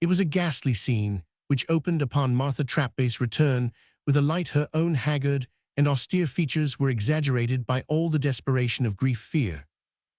It was a ghastly scene, which opened upon Martha Trapbay's return with a light her own haggard and austere features were exaggerated by all the desperation of grief, fear,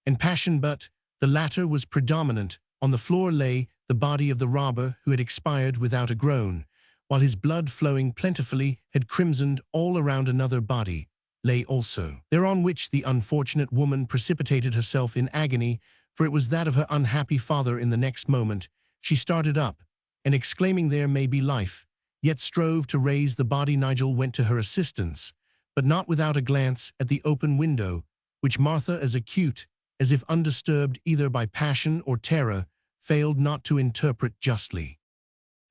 and passion, but the latter was predominant. On the floor lay the body of the robber who had expired without a groan, while his blood flowing plentifully had crimsoned all around. Another body lay also there, on which the unfortunate woman precipitated herself in agony, for it was that of her unhappy father. In the next moment she started up, and exclaiming, "There may be life," yet strove to raise the body. Nigel went to her assistance, but not without a glance at the open window, which Martha, as acute as if undisturbed either by passion or terror, failed not to interpret justly.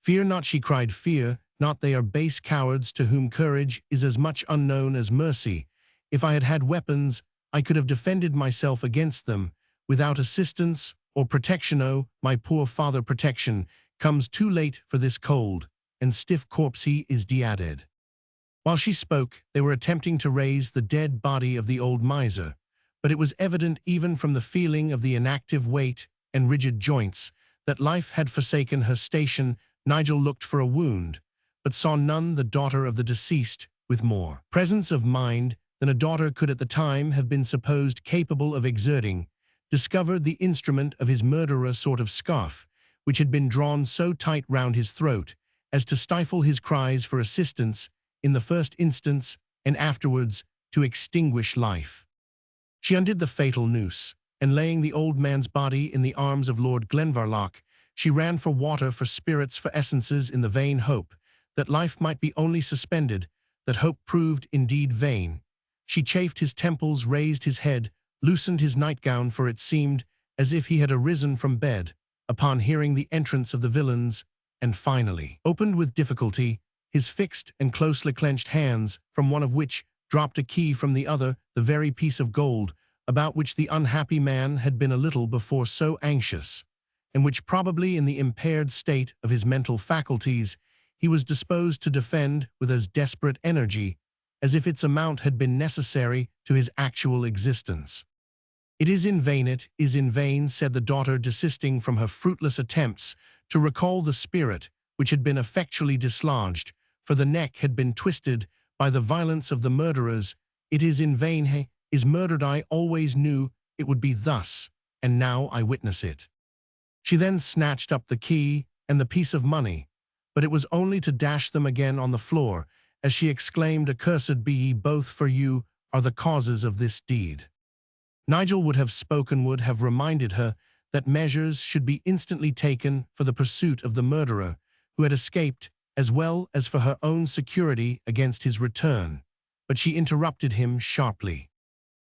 "Fear not," she cried, "fear not, they are base cowards to whom courage is as much unknown as mercy. If I had had weapons, I could have defended myself against them. Without assistance or protection, oh, my poor father, protection comes too late for this cold and stiff corpse, he is dead." While she spoke, they were attempting to raise the dead body of the old miser, but it was evident even from the feeling of the inactive weight and rigid joints that life had forsaken her station. Nigel looked for a wound, but saw none. The daughter of the deceased, with more presence of mind than a daughter could at the time have been supposed capable of exerting, discovered the instrument of his murderer, a sort of scarf, which had been drawn so tight round his throat as to stifle his cries for assistance in the first instance, and afterwards to extinguish life. She undid the fatal noose, and laying the old man's body in the arms of Lord Glenvarloch, she ran for water, for spirits, for essences, in the vain hope that life might be only suspended. That hope proved indeed vain. She chafed his temples, raised his head, loosened his nightgown, for it seemed as if he had arisen from bed upon hearing the entrance of the villains, and finally opened with difficulty his fixed and closely clenched hands, from one of which dropped a key, from the other the very piece of gold about which the unhappy man had been a little before so anxious, and which probably, in the impaired state of his mental faculties, he was disposed to defend with as desperate energy as if its amount had been necessary to his actual existence. "It is in vain," said the daughter, desisting from her fruitless attempts to recall the spirit, which had been effectually dislodged, for the neck had been twisted by the violence of the murderers. "It is in vain he is murdered. I always knew it would be thus, and now I witness it." She then snatched up the key and the piece of money, but it was only to dash them again on the floor, as she exclaimed, "Accursed be ye both, for you are the causes of this deed." Nigel would have spoken, would have reminded her that measures should be instantly taken for the pursuit of the murderer, who had escaped, as well as for her own security against his return, but she interrupted him sharply.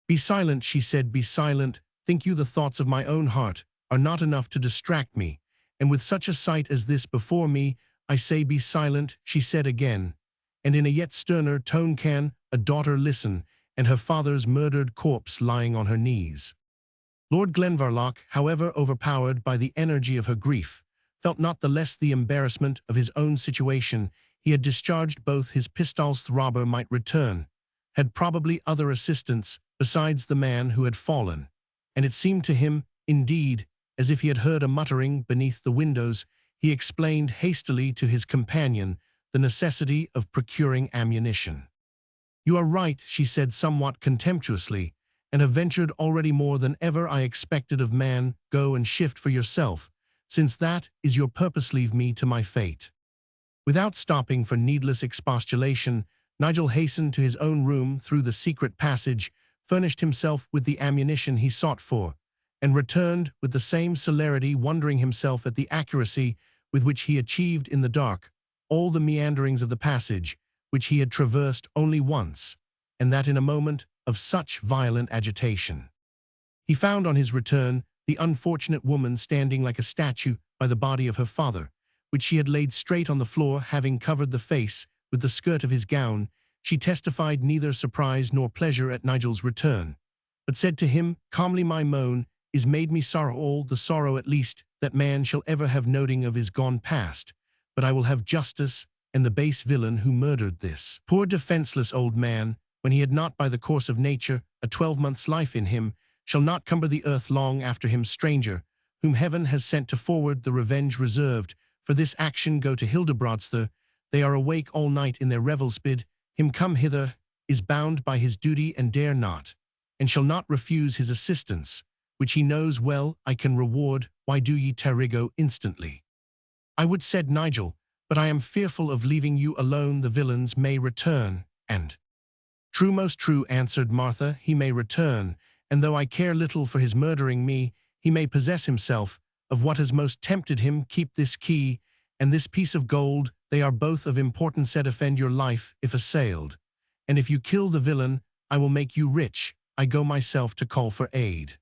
"Be silent," she said, "be silent. Think you the thoughts of my own heart are not enough to distract me? And with such a sight as this before me, I say be silent," she said again, and in a yet sterner tone, "Can a daughter listen, and her father's murdered corpse lying on her knees?" Lord Glenvarloch, however, overpowered by the energy of her grief, felt not the less the embarrassment of his own situation. He had discharged both his pistols. The robber might return, had probably other assistants besides the man who had fallen, and it seemed to him, indeed, as if he had heard a muttering beneath the windows. He explained hastily to his companion the necessity of procuring ammunition. "You are right," she said somewhat contemptuously, "and have ventured already more than ever I expected of man. Go and shift for yourself. Since that is your purpose, leave me to my fate." Without stopping for needless expostulation, Nigel hastened to his own room through the secret passage, furnished himself with the ammunition he sought for, and returned with the same celerity, wondering himself at the accuracy with which he achieved in the dark all the meanderings of the passage, which he had traversed only once, and that in a moment of such violent agitation. He found on his return the unfortunate woman standing like a statue by the body of her father, which she had laid straight on the floor, having covered the face with the skirt of his gown. She testified neither surprise nor pleasure at Nigel's return, but said to him calmly, "My moan is made me sorrow. All the sorrow, at least, that man shall ever have noting of is gone past, but I will have justice and the base villain who murdered this poor defenseless old man, when he had not by the course of nature a 12-month's life in him, shall not cumber the earth long after him. Stranger, whom heaven has sent to forward the revenge reserved for this action go to Hildebrandsthor. They are awake all night in their revels. Bid him come hither, is bound by his duty and dare not, and shall not refuse his assistance, which he knows well I can reward. Why do ye tarry? Instantly. I would, said Nigel, but I am fearful of leaving you alone. The villains may return, and— True, most true, answered Martha, he may return, and though I care little for his murdering me, he may possess himself of what has most tempted him. Keep this key, and this piece of gold, they are both of importance. Defend your life, if assailed, and if you kill the villain, I will make you rich. I go myself to call for aid.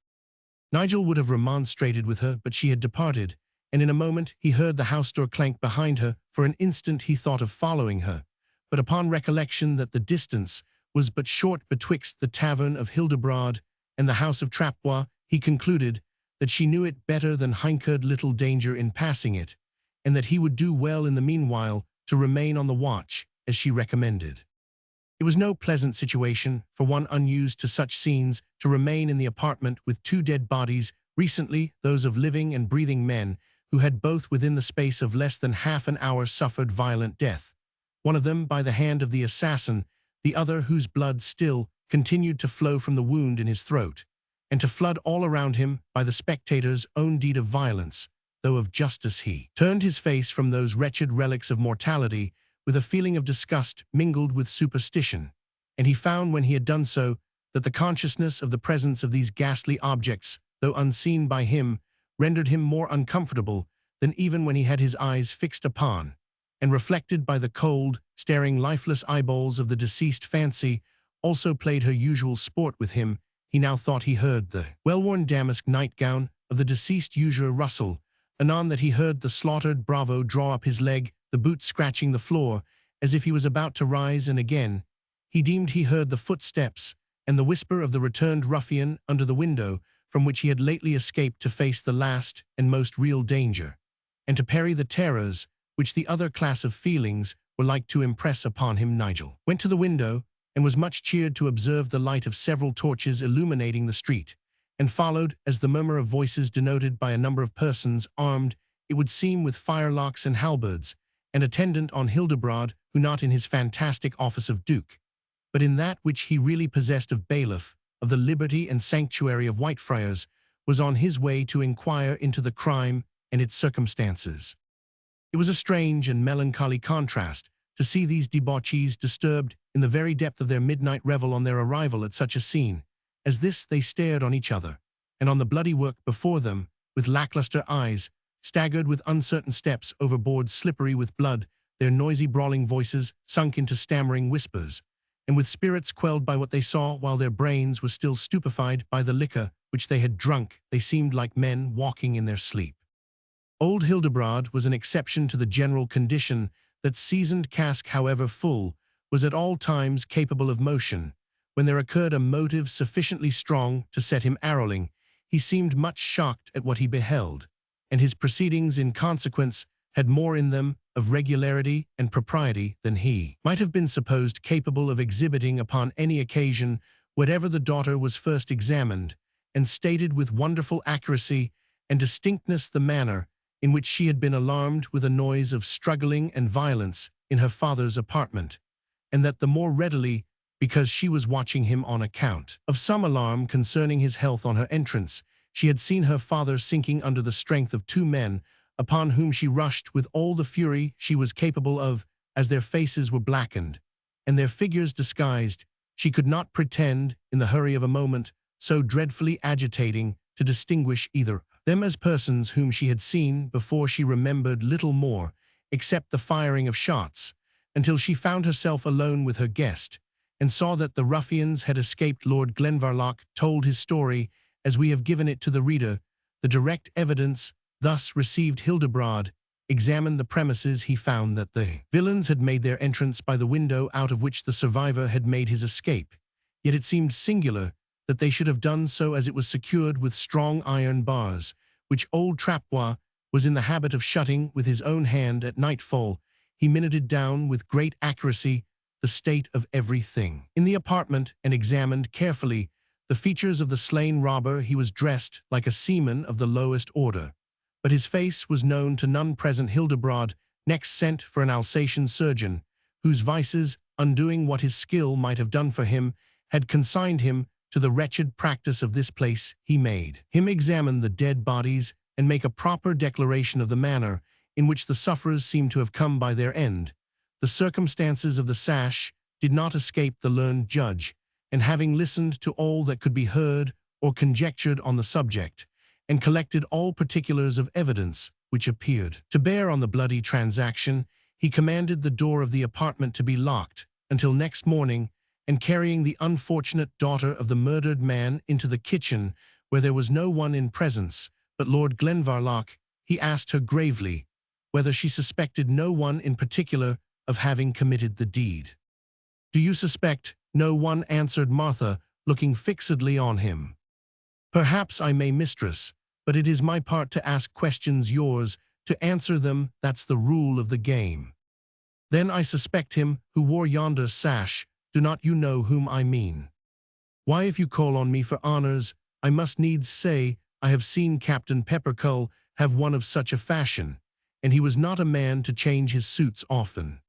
Nigel would have remonstrated with her, but she had departed, and in a moment he heard the house door clank behind her. For an instant he thought of following her, but upon recollection that the distance was but short betwixt the tavern of Hildebrand and the house of Trapbois, he concluded that she knew it better than hinkered little danger in passing it, and that he would do well in the meanwhile to remain on the watch, as she recommended. It was no pleasant situation for one unused to such scenes to remain in the apartment with two dead bodies, recently those of living and breathing men, who had both within the space of less than half an hour suffered violent death, one of them by the hand of the assassin, the other whose blood still continued to flow from the wound in his throat, and to flood all around him by the spectator's own deed of violence, though of justice. He turned his face from those wretched relics of mortality with a feeling of disgust mingled with superstition, and he found when he had done so that the consciousness of the presence of these ghastly objects, though unseen by him, rendered him more uncomfortable than even when he had his eyes fixed upon, and reflected by the cold, staring, lifeless eyeballs of the deceased. Fancy also played her usual sport with him. He now thought he heard the well-worn damask nightgown of the deceased usurer rustle, anon that he heard the slaughtered bravo draw up his leg, the boot scratching the floor, as if he was about to rise, and again he deemed he heard the footsteps and the whisper of the returned ruffian under the window from which he had lately escaped to face the last and most real danger, and to parry the terrors which the other class of feelings were like to impress upon him. Nigel went to the window, and was much cheered to observe the light of several torches illuminating the street, and followed, as the murmur of voices denoted, by a number of persons armed, it would seem, with firelocks and halberds, and attendant on Hildebrand, who, not in his fantastic office of duke, but in that which he really possessed of bailiff of the liberty and sanctuary of Whitefriars, was on his way to inquire into the crime and its circumstances. It was a strange and melancholy contrast to see these debauchees disturbed in the very depth of their midnight revel. On their arrival at such a scene as this, they stared on each other, and on the bloody work before them, with lackluster eyes, staggered with uncertain steps over boards slippery with blood, their noisy brawling voices sunk into stammering whispers, and with spirits quelled by what they saw, while their brains were still stupefied by the liquor which they had drunk, they seemed like men walking in their sleep. Old Hildebrand was an exception to the general condition. That seasoned cask, however full, was at all times capable of motion. When there occurred a motive sufficiently strong to set him arrowing, he seemed much shocked at what he beheld, and his proceedings in consequence had more in them of regularity and propriety than he might have been supposed capable of exhibiting upon any occasion. Whatever the daughter was first examined, and stated with wonderful accuracy and distinctness the manner in which she had been alarmed with a noise of struggling and violence in her father's apartment, and that the more readily because she was watching him on account of some alarm concerning his health. On her entrance, she had seen her father sinking under the strength of two men, upon whom she rushed with all the fury she was capable of. As their faces were blackened, and their figures disguised, she could not pretend, in the hurry of a moment so dreadfully agitating, to distinguish either them as persons whom she had seen before. She remembered little more, except the firing of shots, until she found herself alone with her guest, and saw that the ruffians had escaped. Lord Glenvarloch told his story as we have given it to the reader. The direct evidence thus received. Hildebrand examined the premises. He found that the villains had made their entrance by the window out of which the survivor had made his escape, yet it seemed singular that they should have done so, as it was secured with strong iron bars, which old Trapbois was in the habit of shutting with his own hand at nightfall. He minuted down with great accuracy the state of everything in the apartment, and examined carefully the features of the slain robber. He was dressed like a seaman of the lowest order, but his face was known to none present. Hildebrand next sent for an Alsatian surgeon, whose vices, undoing what his skill might have done for him, had consigned him to the wretched practice of this place. He made him examine the dead bodies and make a proper declaration of the manner in which the sufferers seemed to have come by their end. The circumstances of the sash did not escape the learned judge, and having listened to all that could be heard or conjectured on the subject, and collected all particulars of evidence which appeared to bear on the bloody transaction, he commanded the door of the apartment to be locked until next morning, and carrying the unfortunate daughter of the murdered man into the kitchen, where there was no one in presence but Lord Glenvarloch, he asked her gravely whether she suspected no one in particular of having committed the deed. "Do you suspect no one?" answered Martha, looking fixedly on him. "Perhaps I may, mistress, but it is my part to ask questions, yours to answer them. That's the rule of the game." "Then I suspect him who wore yonder sash. Do not you know whom I mean?" "Why, if you call on me for honors, I must needs say I have seen Captain Peppercull have one of such a fashion, and he was not a man to change his suits often."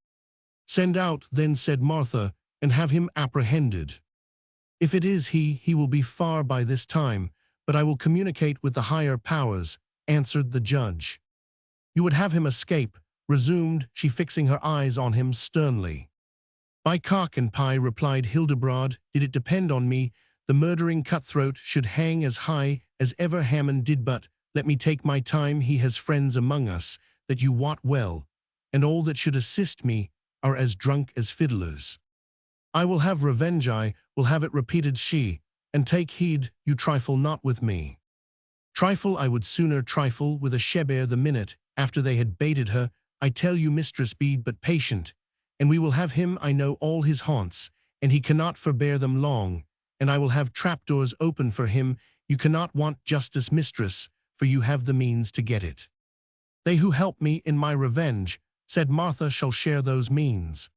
"Send out, then," said Martha, "and have him apprehended. If it is he will be far by this time, but I will communicate with the higher powers," answered the judge. "You would have him escape," resumed she, fixing her eyes on him sternly. "By cock and pie," replied Hildebrand, "did it depend on me, the murdering cutthroat should hang as high as ever Hammond did. But let me take my time. He has friends among us that you wot well, and all that should assist me are as drunk as fiddlers. I will have revenge, I will have it," repeated she, "and take heed you trifle not with me." "Trifle, I would sooner trifle with a shebear the minute after they had baited her. I tell you, mistress, be but patient, and we will have him. I know all his haunts, and he cannot forbear them long, and I will have trapdoors open for him. You cannot want justice, mistress, for you have the means to get it." "They who help me in my revenge," said Martha, "shall share those means."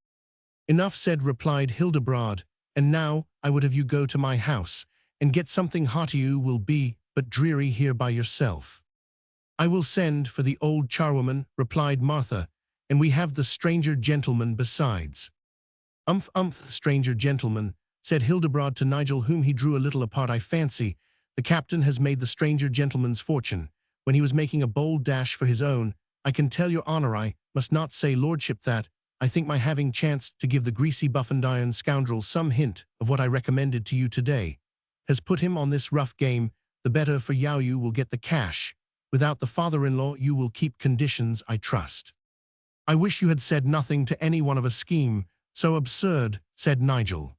"Enough said," replied Hildebrand, "and now I would have you go to my house, and get something hot. You will be but dreary here by yourself." "I will send for the old charwoman," replied Martha, "and we have the stranger gentleman besides." "Umph, the stranger gentleman," said Hildebrand to Nigel, whom he drew a little apart. "I fancy the captain has made the stranger gentleman's fortune when he was making a bold dash for his own. I can tell your honour, I must not say lordship, that I think my having chanced to give the greasy Buffandian scoundrel some hint of what I recommended to you today has put him on this rough game. The better for you will get the cash. Without the father-in-law you will keep conditions, I trust." "I wish you had said nothing to any one of a scheme so absurd," said Nigel.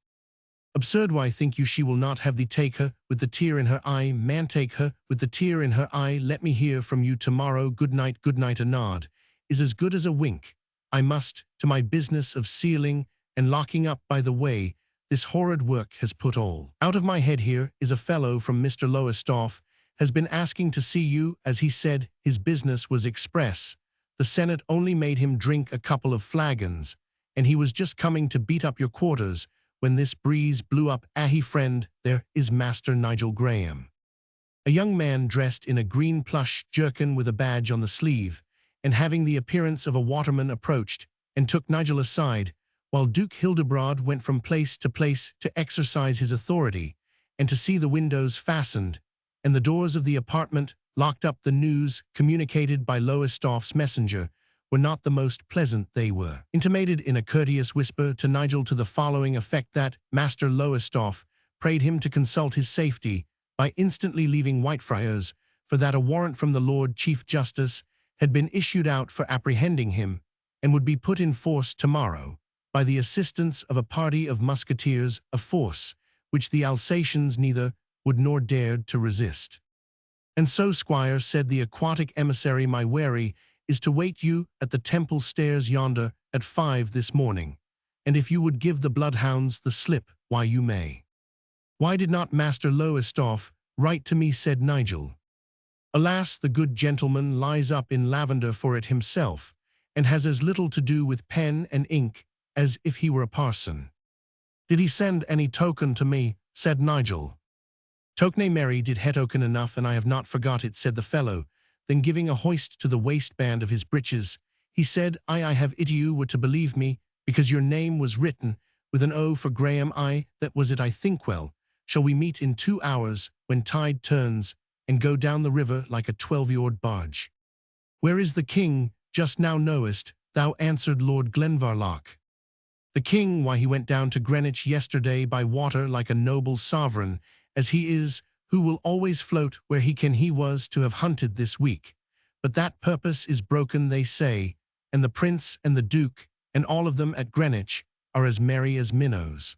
"Absurd? Why, think you she will not have thee take her with the tear in her eye? Man, take her with the tear in her eye. Let me hear from you tomorrow. Good night." A nod is as good as a wink. I must to my business of sealing and locking up. By the way, this horrid work has put all out of my head. Here is a fellow from Mr. Lowestoft, has been asking to see you, as he said his business was express. The Senate only made him drink a couple of flagons, and he was just coming to beat up your quarters when this breeze blew up. Ahi, friend, there is Master Nigel Graham." A young man dressed in a green plush jerkin with a badge on the sleeve, and having the appearance of a waterman, approached and took Nigel aside, while Duke Hildebrand went from place to place to exercise his authority, and to see the windows fastened and the doors of the apartment locked up. The news communicated by Lowestoft's messenger were not the most pleasant. They were intimated in a courteous whisper to Nigel to the following effect: that Master Lowestoft prayed him to consult his safety by instantly leaving Whitefriars, for that a warrant from the Lord Chief Justice had been issued out for apprehending him, and would be put in force tomorrow by the assistance of a party of musketeers, a force which the Alsatians neither would nor dared to resist. "And so, squire," said the aquatic emissary, "my wary is to wait you at the temple stairs yonder at 5 this morning, and if you would give the bloodhounds the slip, why you may." "Why did not Master Lowestoft write to me?" said Nigel. "Alas, the good gentleman lies up in lavender for it himself, and has as little to do with pen and ink as if he were a parson." "Did he send any token to me?" said Nigel. "Tokene Mary did het token enough, and I have not forgot it," said the fellow. then giving a hoist to the waistband of his breeches, he said, I have it you were to believe me, because your name was written, with an O for Graham that was it I think well. Shall we meet in 2 hours, when tide turns, and go down the river like a 12-oared barge? Where is the king, just now knowest, thou answered Lord Glenvarloch. The king, why he went down to Greenwich yesterday by water like a noble sovereign, as he is, who will always float where he was to have hunted this week. But that purpose is broken, they say, and the prince and the duke, and all of them at Greenwich, are as merry as minnows.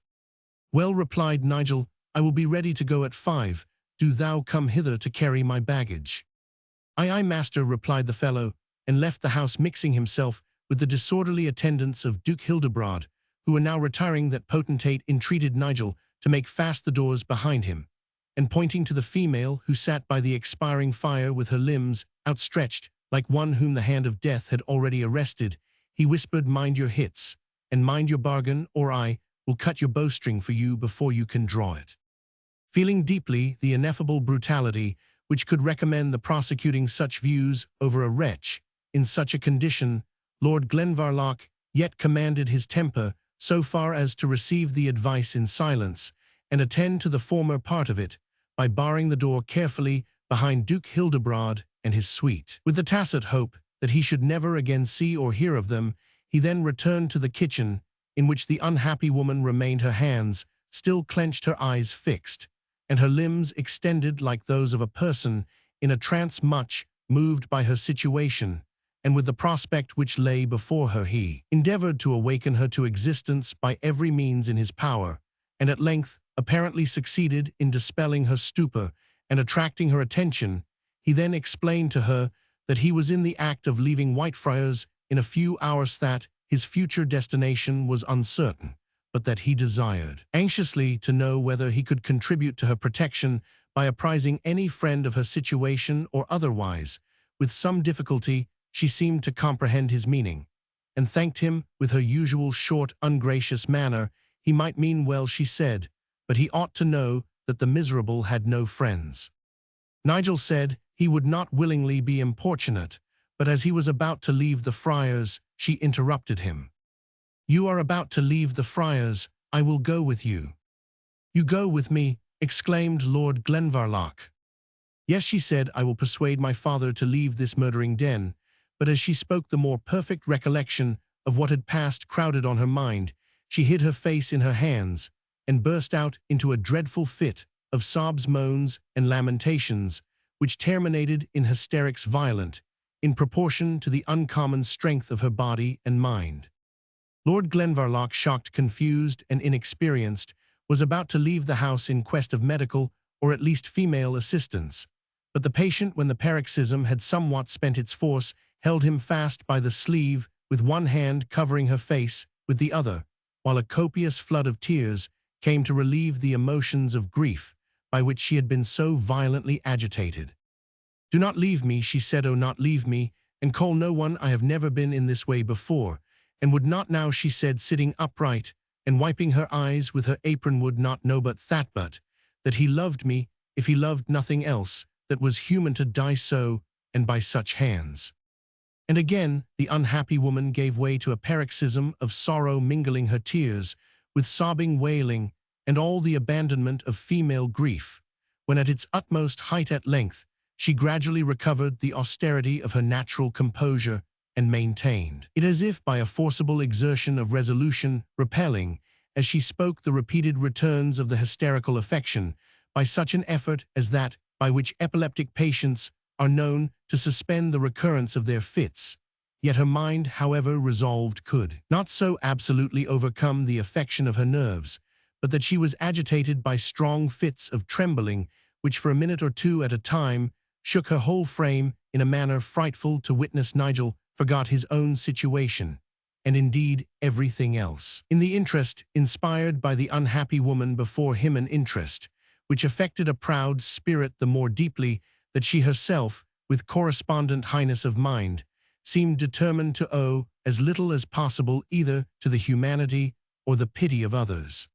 Well, replied Nigel, I will be ready to go at 5. Do thou come hither to carry my baggage. Aye, master, replied the fellow, and left the house, mixing himself with the disorderly attendants of Duke Hildebrand, who were now retiring. That potentate entreated Nigel to make fast the doors behind him, and pointing to the female who sat by the expiring fire with her limbs outstretched, like one whom the hand of death had already arrested, he whispered, mind your hits, and mind your bargain, or I will cut your bowstring for you before you can draw it. Feeling deeply the ineffable brutality which could recommend the prosecuting such views over a wretch in such a condition, Lord Glenvarloch yet commanded his temper so far as to receive the advice in silence, and attend to the former part of it, by barring the door carefully behind Duke Hildebrand and his suite. With the tacit hope that he should never again see or hear of them, he then returned to the kitchen, in which the unhappy woman remained, her hands still clenched, her eyes fixed, and her limbs extended like those of a person in a trance, much moved by her situation, and with the prospect which lay before her. He endeavored to awaken her to existence by every means in his power, and at length apparently succeeded in dispelling her stupor and attracting her attention. He then explained to her that he was in the act of leaving Whitefriars in a few hours, that his future destination was uncertain, but that he desired anxiously to know whether he could contribute to her protection by apprising any friend of her situation or otherwise. With some difficulty she seemed to comprehend his meaning, and thanked him with her usual short, ungracious manner. He might mean well, she said, but he ought to know that the miserable had no friends. Nigel said he would not willingly be importunate, but as he was about to leave the friars, she interrupted him. You are about to leave the friars, I will go with you. You go with me, exclaimed Lord Glenvarloch. Yes, she said, I will persuade my father to leave this murdering den. But as she spoke, the more perfect recollection of what had passed crowded on her mind. She hid her face in her hands, and burst out into a dreadful fit of sobs, moans, and lamentations, which terminated in hysterics violent, in proportion to the uncommon strength of her body and mind. Lord Glenvarloch, shocked, confused, and inexperienced, was about to leave the house in quest of medical, or at least female, assistance. But the patient, when the paroxysm had somewhat spent its force, held him fast by the sleeve, with one hand covering her face with the other, while a copious flood of tears came to relieve the emotions of grief by which she had been so violently agitated. Do not leave me, she said, oh, not leave me, and call no one. I have never been in this way before, and would not now, she said, sitting upright and wiping her eyes with her apron, would not know but that he loved me, if he loved nothing else, that was human to die so, and by such hands. And again the unhappy woman gave way to a paroxysm of sorrow, mingling her tears with sobbing, wailing, and all the abandonment of female grief, when at its utmost height at length she gradually recovered the austerity of her natural composure, and maintained it as if by a forcible exertion of resolution, repelling, as she spoke, the repeated returns of the hysterical affection, by such an effort as that by which epileptic patients are known to suspend the recurrence of their fits. Yet her mind, however resolved, could not so absolutely overcome the affection of her nerves, but that she was agitated by strong fits of trembling, which for a minute or two at a time shook her whole frame in a manner frightful to witness. Nigel forgot his own situation, and indeed everything else, in the interest inspired by the unhappy woman before him, an interest which affected a proud spirit the more deeply that she herself, with correspondent highness of mind, seemed determined to owe as little as possible either to the humanity or the pity of others.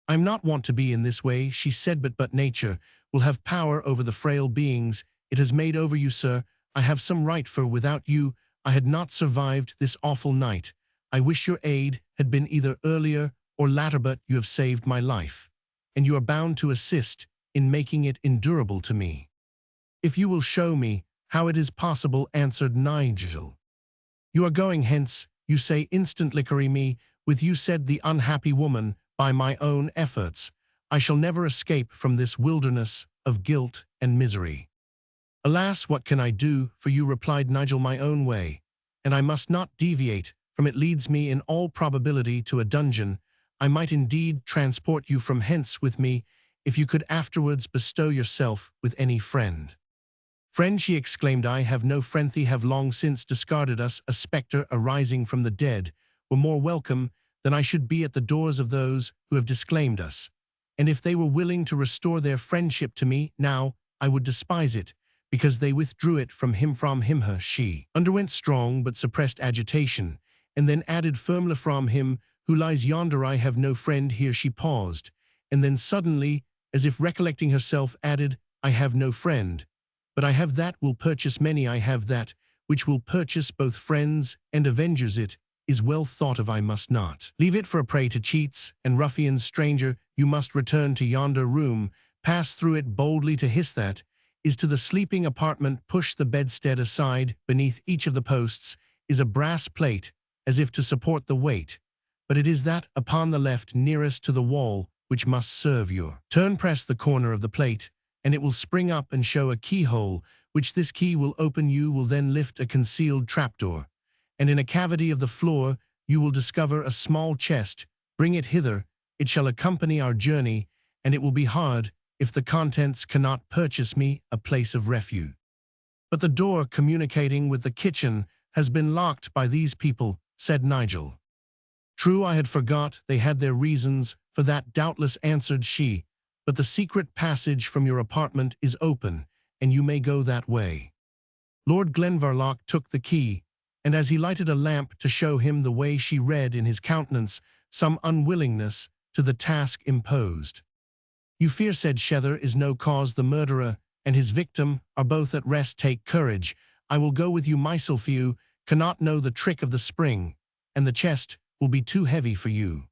I am not wont to be in this way, she said, but nature will have power over the frail beings it has made over you, sir. I have some right, for without you I had not survived this awful night. I wish your aid had been either earlier or latter, but you have saved my life, and you are bound to assist in making it endurable to me. If you will show me how it is possible, answered Nigel. You are going hence, you say, instantly carry me with you, said the unhappy woman. By my own efforts, I shall never escape from this wilderness of guilt and misery. Alas, what can I do for you, replied Nigel, my own way, and I must not deviate from it, leads me in all probability to a dungeon. I might indeed transport you from hence with me, if you could afterwards bestow yourself with any friend. Friend, she exclaimed, I have no friend. They have long since discarded us. A spectre arising from the dead were more welcome than I should be at the doors of those who have disclaimed us. And if they were willing to restore their friendship to me now, I would despise it, because they withdrew it from him. Her, she underwent strong but suppressed agitation, and then added firmly, from him who lies yonder I have no friend. Here she paused, and then suddenly, as if recollecting herself, added, I have no friend, but I have that will purchase many. I have that which will purchase both friends and avengers. It is well thought of. I must not leave it for a prey to cheats and ruffians. Stranger, you must return to yonder room, pass through it boldly to his that is to the sleeping apartment. Push the bedstead aside. Beneath each of the posts is a brass plate, as if to support the weight, but it is that upon the left nearest to the wall which must serve your turn. Press the corner of the plate, and it will spring up and show a keyhole, which this key will open. You will then lift a concealed trapdoor, and in a cavity of the floor you will discover a small chest. Bring it hither. It shall accompany our journey, and it will be hard if the contents cannot purchase me a place of refuge. But the door communicating with the kitchen has been locked by these people, said Nigel. True, I had forgot they had their reasons for that, doubtless, answered she, but the secret passage from your apartment is open, and you may go that way. Lord Glenvarloch took the key, and as he lighted a lamp to show him the way, she read in his countenance some unwillingness to the task imposed. You fear, said Shether, is no cause. The murderer and his victim are both at rest. Take courage. I will go with you myself. You cannot know the trick of the spring, and the chest will be too heavy for you.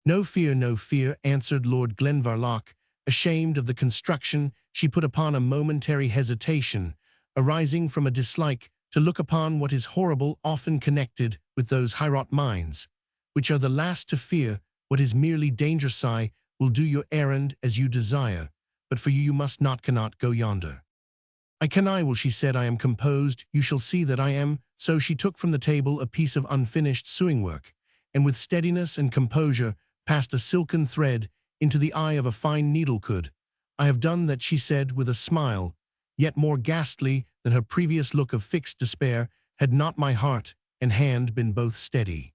No fear, answered Lord Glenvarloch. Ashamed of the construction she put upon, a momentary hesitation, arising from a dislike to look upon what is horrible, often connected with those high-wrought minds, which are the last to fear what is merely dangerous. I will do your errand as you desire, but for you must not, cannot go yonder. I will, she said. I am composed. You shall see that I am. So she took from the table a piece of unfinished sewing work, and with steadiness and composure passed a silken thread into the eye of a fine needle could. I have done that, she said with a smile, yet more ghastly than her previous look of fixed despair, had not my heart and hand been both steady.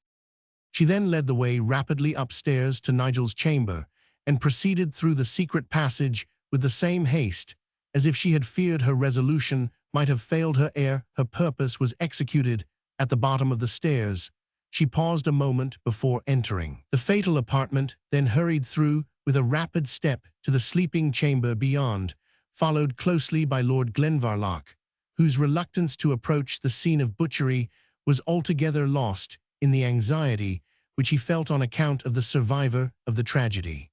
She then led the way rapidly upstairs to Nigel's chamber, and proceeded through the secret passage with the same haste, as if she had feared her resolution might have failed her ere her purpose was executed. At the bottom of the stairs, she paused a moment before entering the fatal apartment, then hurried through with a rapid step to the sleeping chamber beyond, followed closely by Lord Glenvarloch, whose reluctance to approach the scene of butchery was altogether lost in the anxiety which he felt on account of the survivor of the tragedy.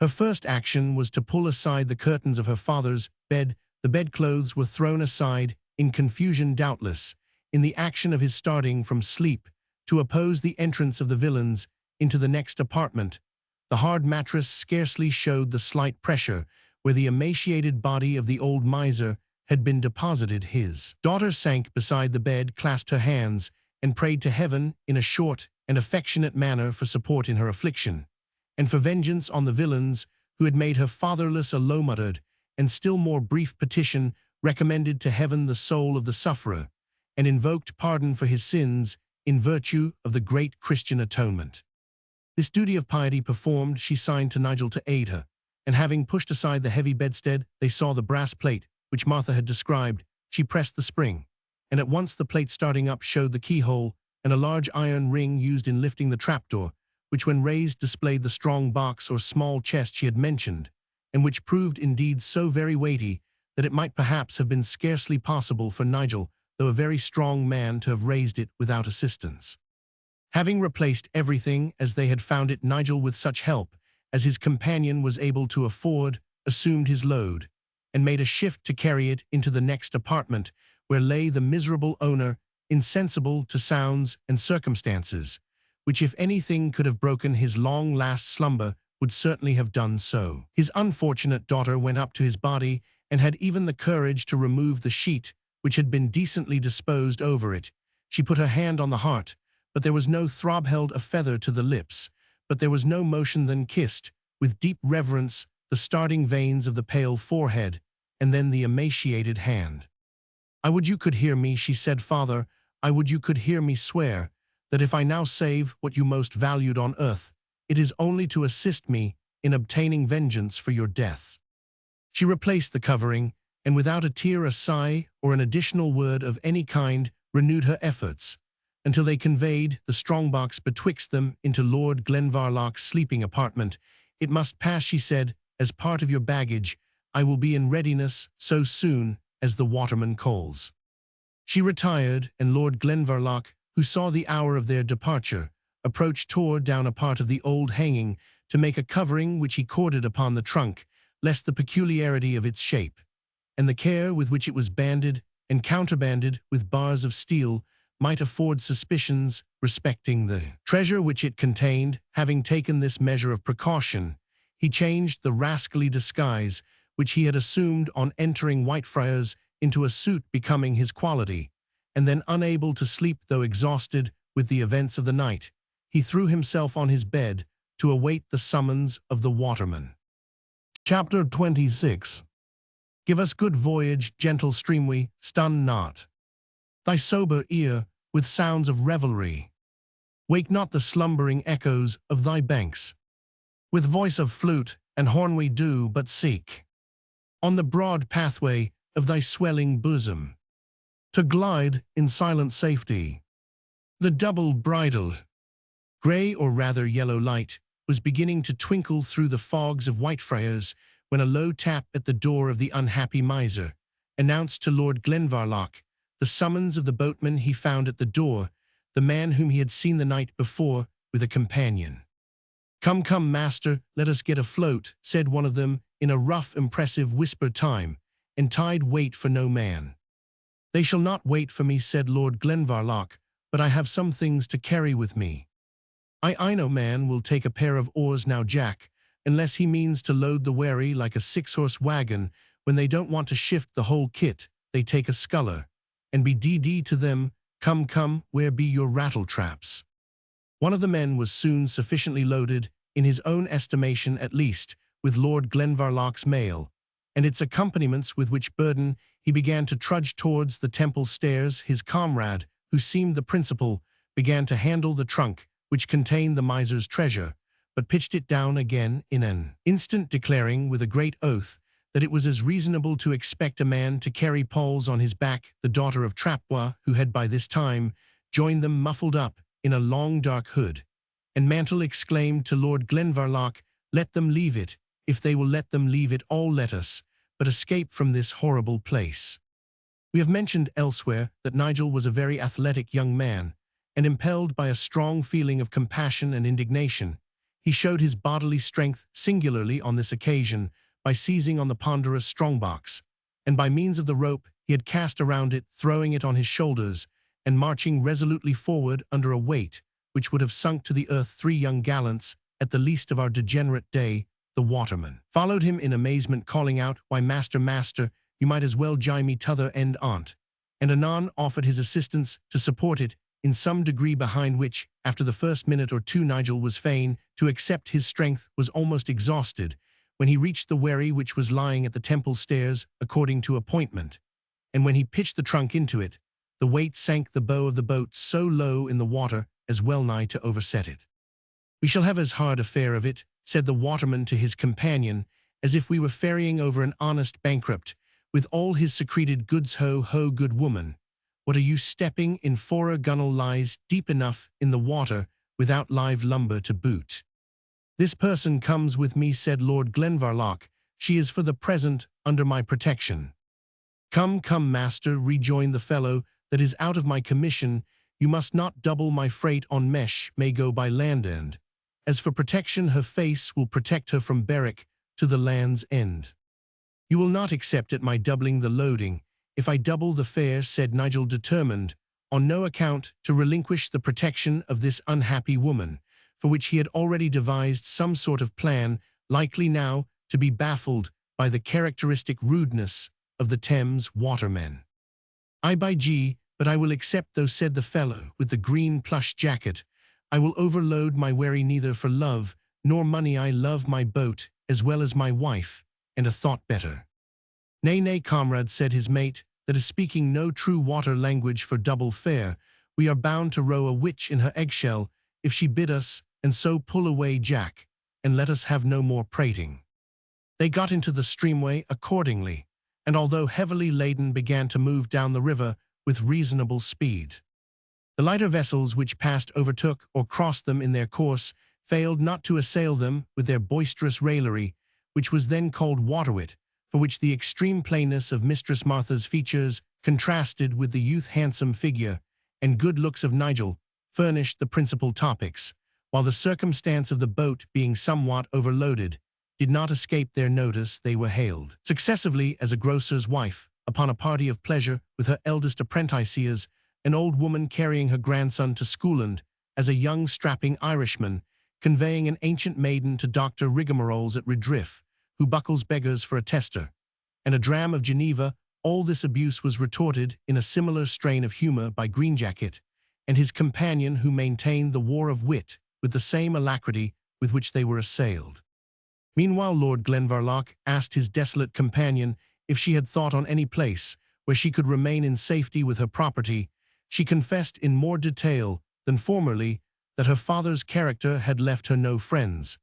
Her first action was to pull aside the curtains of her father's bed. The bedclothes were thrown aside, in confusion doubtless, in the action of his starting from sleep to oppose the entrance of the villains into the next apartment. The hard mattress scarcely showed the slight pressure where the emaciated body of the old miser had been deposited. His daughter sank beside the bed, clasped her hands, and prayed to heaven in a short and affectionate manner for support in her affliction, and for vengeance on the villains who had made her fatherless. A low-muttered and still more brief petition recommended to heaven the soul of the sufferer, and invoked pardon for his sins in virtue of the great Christian atonement. This duty of piety performed, she signed to Nigel to aid her, and having pushed aside the heavy bedstead, they saw the brass plate which Martha had described. She pressed the spring, and at once the plate starting up showed the keyhole and a large iron ring used in lifting the trapdoor, which when raised displayed the strong box or small chest she had mentioned, and which proved indeed so very weighty that it might perhaps have been scarcely possible for Nigel, though a very strong man, to have raised it without assistance. Having replaced everything as they had found it, Nigel, with such help as his companion was able to afford, assumed his load, and made a shift to carry it into the next apartment, where lay the miserable owner, insensible to sounds and circumstances, which if anything could have broken his long-last slumber would certainly have done so. His unfortunate daughter went up to his body and had even the courage to remove the sheet which had been decently disposed over it. She put her hand on the heart, but there was no throb, held a feather to the lips, but there was no motion, then kissed, with deep reverence, the starting veins of the pale forehead, and then the emaciated hand. "I would you could hear me," she said, "Father, I would you could hear me swear, that if I now save what you most valued on earth, it is only to assist me in obtaining vengeance for your death." She replaced the covering, and without a tear, a sigh, or an additional word of any kind, renewed her efforts, until they conveyed the strong-box betwixt them into Lord Glenvarloch's sleeping apartment. "It must pass," she said, "as part of your baggage. I will be in readiness so soon as the waterman calls." She retired, and Lord Glenvarloch, who saw the hour of their departure, approached, tore down a part of the old hanging to make a covering which he corded upon the trunk, lest the peculiarity of its shape, and the care with which it was banded and counterbanded with bars of steel, might afford suspicions respecting the treasure which it contained. Having taken this measure of precaution, he changed the rascally disguise which he had assumed on entering Whitefriars into a suit becoming his quality, and then, unable to sleep though exhausted with the events of the night, he threw himself on his bed to await the summons of the waterman. Chapter 26. Give us good voyage, gentle streamway, stun not thy sober ear with sounds of revelry. Wake not the slumbering echoes of thy banks. With voice of flute and horn we do but seek, on the broad pathway of thy swelling bosom, to glide in silent safety. The double-bridled, grey or rather yellow light was beginning to twinkle through the fogs of Whitefriars when a low tap at the door of the unhappy miser announced to Lord Glenvarloch the summons of the boatman he found at the door, the man whom he had seen the night before with a companion. "Come, come, master, let us get afloat," said one of them in a rough, impressive whisper time, "and tide wait for no man." "They shall not wait for me," said Lord Glenvarloch, "but I have some things to carry with me." I no man will take a pair of oars now, Jack, unless he means to load the wherry like a 6-horse wagon. When they don't want to shift the whole kit, they take a sculler, and be d to them. Come, come, where be your rattle-traps?" One of the men was soon sufficiently loaded, in his own estimation at least, with Lord Glenvarloch's mail, and its accompaniments, with which burden he began to trudge towards the temple stairs. His comrade, who seemed the principal, began to handle the trunk which contained the miser's treasure, but pitched it down again in an instant, declaring with a great oath that it was as reasonable to expect a man to carry poles on his back. The daughter of Trapbois, who had by this time joined them muffled up in a long dark hood and mantle, exclaimed to Lord Glenvarloch, "Let them leave it. If they will let them leave it all, let us but escape from this horrible place." We have mentioned elsewhere that Nigel was a very athletic young man, and impelled by a strong feeling of compassion and indignation, he showed his bodily strength singularly on this occasion by seizing on the ponderous strongbox, and by means of the rope he had cast around it, throwing it on his shoulders, and marching resolutely forward under a weight which would have sunk to the earth 3 young gallants at the least of our degenerate day. The waterman followed him in amazement, calling out, "Why, master, master, you might as well jie me t'other end on't," and anon offered his assistance to support it in some degree, behind which, after the first minute or two, Nigel was fain to accept. His strength was almost exhausted when he reached the wherry, which was lying at the temple stairs according to appointment, and when he pitched the trunk into it, the weight sank the bow of the boat so low in the water as well nigh to overset it. "We shall have as hard a fare of it," said the waterman to his companion, "as if we were ferrying over an honest bankrupt, with all his secreted goods. Ho, ho, good woman, what are you stepping in for? A gunwale lies deep enough in the water, without live lumber to boot." "This person comes with me," said Lord Glenvarloch. "She is for the present under my protection." "Come, come, master," rejoined the fellow, "that is out of my commission. You must not double my freight on mesh, may go by land end. As for protection, her face will protect her from Berwick to the land's end." "You will not accept at my doubling the loading, if I double the fare," said Nigel, determined on no account to relinquish the protection of this unhappy woman, for which he had already devised some sort of plan, likely now to be baffled by the characteristic rudeness of the Thames watermen. "I by G, but I will accept though," said the fellow with the green plush jacket. "I will overload my wherry neither for love nor money. I love my boat as well as my wife, and a thought better." "Nay, nay, comrade," said his mate, "that is speaking no true water language for double fare. We are bound to row a witch in her eggshell, if she bid us, and so pull away, Jack, and let us have no more prating." They got into the streamway accordingly, and although heavily laden began to move down the river with reasonable speed. The lighter vessels which passed overtook or crossed them in their course, failed not to assail them with their boisterous raillery, which was then called waterwit, for which the extreme plainness of Mistress Martha's features, contrasted with the youth-handsome figure and good looks of Nigel, furnished the principal topics, while the circumstance of the boat being somewhat overloaded did not escape their notice. They were hailed successively as a grocer's wife, upon a party of pleasure with her eldest apprentices, an old woman carrying her grandson to schooland, as a young strapping Irishman, conveying an ancient maiden to Dr. Rigmarole's at Redriff, who buckles beggars for a tester, and a dram of Geneva. All this abuse was retorted in a similar strain of humour by Greenjacket and his companion, who maintained the war of wit with the same alacrity with which they were assailed. Meanwhile Lord Glenvarloch asked his desolate companion if she had thought on any place where she could remain in safety with her property. She confessed in more detail than formerly that her father's character had left her no friends,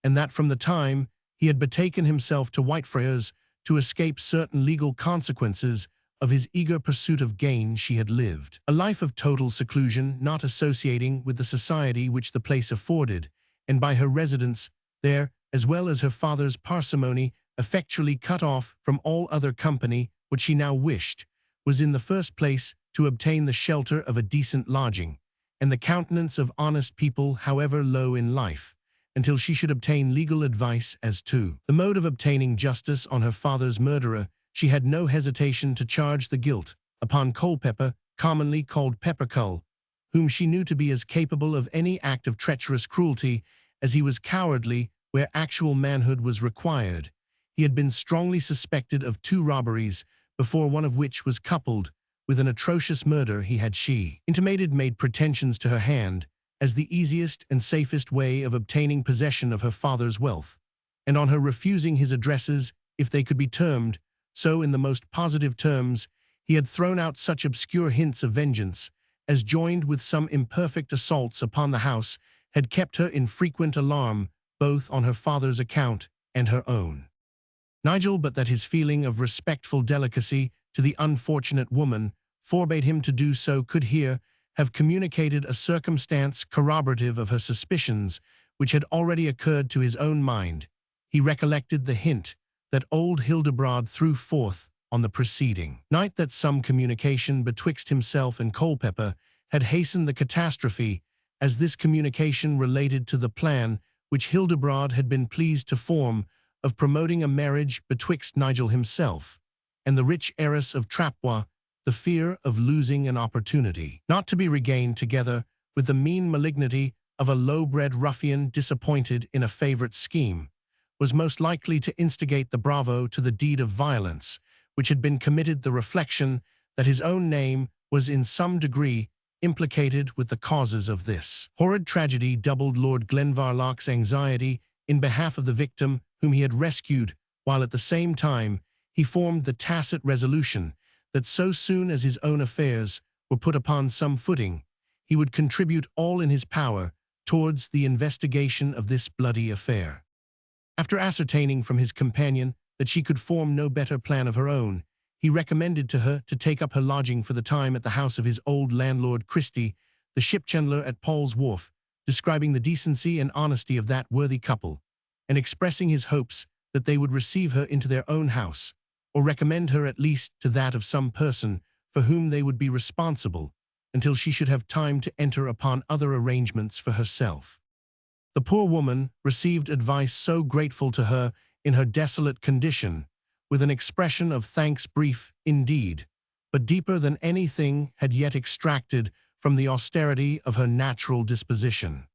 and that from the time he had betaken himself to Whitefriars to escape certain legal consequences of his eager pursuit of gain, she had lived a life of total seclusion, not associating with the society which the place afforded, and by her residence there, as well as her father's parsimony, effectually cut off from all other company. What she now wished was in the first place to obtain the shelter of a decent lodging, and the countenance of honest people, however low in life, until she should obtain legal advice as to the mode of obtaining justice on her father's murderer. She had no hesitation to charge the guilt upon Culpepper, commonly called Peppercull, whom she knew to be as capable of any act of treacherous cruelty as he was cowardly where actual manhood was required. He had been strongly suspected of 2 robberies, before one of which was coupled with an atrocious murder. He had, she intimated, made pretensions to her hand as the easiest and safest way of obtaining possession of her father's wealth, and on her refusing his addresses, if they could be termed so in the most positive terms, he had thrown out such obscure hints of vengeance as, joined with some imperfect assaults upon the house, had kept her in frequent alarm both on her father's account and her own. Nigel, but that his feeling of respectful delicacy to the unfortunate woman forbade him to do so, could here have communicated a circumstance corroborative of her suspicions, which had already occurred to his own mind. He recollected the hint that old Hildebrand threw forth on the preceding night, that some communication betwixt himself and Culpepper had hastened the catastrophe, as this communication related to the plan which Hildebrand had been pleased to form of promoting a marriage betwixt Nigel himself and the rich heiress of Trappois, the fear of losing an opportunity not to be regained, together with the mean malignity of a low-bred ruffian disappointed in a favourite scheme, was most likely to instigate the bravo to the deed of violence which had been committed. The reflection that his own name was in some degree implicated with the causes of this horrid tragedy doubled Lord Glenvarloch's anxiety in behalf of the victim whom he had rescued, while at the same time he formed the tacit resolution that so soon as his own affairs were put upon some footing, he would contribute all in his power towards the investigation of this bloody affair. After ascertaining from his companion that she could form no better plan of her own, he recommended to her to take up her lodging for the time at the house of his old landlord Christie, the ship-chandler at Paul's Wharf, describing the decency and honesty of that worthy couple, and expressing his hopes that they would receive her into their own house, or recommend her at least to that of some person for whom they would be responsible, until she should have time to enter upon other arrangements for herself. The poor woman received advice so grateful to her in her desolate condition, with an expression of thanks brief indeed, but deeper than anything had yet extracted from the austerity of her natural disposition.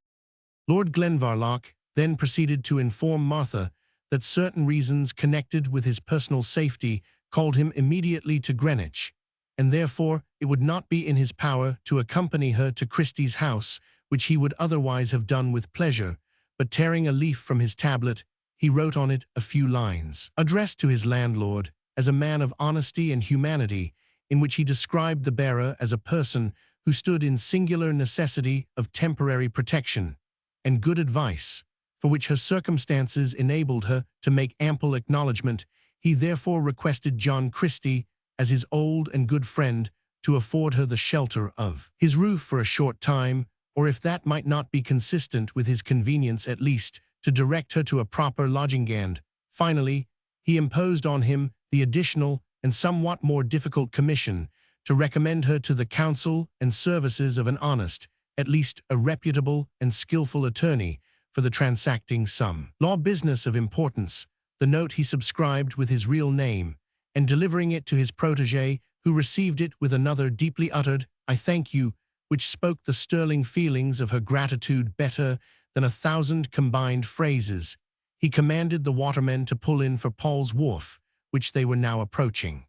Lord Glenvarloch then proceeded to inform Martha that certain reasons connected with his personal safety called him immediately to Greenwich, and therefore it would not be in his power to accompany her to Christie's house, which he would otherwise have done with pleasure, but tearing a leaf from his tablet, he wrote on it a few lines, addressed to his landlord as a man of honesty and humanity, in which he described the bearer as a person who stood in singular necessity of temporary protection and good advice, for which her circumstances enabled her to make ample acknowledgment. He therefore requested John Christie, as his old and good friend, to afford her the shelter of his roof for a short time, or if that might not be consistent with his convenience, at least to direct her to a proper lodging. And, finally, he imposed on him the additional and somewhat more difficult commission to recommend her to the counsel and services of an honest, at least a reputable and skillful attorney, for the transacting some law business of importance. The note he subscribed with his real name, and delivering it to his protégé, who received it with another deeply uttered, "I thank you," which spoke the sterling feelings of her gratitude better than 1,000 combined phrases, he commanded the watermen to pull in for Paul's Wharf, which they were now approaching.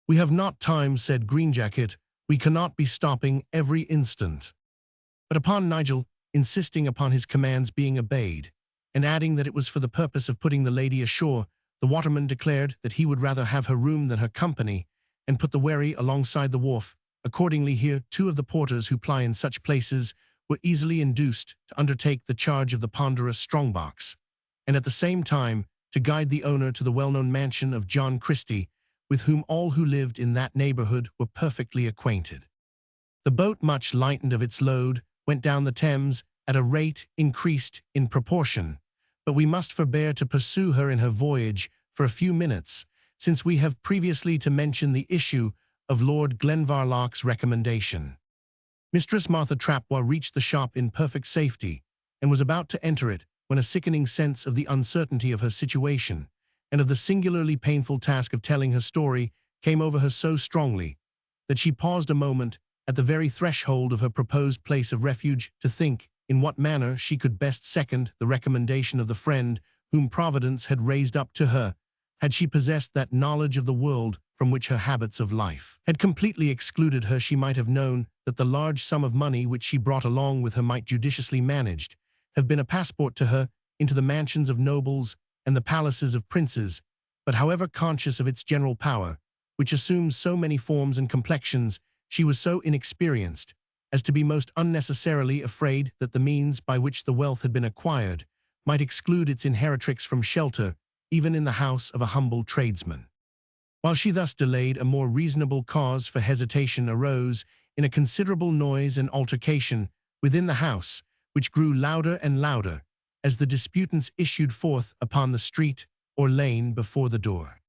"We have not time," said Greenjacket. "We cannot be stopping every instant." But upon Nigel insisting upon his commands being obeyed, and adding that it was for the purpose of putting the lady ashore, the waterman declared that he would rather have her room than her company, and put the wherry alongside the wharf. Accordingly here 2 of the porters who ply in such places were easily induced to undertake the charge of the ponderous strongbox, and at the same time to guide the owner to the well-known mansion of John Christie, with whom all who lived in that neighborhood were perfectly acquainted. The boat, much lightened of its load, went down the Thames at a rate increased in proportion, but we must forbear to pursue her in her voyage for a few minutes, since we have previously to mention the issue of Lord Glenvarloch's recommendation. Mistress Martha Trapwa reached the shop in perfect safety, and was about to enter it, when a sickening sense of the uncertainty of her situation, and of the singularly painful task of telling her story, came over her so strongly, that she paused a moment at the very threshold of her proposed place of refuge to think in what manner she could best second the recommendation of the friend whom Providence had raised up to her. Had she possessed that knowledge of the world from which her habits of life had completely excluded her, she might have known that the large sum of money which she brought along with her might, judiciously managed, have been a passport to her into the mansions of nobles and the palaces of princes. But however conscious of its general power, which assumes so many forms and complexions, she was so inexperienced as to be most unnecessarily afraid that the means by which the wealth had been acquired might exclude its inheritrix from shelter, even in the house of a humble tradesman. While she thus delayed, a more reasonable cause for hesitation arose in a considerable noise and altercation within the house, which grew louder and louder as the disputants issued forth upon the street or lane before the door.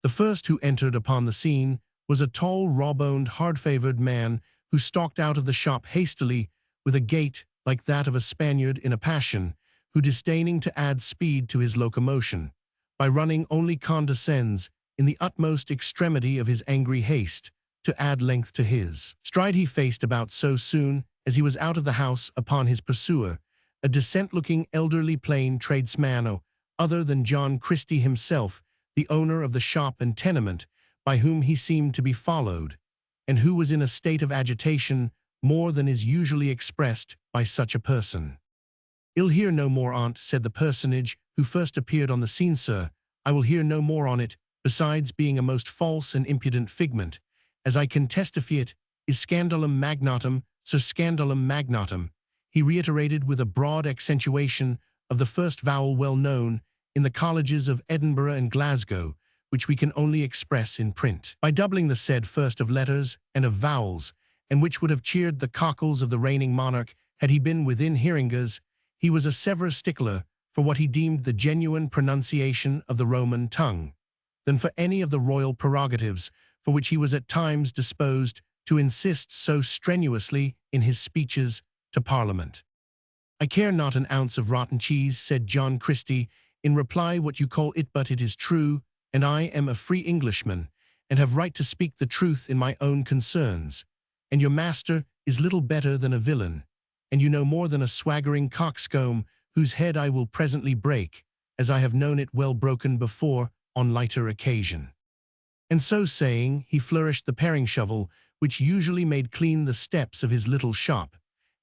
The first who entered upon the scene was a tall, raw-boned, hard-favored man who stalked out of the shop hastily with a gait like that of a Spaniard in a passion, who, disdaining to add speed to his locomotion, by running only condescends, in the utmost extremity of his angry haste, to add length to his stride. He faced about so soon as he was out of the house upon his pursuer, a decent-looking, elderly, plain tradesman, no other than John Christie himself, the owner of the shop and tenement, by whom he seemed to be followed, and who was in a state of agitation more than is usually expressed by such a person. "I'll hear no more on't," said the personage who first appeared on the scene, "sir. I will hear no more on it, besides being a most false and impudent figment, as I can testifiate, is scandalum magnatum, sir, scandalum magnatum," he reiterated with a broad accentuation of the first vowel well known in the colleges of Edinburgh and Glasgow, which we can only express in print by doubling the said first of letters and of vowels, and which would have cheered the cockles of the reigning monarch had he been within hearingers. He was a severe stickler for what he deemed the genuine pronunciation of the Roman tongue, than for any of the royal prerogatives, for which he was at times disposed to insist so strenuously in his speeches to Parliament. "I care not an ounce of rotten cheese," said John Christie, "in reply what you call it, but it is true, and I am a free Englishman, and have right to speak the truth in my own concerns. And your master is little better than a villain, and you know more than a swaggering coxcomb, whose head I will presently break, as I have known it well broken before on lighter occasion." And so saying, he flourished the paring shovel, which usually made clean the steps of his little shop,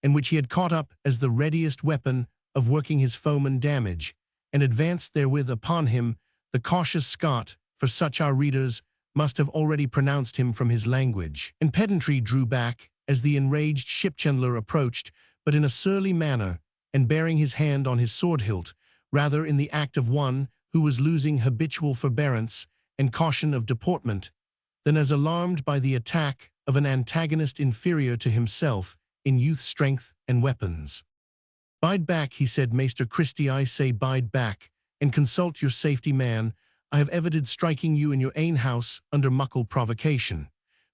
and which he had caught up as the readiest weapon of working his foeman damage, and advanced therewith upon him, the cautious Scot, for such our readers must have already pronounced him from his language. And pedantry drew back, as the enraged shipchandler approached, but in a surly manner, and bearing his hand on his sword-hilt, rather in the act of one who was losing habitual forbearance and caution of deportment, than as alarmed by the attack of an antagonist inferior to himself in youth, strength, and weapons. "Bide back," he said, "Maester Christie, I say bide back, and consult your safety, man. I have evided striking you in your ain house under muckle provocation,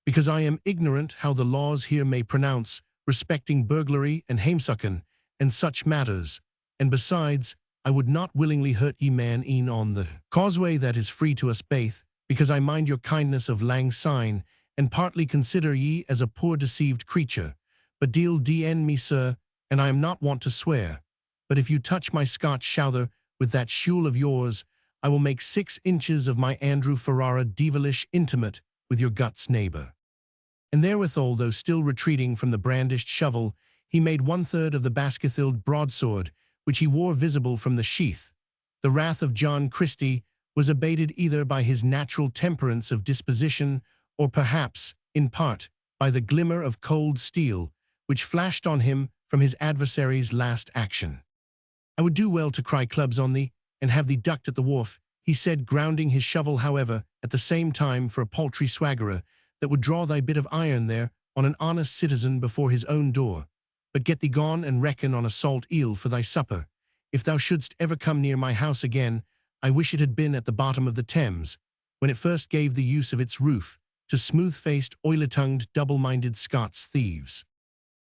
because I am ignorant how the laws here may pronounce respecting burglary and hamesucking, and such matters, and besides, I would not willingly hurt ye man e'en on the causeway that is free to us baith, because I mind your kindness of lang syne, and partly consider ye as a poor deceived creature. But deal d-n me, sir, and I am not wont to swear, but if you touch my Scotch shouther with that shool of yours, I will make 6 inches of my Andrew Ferrara devilish intimate with your guts neighbour." And therewithal, though still retreating from the brandished shovel, he made 1/3 of the Baskerville broadsword, which he wore visible from the sheath. The wrath of John Christie was abated either by his natural temperance of disposition, or perhaps, in part, by the glimmer of cold steel, which flashed on him from his adversary's last action. "I would do well to cry clubs on thee, and have thee ducked at the wharf," he said, grounding his shovel, however, at the same time for a paltry swaggerer that would draw thy bit of iron there on an honest citizen before his own door. "But get thee gone and reckon on a salt eel for thy supper. If thou shouldst ever come near my house again, I wish it had been at the bottom of the Thames, when it first gave the use of its roof to smooth-faced, oily-tongued, double-minded Scots thieves."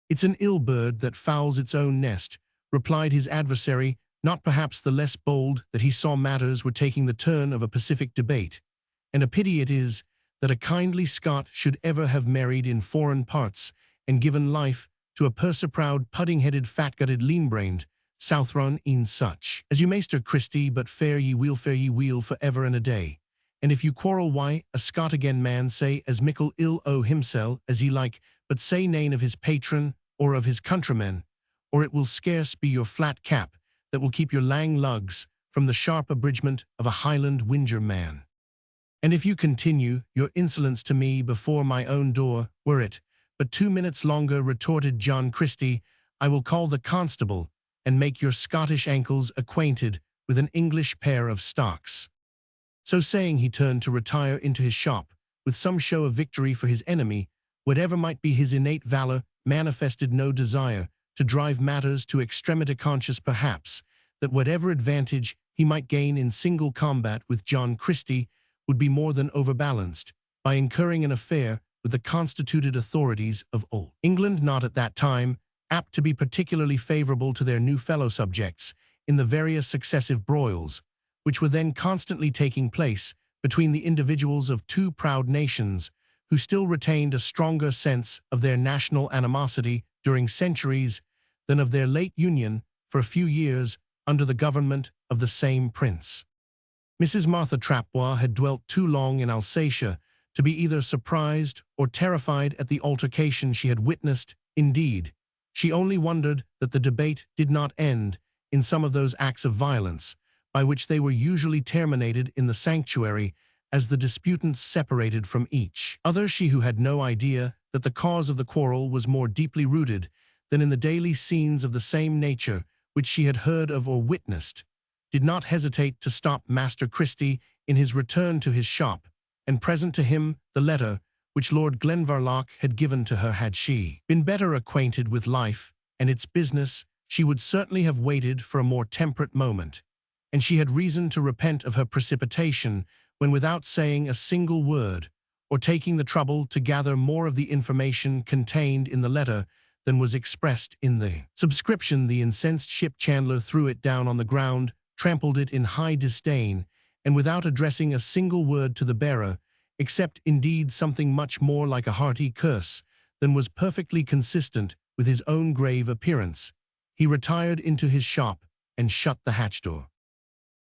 "It's an ill bird that fouls its own nest," replied his adversary, not perhaps the less bold that he saw matters were taking the turn of a pacific debate. "And a pity it is that a kindly Scot should ever have married in foreign parts and given life to a purser-proud, pudding-headed, fat-gutted, lean-brained Southron e'en such as you, Maester Christie, but fare ye weel for ever and a day. And if you quarrel, why, a Scot again man say as mickle ill o' himsel as he like, but say nane of his patron or of his countrymen, or it will scarce be your flat cap that will keep your lang lugs from the sharp abridgment of a Highland whinger man. And if you continue your insolence to me before my own door, were it but 2 minutes longer," retorted John Christie, "I will call the constable and make your Scottish ankles acquainted with an English pair of stocks." So saying, he turned to retire into his shop, with some show of victory, for his enemy, whatever might be his innate valor, manifested no desire to drive matters to extremity, conscious perhaps that whatever advantage he might gain in single combat with John Christie would be more than overbalanced by incurring an affair with the constituted authorities of old England, not at that time apt to be particularly favorable to their new fellow subjects in the various successive broils which were then constantly taking place between the individuals of two proud nations who still retained a stronger sense of their national animosity during centuries than of their late union for a few years under the government of the same prince. Mrs. Martha Trapbois had dwelt too long in Alsatia to be either surprised or terrified at the altercation she had witnessed. Indeed, she only wondered that the debate did not end in some of those acts of violence by which they were usually terminated in the sanctuary as the disputants separated from each other. She, who had no idea that the cause of the quarrel was more deeply rooted than in the daily scenes of the same nature which she had heard of or witnessed, did not hesitate to stop Master Christie in his return to his shop, and present to him the letter which Lord Glenvarloch had given to her. Had she been better acquainted with life and its business, she would certainly have waited for a more temperate moment, and she had reason to repent of her precipitation when without saying a single word, or taking the trouble to gather more of the information contained in the letter than was expressed in the subscription, the incensed ship chandler threw it down on the ground, trampled it in high disdain, and without addressing a single word to the bearer, except indeed something much more like a hearty curse than was perfectly consistent with his own grave appearance, he retired into his shop and shut the hatch door.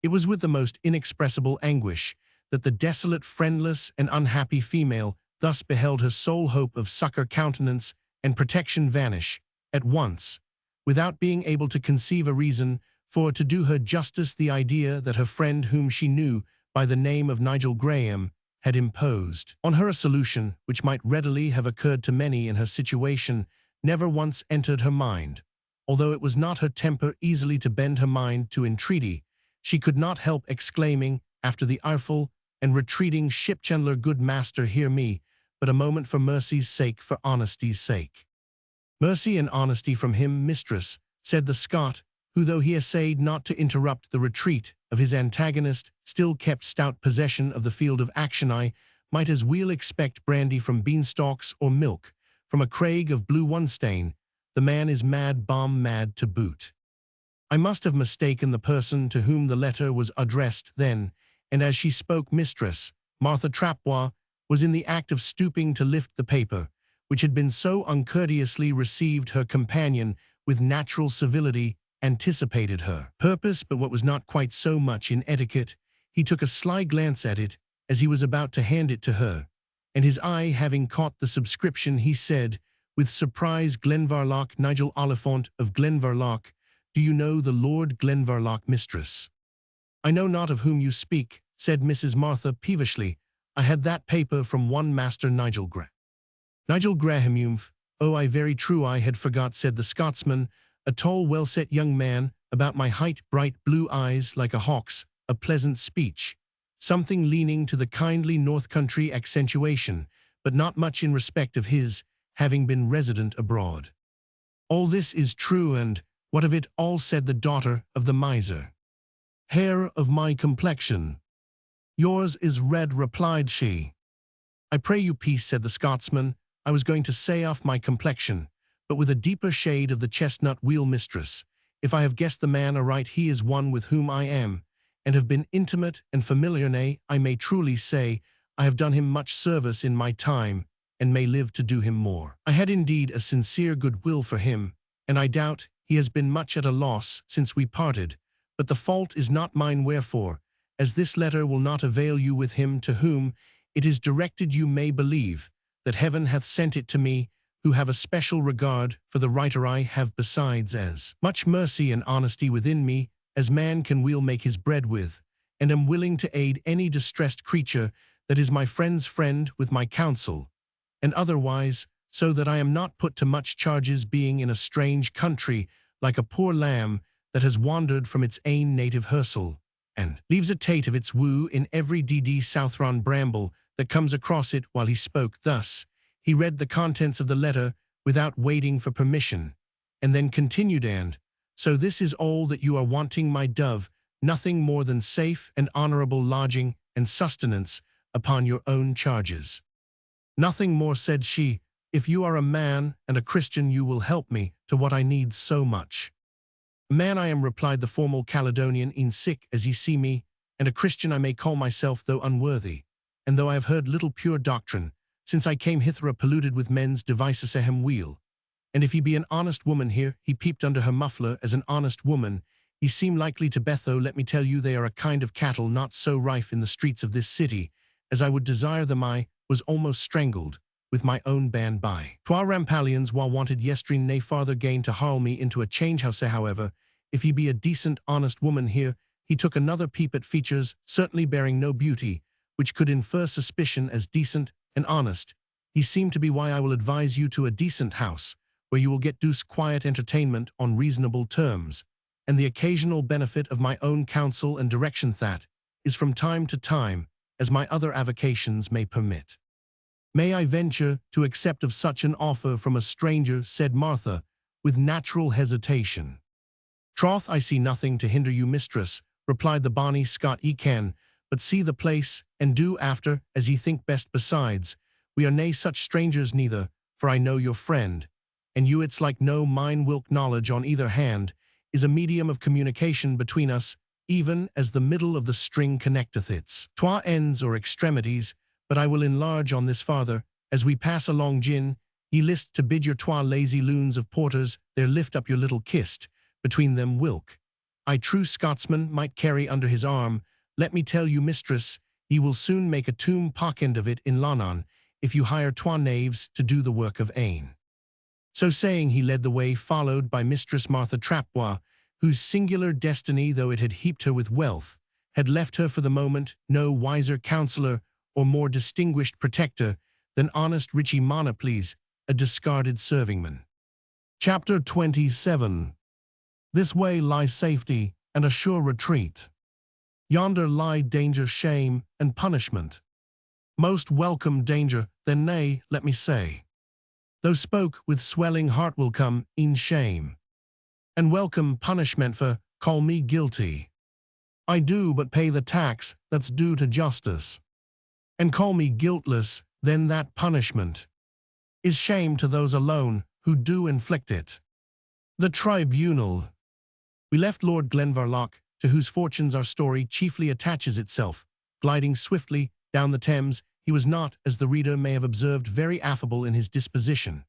It was with the most inexpressible anguish that the desolate, friendless, and unhappy female thus beheld her sole hope of succor, countenance, and protection vanish at once, without being able to conceive a reason for, to do her justice, the idea that her friend, whom she knew by the name of Nigel Graham, had imposed on her a solution which might readily have occurred to many in her situation, never once entered her mind. Although it was not her temper easily to bend her mind to entreaty, she could not help exclaiming, after the ireful and retreating ship-chandler, "Good master, hear me, but a moment, for mercy's sake, for honesty's sake." "Mercy and honesty from him, mistress," said the Scot, who, though he essayed not to interrupt the retreat of his antagonist, still kept stout possession of the field of action. "I might as weel expect brandy from beanstalks or milk from a craig of blue Wonstein. The man is mad, bomb mad to boot." I must have mistaken the person to whom the letter was addressed then, and as she spoke, Mistress Martha Trapbois was in the act of stooping to lift the paper, which had been so uncourteously received. Her companion, with natural civility, anticipated her purpose, but what was not quite so much in etiquette, he took a sly glance at it as he was about to hand it to her, and his eye having caught the subscription, he said, with surprise, "Glenvarloch, Nigel Oliphant of Glenvarloch. Do you know the Lord Glenvarloch, mistress?" "I know not of whom you speak," said Mrs. Martha peevishly. "I had that paper from one Master Nigel Graham. Oh, I very true, I had forgot," said the Scotsman, "a tall, well-set young man, about my height, bright blue eyes like a hawk's, a pleasant speech, something leaning to the kindly north country accentuation, but not much in respect of his having been resident abroad." "All this is true, and what of it all?" said the daughter of the miser. "Hair of my complexion." "Yours is red," replied she. "I pray you peace," said the Scotsman. "I was going to say off my complexion, but with a deeper shade of the chestnut wheel, mistress. If I have guessed the man aright, he is one with whom I am, and have been intimate and familiar, nay, I may truly say, I have done him much service in my time, and may live to do him more. I had indeed a sincere goodwill for him, and I doubt he has been much at a loss since we parted, but the fault is not mine. Wherefore, as this letter will not avail you with him to whom it is directed, you may believe that heaven hath sent it to me, who have a special regard for the writer. I have besides as much mercy and honesty within me as man can well make his bread with, and am willing to aid any distressed creature that is my friend's friend with my counsel, and otherwise, so that I am not put to much charges, being in a strange country, like a poor lamb that has wandered from its ain native hersel, and leaves a tate of its woo in every Southron bramble that comes across it." While he spoke thus, he read the contents of the letter without waiting for permission, and then continued, "And so this is all that you are wanting, my dove, nothing more than safe and honorable lodging and sustenance upon your own charges." "Nothing more," said she. "If you are a man and a Christian, you will help me to what I need so much." "A man I am," replied the formal Caledonian, "e'en sick as ye see me, and a Christian I may call myself, though unworthy, and though I have heard little pure doctrine, since I came hither polluted with men's devices ahem wheel. And if ye be an honest woman," here he peeped under her muffler, "as an honest woman, ye seem likely to Betho, let me tell you they are a kind of cattle not so rife in the streets of this city, as I would desire them. I was almost strangled with my own band by twa rampallions while wanted yestreen nae farther gain to harl me into a change house. However, if ye be a decent, honest woman," here he took another peep at features certainly bearing no beauty, which could infer suspicion as decent and honest, "ye seem to be, why I will advise you to a decent house, where you will get deuce quiet entertainment on reasonable terms, and the occasional benefit of my own counsel and direction, that is from time to time, as my other avocations may permit." "May I venture to accept of such an offer from a stranger?" said Martha, with natural hesitation. "Troth, I see nothing to hinder you, mistress," replied the bonny Scot. "Ye can but see the place, and do after as ye think best besides. We are nae such strangers neither, for I know your friend. And you it's like no mine whilk knowledge on either hand is a medium of communication between us, even as the middle of the string connecteth its twa ends or extremities, but I will enlarge on this farther. As we pass along gin, ye list to bid your twa lazy loons of porters there lift up your little kist, between them whilk I true Scotsman might carry under his arm. Let me tell you, mistress, ye will soon make a tomb pockend of it in Lonon, if you hire twa knaves to do the work of ane. So saying, he led the way, followed by Mistress Martha Trapbois, whose singular destiny, though it had heaped her with wealth, had left her for the moment no wiser counsellor or more distinguished protector than honest Richie Monoples, a discarded servingman. Chapter 27. This way lies safety and a sure retreat. Yonder lie danger, shame, and punishment. Most welcome danger, then nay, let me say. Though spoke with swelling heart will come in shame. And welcome punishment for call me guilty. I do but pay the tax that's due to justice. And call me guiltless, then that punishment is shame to those alone who do inflict it. The tribunal. We left Lord Glenvarloch, to whose fortunes our story chiefly attaches itself. Gliding swiftly down the Thames, he was not, as the reader may have observed, very affable in his disposition,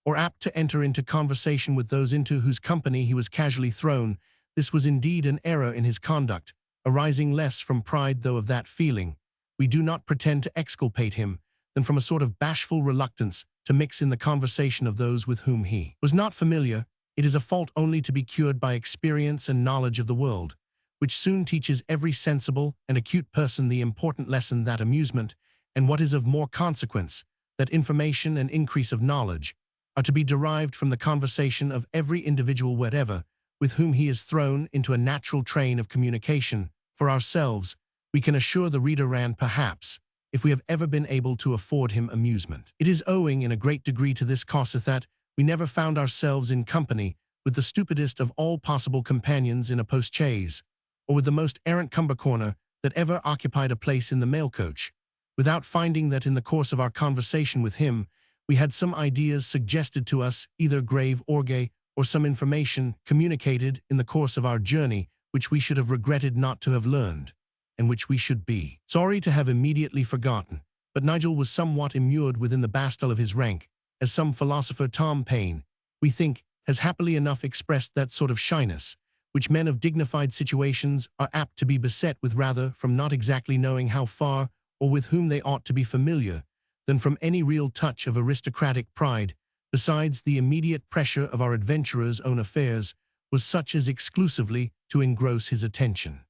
or apt to enter into conversation with those into whose company he was casually thrown. This was indeed an error in his conduct, arising less from pride, though of that feeling, we do not pretend to exculpate him, than from a sort of bashful reluctance to mix in the conversation of those with whom he was not familiar. It is a fault only to be cured by experience and knowledge of the world, which soon teaches every sensible and acute person the important lesson that amusement, and what is of more consequence, that information and increase of knowledge, are to be derived from the conversation of every individual whatever, with whom he is thrown into a natural train of communication. For ourselves, we can assure the reader, and perhaps, if we have ever been able to afford him amusement, it is owing in a great degree to this causeth that we never found ourselves in company with the stupidest of all possible companions in a post-chaise, or with the most errant cumbercorner that ever occupied a place in the mail-coach, without finding that in the course of our conversation with him we had some ideas suggested to us, either grave or gay, or some information communicated in the course of our journey which we should have regretted not to have learned, and which we should be sorry to have immediately forgotten. But Nigel was somewhat immured within the bastile of his rank, as some philosopher, Tom Paine, we think, has happily enough expressed that sort of shyness, which men of dignified situations are apt to be beset with rather from not exactly knowing how far or with whom they ought to be familiar, than from any real touch of aristocratic pride. Besides, the immediate pressure of our adventurer's own affairs was such as exclusively to engross his attention.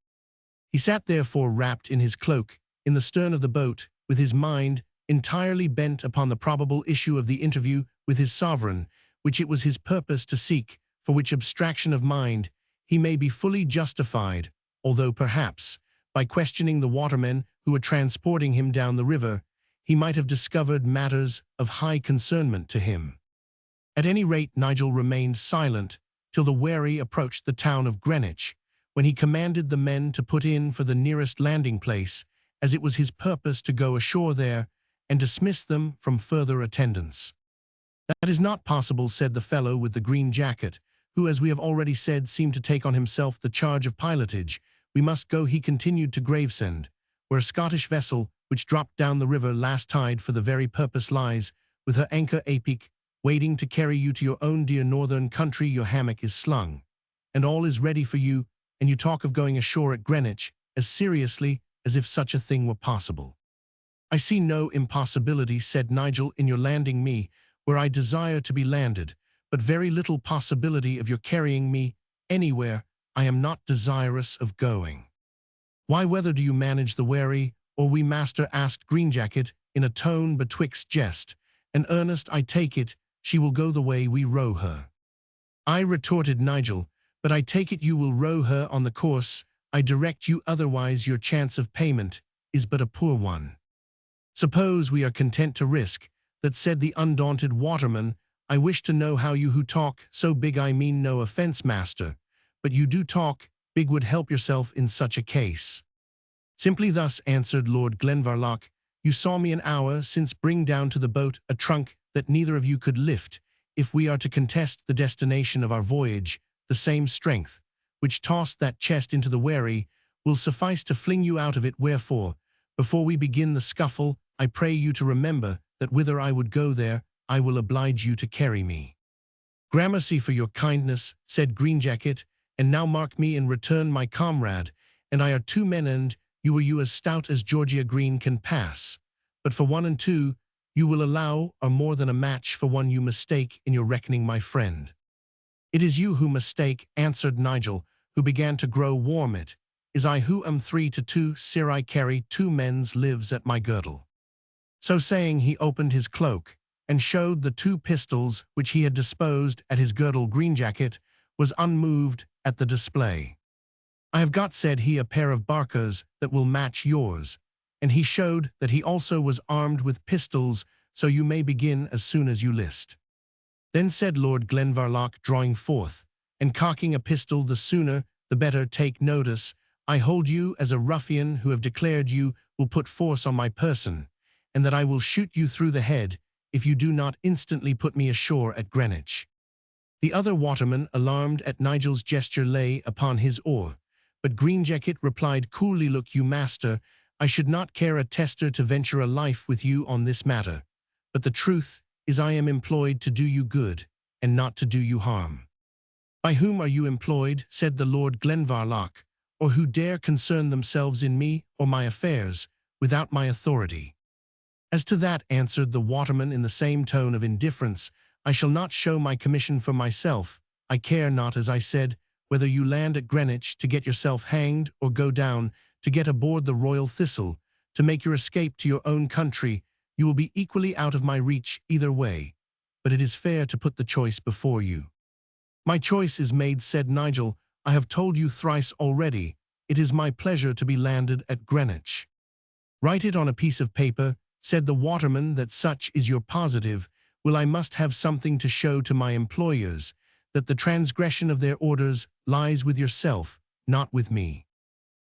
He sat therefore wrapped in his cloak, in the stern of the boat, with his mind entirely bent upon the probable issue of the interview with his sovereign, which it was his purpose to seek, for which abstraction of mind he may be fully justified, although perhaps, by questioning the watermen who were transporting him down the river, he might have discovered matters of high concernment to him. At any rate, Nigel remained silent till the wherry approached the town of Greenwich, when he commanded the men to put in for the nearest landing-place, as it was his purpose to go ashore there and dismiss them from further attendance. "That is not possible," said the fellow with the green jacket, who, as we have already said, seemed to take on himself the charge of pilotage. "We must go," he continued, "to Gravesend, where a Scottish vessel, which dropped down the river last tide for the very purpose, lies, with her anchor apeak, waiting to carry you to your own dear northern country. Your hammock is slung, and all is ready for you, and you talk of going ashore at Greenwich as seriously as if such a thing were possible." "I see no impossibility," said Nigel, "in your landing me where I desire to be landed, but very little possibility of your carrying me anywhere I am not desirous of going." "Why, whether do you manage the wherry, or we, master?" asked Greenjacket, in a tone betwixt jest and earnest. "I take it she will go the way we row her." "Ay," retorted Nigel, "but I take it you will row her on the course I direct you, otherwise your chance of payment is but a poor one." "Suppose we are content to risk that," said the undaunted waterman. "I wish to know how you who talk so big, I mean no offense, master, but you do talk big, would help yourself in such a case." Simply thus, answered Lord Glenvarloch. You saw me an hour since bring down to the boat a trunk that neither of you could lift. If we are to contest the destination of our voyage, the same strength, which tossed that chest into the wherry, will suffice to fling you out of it. Wherefore, before we begin the scuffle, I pray you to remember that whither I would go there, I will oblige you to carry me. Gramercy for your kindness, said Greenjacket, and now mark me in return my comrade, and I are 2 men and you as stout as Georgia Green can pass. But for 1 and 2, you will allow are more than a match for one you mistake in your reckoning, my friend. It is you who mistake, answered Nigel, who began to grow warm. It is I who am 3 to 2, sir. I carry 2 men's lives at my girdle. So saying, he opened his cloak, and showed the 2 pistols which he had disposed at his girdle. Greenjacket was unmoved at the display. I have got, said he, a pair of barkers that will match yours, and he showed that he also was armed with pistols, so you may begin as soon as you list. Then said Lord Glenvarloch, drawing forth, and cocking a pistol, the sooner the better. Take notice, I hold you as a ruffian who have declared you will put force on my person, and that I will shoot you through the head if you do not instantly put me ashore at Greenwich. The other waterman, alarmed at Nigel's gesture, lay upon his oar, but Greenjacket replied coolly, Look you, master, I should not care a tester to venture a life with you on this matter, but the truth is I am employed to do you good, and not to do you harm. By whom are you employed, said the Lord Glenvarloch, or who dare concern themselves in me or my affairs, without my authority? As to that, answered the waterman in the same tone of indifference, I shall not show my commission for myself. I care not, as I said, whether you land at Greenwich to get yourself hanged or go down to get aboard the Royal Thistle, to make your escape to your own country. You will be equally out of my reach either way, but it is fair to put the choice before you. My choice is made, said Nigel. I have told you thrice already. It is my pleasure to be landed at Greenwich. Write it on a piece of paper, said the waterman, that such is your positive will. I must have something to show to my employers, that the transgression of their orders lies with yourself, not with me.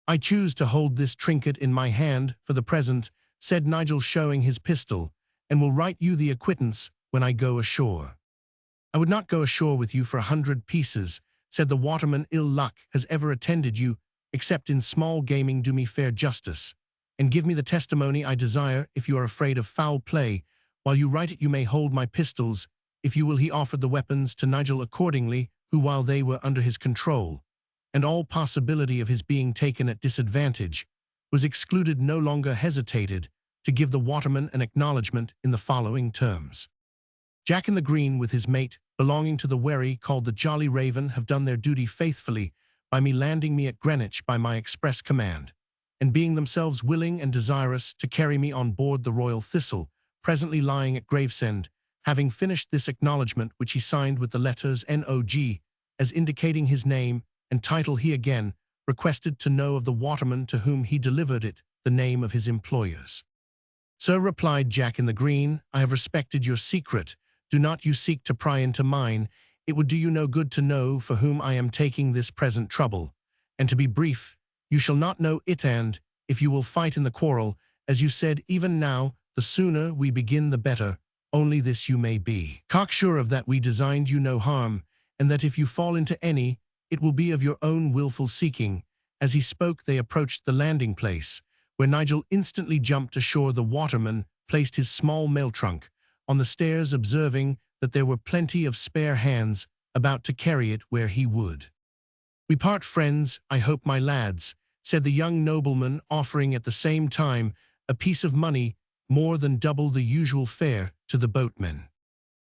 I choose to hold this trinket in my hand for the present, said Nigel, showing his pistol, and will write you the acquittance when I go ashore. I would not go ashore with you for 100 pieces, said the waterman. Ill luck has ever attended you, except in small gaming. Do me fair justice, and give me the testimony I desire. If you are afraid of foul play, while you write it you may hold my pistols. If you will. He offered the weapons to Nigel accordingly, who, while they were under his control, and all possibility of his being taken at disadvantage was excluded, no longer hesitated to give the waterman an acknowledgment in the following terms. Jack in the Green with his mate, belonging to the wherry called the Jolly Raven, have done their duty faithfully by me, landing me at Greenwich by my express command, and being themselves willing and desirous to carry me on board the Royal Thistle, presently lying at Gravesend. Having finished this acknowledgment, which he signed with the letters N.O.G., as indicating his name and title, he again requested to know of the waterman to whom he delivered it the name of his employers. Sir, replied Jack in the Green, I have respected your secret. Do not you seek to pry into mine. It would do you no good to know for whom I am taking this present trouble. And to be brief, you shall not know it, and, if you will fight in the quarrel, as you said, even now, the sooner we begin the better. Only this you may be cocksure of, that we designed you no harm, and that if you fall into any, it will be of your own willful seeking. As he spoke, they approached the landing place, where Nigel instantly jumped ashore. The waterman placed his small mail trunk on the stairs, observing that there were plenty of spare hands about to carry it where he would. We part friends, I hope, my lads, said the young nobleman, offering at the same time a piece of money more than double the usual fare to the boatmen.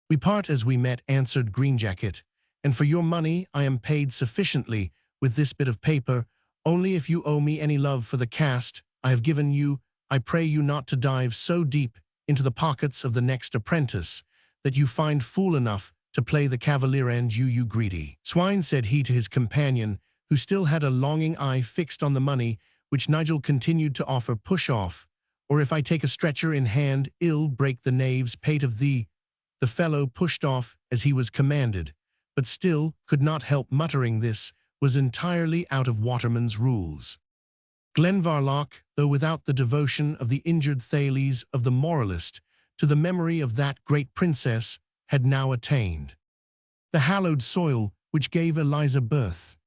We part as we met, answered Greenjacket, and for your money I am paid sufficiently with this bit of paper. Only if you owe me any love for the cast I have given you, I pray you not to dive so deep into the pockets of the next apprentice that you find fool enough to play the cavalier, and you greedy swine, said he to his companion, who still had a longing eye fixed on the money, which Nigel continued to offer. Push off, or if I take a stretcher in hand, ill break the knave's pate of thee. The fellow pushed off as he was commanded, but still could not help muttering this was entirely out of waterman's rules. Glenvarloch, though without the devotion of the injured Thales of the moralist, to the memory of that great princess, had now attained the hallowed soil which gave Eliza birth,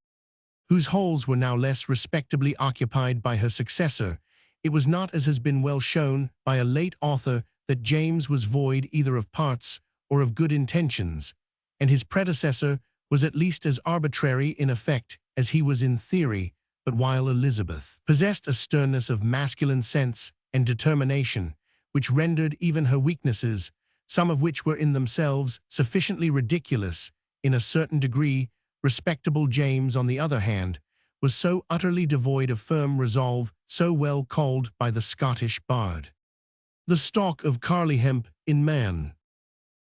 whose halls were now less respectably occupied by her successor. It was not, as has been well shown by a late author, that James was void either of parts or of good intentions, and his predecessor was at least as arbitrary in effect as he was in theory, but while Elizabeth possessed a sternness of masculine sense and determination, which rendered even her weaknesses, some of which were in themselves sufficiently ridiculous, in a certain degree, respectable. James, on the other hand, was so utterly devoid of firm resolve, so well called by the Scottish bard, the stalk of Carly hemp in man,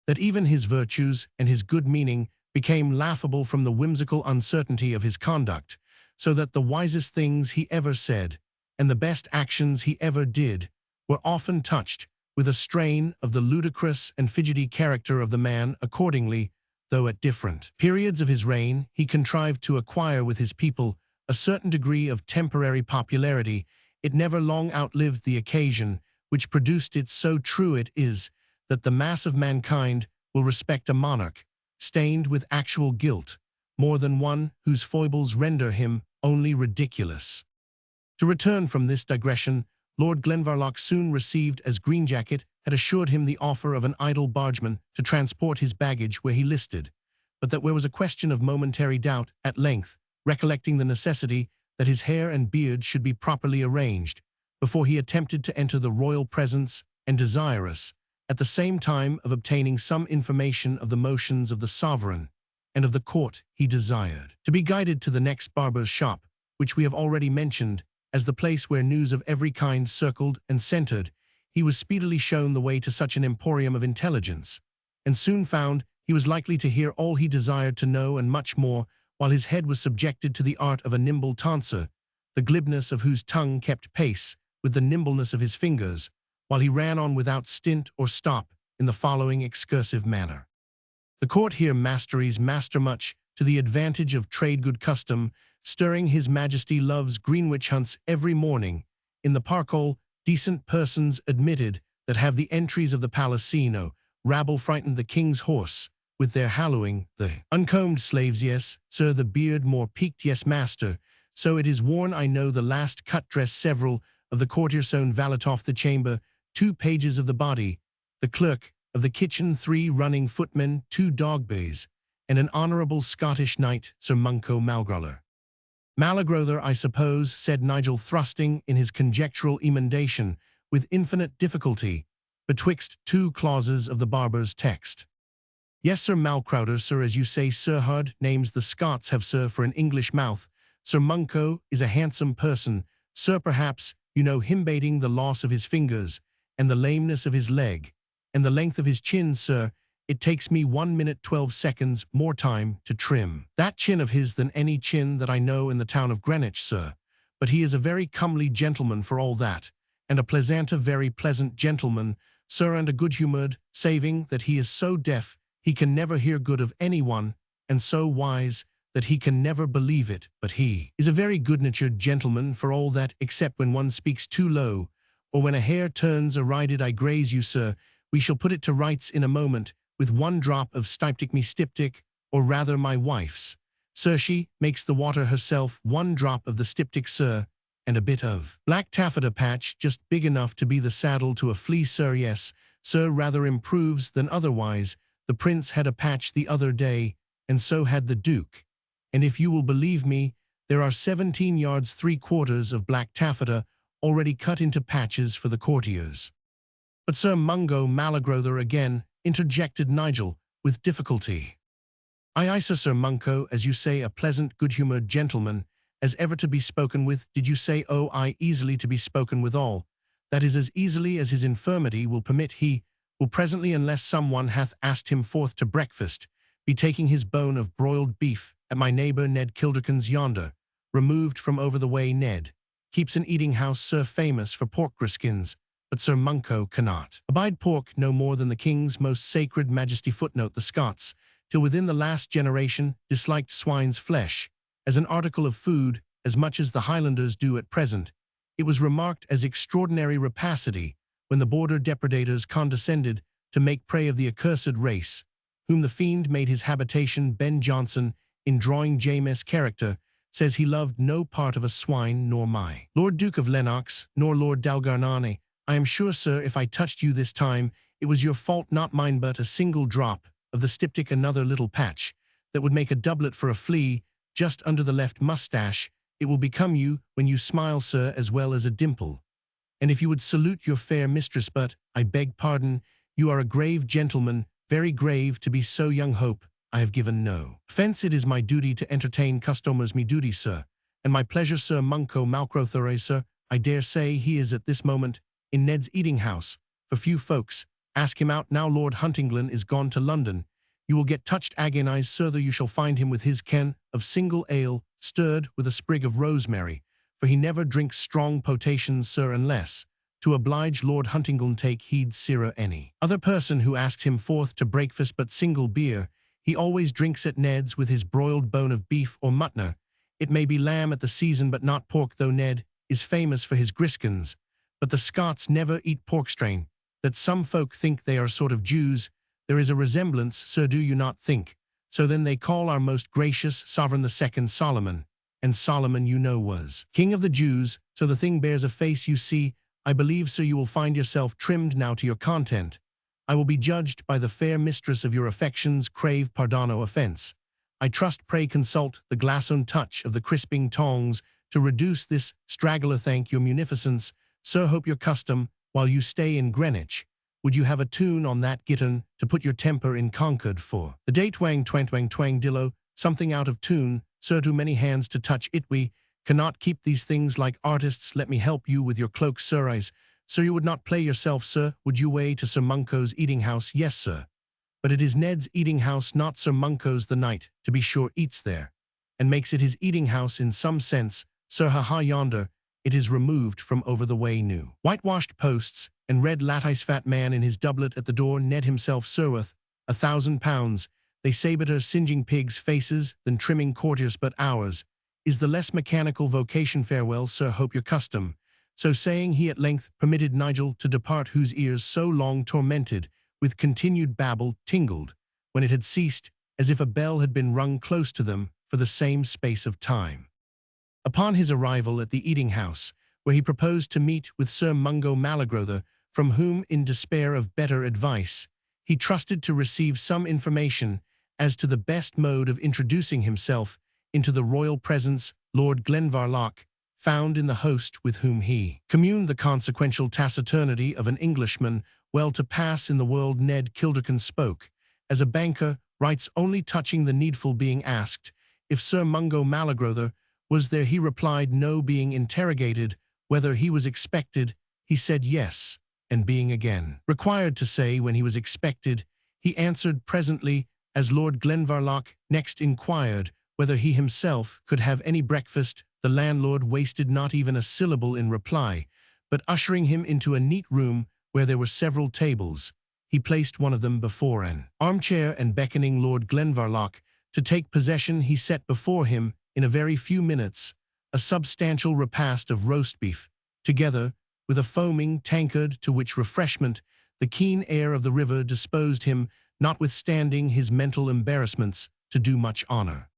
that even his virtues and his good meaning became laughable from the whimsical uncertainty of his conduct, so that the wisest things he ever said, and the best actions he ever did, were often touched with a strain of the ludicrous and fidgety character of the man. Accordingly, though at different periods of his reign he contrived to acquire with his people a certain degree of temporary popularity, it never long outlived the occasion which produced it. So true it is that the mass of mankind will respect a monarch, stained with actual guilt, more than one whose foibles render him only ridiculous. To return from this digression, Lord Glenvarloch soon received, as Greenjacket had assured him, the offer of an idle bargeman to transport his baggage where he listed, but that where was a question of momentary doubt, at length, recollecting the necessity that his hair and beard should be properly arranged before he attempted to enter the royal presence, and desirous, at the same time, of obtaining some information of the motions of the sovereign and of the court, he desired to be guided to the next barber's shop, which we have already mentioned as the place where news of every kind circled and centered. He was speedily shown the way to such an emporium of intelligence, and soon found he was likely to hear all he desired to know and much more, while his head was subjected to the art of a nimble tonsor, the glibness of whose tongue kept pace with the nimbleness of his fingers, while he ran on without stint or stop in the following excursive manner. The court here masteries master much to the advantage of trade good custom, stirring his majesty loves Greenwich hunts every morning. In the parkhole, decent persons admitted that have the entries of the Palacino, rabble frightened the king's horse with their hallowing, the uncombed slaves, yes, sir, the beard more peaked, yes, master, so it is worn, I know, the last cut dress several of the courtiers sewn valet off the chamber, 2 pages of the body, the clerk of the kitchen, 3 running footmen, 2 dog-bays, and an honourable Scottish knight, Sir Mungo Malgrother. Malagrother, I suppose, said Nigel, thrusting in his conjectural emendation with infinite difficulty betwixt 2 clauses of the barber's text. Yes, Sir Malcrowder, sir, as you say, sir, hard names the Scots have, sir, for an English mouth. Sir Mungo is a handsome person, sir, perhaps you know him, bating the loss of his fingers, and the lameness of his leg, and the length of his chin, sir. It takes me 1 minute 12 seconds more time to trim that chin of his than any chin that I know in the town of Greenwich, sir. But he is a very comely gentleman for all that, and a pleasanter, very pleasant gentleman, sir, and a good-humoured, saving that he is so deaf he can never hear good of anyone, and so wise that he can never believe it. But he is a very good-natured gentleman for all that, except when one speaks too low, or when a hair turns awry. I graze you, sir, we shall put it to rights in a moment, with 1 drop of styptic me styptic, or rather my wife's. Sir, she makes the water herself, 1 drop of the styptic, sir, and a bit of black taffeta patch, just big enough to be the saddle to a flea, sir. Yes, sir, rather improves than otherwise. The prince had a patch the other day, and so had the duke. And if you will believe me, there are 17 yards 3/4 of black taffeta already cut into patches for the courtiers. But Sir Mungo Malgrother again, interjected Nigel, with difficulty. Aye, Sir Mungo, as you say, a pleasant, good-humoured gentleman, as ever to be spoken with. Did you say? Oh, aye, easily to be spoken with all. That is, as easily as his infirmity will permit. He will presently, unless some one hath asked him forth to breakfast, be taking his bone of broiled beef at my neighbour Ned Kilderkin's yonder, removed from over the way. Ned keeps an eating-house, sir, famous for pork griskins, but Sir Mungo cannot abide pork no more than the king's most sacred majesty. Footnote: the Scots, till within the last generation, disliked swine's flesh as an article of food as much as the Highlanders do at present, It was remarked as extraordinary rapacity when the border depredators condescended to make prey of the accursed race, whom the fiend made his habitation. Ben Jonson, in drawing James' character, says he loved no part of a swine nor my Lord Duke of Lennox, nor Lord Dalgarnane. I am sure, sir, if I touched you this time, it was your fault, not mine, but a single drop of the styptic, another little patch, that would make a doublet for a flea, just under the left moustache. It will become you, when you smile, sir, as well as a dimple. And if you would salute your fair mistress, but, I beg pardon, you are a grave gentleman, very grave to be so young. Hope I have given no offence. It is my duty to entertain customers, me duty, sir, and my pleasure, sir. Munco Malcrothore, sir, I dare say he is at this moment in Ned's eating house. For few folks, ask him out now. Lord Huntingdon is gone to London. You will get touched agonized, sir, though you shall find him with his ken of single ale, stirred with a sprig of rosemary, for he never drinks strong potations, sir, unless, to oblige Lord Huntingdon, take heed, sirrah, any other person who asks him forth to breakfast but single beer, he always drinks at Ned's with his broiled bone of beef or mutton. It may be lamb at the season, but not pork, though Ned is famous for his griscons. But the Scots never eat pork strain, that some folk think they are sort of Jews. There is a resemblance, sir, do you not think? So then they call our most gracious sovereign the second Solomon, and Solomon, you know, was king of the Jews, so the thing bears a face, you see. I believe, sir, you will find yourself trimmed now to your content. I will be judged by the fair mistress of your affections. Crave pardon offence. I trust, pray consult the glassone touch of the crisping tongs to reduce this straggler. Thank your munificence, sir. Hope your custom, while you stay in Greenwich. Would you have a tune on that gittern to put your temper in Concord for the day? Twang twang twang twang dillo, something out of tune, sir. Too many hands to touch it. We cannot keep these things like artists. Let me help you with your cloak, sir. Sir, you would not play yourself, sir, would you? Way to Sir Munco's eating house? Yes, sir. But it is Ned's eating house, not Sir Munco's. The knight, to be sure, eats there, and makes it his eating house in some sense, sir. Ha ha, yonder it is removed from over the way new whitewashed posts, and red lattice. Fat man in his doublet at the door. Ned himself, sir, worth £1,000. They say better singeing pigs' faces than trimming courtiers, but ours is the less mechanical vocation. Farewell, sir. Hope your custom. So saying, he at length permitted Nigel to depart, whose ears, so long tormented with continued babble, tingled, when it had ceased, as if a bell had been rung close to them for the same space of time. Upon his arrival at the eating house, where he proposed to meet with Sir Mungo Malcrothore, from whom, in despair of better advice, he trusted to receive some information as to the best mode of introducing himself into the royal presence, Lord Glenvarloch found in the host with whom he communed the consequential taciturnity of an Englishman well to pass in the world. Ned Kilderkin spoke as a banker, writes only touching the needful. Being asked if Sir Mungo Malcrothore was there, he replied no. Being interrogated whether he was expected, he said yes, and being again required to say when he was expected, he answered presently. As Lord Glenvarloch next inquired whether he himself could have any breakfast, the landlord wasted not even a syllable in reply, but ushering him into a neat room where there were several tables, he placed one of them before an armchair, and beckoning Lord Glenvarloch to take possession, he set before him, in a very few minutes, a substantial repast of roast beef, together with a foaming tankard, to which refreshment the keen air of the river disposed him, notwithstanding his mental embarrassments, to do much honor.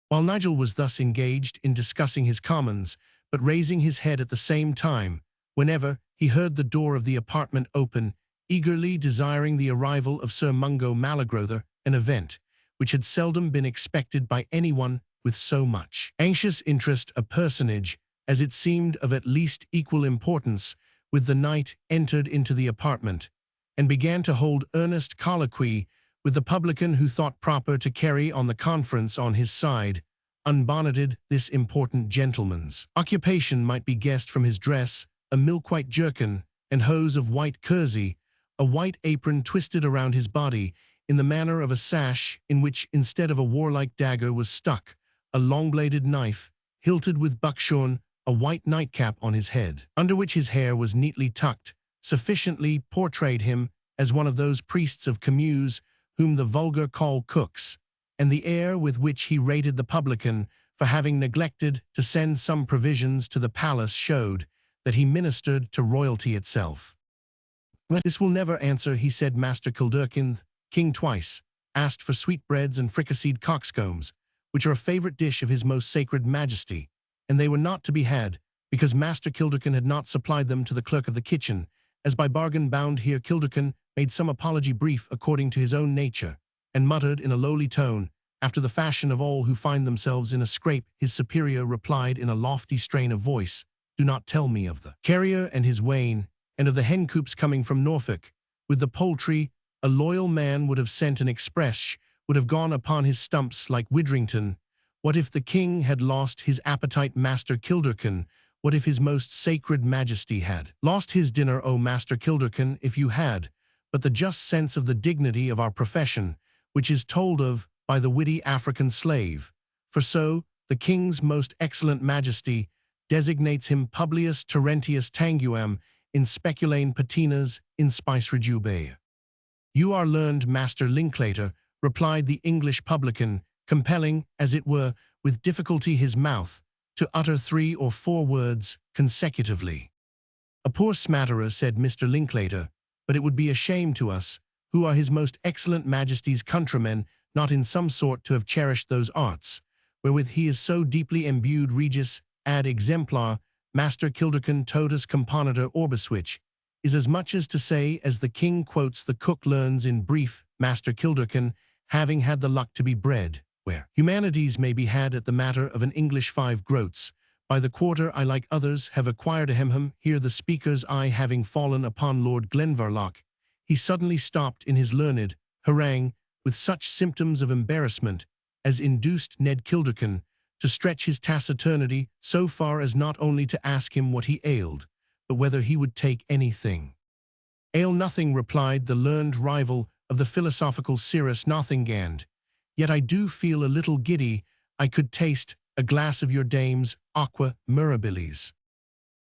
While Nigel was thus engaged in discussing his commons, but raising his head at the same time, whenever he heard the door of the apartment open, eagerly desiring the arrival of Sir Mungo Malcrothore, an event which had seldom been expected by anyone with so much anxious interest, a personage, as it seemed, of at least equal importance with the knight, entered into the apartment, and began to hold earnest colloquy with the publican, who thought proper to carry on the conference on his side. Unbonneted, this important gentleman's occupation might be guessed from his dress, a milk-white jerkin and hose of white kersey, a white apron twisted around his body in the manner of a sash, in which, instead of a warlike dagger, was stuck a long-bladed knife, hilted with buckshorn, a white nightcap on his head, under which his hair was neatly tucked, sufficiently portrayed him as one of those priests of Camus whom the vulgar call cooks, and the air with which he rated the publican for having neglected to send some provisions to the palace showed that he ministered to royalty itself. "This will never answer," he said. "Master Kilderkin, king twice, asked for sweetbreads and fricasseed coxcombs, which are a favourite dish of his most sacred majesty, and they were not to be had, because Master Kilderkin had not supplied them to the clerk of the kitchen, as by bargain bound. Here Kilderkin made some apology brief according to his own nature, and muttered in a lowly tone, after the fashion of all who find themselves in a scrape. His superior replied in a lofty strain of voice, "Do not tell me of the carrier and his wain, and of the hen-coops coming from Norfolk. With the poultry, a loyal man would have sent an express, would have gone upon his stumps like Widrington. What if the king had lost his appetite, Master Kilderkin? What if his most sacred majesty had lost his dinner? O Master Kilderkin, if you had but the just sense of the dignity of our profession, which is told of by the witty African slave. For so, the king's most excellent majesty designates him Publius Terentius Tanguam in speculane patinas in spice rejubea." "You are learned, Master Linklater," replied the English publican, compelling, as it were, with difficulty his mouth to utter 3 or 4 words consecutively. "A poor smatterer," said Mr. Linklater, "but it would be a shame to us, who are his most excellent majesty's countrymen, not in some sort to have cherished those arts, wherewith he is so deeply imbued. Regis ad exemplar, Master Kilderkin totus componiter orbis, which is as much as to say, as the king quotes, the cook learns in brief, Master Kilderkin, having had the luck to be bred where humanities may be had at the matter of an English 5 groats, by the quarter I like others have acquired a hemham." Here the speaker's eye having fallen upon Lord Glenvarloch, he suddenly stopped in his learned harangue with such symptoms of embarrassment as induced Ned Kilderkin to stretch his taciturnity so far as not only to ask him what he ailed, but whether he would take anything. "Ale nothing," replied the learned rival of the philosophical Cirrus Nothingand. "Yet I do feel a little giddy. I could taste a glass of your dame's aqua mirabilis."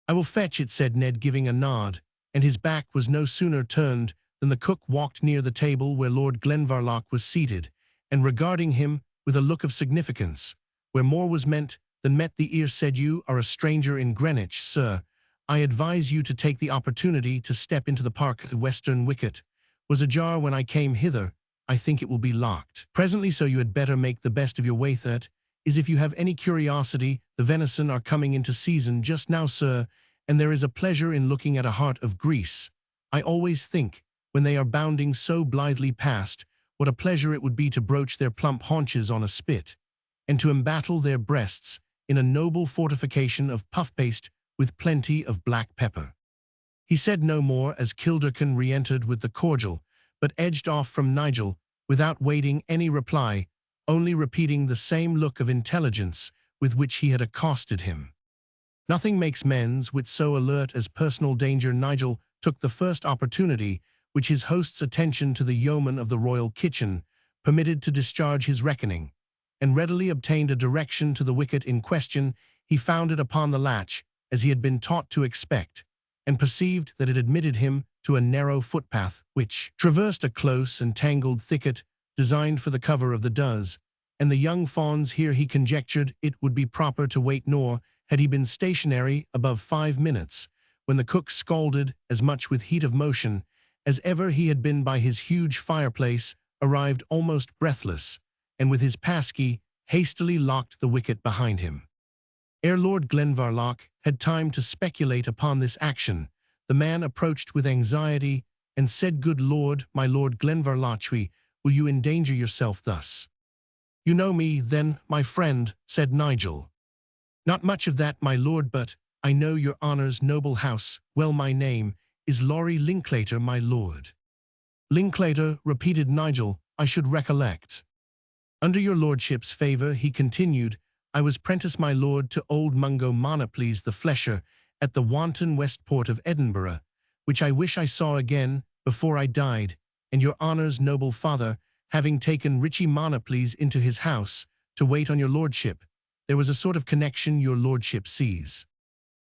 "I will fetch it," said Ned, giving a nod, and his back was no sooner turned than the cook walked near the table where Lord Glenvarloch was seated, and regarding him with a look of significance, where more was meant than met the ear, said, "You are a stranger in Greenwich, sir. I advise you to take the opportunity to step into the park. The western wicket was ajar when I came hither. I think it will be locked presently, so you had better make the best of your way. That is, if you have any curiosity. The venison are coming into season just now, sir, and there is a pleasure in looking at a heart of grease. I always think, when they are bounding so blithely past, what a pleasure it would be to broach their plump haunches on a spit, and to embattle their breasts in a noble fortification of puff paste with plenty of black pepper." He said no more as Kilderkin re-entered with the cordial, but edged off from Nigel without waiting any reply, only repeating the same look of intelligence with which he had accosted him. Nothing makes men's wit so alert as personal danger. Nigel took the first opportunity which his host's attention to the yeoman of the royal kitchen permitted to discharge his reckoning, and readily obtained a direction to the wicket in question. He found it upon the latch, as he had been taught to expect, and perceived that it admitted him to a narrow footpath which traversed a close and tangled thicket designed for the cover of the does and the young fawns. Here he conjectured it would be proper to wait, nor had he been stationary above 5 minutes, when the cook, scalded as much with heat of motion as ever he had been by his huge fireplace, arrived almost breathless, and with his passkey hastily locked the wicket behind him. Ere Lord Glenvarloch had time to speculate upon this action, the man approached with anxiety and said, "Good Lord, my Lord Glenvarloch, will you endanger yourself thus?" "You know me, then, my friend," said Nigel. "Not much of that, my lord, but I know your honour's noble house well. My name is Laurie Linklater, my lord." "Linklater," repeated Nigel, "I should recollect. Under your lordship's favour," he continued, "I was prentice, my lord, to old Mungo Monoples the Flesher at the wanton Westport of Edinburgh, which I wish I saw again before I died, and your honour's noble father, having taken Richie Monoples into his house to wait on your lordship, there was a sort of connection, your lordship sees."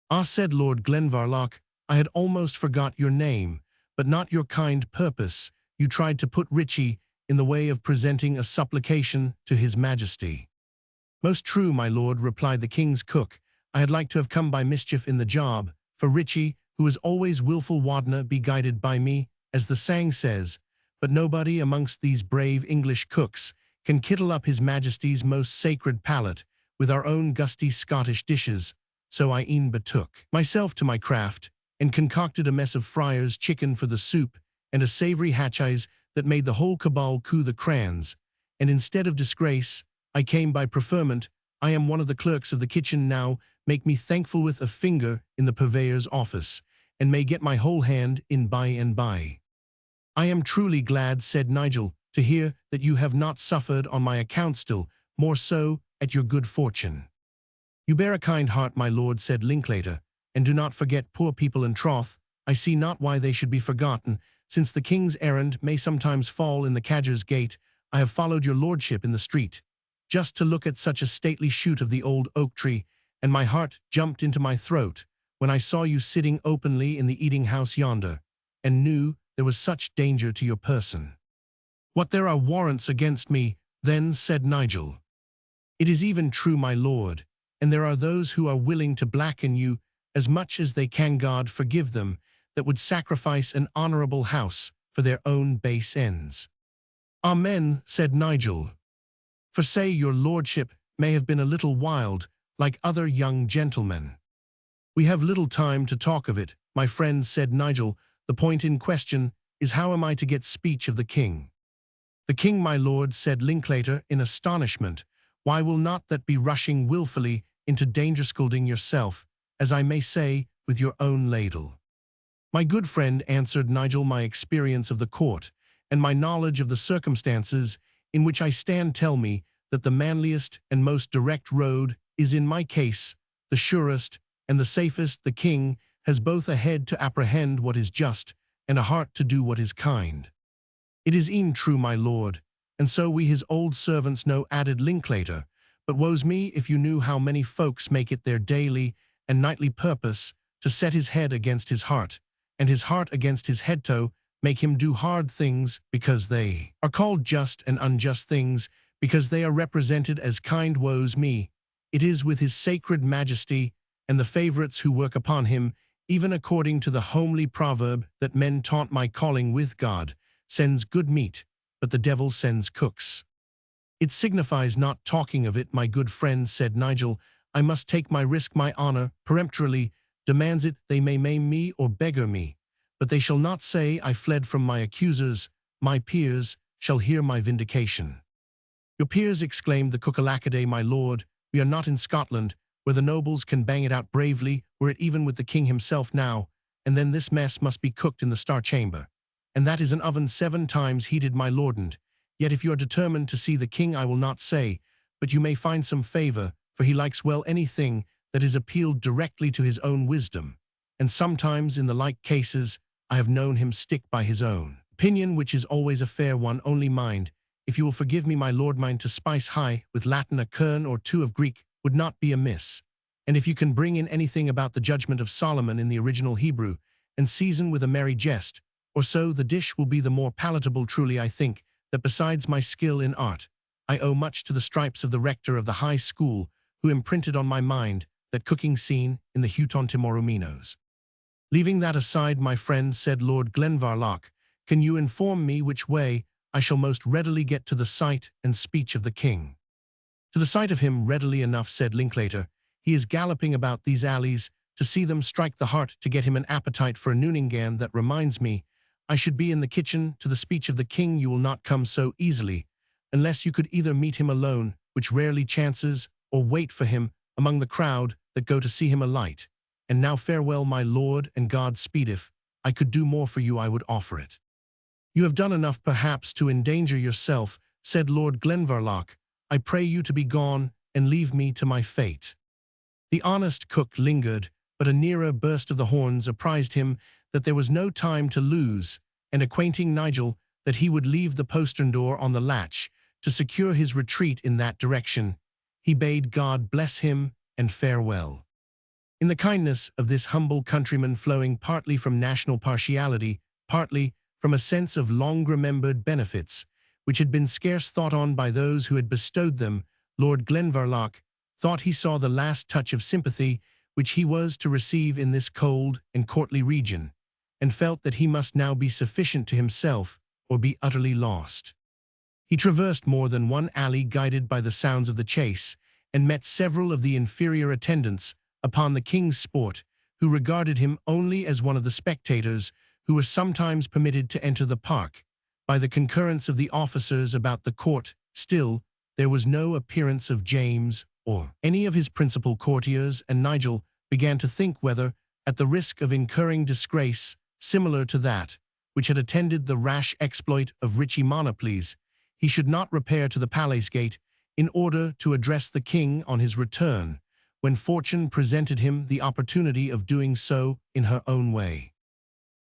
"Ah," said Lord Glenvarloch, "I had almost forgot your name, but not your kind purpose. You tried to put Richie in the way of presenting a supplication to his majesty." "Most true, my lord," replied the king's cook. "I had like to have come by mischief in the job, For Richie, who is always wilful wadna, be guided by me, as the sang says, but nobody amongst these brave English cooks can kittle up His Majesty's most sacred palate with our own gusty Scottish dishes, so I e'en betook myself to my craft, and concocted a mess of friar's chicken for the soup, and a savoury hatchise that made the whole cabal coo the crans, and instead of disgrace, I came by preferment. I am one of the clerks of the kitchen now, make me thankful with a finger in the purveyor's office, and may get my whole hand in by and by. I am truly glad, said Nigel, to hear that you have not suffered on my account still, more so at your good fortune. You bear a kind heart, my lord, said Linklater, and do not forget poor people in troth. I see not why they should be forgotten, since the king's errand may sometimes fall in the cadger's gate. I have followed your lordship in the street, just to look at such a stately shoot of the old oak tree, and my heart jumped into my throat when I saw you sitting openly in the eating-house yonder, and knew there was such danger to your person. What, there are warrants against me, then, said Nigel. It is even true, my lord, and there are those who are willing to blacken you as much as they can. God forgive them, that would sacrifice an honourable house for their own base ends. Amen, said Nigel. For say your lordship may have been a little wild, like other young gentlemen. We have little time to talk of it, my friend, said Nigel. The point in question is, how am I to get speech of the king? The king, my lord, said Linklater in astonishment. Why will not that be rushing wilfully into danger, scolding yourself, as I may say, with your own ladle? My good friend, answered Nigel, my experience of the court, and my knowledge of the circumstances in which I stand tell me that the manliest and most direct road is in my case the surest and the safest. The king has both a head to apprehend what is just, and a heart to do what is kind. It is e'en true, my lord, and so we his old servants know, added Linklater. But woe's me if you knew how many folks make it their daily and nightly purpose to set his head against his heart, and his heart against his head-toe, make him do hard things because they are called just, and unjust things because they are represented as kind. Woe's me, it is with his sacred majesty and the favourites who work upon him, even according to the homely proverb that men taunt my calling with. God sends good meat, but the devil sends cooks. It signifies not talking of it, my good friend, said Nigel. I must take my risk. My honour peremptorily demands it. They may maim me or beggar me, but they shall not say I fled from my accusers. My peers shall hear my vindication. Your peers, exclaimed the cook, alackaday, my lord. We are not in Scotland, where the nobles can bang it out bravely, were it even with the king himself now, and then this mess must be cooked in the Star Chamber, and that is an oven 7 times heated, my lordand. Yet if you are determined to see the king, I will not say, but you may find some favour, for he likes well anything that is appealed directly to his own wisdom, and sometimes in the like cases I have known him stick by his own opinion, which is always a fair one. Only mind, if you will forgive me, my lord, mine to spice high with Latin a kern or 2 of Greek would not be amiss, and if you can bring in anything about the judgment of Solomon in the original Hebrew, and season with a merry jest, or so, the dish will be the more palatable. Truly I think that besides my skill in art, I owe much to the stripes of the rector of the high school, who imprinted on my mind that cooking scene in the Houghton Timorominos. Leaving that aside, my friend, said Lord Glenvarloch, can you inform me which way I shall most readily get to the sight and speech of the king? To the sight of him readily enough, said Linklater. He is galloping about these alleys. To see them strike the heart, to get him an appetite for a nooningan. That reminds me, I should be in the kitchen. To the speech of the king you will not come so easily, unless you could either meet him alone, which rarely chances, or wait for him among the crowd that go to see him alight. And now farewell, my lord, and God speed. If I could do more for you, I would offer it. You have done enough, perhaps, to endanger yourself, said Lord Glenvarloch. I pray you to be gone, and leave me to my fate. The honest cook lingered, but a nearer burst of the horns apprised him that there was no time to lose, and acquainting Nigel that he would leave the postern door on the latch to secure his retreat in that direction, he bade God bless him and farewell. In the kindness of this humble countryman, flowing partly from national partiality, partly from a sense of long-remembered benefits, which had been scarce thought on by those who had bestowed them, Lord Glenvarloch thought he saw the last touch of sympathy which he was to receive in this cold and courtly region, and felt that he must now be sufficient to himself or be utterly lost. He traversed more than one alley guided by the sounds of the chase, and met several of the inferior attendants upon the king's sport, who regarded him only as one of the spectators who were sometimes permitted to enter the park, by the concurrence of the officers about the court. Still, there was no appearance of James or any of his principal courtiers, and Nigel began to think whether, at the risk of incurring disgrace similar to that which had attended the rash exploit of Richie Monoples, he should not repair to the palace gate in order to address the king on his return, when fortune presented him the opportunity of doing so in her own way.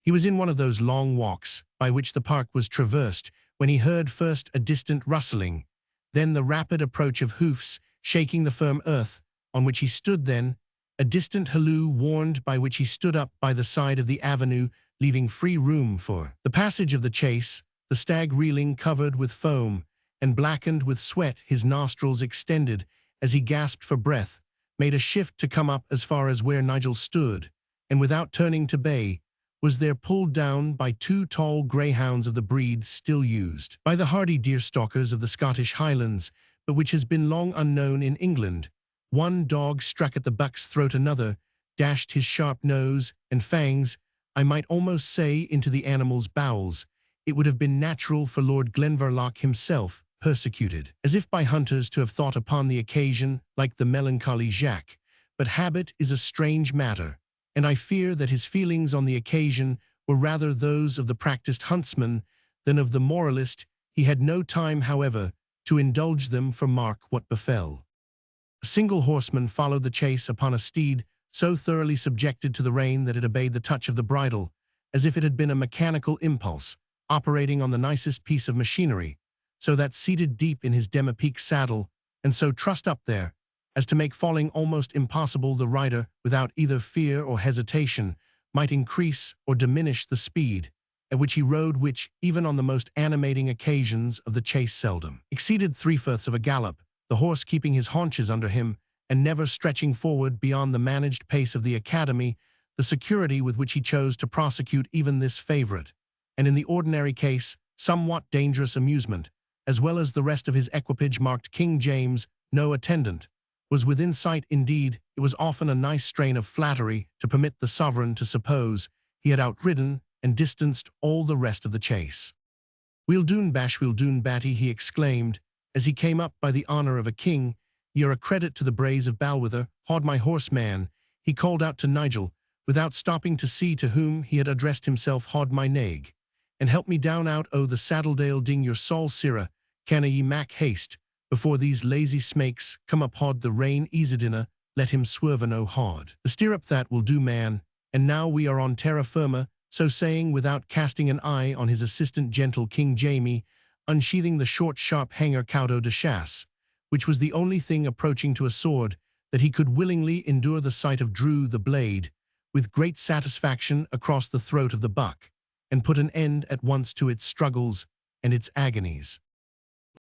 He was in one of those long walks by which the park was traversed, when he heard first a distant rustling, then the rapid approach of hoofs shaking the firm earth on which he stood, then a distant halloo warned, by which he stood up by the side of the avenue, leaving free room for the passage of the chase. The stag, reeling, covered with foam and blackened with sweat, his nostrils extended as he gasped for breath, made a shift to come up as far as where Nigel stood, and without turning to bay, was there pulled down by two tall greyhounds of the breed still used by the hardy deer-stalkers of the Scottish Highlands, but which has been long unknown in England. One dog struck at the buck's throat, another dashed his sharp nose and fangs, I might almost say, into the animal's bowels. It would have been natural for Lord Glenvarloch himself, persecuted, as if by hunters, to have thought upon the occasion like the melancholy Jacques. But habit is a strange matter, and I fear that his feelings on the occasion were rather those of the practiced huntsman than of the moralist. He had no time, however, to indulge them, for mark what befell. A single horseman followed the chase upon a steed so thoroughly subjected to the rein that it obeyed the touch of the bridle, as if it had been a mechanical impulse, operating on the nicest piece of machinery, so that seated deep in his demi-pique saddle, and so trussed up there, as to make falling almost impossible, the rider, without either fear or hesitation, might increase or diminish the speed at which he rode, which, even on the most animating occasions of the chase, seldom exceeded 3/4 of a gallop, the horse keeping his haunches under him, and never stretching forward beyond the managed pace of the academy. The security with which he chose to prosecute even this favourite, and in the ordinary case, somewhat dangerous amusement, as well as the rest of his equipage, marked King James, no attendant, was within sight. Indeed, it was often a nice strain of flattery to permit the sovereign to suppose he had outridden and distanced all the rest of the chase. "We'll doon bash, we'll doon batty," he exclaimed, as he came up by the honour of a king. "You're a credit to the braes of Balwither. Haud my horse, man," he called out to Nigel, without stopping to see to whom he had addressed himself. "Haud my nag, and help me down out o' the saddle-dale. Ding your sol sirrah, canna ye mak haste, before these lazy smakes come up. Haud the rein easidinna, let him swerve no hard. The stirrup, that will do, man, and now we are on terra firma." So saying, without casting an eye on his assistant, gentle King Jamie, unsheathing the short, sharp hanger couteau de chasse, which was the only thing approaching to a sword that he could willingly endure the sight of, drew the blade with great satisfaction across the throat of the buck, and put an end at once to its struggles and its agonies.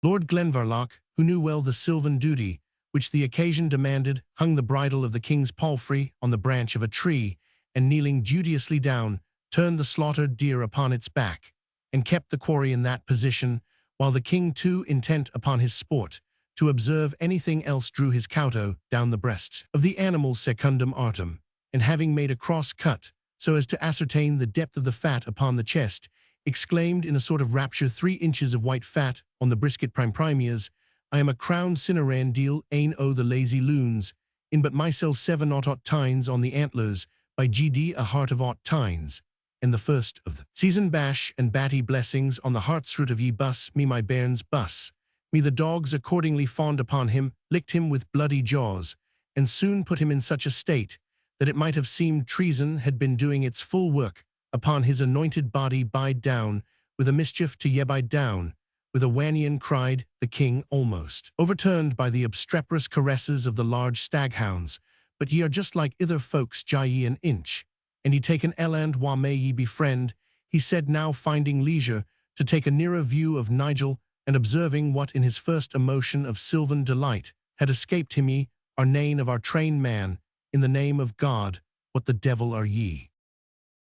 Lord Glenvarloch, who knew well the sylvan duty which the occasion demanded, hung the bridle of the king's palfrey on the branch of a tree, and kneeling duteously down, turned the slaughtered deer upon its back, and kept the quarry in that position, while the king, too intent upon his sport to observe anything else, drew his couteau down the breast of the animal secundum artem, and having made a cross cut so as to ascertain the depth of the fat upon the chest, exclaimed in a sort of rapture, 3 inches of white fat on the brisket primprimias, I am a crowned sinneran deal ane o' the lazy loons, in but mysel 7 tines on the antlers, by GD a heart of aught tines, and the first of the season bash and batty blessings on the heartsroot of ye bus, me my bairns bus. Me the dogs accordingly fawned upon him, licked him with bloody jaws, and soon put him in such a state that it might have seemed treason had been doing its full work upon his anointed body. Bide down, with a mischief to ye bide down, with a wannion, cried the king, almost overturned by the obstreperous caresses of the large staghounds. But ye are just like ither folks, jye ye an inch, and ye take an elland, wha may ye befriend, he said, now finding leisure to take a nearer view of Nigel, and observing what in his first emotion of sylvan delight had escaped him. Ye are nane of our train, man, in the name of God, what the devil are ye?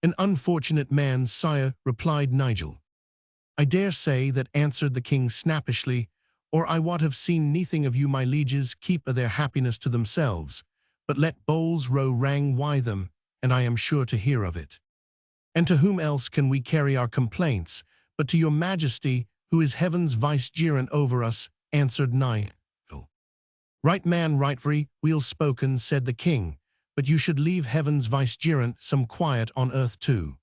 An unfortunate man, sire, replied Nigel. I dare say that, answered the king snappishly, or I wot have seen neathing of you, my lieges, keep their happiness to themselves, but let bowls row rang why them, and I am sure to hear of it. And to whom else can we carry our complaints, but to your majesty, who is heaven's vicegerent over us, answered Nigel. Right man, rightly, weel spoken, said the king, but you should leave heaven's vicegerent some quiet on earth too.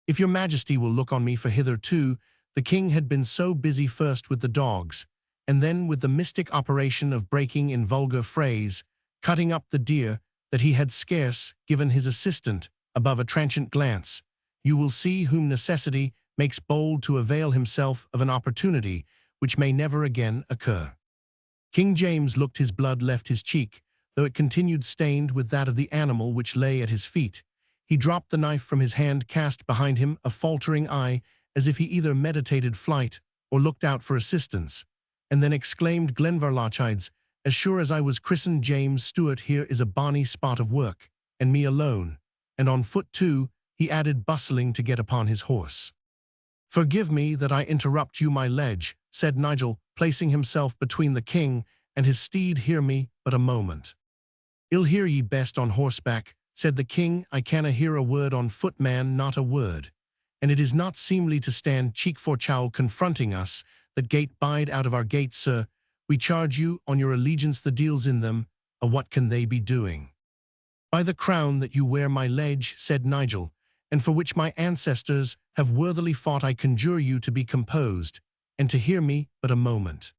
If your majesty will look on me, for hitherto the king had been so busy first with the dogs, and then with the mystic operation of breaking, in vulgar phrase, cutting up the deer, that he had scarce given his assistant above a transient glance. You will see whom necessity makes bold to avail himself of an opportunity which may never again occur. King James looked, his blood left his cheek, though it continued stained with that of the animal which lay at his feet. He dropped the knife from his hand, cast behind him a faltering eye, as if he either meditated flight or looked out for assistance, and then exclaimed, Glenvarlochides, as sure as I was christened James Stewart, here is a bonny spot of work, and me alone, and on foot too, he added, bustling to get upon his horse. Forgive me that I interrupt you, my liege, said Nigel, placing himself between the king and his steed. Hear me but a moment. Ill hear ye best on horseback, said the king. I canna hear a word on foot, man, not a word. And it is not seemly to stand cheek for jowl confronting us, that gate bide out of our gates, sir. We charge you on your allegiance the deals in them, what can they be doing? By the crown that you wear, my liege, said Nigel, and for which my ancestors have worthily fought, I conjure you to be composed, and to hear me but a moment.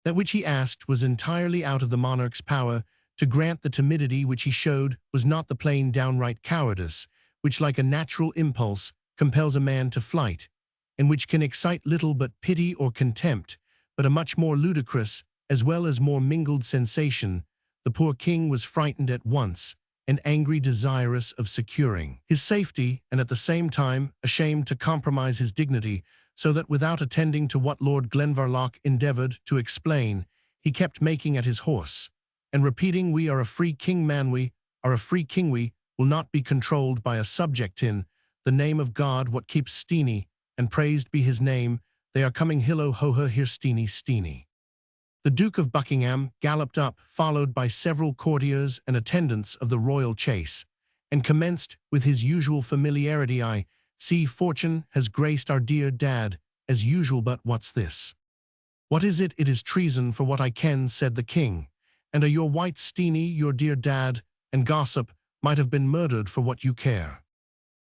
That which he asked was entirely out of the monarch's power. To grant the timidity which he showed was not the plain downright cowardice, which like a natural impulse compels a man to flight, and which can excite little but pity or contempt, but a much more ludicrous, as well as more mingled sensation. The poor king was frightened at once, and angry, desirous of securing his safety, and at the same time ashamed to compromise his dignity, so that without attending to what Lord Glenvarloch endeavoured to explain, he kept making at his horse, and repeating, we are a free king, man, we are a free king, we will not be controlled by a subject. In the name of God, what keeps Steenie, and praised be his name, they are coming, hillo ho ho, here Steenie, Steenie. The Duke of Buckingham galloped up, followed by several courtiers and attendants of the royal chase, and commenced with his usual familiarity, I see fortune has graced our dear dad, as usual, but what's this? What is it? It is treason for what I ken, said the king, and are your white Steenie, your dear dad, and gossip, might have been murdered for what you care.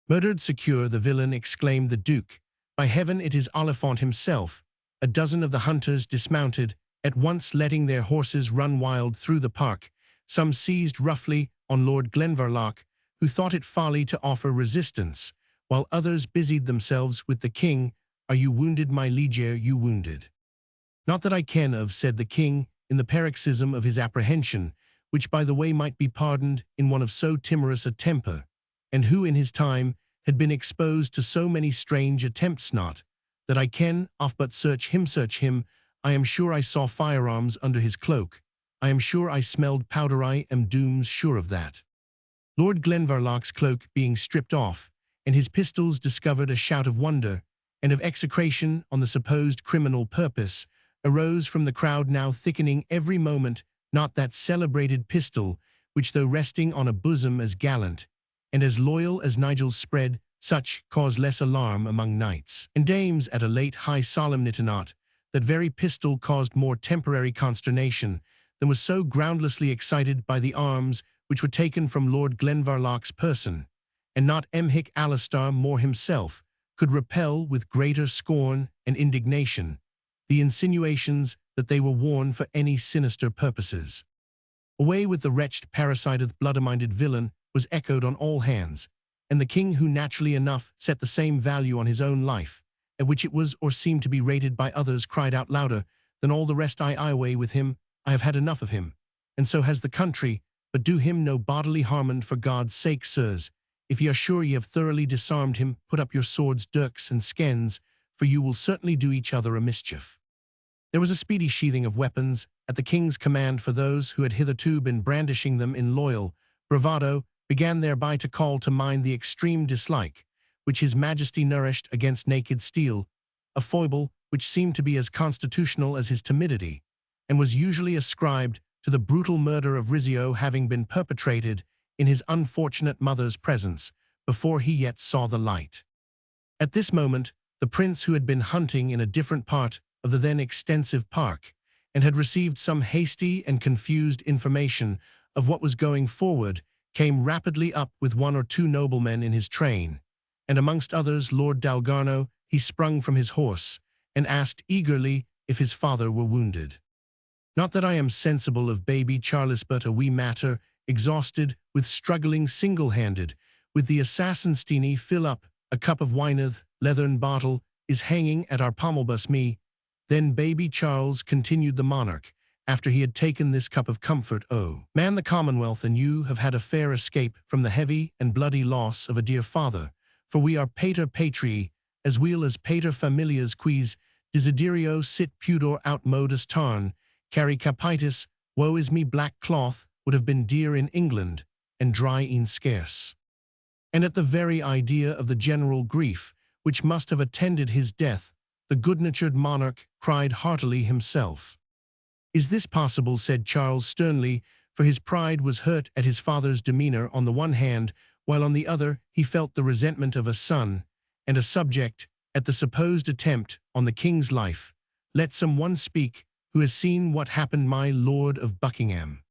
Murdered, secure, the villain, exclaimed the Duke. By heaven, it is Oliphant himself. A dozen of the hunters dismounted, at once letting their horses run wild through the park. Some seized roughly on Lord Glenvarloch, who thought it folly to offer resistance, while others busied themselves with the king. Are you wounded, my liege? You wounded? Not that I ken of, said the king, in the paroxysm of his apprehension, which by the way might be pardoned in one of so timorous a temper, and who in his time had been exposed to so many strange attempts. Not that I ken of, but search him. I am sure I saw firearms under his cloak. I am sure I smelled powder. I am dooms sure of that. Lord Glenvarloch's cloak being stripped off, and his pistols discovered, a shout of wonder and of execration on the supposed criminal purpose arose from the crowd, now thickening every moment. Not that celebrated pistol, which though resting on a bosom as gallant and as loyal as Nigel's spread, such cause less alarm among knights and dames at a late high solemnity. Not that very pistol caused more temporary consternation than was so groundlessly excited by the arms which were taken from Lord Glenvarloch's person, and not Emhick Alistar Moore himself could repel with greater scorn and indignation the insinuations that they were worn for any sinister purposes. Away with the wretched, parasiteth, blood-minded villain was echoed on all hands, and the king, who naturally enough set the same value on his own life, at which it was or seemed to be rated by others, cried out louder than all the rest, I away with him, I have had enough of him, and so has the country, but do him no bodily harm, and for God's sake, sirs, if ye are sure ye have thoroughly disarmed him, put up your swords, dirks, and skens, for you will certainly do each other a mischief. There was a speedy sheathing of weapons at the king's command for those who had hitherto been brandishing them in loyal, bravado, began thereby to call to mind the extreme dislike which his majesty nourished against naked steel, a foible which seemed to be as constitutional as his timidity, and was usually ascribed to the brutal murder of Rizzio having been perpetrated in his unfortunate mother's presence before he yet saw the light. At this moment, the prince, who had been hunting in a different part of the then extensive park, and had received some hasty and confused information of what was going forward, came rapidly up with one or two noblemen in his train, and amongst others Lord Dalgarno. He sprung from his horse, and asked eagerly if his father were wounded. Not that I am sensible of baby Charles, but a wee matter, exhausted with struggling single-handed, with the assassin Steenie fill up a cup of wineth, leathern bottle, is hanging at our pommelbus me. Then baby Charles, continued the monarch, after he had taken this cup of comfort, oh, man, the Commonwealth and you have had a fair escape from the heavy and bloody loss of a dear father, for we are pater patrii, as weel as pater familias quis desiderio sit pudor aut modus tarn, cari capitis, woe is me, black cloth would have been dear in England, and dry e'en scarce. And at the very idea of the general grief which must have attended his death, the good-natured monarch cried heartily himself. Is this possible? Said Charles sternly, for his pride was hurt at his father's demeanor on the one hand, while on the other he felt the resentment of a son and a subject at the supposed attempt on the king's life. Let some one speak who has seen what happened, my Lord of Buckingham.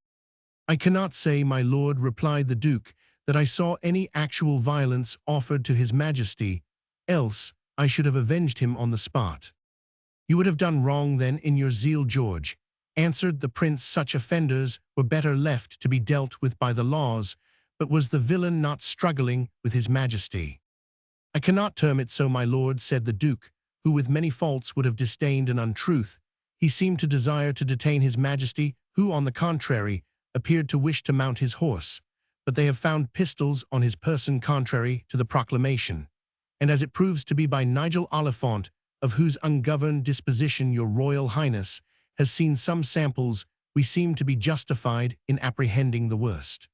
I cannot say, my lord, replied the Duke, that I saw any actual violence offered to his majesty, else I should have avenged him on the spot. You would have done wrong then in your zeal, George, answered the prince. Such offenders were better left to be dealt with by the laws, but was the villain not struggling with his majesty? I cannot term it so, my lord, said the Duke, who with many faults would have disdained an untruth. He seemed to desire to detain his majesty, who, on the contrary, appeared to wish to mount his horse, but they have found pistols on his person contrary to the proclamation, and as it proves to be by Nigel Oliphant, of whose ungoverned disposition your Royal Highness has seen some samples, we seem to be justified in apprehending the worst.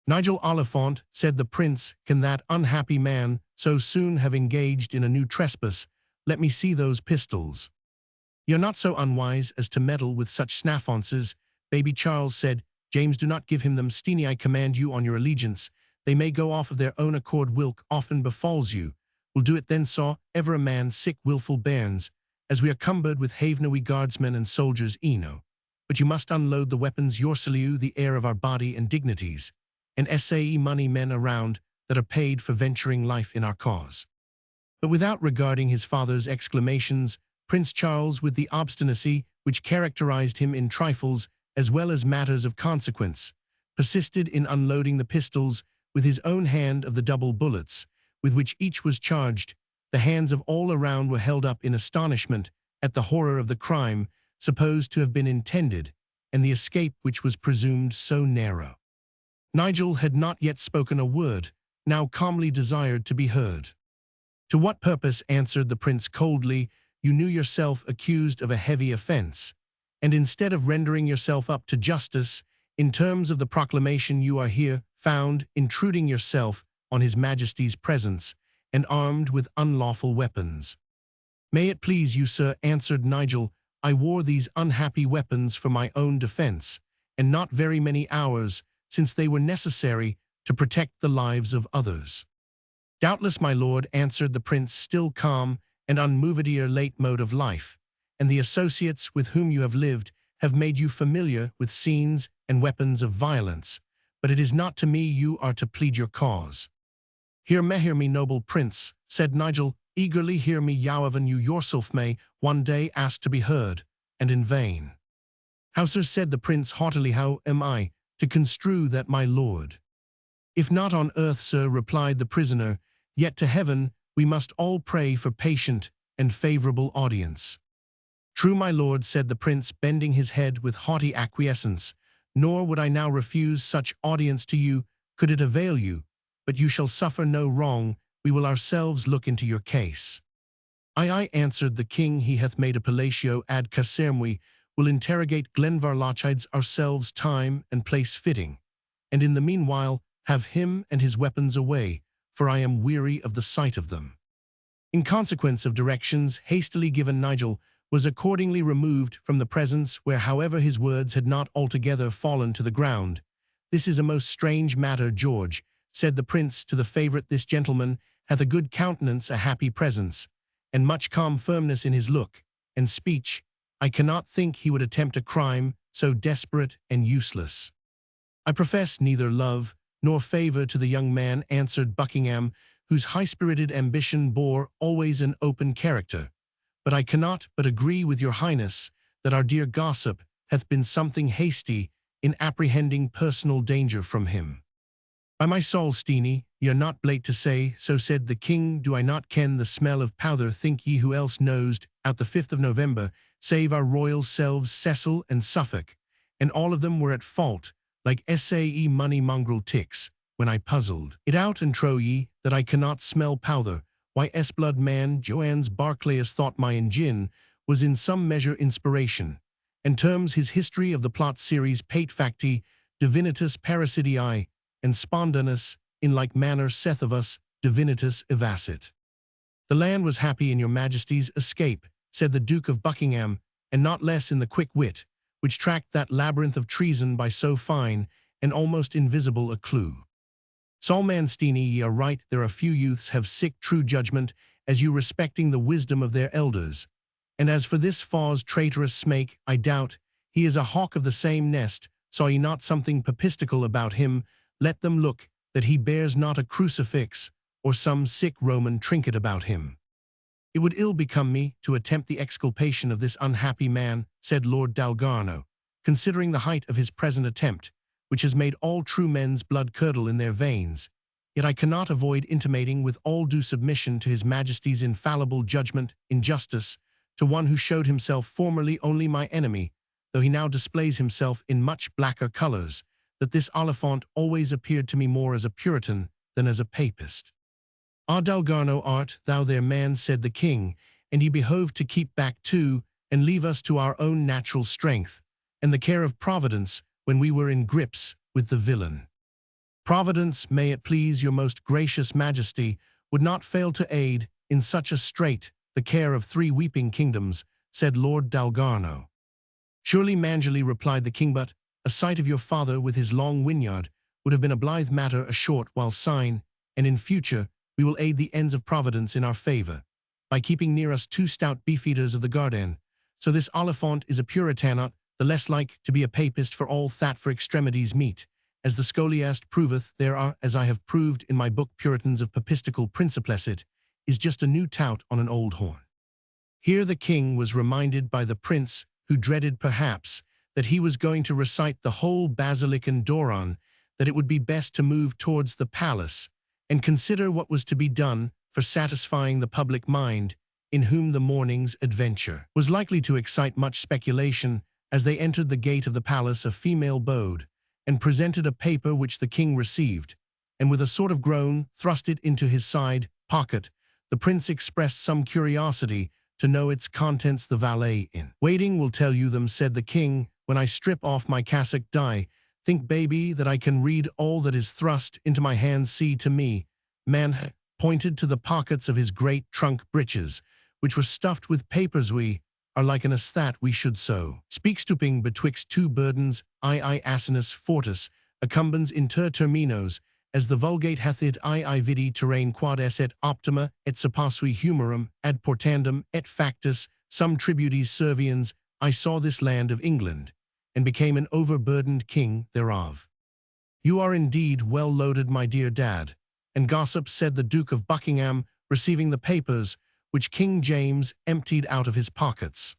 Nigel Oliphant, said the prince, can that unhappy man so soon have engaged in a new trespass? Let me see those pistols. You're not so unwise as to meddle with such snaffonces, baby Charles said. James, do not give him them. Steenie, I command you on your allegiance. They may go off of their own accord, whilk often befalls you. Will do it then, saw ever a man sick wilful bairns, as we are cumbered with havenawy guardsmen and soldiers eno. But you must unload the weapons yourself, the heir of our body and dignities, and sae money men around that are paid for venturing life in our cause. But without regarding his father's exclamations, Prince Charles, with the obstinacy which characterized him in trifles as well as matters of consequence, persisted in unloading the pistols with his own hand of the double bullets, with which each was charged. The hands of all around were held up in astonishment at the horror of the crime supposed to have been intended, and the escape which was presumed so narrow. Nigel had not yet spoken a word, now calmly desired to be heard. To what purpose, answered the prince coldly, you knew yourself accused of a heavy offense, and instead of rendering yourself up to justice, in terms of the proclamation you are here found intruding yourself on his majesty's presence, and armed with unlawful weapons. May it please you, sir, answered Nigel, I wore these unhappy weapons for my own defense, and not very many hours, since they were necessary to protect the lives of others. Doubtless, my lord, answered the prince, still calm and unmoved. Your late mode of life, and the associates with whom you have lived, have made you familiar with scenes and weapons of violence, but it is not to me you are to plead your cause. Hear me, noble prince, said Nigel, eagerly. Hear me, yowaven you yourself may one day ask to be heard, and in vain. How, sir, said the prince haughtily, how am I to construe that, my lord? If not on earth, sir, replied the prisoner, yet to heaven we must all pray for patient and favorable audience. True, my lord, said the prince, bending his head with haughty acquiescence, nor would I now refuse such audience to you, could it avail you, but you shall suffer no wrong, we will ourselves look into your case. Aye, answered the king, he hath made a pallatio ad casermui, will interrogate Glenvarlochides ourselves time and place fitting. and in the meanwhile have him and his weapons away, for I am weary of the sight of them." In consequence of directions hastily given, Nigel was accordingly removed from the presence, where however his words had not altogether fallen to the ground. "This is a most strange matter, George," said the prince to the favourite. "This gentleman hath a good countenance, a happy presence, and much calm firmness in his look and speech. I cannot think he would attempt a crime so desperate and useless." "I profess neither love nor favour to the young man," answered Buckingham, whose high-spirited ambition bore always an open character. "But I cannot but agree with your highness that our dear gossip hath been something hasty in apprehending personal danger from him." "By my soul, Steenie, ye are not blate to say so," said the king. "Do I not ken the smell of powther? Think ye who else nosed out the 5th of November, save our royal selves, Cecil and Suffolk, and all of them were at fault, like sae money mongrel ticks, when I puzzled it out, and trow ye that I cannot smell powther? Why, blood man, Joannes Barclayus thought my engine was in some measure inspiration, and terms his history of the plot series Pate Facti, Divinitas Parasitii, and Spondanus, in like manner saith of us, Divinitas evacit." "The land was happy in your majesty's escape," said the Duke of Buckingham, "and not less in the quick wit which tracked that labyrinth of treason by so fine and almost invisible a clue." "Solman Steenie, ye are right, there are few youths have sick true judgment as you respecting the wisdom of their elders. And as for this Faw's traitorous smake, I doubt he is a hawk of the same nest. Saw ye not something papistical about him? Let them look that he bears not a crucifix or some sick Roman trinket about him." "It would ill become me to attempt the exculpation of this unhappy man," said Lord Dalgarno, "considering the height of his present attempt, which has made all true men's blood curdle in their veins. Yet I cannot avoid intimating with all due submission to his majesty's infallible judgment in justice to one who showed himself formerly only my enemy, though he now displays himself in much blacker colours, that this Oliphant always appeared to me more as a Puritan than as a Papist." "Ah, Dalgarno, art thou there, man?" said the king, "and ye behoved to keep back too, and leave us to our own natural strength, and the care of Providence, when we were in grips with the villain." "Providence, may it please your most gracious majesty, would not fail to aid, in such a strait, the care of 3 weeping kingdoms," said Lord Dalgarno. "Surely, Mangerly," replied the king, "but a sight of your father with his long whinyard would have been a blithe matter a short while syne, and in future we will aid the ends of Providence in our favour, by keeping near us 2 stout beefeaters of the Garden. So this Oliphant is a Puritanot, the less like to be a Papist for all that for extremities meet. As the scholiast proveth, there are, as I have proved in my book Puritans of Papistical Principlecit, is just a new tout on an old horn." Here the king was reminded by the prince, who dreaded perhaps that he was going to recite the whole Basilican Doron, that it would be best to move towards the palace, and consider what was to be done for satisfying the public mind, in whom the morning's adventure was likely to excite much speculation. As they entered the gate of the palace, a female bowed, and presented a paper which the king received, and with a sort of groan thrust it into his side pocket. The prince expressed some curiosity to know its contents. "The valet in waiting will tell you them," said the king. "When I strip off my cassock, think, baby, that I can read all that is thrust into my hands. See to me." Man pointed to the pockets of his great trunk breeches, which were stuffed with papers. "We are like an us that we should so speak, stooping betwixt 2 burdens, I asinus fortis, accumbens inter terminos, as the Vulgate hath it, I vidi terrain quad esset optima, et supposui humorum, ad portandum, et factus, sum tributis serviens. I saw this land of England, and became an overburdened king thereof." "You are indeed well loaded, my dear dad, and gossip," said the Duke of Buckingham, receiving the papers, which King James emptied out of his pockets.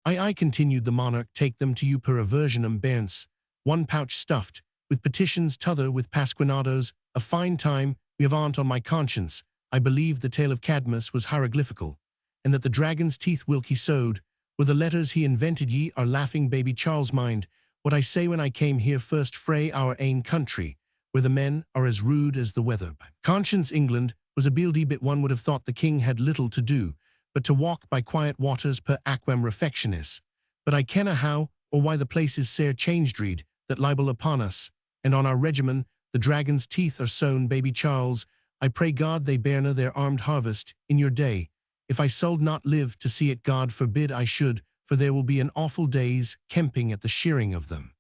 I continued the monarch, "take them to you per aversionum bairns, 1 pouch stuffed, with petitions, t'other with pasquinados. A fine time we have on't on my conscience. I believe the tale of Cadmus was hieroglyphical, and that the dragon's teeth Wilkie sewed were the letters he invented. Ye are laughing, baby Charles, mind what I say when I came here first frae our ain country, where the men are as rude as the weather. Conscience, England was a bealdy bit. One would have thought the king had little to do, but to walk by quiet waters per aquam refectionis. But I kenna how or why the place is sair changed read, that libel upon us, and on our regimen the dragon's teeth are sown, baby Charles. I pray God they bearna their armed harvest in your day. If I sold not live to see it, God forbid I should, for there will be an awful day's kemping at the shearing of them.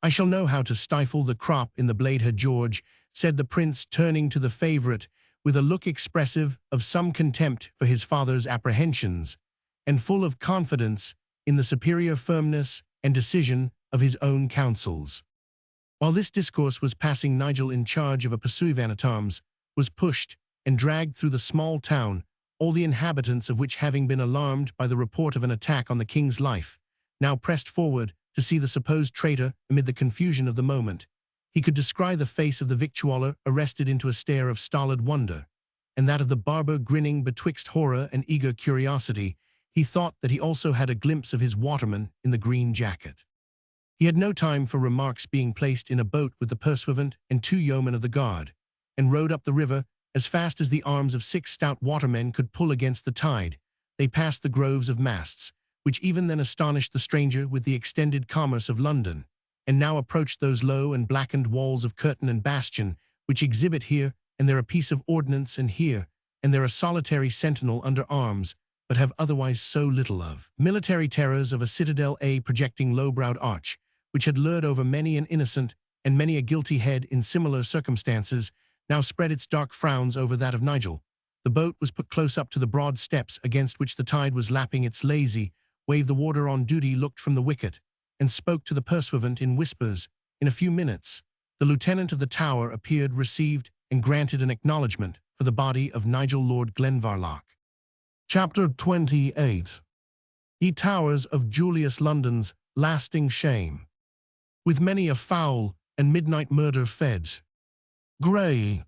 I shall know how to stifle the crop in the bladehead, George, said the prince, turning to the favourite with a look expressive of some contempt for his father's apprehensions, and full of confidence in the superior firmness and decision of his own counsels. While this discourse was passing, Nigel, in charge of a pursuivant at arms, was pushed and dragged through the small town, all the inhabitants of which, having been alarmed by the report of an attack on the king's life, now pressed forward to see the supposed traitor. Amid the confusion of the moment, he could descry the face of the victualler arrested into a stare of stolid wonder, and that of the barber grinning betwixt horror and eager curiosity. He thought that he also had a glimpse of his waterman in the green jacket. He had no time for remarks, being placed in a boat with the pursuivant and 2 yeomen of the guard, and rowed up the river as fast as the arms of 6 stout watermen could pull against the tide. They passed the groves of masts, which even then astonished the stranger with the extended commerce of London, and now approached those low and blackened walls of curtain and bastion, which exhibit here and there a piece of ordnance, and here and there a solitary sentinel under arms, but have otherwise so little of military terrors of a citadel, a projecting low-browed arch, which had lured over many an innocent and many a guilty head in similar circumstances, now spread its dark frowns over that of Nigel. The boat was put close up to the broad steps against which the tide was lapping its lazy wave. The warder on duty looked from the wicket and spoke to the pursuivant in whispers. In a few minutes, the lieutenant of the Tower appeared, received and granted an acknowledgment for the body of Nigel Lord Glenvarloch. Chapter 28. Ye towers of Julius London's lasting shame, with many a foul and midnight murder fed. Grey.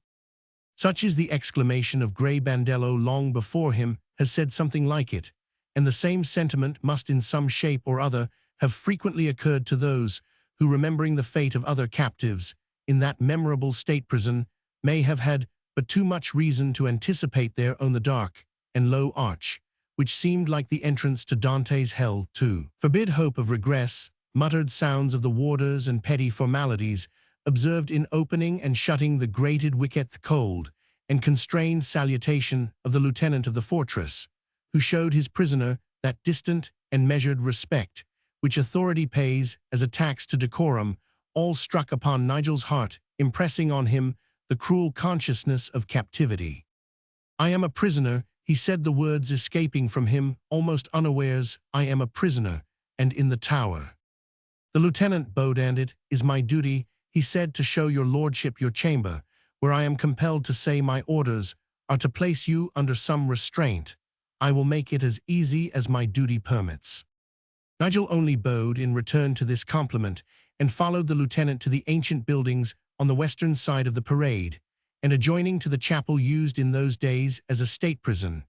Such is the exclamation of Grey. Bandello, long before him, has said something like it, and the same sentiment must in some shape or other have frequently occurred to those who, remembering the fate of other captives in that memorable state prison, may have had but too much reason to anticipate their own the dark and low arch, which seemed like the entrance to Dante's hell, to forbid hope of regress. Muttered sounds of the warders and petty formalities observed in opening and shutting the grated wicket, cold and constrained salutation of the lieutenant of the fortress, who showed his prisoner that distant and measured respect which authority pays as a tax to decorum, all struck upon Nigel's heart, impressing on him the cruel consciousness of captivity. "I am a prisoner," he said, the words escaping from him almost unawares. "I am a prisoner, and in the Tower." The lieutenant bowed. "And it is my duty," he said, "to show your lordship your chamber, where I am compelled to say my orders are to place you under some restraint. I will make it as easy as my duty permits." Nigel only bowed in return to this compliment, and followed the lieutenant to the ancient buildings on the western side of the parade, and adjoining to the chapel used in those days as a state prison,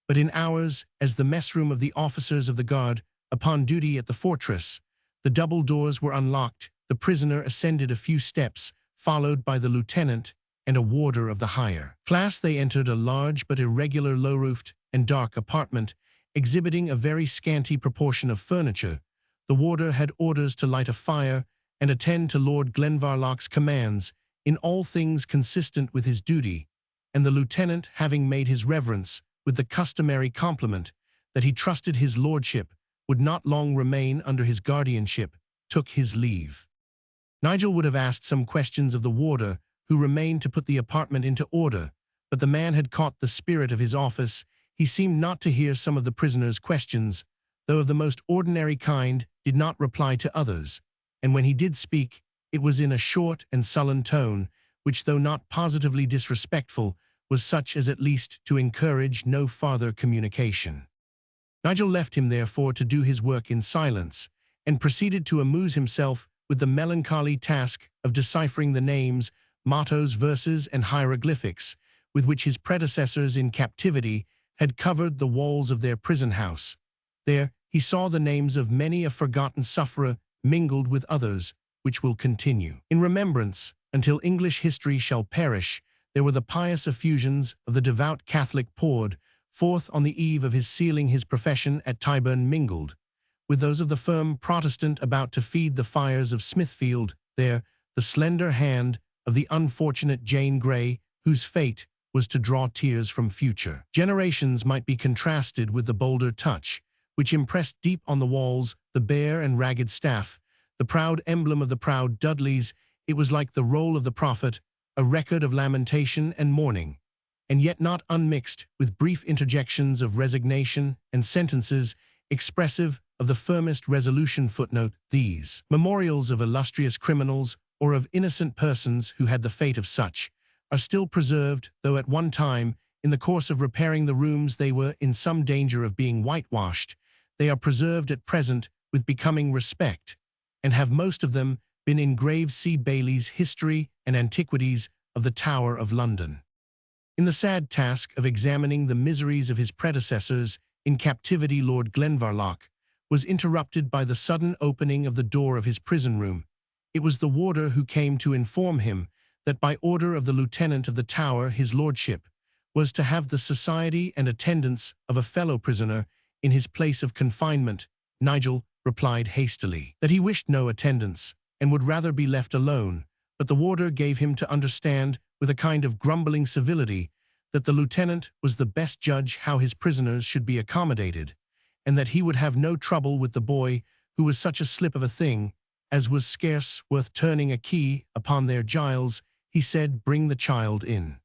but in ours as the mess-room of the officers of the guard upon duty at the fortress. The double doors were unlocked. The prisoner ascended a few steps, followed by the lieutenant and a warder of the higher class. They entered a large but irregular, low-roofed and dark apartment, exhibiting a very scanty proportion of furniture. The warder had orders to light a fire and attend to Lord Glenvarloch's commands in all things consistent with his duty, and the lieutenant, having made his reverence with the customary compliment that he trusted his lordship would not long remain under his guardianship, took his leave. Nigel would have asked some questions of the warder, who remained to put the apartment into order, but the man had caught the spirit of his office. He seemed not to hear some of the prisoner's questions, though of the most ordinary kind, did not reply to others, and when he did speak, it was in a short and sullen tone, which, though not positively disrespectful, was such as at least to encourage no farther communication. Nigel left him, therefore, to do his work in silence, and proceeded to amuse himself with the melancholy task of deciphering the names, mottos, verses, and hieroglyphics with which his predecessors in captivity had covered the walls of their prison-house. There he saw the names of many a forgotten sufferer mingled with others which will continue in remembrance until English history shall perish. There were the pious effusions of the devout Catholic poured forth on the eve of his sealing his profession at Tyburn, mingled with those of the firm Protestant about to feed the fires of Smithfield. There the the slender hand of the unfortunate Jane Grey, whose fate was to draw tears from future generations, might be contrasted with the bolder touch, which impressed deep on the walls the bare and ragged staff, the proud emblem of the proud Dudleys. It was like the roll of the prophet, a record of lamentation and mourning, and yet not unmixed with brief interjections of resignation and sentences expressive of the firmest resolution. Footnote: these memorials of illustrious criminals or of innocent persons who had the fate of such are still preserved, though at one time, in the course of repairing the rooms, they were in some danger of being whitewashed. They are preserved at present with becoming respect, and have most of them been engraved. See Bailey's History and Antiquities of the Tower of London. In the sad task of examining the miseries of his predecessors in captivity, Lord Glenvarloch was interrupted by the sudden opening of the door of his prison room. It was the warder who came to inform him that by order of the lieutenant of the Tower, his lordship was to have the society and attendance of a fellow prisoner in his place of confinement. Nigel replied hastily that he wished no attendance and would rather be left alone, but the warder gave him to understand with a kind of grumbling civility that the lieutenant was the best judge how his prisoners should be accommodated, and that he would have no trouble with the boy, who was such a slip of a thing as was scarce worth turning a key upon. There, Giles, he said, bring the child in.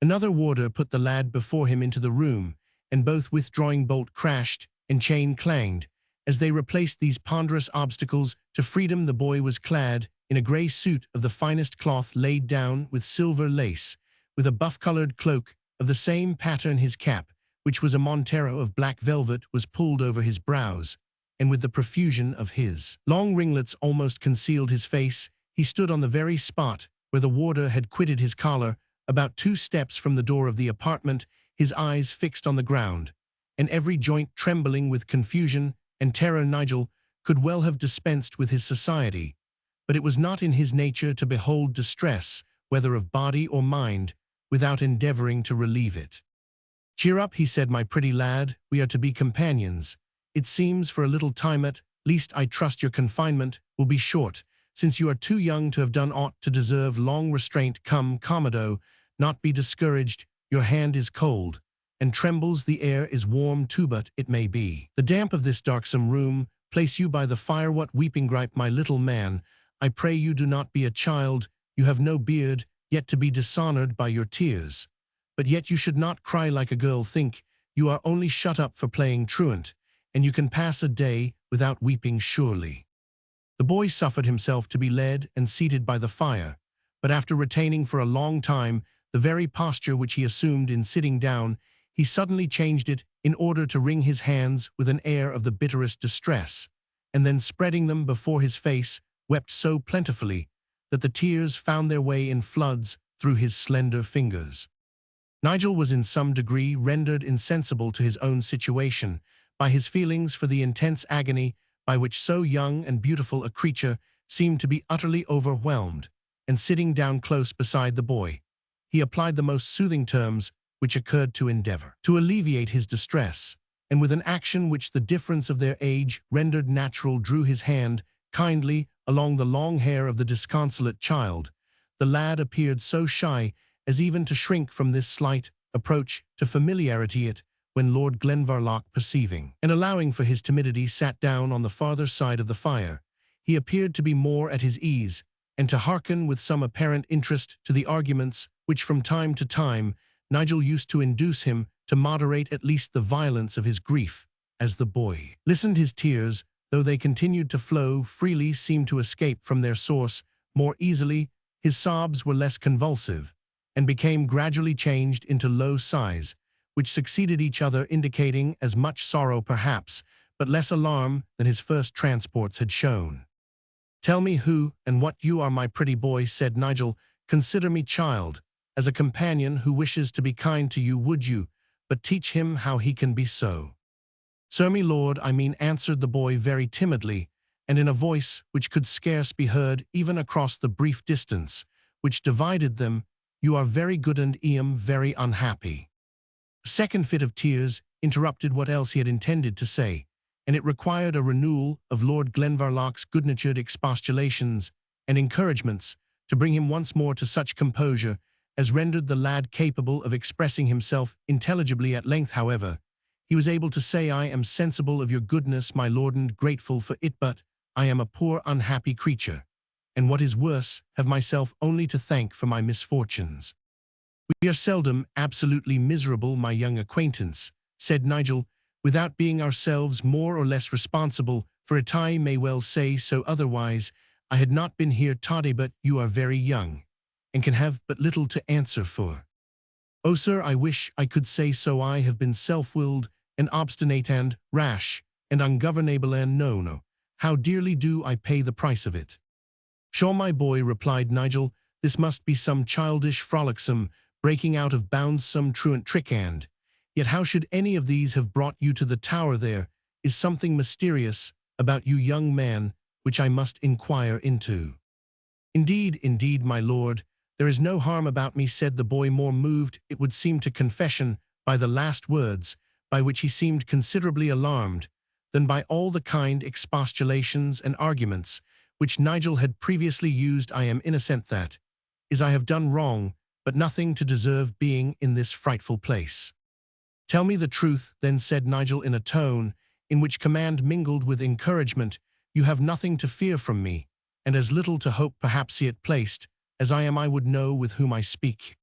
Another warder put the lad before him into the room, and both withdrawing bolt crashed and chain clanged. As they replaced these ponderous obstacles to freedom, the boy was clad in a grey suit of the finest cloth laid down with silver lace, with a buff-coloured cloak of the same pattern. His cap, which was a montero of black velvet, was pulled over his brows, and with the profusion of his long ringlets almost concealed his face. He stood on the very spot where the warder had quitted his collar, about 2 steps from the door of the apartment, his eyes fixed on the ground, and every joint trembling with confusion and terror. Nigel could well have dispensed with his society, but it was not in his nature to behold distress, whether of body or mind, without endeavoring to relieve it. Cheer up, he said, my pretty lad, we are to be companions. It seems for a little time at least. I trust your confinement will be short, since you are too young to have done aught to deserve long restraint. Come, Commodore, not be discouraged. Your hand is cold, and trembles. The air is warm too, but it may be the damp of this darksome room. Place you by the fire. What weeping gripe, my little man? I pray you do not be a child. You have no beard, yet to be dishonored by your tears. But yet you should not cry like a girl. Think, you are only shut up for playing truant, and you can pass a day without weeping surely. The boy suffered himself to be led and seated by the fire, but after retaining for a long time the very posture which he assumed in sitting down, he suddenly changed it in order to wring his hands with an air of the bitterest distress, and then spreading them before his face, wept so plentifully that the tears found their way in floods through his slender fingers. Nigel was in some degree rendered insensible to his own situation by his feelings for the intense agony by which so young and beautiful a creature seemed to be utterly overwhelmed, and sitting down close beside the boy, he applied the most soothing terms which occurred to endeavor to alleviate his distress, and with an action which the difference of their age rendered natural, drew his hand kindly along the long hair of the disconsolate child. The lad appeared so shy as even to shrink from this slight approach to familiarity. It, when Lord Glenvarloch, perceiving and allowing for his timidity, sat down on the farther side of the fire, he appeared to be more at his ease, and to hearken with some apparent interest to the arguments which from time to time Nigel used to induce him to moderate at least the violence of his grief. As the boy listened, his tears, though they continued to flow freely, seemed to escape from their source more easily. His sobs were less convulsive, and became gradually changed into low sighs, which succeeded each other, indicating as much sorrow perhaps, but less alarm than his first transports had shown. Tell me who and what you are, my pretty boy, said Nigel. Consider me, child, as a companion who wishes to be kind to you. Would you but teach him how he can be so? Sir, me lord, I mean, answered the boy very timidly, and in a voice which could scarce be heard even across the brief distance which divided them. You are very good and am very unhappy. A second fit of tears interrupted what else he had intended to say, and it required a renewal of Lord Glenvarloch's good-natured expostulations. and encouragements to bring him once more to such composure as rendered the lad capable of expressing himself intelligibly. At length, however, he was able to say, "I am sensible of your goodness, my lord, and grateful for it, but I am a poor unhappy creature, and what is worse, have myself only to thank for my misfortunes." "We are seldom absolutely miserable, my young acquaintance," said Nigel, "without being ourselves more or less responsible for it. I may well say so, otherwise I had not been here today, but you are very young, and can have but little to answer for." "Oh, sir, I wish I could say so. I have been self-willed and obstinate and rash and ungovernable, and no, how dearly do I pay the price of it." "Sure, my boy," replied Nigel, "this must be some childish, frolicsome, breaking out of bounds, some truant trick, and yet how should any of these have brought you to the tower? There is something mysterious about you, young man, which I must inquire into." Indeed, my lord, there is no harm about me," said the boy, more moved, it would seem, to confession by the last words, by which he seemed considerably alarmed, than by all the kind expostulations and arguments which Nigel had previously used. "I am innocent, that is, I have done wrong, but nothing to deserve being in this frightful place." "Tell me the truth, then," said Nigel in a tone in which command mingled with encouragement. "You have nothing to fear from me, and as little to hope, perhaps, yet placed as I am, I would know with whom I speak."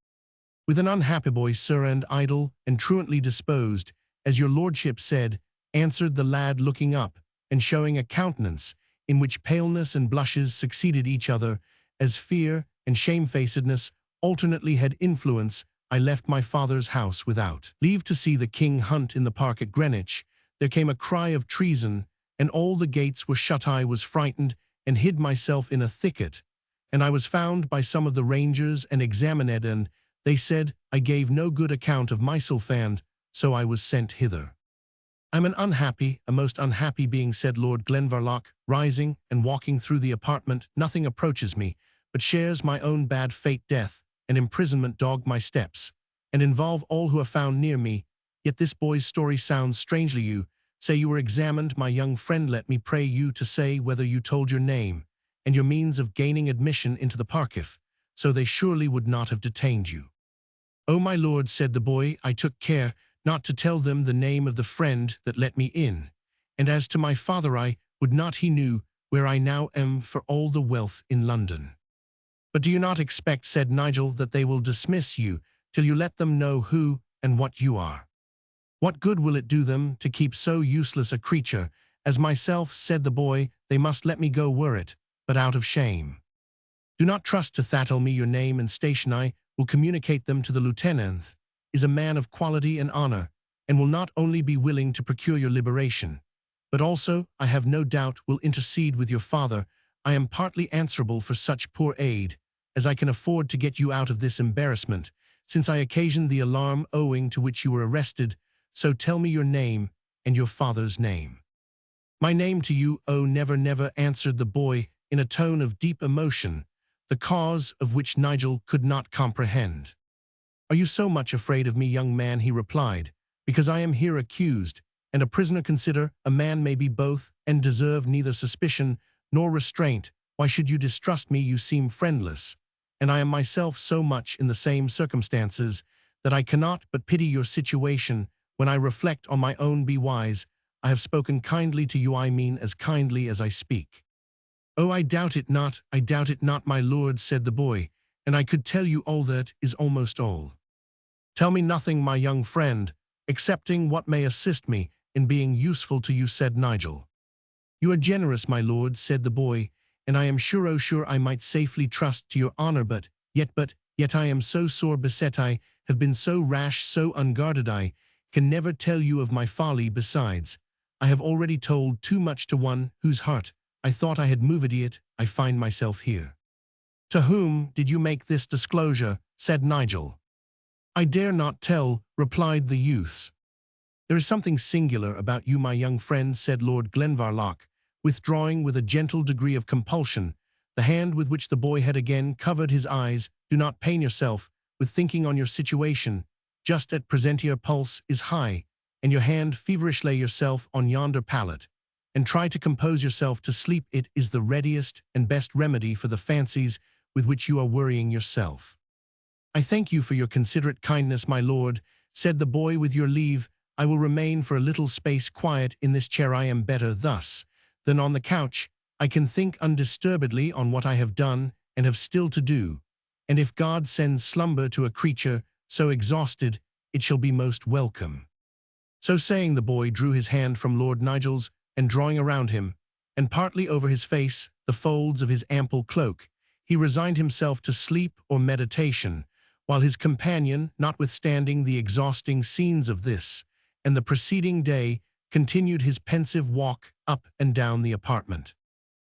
"With an unhappy boy, sir, and idle and truantly disposed, as your lordship said," answered the lad, looking up and showing a countenance in which paleness and blushes succeeded each other, as fear and shamefacedness alternately had influence. "I left my father's house without leave to see the king hunt in the park at Greenwich. There came a cry of treason, and all the gates were shut. I was frightened and hid myself in a thicket, and I was found by some of the rangers and examined, and they said I gave no good account of myself, and so I was sent hither." "I'm an unhappy, a most unhappy being," said Lord Glenvarloch, rising and walking through the apartment. "Nothing approaches me, but shares my own bad fate. Death and imprisonment dog my steps, and involve all who are found near me. Yet this boy's story sounds strangely. You say you were examined, my young friend. Let me pray you to say whether you told your name and your means of gaining admission into the park. If so, they surely would not have detained you." "Oh, my lord," said the boy, "I took care not to tell them the name of the friend that let me in, and as to my father, I would not he knew where I now am for all the wealth in London." "But do you not expect," said Nigel, "that they will dismiss you till you let them know who and what you are?" "What good will it do them to keep so useless a creature as myself?" said the boy. "They must let me go were it but out of shame. Do not trust to that. Tell me your name and station. I will communicate them to the lieutenant. Is a man of quality and honor, and will not only be willing to procure your liberation, but also, I have no doubt, will intercede with your father. I am partly answerable for such poor aid as I can afford to get you out of this embarrassment, since I occasioned the alarm owing to which you were arrested. So tell me your name and your father's name." "My name to you? Oh, never, never," answered the boy in a tone of deep emotion, the cause of which Nigel could not comprehend. "Are you so much afraid of me, young man?" he replied. "Because I am here accused and a prisoner? Consider, a man may be both and deserve neither suspicion nor restraint. Why should you distrust me? You seem friendless, and I am myself so much in the same circumstances that I cannot but pity your situation. When I reflect on my own, be wise. I have spoken kindly to you. I mean as kindly as I speak." "Oh, I doubt it not, my lord," said the boy, "and I could tell you all. That is almost all." "Tell me nothing, my young friend, excepting what may assist me in being useful to you," said Nigel. "You are generous, my lord," said the boy, "and I am sure, oh sure, I might safely trust to your honor, but yet I am so sore beset. I have been so rash, so unguarded. I can never tell you of my folly. Besides, I have already told too much to one whose heart I thought I had moved. Yet I find myself here." "To whom did you make this disclosure?" said Nigel. "I dare not tell," replied the youth. "There is something singular about you, my young friend," said Lord Glenvarloch, withdrawing with a gentle degree of compulsion the hand with which the boy had again covered his eyes. "Do not pain yourself with thinking on your situation. Just at present your pulse is high, and your hand feverish. Lay yourself on yonder pallet, and try to compose yourself to sleep. It is the readiest and best remedy for the fancies with which you are worrying yourself." "I thank you for your considerate kindness, my lord," said the boy. "With your leave, I will remain for a little space quiet in this chair. I am better thus than on the couch. I can think undisturbedly on what I have done and have still to do, and if God sends slumber to a creature so exhausted, it shall be most welcome." So saying, the boy drew his hand from Lord Nigel's, and drawing around him, and partly over his face, the folds of his ample cloak, he resigned himself to sleep or meditation, while his companion, notwithstanding the exhausting scenes of this and the preceding day, continued his pensive walk up and down the apartment.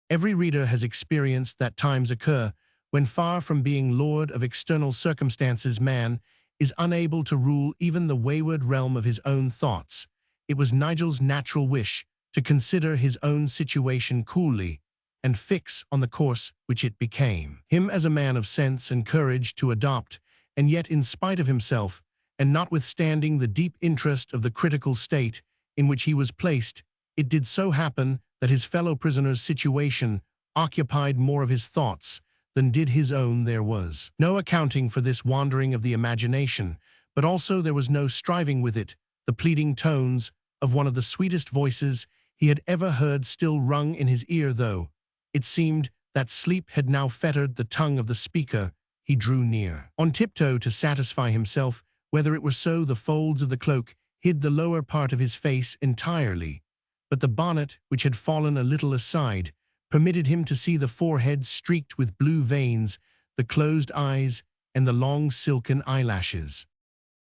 Every reader has experienced that times occur when, far from being lord of external circumstances, man is unable to rule even the wayward realm of his own thoughts. It was Nigel's natural wish to consider his own situation coolly and fix on the course which it became him as a man of sense and courage to adopt, and yet in spite of himself, and notwithstanding the deep interest of the critical state in which he was placed, it did so happen that his fellow prisoner's situation occupied more of his thoughts than did his own. There was no accounting for this wandering of the imagination, but also there was no striving with it. The pleading tones of one of the sweetest voices he had ever heard still rung in his ear, though it seemed that sleep had now fettered the tongue of the speaker. He drew near on tiptoe to satisfy himself whether it were so. The folds of the cloak hid the lower part of his face entirely, but the bonnet, which had fallen a little aside, permitted him to see the forehead streaked with blue veins, the closed eyes, and the long silken eyelashes.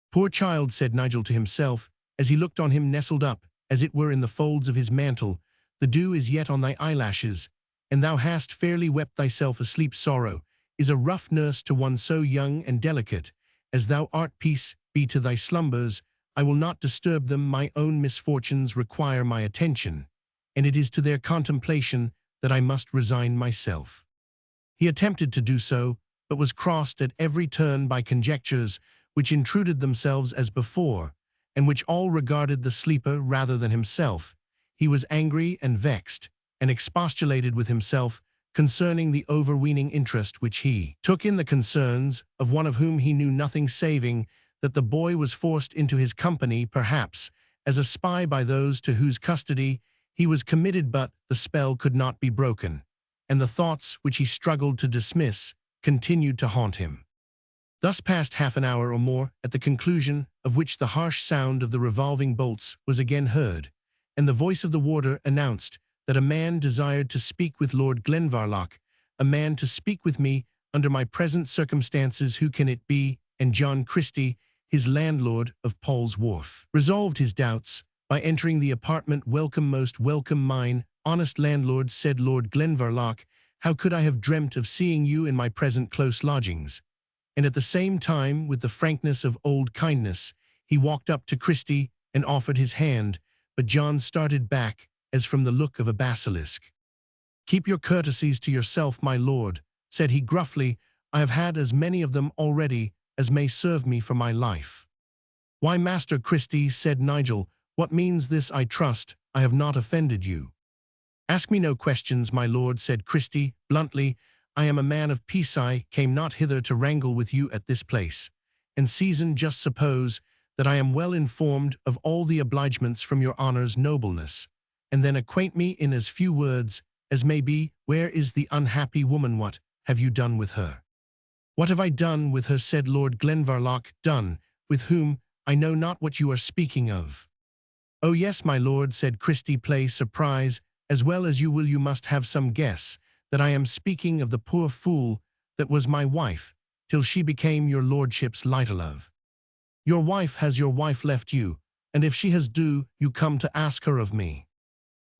"Poor child," said Nigel to himself, as he looked on him nestled up, as it were in the folds of his mantle, "the dew is yet on thy eyelashes, and thou hast fairly wept thyself asleep. Sorrow is a rough nurse to one so young and delicate as thou art. Peace be to thy slumbers, I will not disturb them. My own misfortunes require my attention, and it is to their contemplation that I must resign myself." He attempted to do so, but was crossed at every turn by conjectures which intruded themselves as before, and which all regarded the sleeper rather than himself. He was angry and vexed, and expostulated with himself concerning the overweening interest which he took in the concerns of one of whom he knew nothing, saving that the boy was forced into his company, perhaps as a spy, by those to whose custody he was committed. But the spell could not be broken, and the thoughts which he struggled to dismiss continued to haunt him. Thus passed half an hour or more, at the conclusion of which the harsh sound of the revolving bolts was again heard, and the voice of the warder announced that a man desired to speak with Lord Glenvarloch. "A man to speak with me under my present circumstances. Who can it be?" And John Christie, his landlord of Paul's Wharf, resolved his doubts by entering the apartment. "Welcome, most welcome, mine honest landlord," said Lord Glenvarloch. "How could I have dreamt of seeing you in my present close lodgings?" And at the same time, with the frankness of old kindness, he walked up to Christie and offered his hand, but John started back as from the look of a basilisk. "Keep your courtesies to yourself, my lord," said he gruffly. "I have had as many of them already as may serve me for my life." "Why, Master Christie," said Nigel, "what means this? I trust I have not offended you." "Ask me no questions, my lord," said Christie bluntly. "I am a man of peace. I came not hither to wrangle with you at this place and season. Just suppose that I am well informed of all the obligements from your honour's nobleness, and then acquaint me in as few words as may be. Where is the unhappy woman? What have you done with her?" "What have I done with her?" said Lord Glenvarloch. "Done with whom? I know not what you are speaking of." "Oh yes, my lord," said Christie, "play surprise as well as you will. You must have some guess that I am speaking of the poor fool that was my wife, till she became your lordship's lighter-love." "Your wife? Has your wife left you? And if she has, do you come to ask her of me?"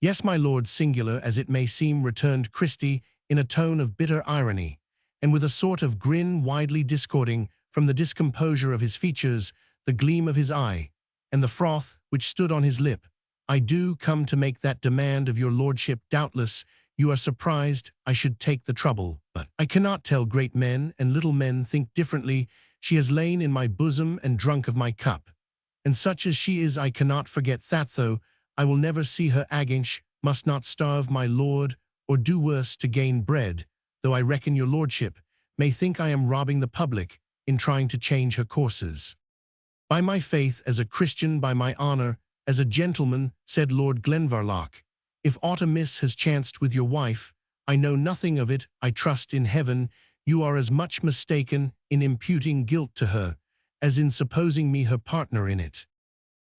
"Yes, my lord, singular as it may seem," returned Christie in a tone of bitter irony, and with a sort of grin widely discording from the discomposure of his features, the gleam of his eye, and the froth which stood on his lip. "I do come to make that demand of your lordship. Doubtless you are surprised I should take the trouble, but I cannot tell. Great men and little men think differently. She has lain in my bosom and drunk of my cup, and such as she is, I cannot forget that, though I will never see her against. must not starve my lord, or do worse to gain bread, though I reckon your lordship may think I am robbing the public in trying to change her courses. By my faith as a Christian, by my honour as a gentleman, said Lord Glenvarloch, if aught amiss has chanced with your wife, I know nothing of it. I trust in heaven you are as much mistaken in imputing guilt to her as in supposing me her partner in it.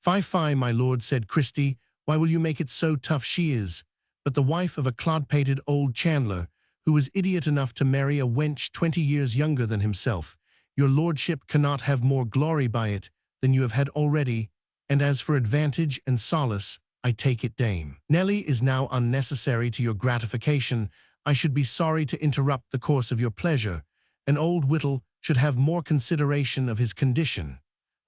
Fie, fie, my lord, said Christie, why will you make it so tough? She is but the wife of a clod-pated old chandler, who was idiot enough to marry a wench 20 years younger than himself. Your lordship cannot have more glory by it than you have had already, and as for advantage and solace, I take it Dame Nelly is now unnecessary to your gratification. I should be sorry to interrupt the course of your pleasure. An old whittle should have more consideration of his condition.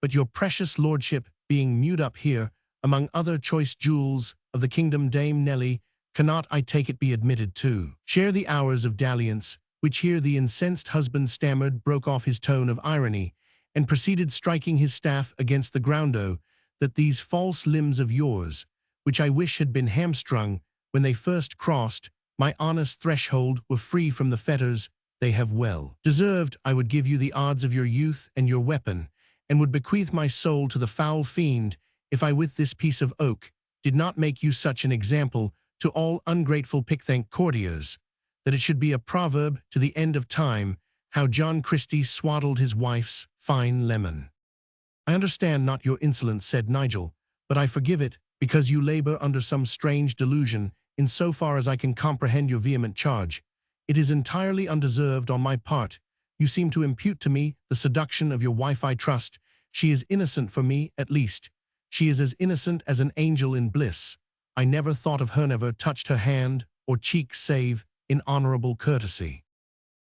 But your precious lordship, being mewed up here, among other choice jewels of the kingdom, Dame Nelly, cannot, I take it, be admitted to share the hours of dalliance, which here the incensed husband stammered, broke off his tone of irony, and proceeded striking his staff against the ground, that these false limbs of yours, which I wish had been hamstrung when they first crossed my honest threshold, were free from the fetters they have well deserved. I would give you the odds of your youth and your weapon, and would bequeath my soul to the foul fiend, if I with this piece of oak did not make you such an example to all ungrateful Pickthank courtiers, that it should be a proverb to the end of time, how John Christie swaddled his wife's fine lemon. I understand not your insolence, said Nigel, but I forgive it, because you labour under some strange delusion, in so far as I can comprehend your vehement charge. It is entirely undeserved on my part. You seem to impute to me the seduction of your wife. I trust she is innocent, for me, at least. She is as innocent as an angel in bliss. I never thought of her, never touched her hand or cheek save in honourable courtesy.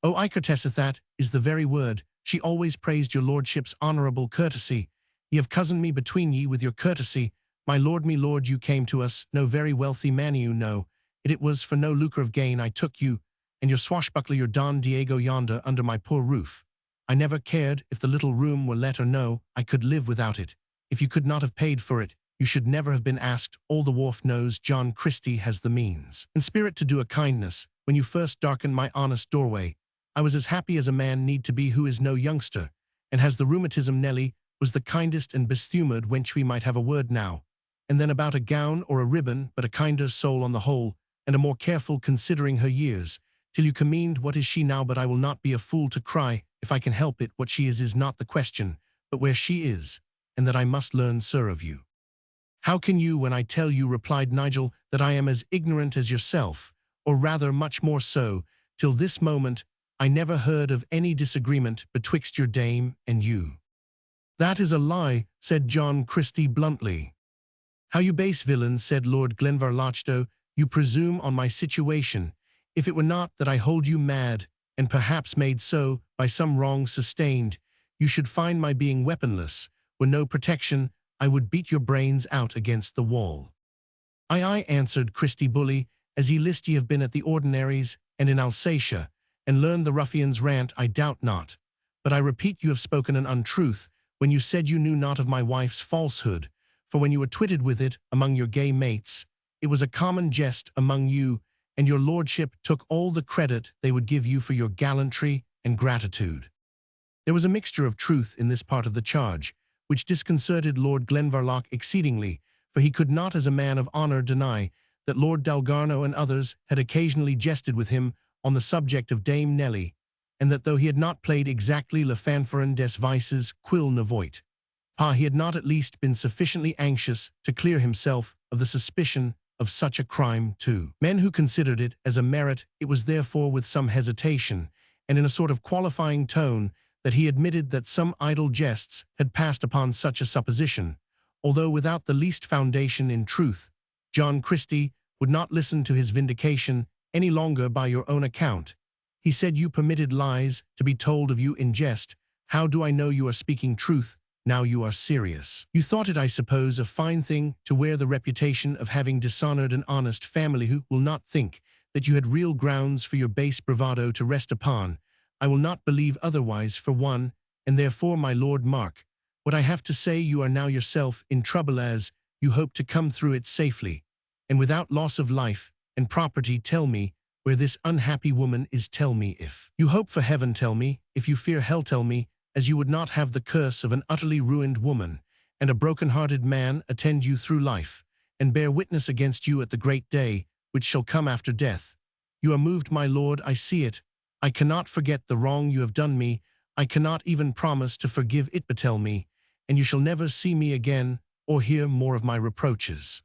Oh, I courteseth, that is the very word. She always praised your lordship's honourable courtesy. Ye have cozened me between ye with your courtesy. My lord, me lord, you came to us, no very wealthy man, you know. It was for no lucre of gain I took you, and your swashbuckler, your Don Diego yonder, under my poor roof. I never cared if the little room were let or no, I could live without it. If you could not have paid for it, you should never have been asked. All the wharf knows John Christie has the means and spirit to do a kindness. When you first darkened my honest doorway, I was as happy as a man need to be who is no youngster, and has the rheumatism. Nelly was the kindest and best humoured wench we might have a word now, and then about a gown or a ribbon, but a kinder soul on the whole, and a more careful considering her years, till you commend. What is she now? But I will not be a fool to cry, if I can help it. What she is not the question, but where she is, and that I must learn, sir, of you. How can you, when I tell you, replied Nigel, that I am as ignorant as yourself, or rather much more so. Till this moment I never heard of any disagreement betwixt your dame and you. That is a lie, said John Christie bluntly. How you base villain, said Lord Glenvarloch, you presume on my situation. If it were not that I hold you mad, and perhaps made so by some wrong sustained, you should find my being weaponless were no protection. I would beat your brains out against the wall. Aye, answered Christie bully, as ye list. Ye have been at the ordinaries and in Alsatia, and learned the ruffian's rant, I doubt not. But I repeat, you have spoken an untruth when you said you knew not of my wife's falsehood, for when you were twitted with it among your gay mates, it was a common jest among you, and your lordship took all the credit they would give you for your gallantry and gratitude. There was a mixture of truth in this part of the charge, which disconcerted Lord Glenvarloch exceedingly, for he could not as a man of honour deny that Lord Dalgarno and others had occasionally jested with him on the subject of Dame Nelly, and that though he had not played exactly le fanfaron des vices quil nevoit, he had not at least been sufficiently anxious to clear himself of the suspicion of such a crime too. Men who considered it as a merit, it was therefore with some hesitation, and in a sort of qualifying tone, that he admitted that some idle jests had passed upon such a supposition, although without the least foundation in truth. John Christie would not listen to his vindication any longer by your own account. He said, you permitted lies to be told of you in jest. How do I know you are speaking truth, now you are serious? You thought it, I suppose, a fine thing to wear the reputation of having dishonoured an honest family. Who will not think that you had real grounds for your base bravado to rest upon? I will not believe otherwise for one, and therefore, my lord, mark what I have to say. You are now yourself in trouble, as you hope to come through it safely, and without loss of life and property. Tell me where this unhappy woman is. Tell me if you hope for heaven. Tell me if you fear hell. Tell me, as you would not have the curse of an utterly ruined woman and a broken-hearted man attend you through life, and bear witness against you at the great day, which shall come after death. You are moved, my lord, I see it. I cannot forget the wrong you have done me. I cannot even promise to forgive it, but tell me, and you shall never see me again, or hear more of my reproaches.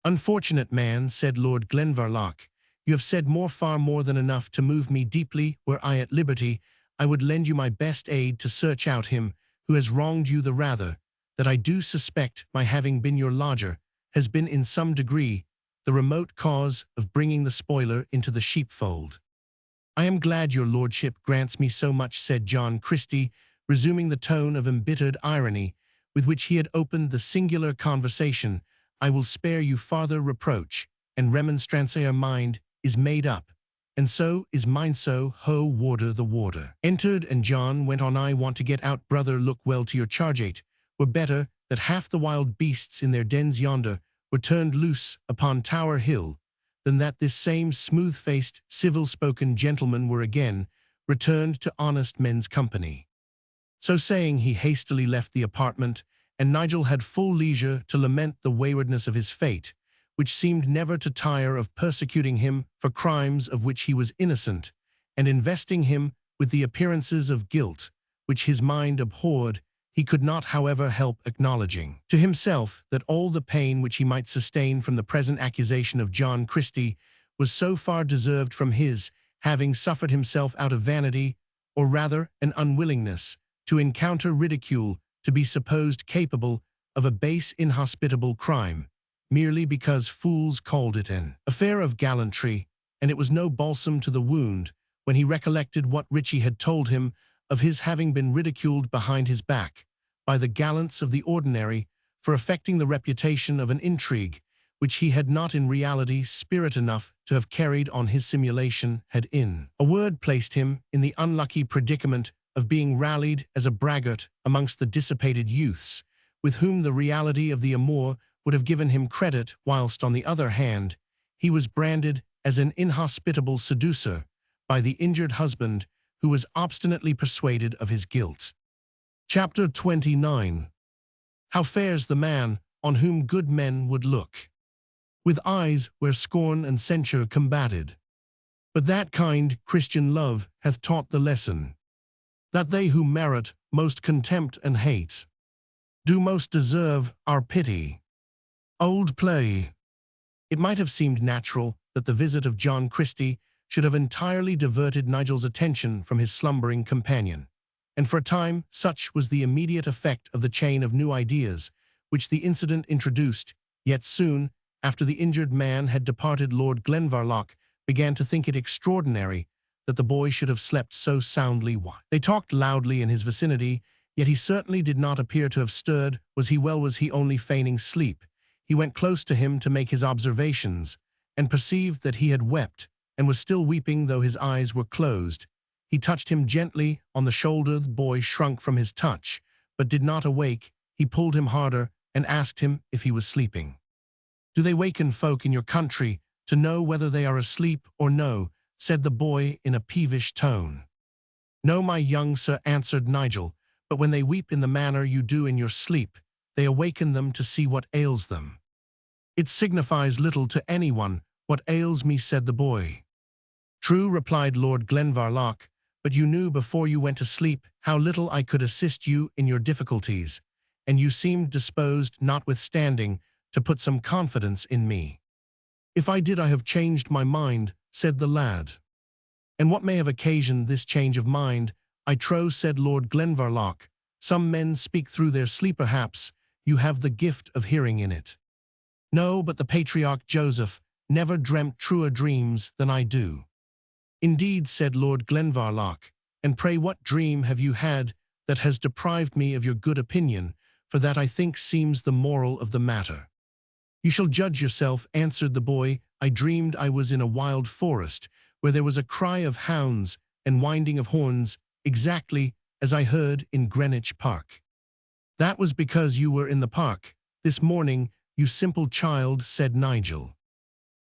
Unfortunate man, said Lord Glenvarloch, you have said far more than enough to move me deeply. Were I at liberty, I would lend you my best aid to search out him who has wronged you, the rather that I do suspect my having been your lodger has been in some degree the remote cause of bringing the spoiler into the sheepfold. I am glad your lordship grants me so much, said John Christie, resuming the tone of embittered irony with which he had opened the singular conversation. I will spare you farther reproach and remonstrance. Your mind is made up, and so is mine. So, ho, warder. The warder entered, and John went on. I want to get out, brother. Look well to your charge. It were better that half the wild beasts in their dens yonder were turned loose upon Tower Hill, than that this same smooth-faced, civil-spoken gentleman were again returned to honest men's company. So saying, he hastily left the apartment, and Nigel had full leisure to lament the waywardness of his fate, which seemed never to tire of persecuting him for crimes of which he was innocent, and investing him with the appearances of guilt, which his mind abhorred. He could not, however, help acknowledging to himself that all the pain which he might sustain from the present accusation of John Christie was so far deserved from his having suffered himself out of vanity, or rather an unwillingness, to encounter ridicule, to be supposed capable of a base, inhospitable crime, merely because fools called it an affair of gallantry, and it was no balsam to the wound when he recollected what Ritchie had told him of his having been ridiculed behind his back by the gallants of the ordinary for affecting the reputation of an intrigue which he had not in reality spirit enough to have carried on. His simulation had in a word placed him in the unlucky predicament of being rallied as a braggart amongst the dissipated youths, with whom the reality of the amour would have given him credit, whilst on the other hand he was branded as an inhospitable seducer by the injured husband who was obstinately persuaded of his guilt. Chapter 29. How fares the man on whom good men would look, with eyes where scorn and censure combated? But that kind Christian love hath taught the lesson, that they who merit most contempt and hate do most deserve our pity. Old play. It might have seemed natural that the visit of John Christie should have entirely diverted Nigel's attention from his slumbering companion, and for a time such was the immediate effect of the chain of new ideas which the incident introduced. Yet soon after the injured man had departed, Lord Glenvarloch began to think it extraordinary that the boy should have slept so soundly. Why? They talked loudly in his vicinity, yet he certainly did not appear to have stirred. Was he only feigning sleep? He went close to him to make his observations, and perceived that he had wept, and was still weeping though his eyes were closed. He touched him gently on the shoulder. The boy shrunk from his touch, but did not awake. He pulled him harder and asked him if he was sleeping. Do they waken folk in your country to know whether they are asleep or no? Said the boy in a peevish tone. No, my young sir, answered Nigel, but when they weep in the manner you do in your sleep, they awaken them to see what ails them. It signifies little to anyone what ails me, said the boy. True, replied Lord Glenvarloch, but you knew before you went to sleep how little I could assist you in your difficulties, and you seemed disposed, notwithstanding, to put some confidence in me. If I did, I have changed my mind, said the lad. And what may have occasioned this change of mind, I trow, said Lord Glenvarloch. Some men speak through their sleep. Perhaps you have the gift of hearing in it. No, but the patriarch Joseph never dreamt truer dreams than I do. Indeed, said Lord Glenvarloch, and pray what dream have you had that has deprived me of your good opinion, for that I think seems the moral of the matter. You shall judge yourself, answered the boy. I dreamed I was in a wild forest, where there was a cry of hounds and winding of horns, exactly as I heard in Greenwich Park. That was because you were in the park this morning, you simple child, said Nigel.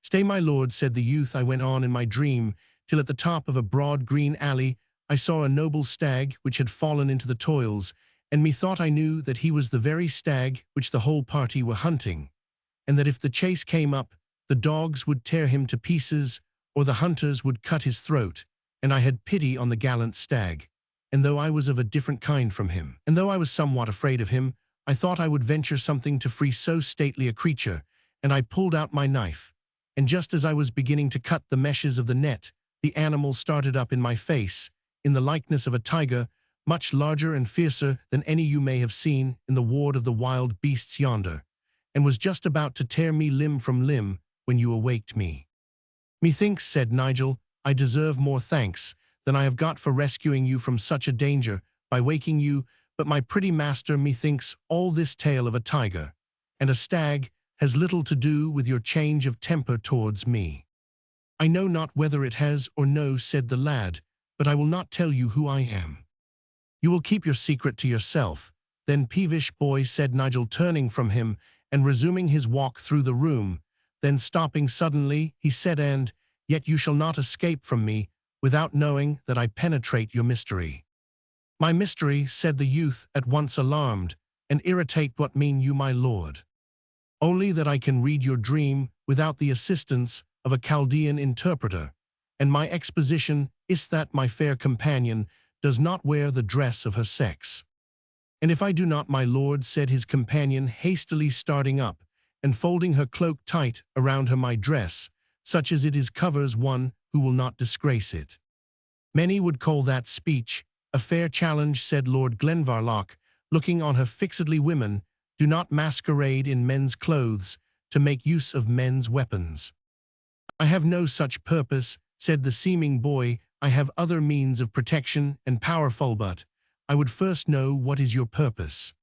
"Stay, my lord," said the youth. "I went on in my dream, till at the top of a broad green alley I saw a noble stag which had fallen into the toils, and methought I knew that he was the very stag which the whole party were hunting, and that if the chase came up, the dogs would tear him to pieces, or the hunters would cut his throat, and I had pity on the gallant stag. And though I was of a different kind from him, and though I was somewhat afraid of him, I thought I would venture something to free so stately a creature, and I pulled out my knife. And just as I was beginning to cut the meshes of the net, the animal started up in my face, in the likeness of a tiger, much larger and fiercer than any you may have seen in the ward of the wild beasts yonder, and was just about to tear me limb from limb when you awaked me." "Methinks," said Nigel, "I deserve more thanks than I have got for rescuing you from such a danger by waking you, but my pretty master, methinks all this tale of a tiger and a stag has little to do with your change of temper towards me." "I know not whether it has or no," said the lad, "but I will not tell you who I am." "You will keep your secret to yourself, then, peevish boy," said Nigel, turning from him and resuming his walk through the room. Then stopping suddenly, he said, "And yet you shall not escape from me without knowing that I penetrate your mystery." "My mystery," said the youth, at once alarmed, "and irritate. What mean you, my lord?" "Only that I can read your dream without the assistance of a Chaldean interpreter, and my exposition is that my fair companion does not wear the dress of her sex." "And if I do not, my lord," said his companion, hastily starting up, and folding her cloak tight around her, "my dress, such as it is, covers one who will not disgrace it." "Many would call that speech a fair challenge," said Lord Glenvarloch, looking on her fixedly. "Women do not masquerade in men's clothes to make use of men's weapons." "I have no such purpose," said the seeming boy. "I have other means of protection and powerful, but I would first know what is your purpose."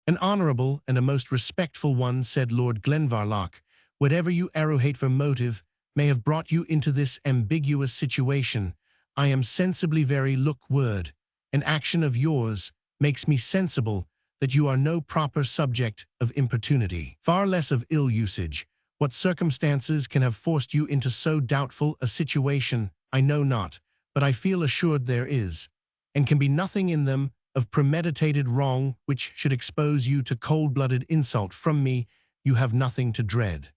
"An honorable and a most respectful one," said Lord Glenvarloch. "Whatever you arrogate for motive may have brought you into this ambiguous situation, I am sensibly very word. An action of yours makes me sensible that you are no proper subject of importunity, far less of ill usage. What circumstances can have forced you into so doubtful a situation, I know not, but I feel assured there is, and can be nothing in them of premeditated wrong which should expose you to cold-blooded insult. From me you have nothing to dread."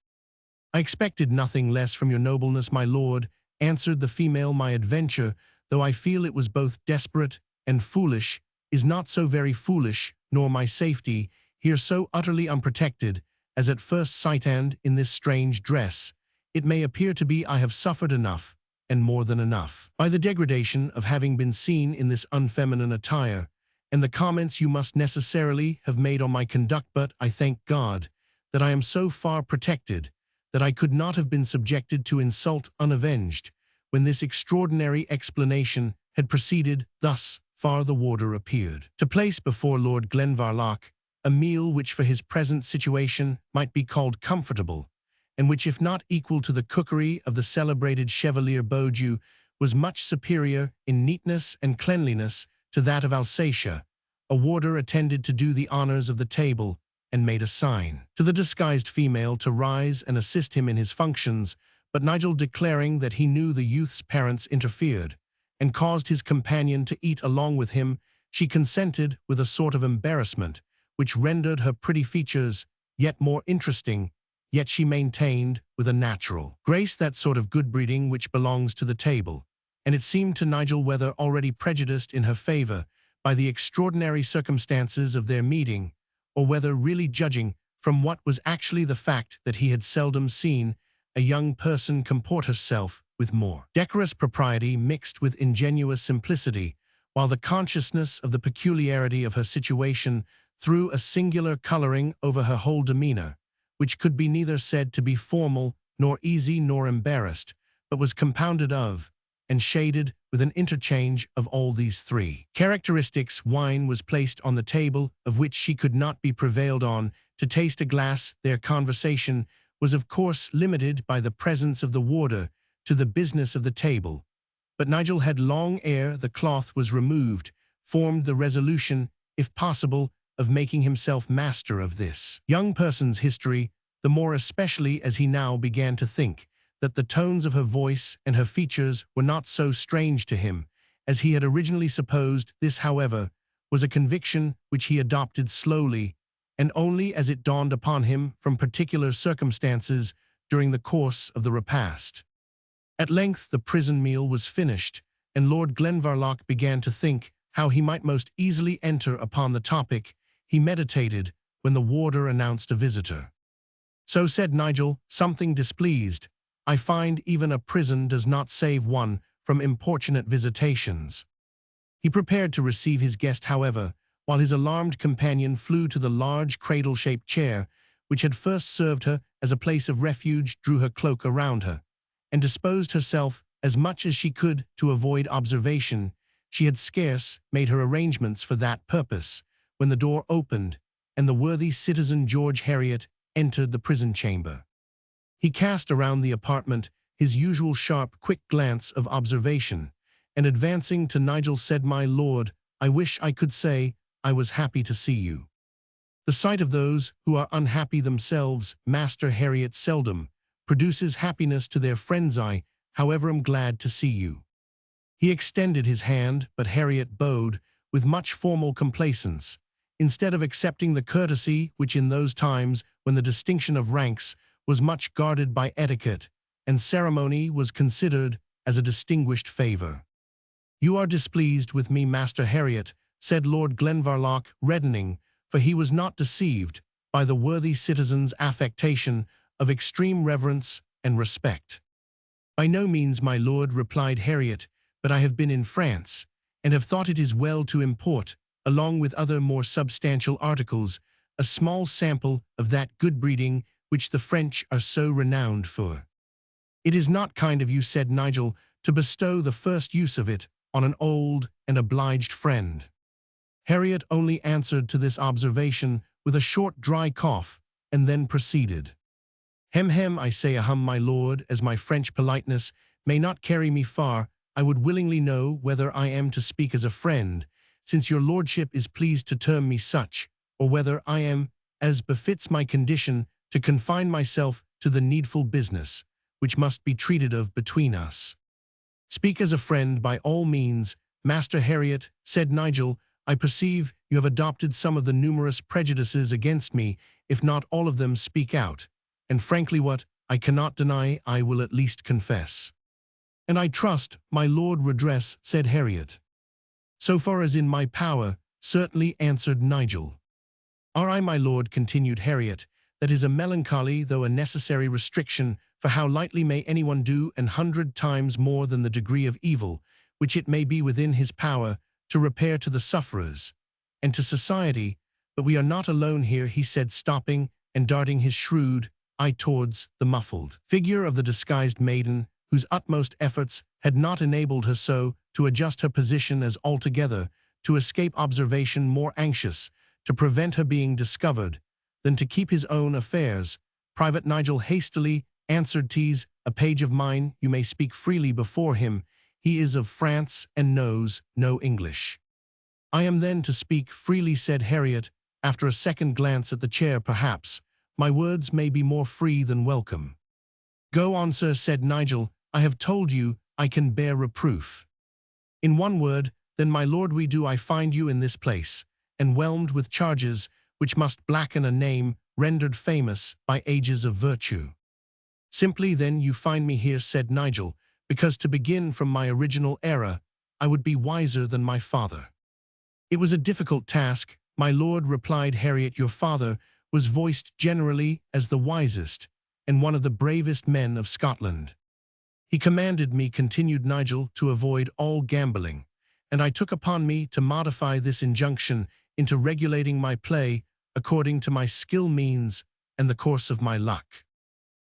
"I expected nothing less from your nobleness, my lord," answered the female. "My adventure, though I feel it was both desperate and foolish, is not so very foolish, nor my safety here so utterly unprotected, as at first sight, and in this strange dress it may appear to be. I have suffered enough, and more than enough, by the degradation of having been seen in this unfeminine attire, and the comments you must necessarily have made on my conduct, but I thank God that I am so far protected that I could not have been subjected to insult unavenged. When this extraordinary explanation had proceeded thus far, the warder appeared, to place before Lord Glenvarloch a meal which for his present situation might be called comfortable, and which, if not equal to the cookery of the celebrated Chevalier Beaujeu, was much superior in neatness and cleanliness to that of Alsatia. A warder attended to do the honors of the table, and made a sign to the disguised female to rise and assist him in his functions, but Nigel, declaring that he knew the youth's parents, interfered, and caused his companion to eat along with him. She consented with a sort of embarrassment, which rendered her pretty features yet more interesting, yet she maintained with a natural grace that sort of good breeding which belongs to the table, and it seemed to Nigel, whether already prejudiced in her favor by the extraordinary circumstances of their meeting, or whether really judging from what was actually the fact, that he had seldom seen a young person comport herself with more decorous propriety mixed with ingenuous simplicity, while the consciousness of the peculiarity of her situation threw a singular coloring over her whole demeanor, which could be neither said to be formal, nor easy, nor embarrassed, but was compounded of, and shaded with an interchange of all these three characteristics. Wine was placed on the table, of which she could not be prevailed on to taste a glass. Their conversation was of course limited by the presence of the warder to the business of the table, but Nigel had, long ere the cloth was removed, formed the resolution, if possible, of making himself master of this young person's history, the more especially as he now began to think that the tones of her voice and her features were not so strange to him as he had originally supposed. This, however, was a conviction which he adopted slowly, and only as it dawned upon him from particular circumstances during the course of the repast. At length the prison meal was finished, and Lord Glenvarloch began to think how he might most easily enter upon the topic he meditated when the warder announced a visitor. "So," said Nigel, something displeased, "I find even a prison does not save one from importunate visitations." He prepared to receive his guest, however, while his alarmed companion flew to the large cradle-shaped chair which had first served her as a place of refuge, drew her cloak around her, and disposed herself as much as she could to avoid observation. She had scarce made her arrangements for that purpose when the door opened, and the worthy citizen George Heriot entered the prison chamber. He cast around the apartment his usual sharp, quick glance of observation, and advancing to Nigel said, "My lord, I wish I could say I was happy to see you. The sight of those who are unhappy themselves, Master Heriot, seldom produces happiness to their friends. I, however, am glad to see you." He extended his hand, but Heriot bowed with much formal complaisance, instead of accepting the courtesy which in those times, when the distinction of ranks was much guarded by etiquette, and ceremony was considered as a distinguished favor. "You are displeased with me, Master Heriot," said Lord Glenvarloch, reddening, for he was not deceived by the worthy citizen's affectation of extreme reverence and respect. "By no means, my lord," replied Heriot, "but I have been in France, and have thought it is well to import, along with other more substantial articles, a small sample of that good breeding which the French are so renowned for." "It is not kind of you," said Nigel, "to bestow the first use of it on an old and obliged friend." Heriot only answered to this observation with a short dry cough, and then proceeded. "Hem hem, I say ahem, my lord, as my French politeness may not carry me far, I would willingly know whether I am to speak as a friend, since your lordship is pleased to term me such, or whether I am, as befits my condition, to confine myself to the needful business, which must be treated of between us." "Speak as a friend, by all means, Master Heriot," said Nigel. "I perceive you have adopted some of the numerous prejudices against me, if not all of them. Speak out, and frankly what I cannot deny I will at least confess." "And I trust, my lord, redress," said Heriot. "So far as in my power, certainly," answered Nigel. "Are I, my lord," continued Heriot, "that is a melancholy though a necessary restriction, for how lightly may anyone do 100 times more than the degree of evil, which it may be within his power to repair to the sufferers, and to society. But we are not alone here," he said, stopping and darting his shrewd eye towards the muffled figure of the disguised maiden, whose utmost efforts had not enabled her so to adjust her position as altogether to escape observation, more anxious to prevent her being discovered than to keep his own affairs. Private Nigel hastily answered, "'Tis a page of mine, you may speak freely before him. He is of France and knows no English." "I am then to speak freely," said Heriot, after a second glance at the chair. "Perhaps my words may be more free than welcome." "Go on, sir," said Nigel. "I have told you I can bear reproof." "In one word, then, my lord, I find you in this place, enwhelmed with charges which must blacken a name rendered famous by ages of virtue." "Simply, then, you find me here," said Nigel, "because, to begin from my original error, I would be wiser than my father." "It was a difficult task, my lord," replied Heriot. "Your father was voiced generally as the wisest and one of the bravest men of Scotland. He commanded me," continued Nigel, "to avoid all gambling, and I took upon me to modify this injunction into regulating my play according to my skill, means, and the course of my luck.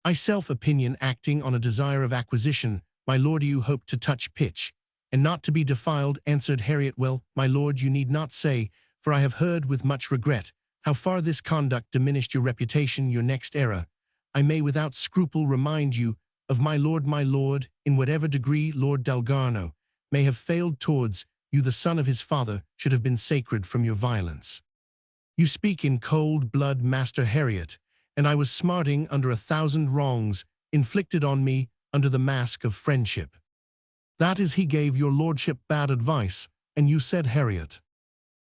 I self-opinion, acting on a desire of acquisition, my lord. You hope to touch pitch, and not to be defiled," answered Heriot. "Well, my lord, you need not say, for I have heard with much regret how far this conduct diminished your reputation. Your next error, I may without scruple remind you of, my lord, in whatever degree Lord Dalgarno may have failed towards you, the son of his father should have been sacred from your violence. You speak in cold blood, Master Heriot, and I was smarting under 1,000 wrongs inflicted on me under the mask of friendship. That is, he gave your lordship bad advice, and you said Harriet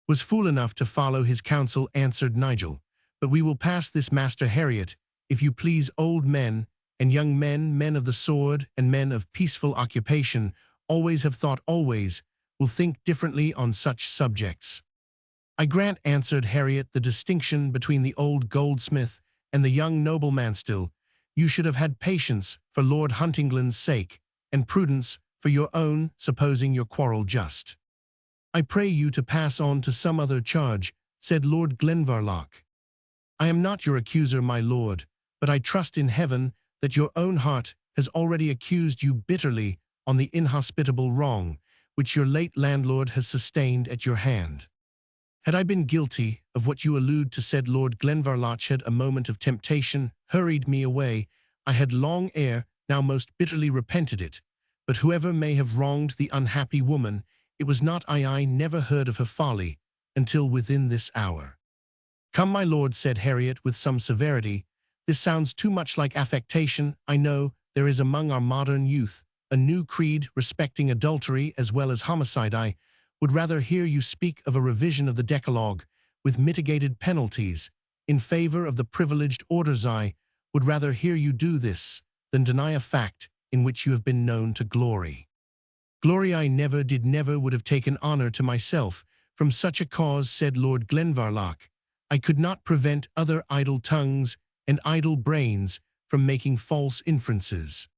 was fool enough to follow his counsel, answered Nigel. But we will pass this, Master Harriet, if you please. Old men and young men, men of the sword and men of peaceful occupation, always have thought, always will think differently on such subjects. I grant, answered Harriet, the distinction between the old goldsmith and the young nobleman. Still, you should have had patience for Lord Huntingdon's sake, and prudence for your own, supposing your quarrel just. I pray you to pass on to some other charge, said Lord Glenvarloch. I am not your accuser, my lord, but I trust in heaven that your own heart has already accused you bitterly on the inhospitable wrong which your late landlord has sustained at your hand. Had I been guilty of what you allude to, said Lord Glenvarloch, had a moment of temptation hurried me away, I had long ere now most bitterly repented it. But whoever may have wronged the unhappy woman, it was not I never heard of her folly until within this hour. Come, my lord, said Harriet with some severity, this sounds too much like affectation. I know there is among our modern youth a new creed respecting adultery as well as homicide. I would rather hear you speak of a revision of the Decalogue with mitigated penalties in favor of the privileged orders. I would rather hear you do this than deny a fact in which you have been known to glory. Glory I never did, never would have taken honor to myself from such a cause, said Lord Glenvarloch. I could not prevent other idle tongues and idle brains from making false inferences.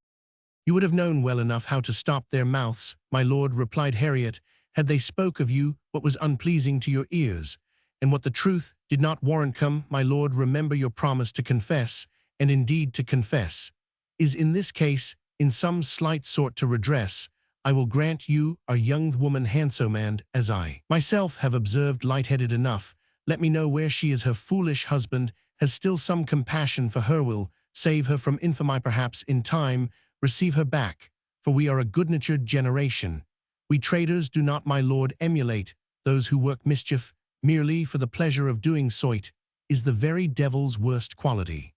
You would have known well enough how to stop their mouths, my lord, replied Harriet, had they spoke of you what was unpleasing to your ears, and what the truth did not warrant. Come, my lord, remember your promise to confess, and indeed to confess is in this case in some slight sort to redress. I will grant you a young woman handsome, and, as I myself have observed, light-headed enough. Let me know where she is. Her foolish husband has still some compassion for her, will save her from infamy, perhaps in time receive her back, for we are a good-natured generation. We traders do not, my lord, emulate those who work mischief merely for the pleasure of doing so. It is the very devil's worst quality.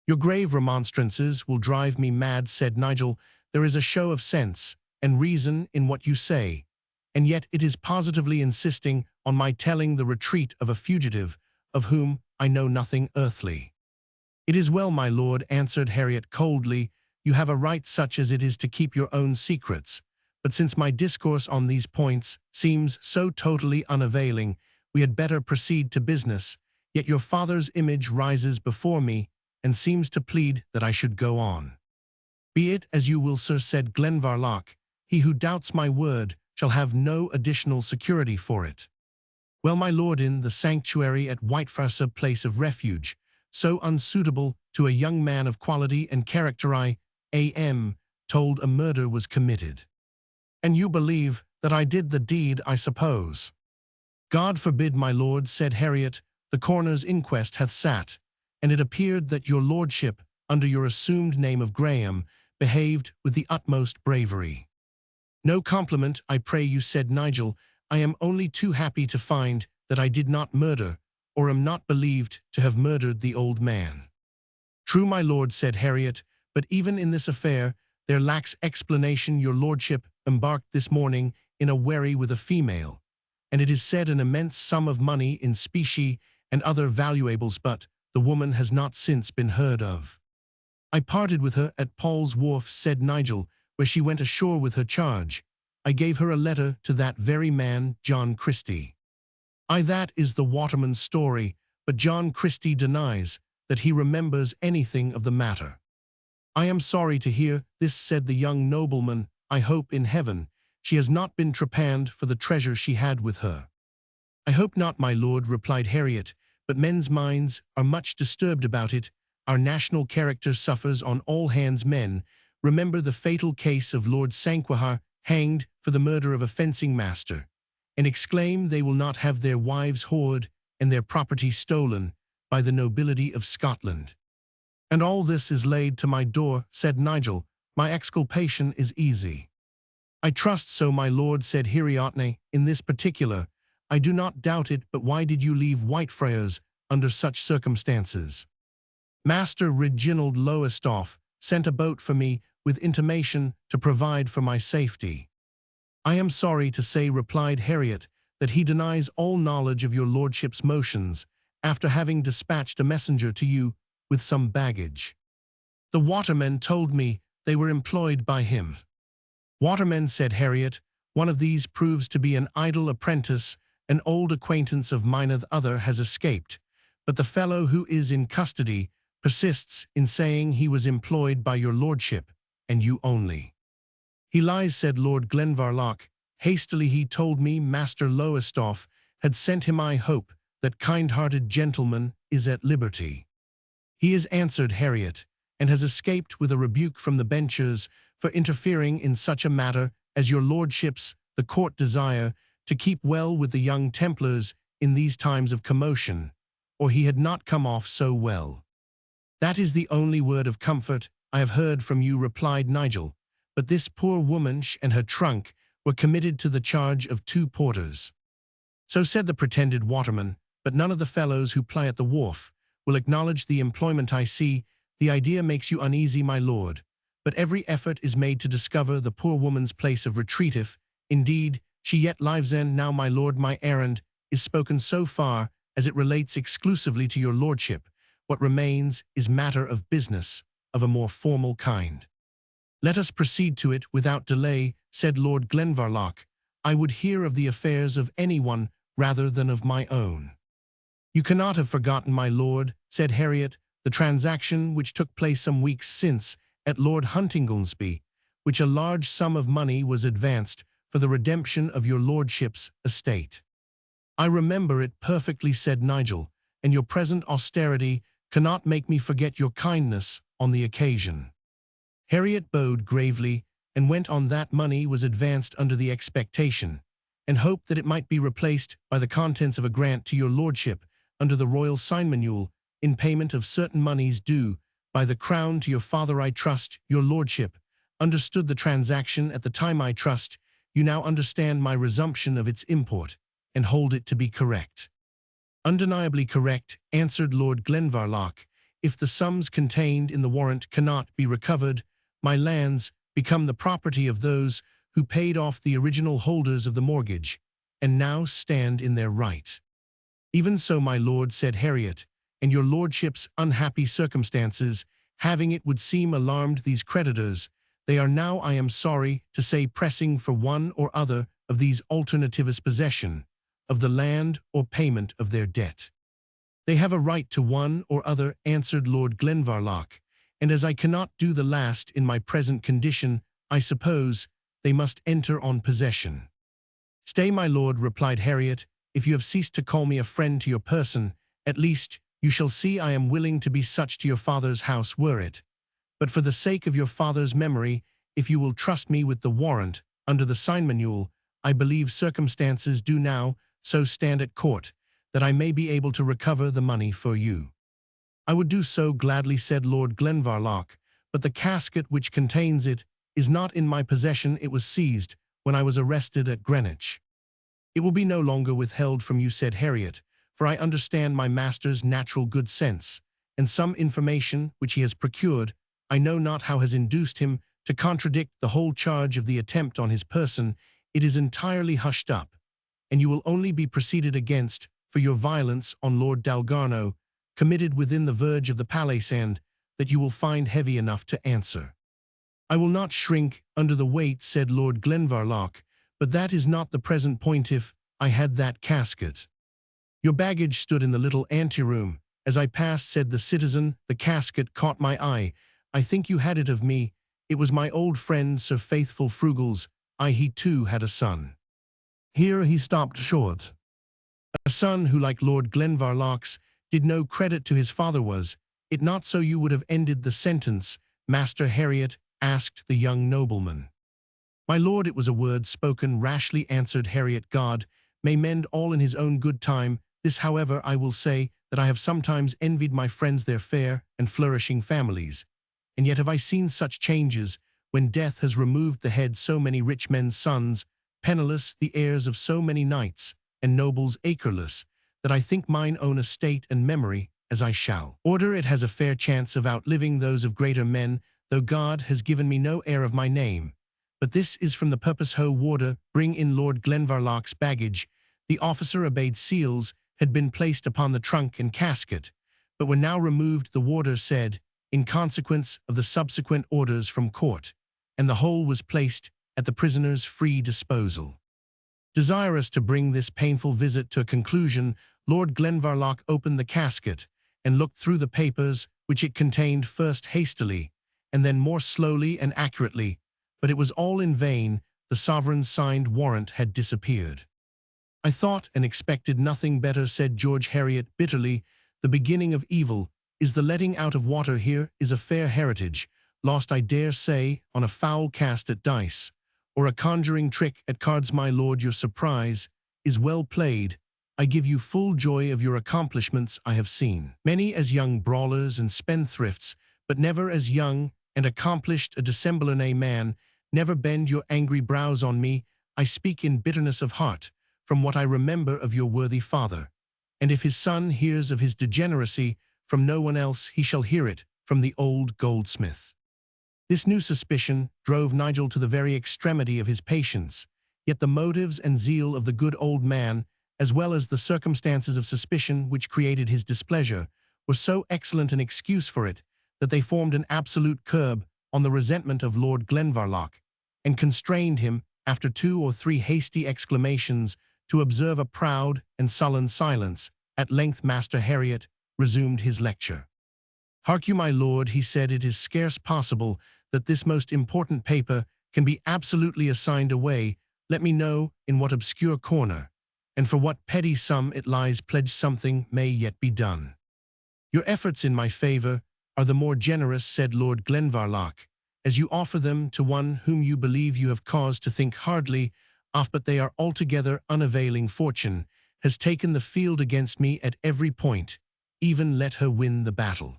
Your grave remonstrances will drive me mad, said Nigel. There is a show of sense and reason in what you say, and yet it is positively insisting on my telling the retreat of a fugitive of whom I know nothing earthly. It is well, my lord, answered Harriet coldly. You have a right such as it is to keep your own secrets, but since my discourse on these points seems so totally unavailing, we had better proceed to business. Yet your father's image rises before me, and seems to plead that I should go on. Be it as you will, sir, said Glenvarloch. He who doubts my word shall have no additional security for it. Well, my lord, in the sanctuary at Whitefriars, place of refuge, so unsuitable to a young man of quality and character, I am told a murder was committed. And you believe that I did the deed, I suppose? God forbid, my lord, said Harriet. The coroner's inquest hath sat, and it appeared that your lordship, under your assumed name of Graham, behaved with the utmost bravery. No compliment, I pray you, said Nigel. I am only too happy to find that I did not murder, or am not believed to have murdered the old man. True, my lord, said Harriet, but even in this affair there lacks explanation. Your lordship embarked this morning in a wherry with a female, and it is said an immense sum of money in specie and other valuables, but the woman has not since been heard of. I parted with her at Paul's Wharf, said Nigel, where she went ashore with her charge. I gave her a letter to that very man, John Christie. That is the waterman's story, but John Christie denies that he remembers anything of the matter. I am sorry to hear this, said the young nobleman. I hope in heaven she has not been trepanned for the treasure she had with her. I hope not, my lord, replied Harriet, but men's minds are much disturbed about it. Our national character suffers on all hands. Men remember the fatal case of Lord Sanquhar, hanged for the murder of a fencing master, and exclaim they will not have their wives whored and their property stolen by the nobility of Scotland. And all this is laid to my door, said Nigel. My exculpation is easy. I trust so, my lord, said Hiriotne. In this particular, I do not doubt it, but why did you leave Whitefriars under such circumstances? Master Reginald Lowestoft, sent a boat for me with intimation to provide for my safety. I am sorry to say, replied Harriet, that he denies all knowledge of your lordship's motions, after having dispatched a messenger to you with some baggage. The watermen told me they were employed by him. Watermen, said Harriet, one of these proves to be an idle apprentice, an old acquaintance of mine. The other has escaped, but the fellow who is in custody persists in saying he was employed by your lordship, and you only. He lies, said Lord Glenvarloch. Hastily he told me Master Lowestoft had sent him. I hope that kind-hearted gentleman is at liberty. He is, answered Harriet, and has escaped with a rebuke from the benchers for interfering in such a matter as your lordships the court desire to keep well with the young Templars in these times of commotion, or he had not come off so well. That is the only word of comfort I have heard from you, replied Nigel, but this poor woman and her trunk were committed to the charge of 2 porters. So said the pretended waterman, but none of the fellows who ply at the wharf will acknowledge the employment. I see, the idea makes you uneasy, my lord, but every effort is made to discover the poor woman's place of retreat. If, indeed, she yet lives in. Now, my lord, my errand is spoken so far as it relates exclusively to your lordship. What remains is matter of business of a more formal kind. Let us proceed to it without delay, said Lord Glenvarloch. I would hear of the affairs of anyone rather than of my own. You cannot have forgotten, my lord, said Harriet, the transaction which took place some weeks since at Lord Huntingdonsby, which a large sum of money was advanced for the redemption of your lordship's estate. I remember it perfectly, said Nigel, and your present austerity cannot make me forget your kindness on the occasion. Harriet bowed gravely and went on. That money was advanced under the expectation and hope that it might be replaced by the contents of a grant to your lordship under the royal sign-manual in payment of certain moneys due by the crown to your father. I trust your lordship understood the transaction at the time. I trust you now understand my resumption of its import and hold it to be correct. Undeniably correct, answered Lord Glenvarloch. If the sums contained in the warrant cannot be recovered, my lands become the property of those who paid off the original holders of the mortgage, and now stand in their right. Even so, my lord, said Harriet, and your lordship's unhappy circumstances, having it would seem alarmed these creditors, they are now, I am sorry to say, pressing for one or other of these alternatives possession of the land or payment of their debt. They have a right to one or other, answered Lord Glenvarloch, and as I cannot do the last in my present condition, I suppose they must enter on possession. Stay, my lord, replied Harriet, if you have ceased to call me a friend to your person, at least you shall see I am willing to be such to your father's house were it. But for the sake of your father's memory, if you will trust me with the warrant under the sign-manual, I believe circumstances do now so stand at court that I may be able to recover the money for you. I would do so gladly, said Lord Glenvarloch, but the casket which contains it is not in my possession. It was seized when I was arrested at Greenwich. It will be no longer withheld from you, said Harriet, for I understand my master's natural good sense, and some information which he has procured, I know not how, has induced him to contradict the whole charge of the attempt on his person. It is entirely hushed up, and you will only be proceeded against for your violence on Lord Dalgarno, committed within the verge of the palace, and that you will find heavy enough to answer. I will not shrink under the weight, said Lord Glenvarloch, but that is not the present point. If I had that casket. Your baggage stood in the little anteroom. As I passed, said the citizen, the casket caught my eye. I think you had it of me. It was my old friend Sir Faithful Frugal's. He too had a son. Here he stopped short. A son who, like Lord Glenvarloch's, did no credit to his father. Was it not so you would have ended the sentence, Master Harriet? Asked the young nobleman. My lord, it was a word spoken rashly, answered Harriet. God may mend all in his own good time. This, however, I will say, that I have sometimes envied my friends their fair and flourishing families, and yet have I seen such changes, when death has removed the head so many rich men's sons, penniless, the heirs of so many knights and nobles acreless, that I think mine own estate and memory, as I shall order it, has a fair chance of outliving those of greater men though God has given me no heir of my name. But this is from the purpose ho warder, bring in Lord Glenvarloch's baggage. The officer obeyed seals, had been placed upon the trunk and casket, but when now removed the warder said, in consequence of the subsequent orders from court, and the whole was placed at the prisoner's free disposal. Desirous to bring this painful visit to a conclusion, Lord Glenvarloch opened the casket and looked through the papers which it contained first hastily, and then more slowly and accurately, but it was all in vain. The sovereign's signed warrant had disappeared. I thought and expected nothing better, said George Heriot bitterly. The beginning of evil is the letting out of water. Here is a fair heritage, lost I dare say on a foul cast at dice, or a conjuring trick at cards. My lord, your surprise is well played. I give you full joy of your accomplishments. I have seen many as young brawlers and spendthrifts, but never as young and accomplished a dissemblerne man. Never bend your angry brows on me. I speak in bitterness of heart, from what I remember of your worthy father. And if his son hears of his degeneracy from no one else, he shall hear it from the old goldsmith. This new suspicion drove Nigel to the very extremity of his patience, yet the motives and zeal of the good old man, as well as the circumstances of suspicion which created his displeasure, were so excellent an excuse for it, that they formed an absolute curb on the resentment of Lord Glenvarloch, and constrained him, after 2 or 3 hasty exclamations, to observe a proud and sullen silence. At length Master Heriot resumed his lecture. Hark you, my lord, he said, it is scarce possible that this most important paper can be absolutely assigned away. Let me know in what obscure corner, and for what petty sum it lies pledged. Something may yet be done. Your efforts in my favor are the more generous, said Lord Glenvarloch, as you offer them to one whom you believe you have cause to think hardly of, but they are altogether unavailing. Fortune has taken the field against me at every point. Even let her win the battle.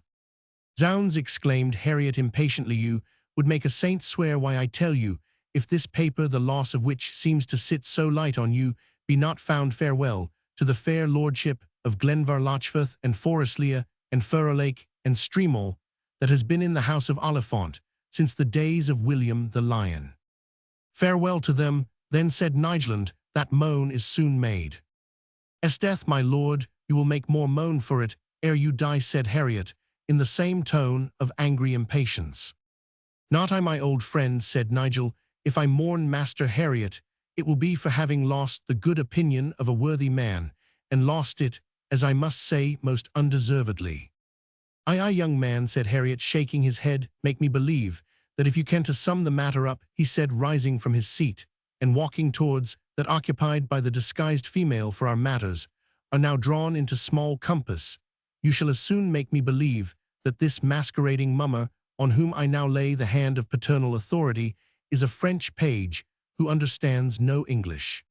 Zounds, exclaimed Heriot impatiently, you would make a saint swear. Why, I tell you, if this paper, the loss of which seems to sit so light on you, be not found, farewell to the fair lordship of Glenvarlochforth and Forestlea and Furrelake and Streamall, that has been in the house of Oliphant since the days of William the Lion. Farewell to them, then, said Nigel, that moan is soon made. Esdeath, my lord, you will make more moan for it ere you die, said Heriot, in the same tone of angry impatience. Not I, my old friend, said Nigel. If I mourn, Master Heriot, it will be for having lost the good opinion of a worthy man, and lost it, as I must say, most undeservedly. Aye, young man, said Heriot, shaking his head, make me believe that if you can to sum the matter up, he said, rising from his seat, and walking towards that occupied by the disguised female, for our matters are now drawn into small compass, you shall as soon make me believe that this masquerading mummer, on whom I now lay the hand of paternal authority, is a French page who understands no English.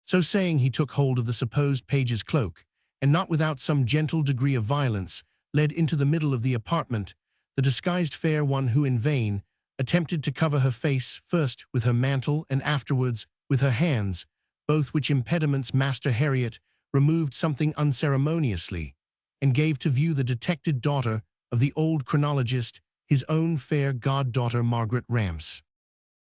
So saying, he took hold of the supposed page's cloak, and not without some gentle degree of violence, led into the middle of the apartment the disguised fair one, who in vain attempted to cover her face, first with her mantle and afterwards with her hands, both which impediments Master Heriot removed something unceremoniously, and gave to view the detected daughter of the old chronologist, his own fair goddaughter Margaret Ramse.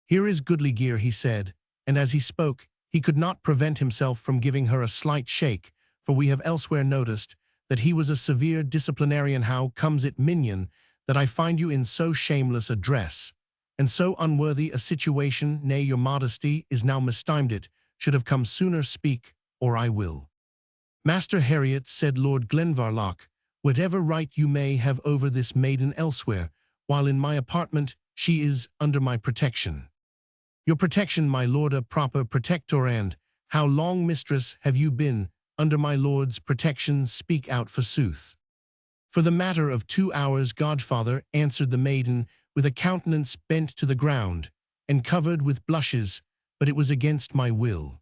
Here is goodly gear, he said, and as he spoke, he could not prevent himself from giving her a slight shake, for we have elsewhere noticed that he was a severe disciplinarian. How comes it, minion, that I find you in so shameless a dress, and so unworthy a situation? Nay, your modesty is now mistimed. It should have come sooner. Speak, or I will. Master Heriot, said Lord Glenvarloch, whatever right you may have over this maiden elsewhere, while in my apartment she is under my protection. Your protection, my lord, a proper protector, and how long, mistress, have you been under my lord's protection? Speak out, forsooth. For the matter of 2 hours, godfather, answered the maiden, with a countenance bent to the ground, and covered with blushes, but it was against my will.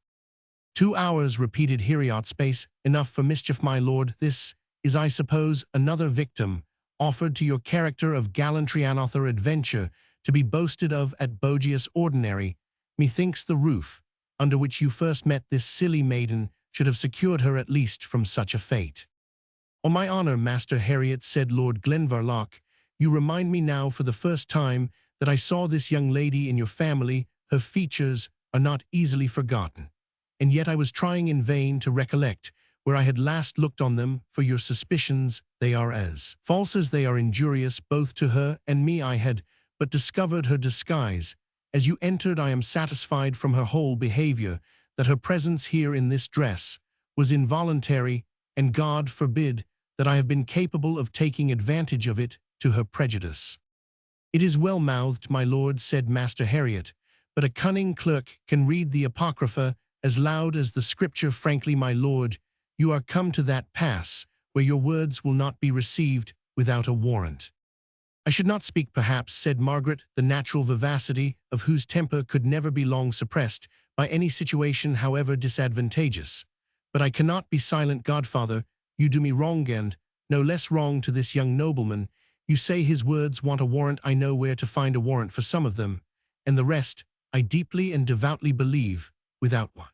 2 hours, repeated Heriot. Space enough for mischief, my lord. This is, I suppose, another victim offered to your character of gallantry and author adventure, to be boasted of at Bogius Ordinary. Methinks the roof, under which you first met this silly maiden, should have secured her at least from such a fate. On my honor, Master Heriot, said Lord Glenvarloch, you remind me now for the first time that I saw this young lady in your family. Her features are not easily forgotten. And yet I was trying in vain to recollect where I had last looked on them, for your suspicions, they are as false as they are injurious both to her and me. I had but discovered her disguise. As you entered, I am satisfied from her whole behavior that her presence here in this dress was involuntary, and God forbid that I have been capable of taking advantage of it to her prejudice. It is well-mouthed, my lord, said Master Harriot, but a cunning clerk can read the Apocrypha as loud as the Scripture. Frankly, my lord, you are come to that pass where your words will not be received without a warrant. I should not speak, perhaps, said Margaret, the natural vivacity of whose temper could never be long suppressed by any situation however disadvantageous. But I cannot be silent, godfather. You do me wrong, and no less wrong to this young nobleman. You say his words want a warrant. I know where to find a warrant for some of them, and the rest, I deeply and devoutly believe, without one.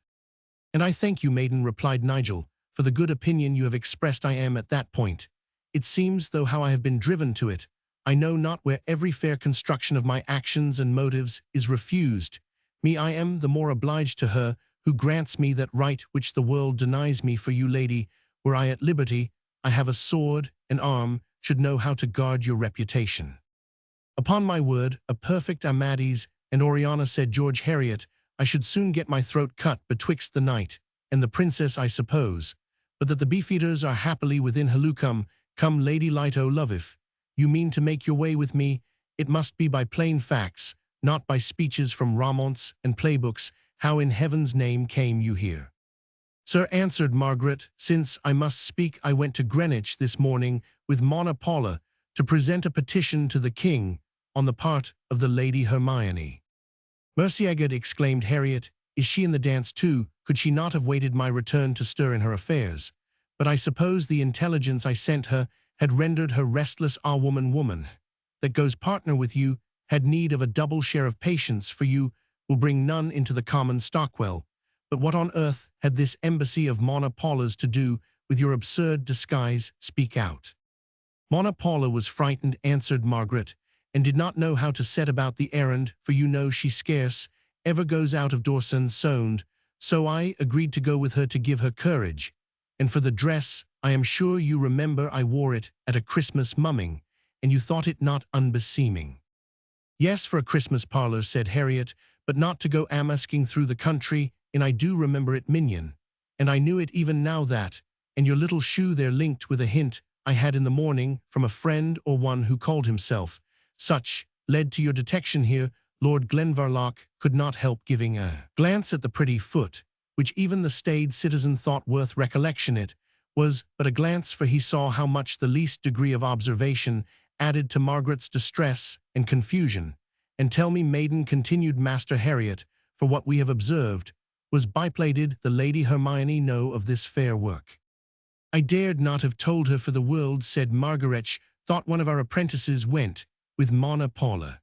And I thank you, maiden, replied Nigel, for the good opinion you have expressed. I am at that point. It seems, though, how I have been driven to it. I know not where every fair construction of my actions and motives is refused. Me, I am the more obliged to her who grants me that right which the world denies me. For you, lady, were I at liberty, I have a sword, an arm, should know how to guard your reputation. Upon my word, a perfect Amades and Oriana, said George Harriot, I should soon get my throat cut betwixt the knight and the princess, I suppose, but that the beefeaters are happily within Hallucum. Come, Lady Light o' Love, if you mean to make your way with me, it must be by plain facts, not by speeches from romances and playbooks. How in heaven's name came you here? Sir, answered Margaret, since I must speak, I went to Greenwich this morning with Monna Paula to present a petition to the king on the part of the Lady Hermione. Merciagad, exclaimed Harriet, is she in the dance too? Could she not have waited my return to stir in her affairs? But I suppose the intelligence I sent her had rendered her restless. Ah, woman, that goes partner with you, had need of a double share of patience, for you will bring none into the common Stockwell. But what on earth had this embassy of Monna Paula's to do with your absurd disguise? Speak out. Monna Paula was frightened, answered Margaret, and did not know how to set about the errand, for you know she scarce ever goes out of doors unsowned. So I agreed to go with her to give her courage. And for the dress, I am sure you remember I wore it at a Christmas mumming, and you thought it not unbeseeming. Yes, for a Christmas parlor, said Harriet, but not to go amasking through the country, and I do remember it, minion. And I knew it even now that, and your little shoe there linked with a hint I had in the morning from a friend or one who called himself such, led to your detection here. Lord Glenvarloch could not help giving a glance at the pretty foot, which even the staid citizen thought worth recollection. It was but a glance, for he saw how much the least degree of observation added to Margaret's distress and confusion. And tell me, maiden, continued Master Harriot, for what we have observed was biplated the Lady Hermione know of this fair work? I dared not have told her for the world, said Margaret. Thought one of our apprentices went with Monna Paula.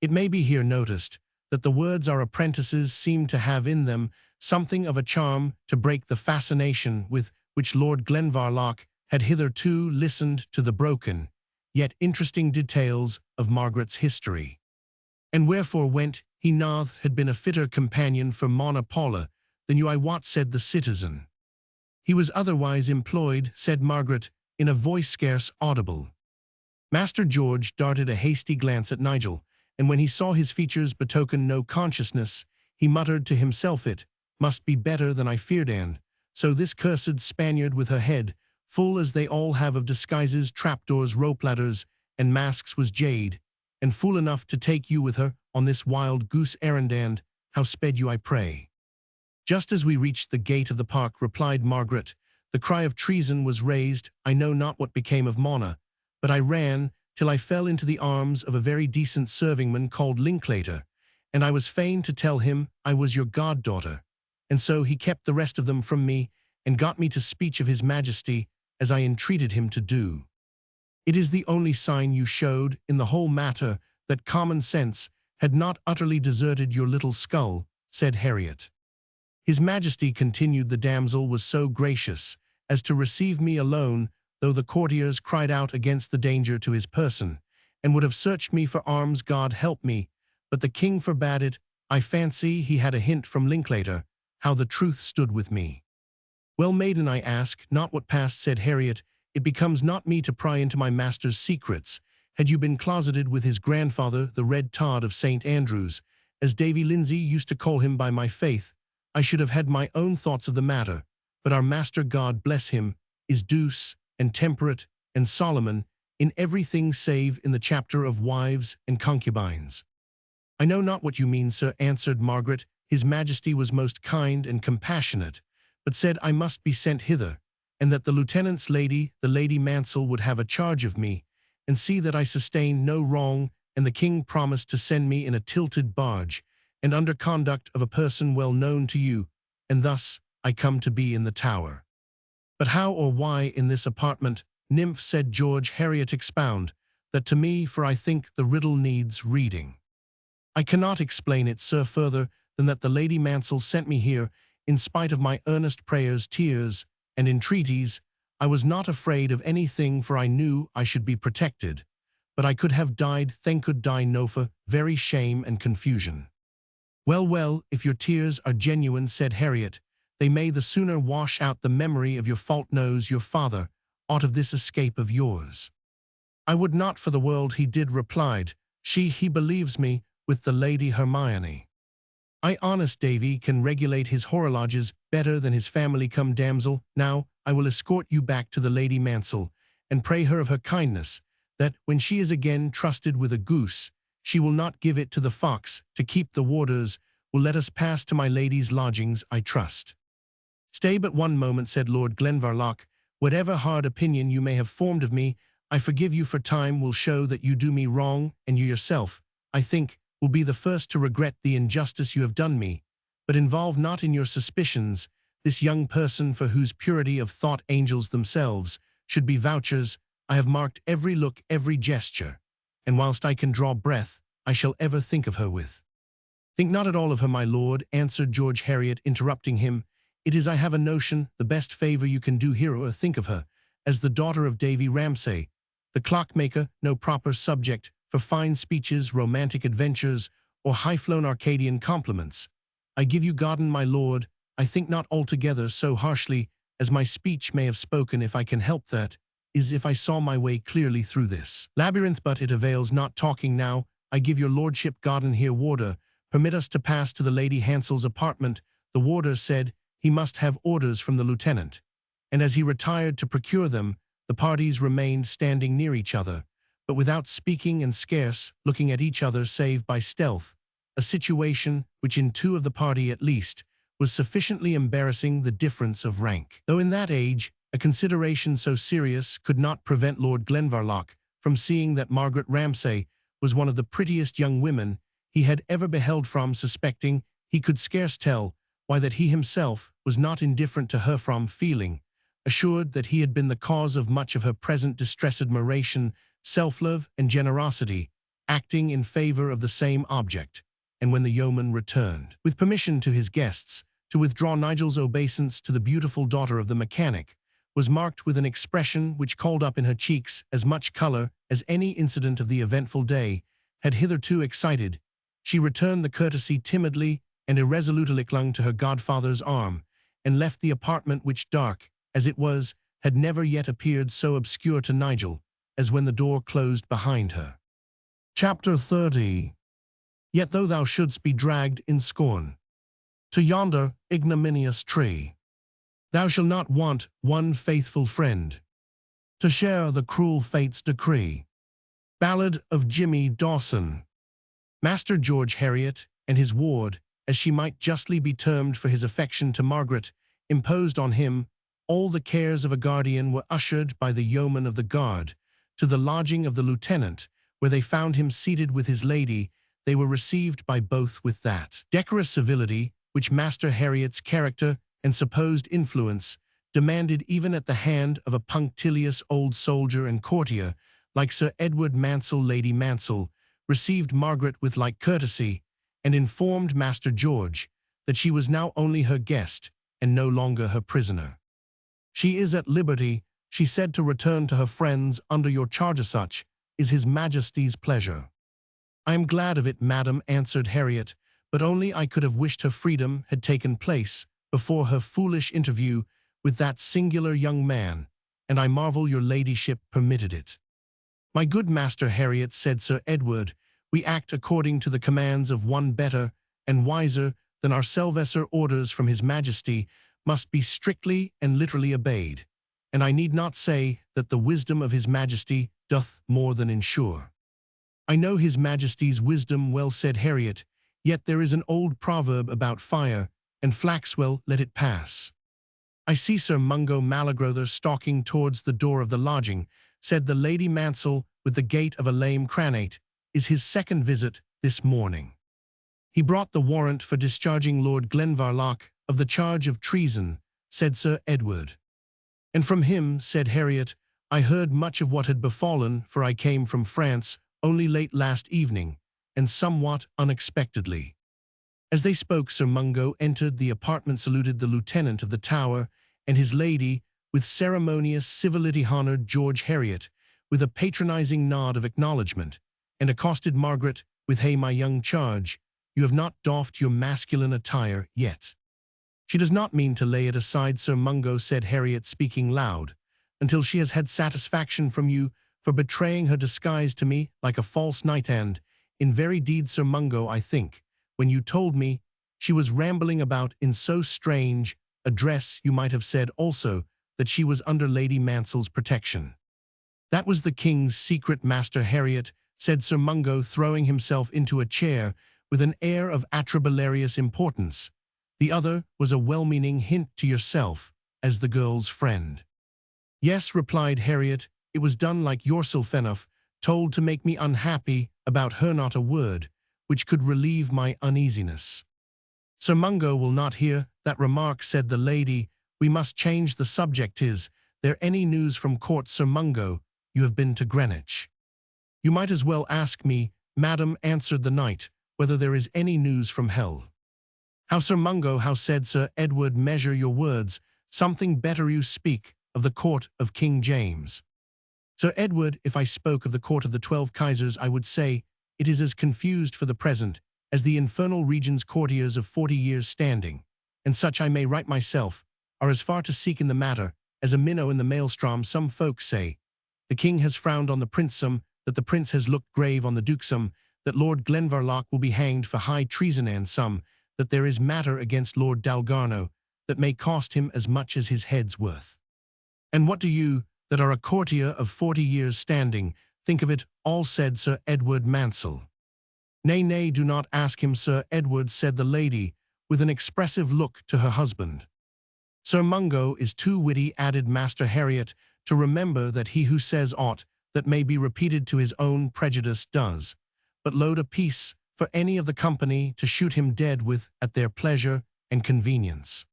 It may be here noticed that the words our apprentices seem to have in them something of a charm to break the fascination with which Lord Glenvarloch had hitherto listened to the broken, yet interesting details of Margaret's history. And wherefore went he not had been a fitter companion for Monna Paula than you, I wot, said the citizen. He was otherwise employed, said Margaret, in a voice scarce audible. Master George darted a hasty glance at Nigel, and when he saw his features betoken no consciousness, he muttered to himself, it must be better than I feared, and so this cursed Spaniard with her head, full as they all have of disguises, trapdoors, rope ladders, and masks, was jade, and fool enough to take you with her on this wild goose errand. And how sped you, I pray? Just as we reached the gate of the park, replied Margaret, the cry of treason was raised. I know not what became of Monna, but I ran till I fell into the arms of a very decent servingman called Linklater, and I was fain to tell him I was your goddaughter, and so he kept the rest of them from me, and got me to speech of his majesty, as I entreated him to do. It is the only sign you showed in the whole matter that common sense had not utterly deserted your little skull, said Harriet. His majesty, continued the damsel, was so gracious as to receive me alone, though the courtiers cried out against the danger to his person, and would have searched me for arms, God help me, but the king forbade it. I fancy he had a hint from Linklater, how the truth stood with me. Well, maiden, I ask not what passed, said Harriet. It becomes not me to pry into my master's secrets. Had you been closeted with his grandfather, the Red Tod of St. Andrews, as Davy Lindsay used to call him by my faith, I should have had my own thoughts of the matter, but our master, God bless him, is douce and temperate and Solomon in everything save in the chapter of wives and concubines. I know not what you mean, sir, answered Margaret. His Majesty was most kind and compassionate, but said I must be sent hither, and that the lieutenant's lady, the Lady Mansell, would have a charge of me, and see that I sustained no wrong, and the king promised to send me in a tilted barge, and under conduct of a person well known to you, and thus I come to be in the Tower. But how or why in this apartment, nymph, said George, Harriet expound, that to me, for I think the riddle needs reading. I cannot explain it, sir, further than that the Lady Mansell sent me here, in spite of my earnest prayers, tears, and entreaties. I was not afraid of anything, for I knew I should be protected, but I could have died, thank could die no for very shame and confusion. Well, well, if your tears are genuine, said Harriet, they may the sooner wash out the memory of your fault. Knows your father aught of this escape of yours? I would not for the world, he did, replied. He believes me with the Lady Hermione. I, honest Davy, can regulate his horologes better than his family. Come, damsel, now I will escort you back to the Lady Mansell, and pray her of her kindness, that, when she is again trusted with a goose, she will not give it to the fox to keep. The warders will let us pass to my lady's lodgings, I trust. Stay but one moment, said Lord Glenvarloch. Whatever hard opinion you may have formed of me, I forgive you, for time will show that you do me wrong, and you yourself, I think, will be the first to regret the injustice you have done me. But involve not in your suspicions this young person, for whose purity of thought angels themselves should be vouchers. I have marked every look, every gesture, and whilst I can draw breath, I shall ever think of her with. Think not at all of her, my lord, answered George, Harriet interrupting him. It is, I have a notion, the best favour you can do here, or think of her as the daughter of Davy Ramsay, the clockmaker, no proper subject for fine speeches, romantic adventures, or high-flown Arcadian compliments. I give you Godden, my lord, I think not altogether so harshly as my speech may have spoken, if I can help that, is if I saw my way clearly through this labyrinth. But it avails not talking now. I give your lordship Godden here. Warder, permit us to pass to the Lady Hansell's apartment. The warder said he must have orders from the lieutenant, and as he retired to procure them, the parties remained standing near each other, but without speaking and scarce looking at each other save by stealth, a situation which in two of the party at least was sufficiently embarrassing the difference of rank. Though in that age a consideration so serious could not prevent Lord Glenvarloch from seeing that Margaret Ramsay was one of the prettiest young women he had ever beheld, from suspecting, he could scarce tell, why that he himself was not indifferent to her, from feeling assured that he had been the cause of much of her present distress, admiration, self-love, and generosity, acting in favour of the same object. And when the yeoman returned, with permission to his guests, to withdraw, Nigel's obeisance to the beautiful daughter of the mechanic was marked with an expression which called up in her cheeks as much colour as any incident of the eventful day had hitherto excited. She returned the courtesy timidly and irresolutely, clung to her godfather's arm, and left the apartment which, dark as it was, had never yet appeared so obscure to Nigel as when the door closed behind her. Chapter 30. Yet though thou shouldst be dragged in scorn to yonder ignominious tree, thou shalt not want one faithful friend to share the cruel fate's decree. Ballad of Jimmy Dawson. Master George, Harriet, and his ward, as she might justly be termed for his affection to Margaret, imposed on him. All the cares of a guardian were ushered by the yeoman of the guard to the lodging of the lieutenant, where they found him seated with his lady. They were received by both with that decorous civility which Master Harriet's character and supposed influence demanded, even at the hand of a punctilious old soldier and courtier like Sir Edward Mansell. Lady Mansell received Margaret with like courtesy, and informed Master George that she was now only her guest and no longer her prisoner. She is at liberty, she said, to return to her friends under your charge. Such is his Majesty's pleasure." "I am glad of it, madam," answered Harriet, "but only I could have wished her freedom had taken place before her foolish interview with that singular young man, and I marvel your ladyship permitted it." "My good master Harriet," said Sir Edward, "we act according to the commands of one better and wiser than ourselves. Orders from his Majesty must be strictly and literally obeyed, and I need not say that the wisdom of his Majesty doth more than ensure." "I know his Majesty's wisdom well," said Harriet, "yet there is an old proverb about fire, and Flaxwell let it pass." "I see Sir Mungo Malagrother stalking towards the door of the lodging," said the Lady Mansell with the gait of a lame cranate. "Is his second visit this morning?" "He brought the warrant for discharging Lord Glenvarloch of the charge of treason," said Sir Edward. "And from him," said Harriet, "I heard much of what had befallen, for I came from France only late last evening, and somewhat unexpectedly." As they spoke, Sir Mungo entered the apartment, saluted the lieutenant of the Tower and his lady with ceremonious civility, honored George Harriet with a patronizing nod of acknowledgement, and accosted Margaret with, "Hey, my young charge, you have not doffed your masculine attire yet." "She does not mean to lay it aside, Sir Mungo," said Harriet, speaking loud, "until she has had satisfaction from you for betraying her disguise to me like a false knight. And, in very deed, Sir Mungo, I think, when you told me she was rambling about in so strange a dress, you might have said also that she was under Lady Mansell's protection." "That was the King's secret, Master Harriet," said Sir Mungo, throwing himself into a chair with an air of atrabiliarious importance. "The other was a well-meaning hint to yourself as the girl's friend." "Yes," replied Harriet, "it was done like yourself enough, told to make me unhappy about her, not a word which could relieve my uneasiness." "Sir Mungo will not hear that remark," said the lady. "We must change the subject. Is there any news from court, Sir Mungo? You have been to Greenwich." "You might as well ask me, madam," answered the knight, "whether there is any news from hell." "How, Sir Mungo, how?" said Sir Edward. "Measure your words. Something better you speak of the court of King James." "Sir Edward, if I spoke of the court of the 12 Kaisers, I would say it is as confused for the present as the infernal region's courtiers of 40 years standing, and such I may write myself, are as far to seek in the matter as a minnow in the maelstrom. Some folks say the king has frowned on the princedom, that the prince has looked grave on the dukedom, that Lord Glenvarloch will be hanged for high treason, and some that there is matter against Lord Dalgarno that may cost him as much as his head's worth. And what do you, that are a courtier of 40 years standing, think of it all?" said Sir Edward Mansell. "Nay, nay, do not ask him, Sir Edward," said the lady, with an expressive look to her husband. "Sir Mungo is too witty," added Master Harriet, "to remember that he who says aught that may be repeated to his own prejudice does but load a piece for any of the company to shoot him dead with at their pleasure and convenience."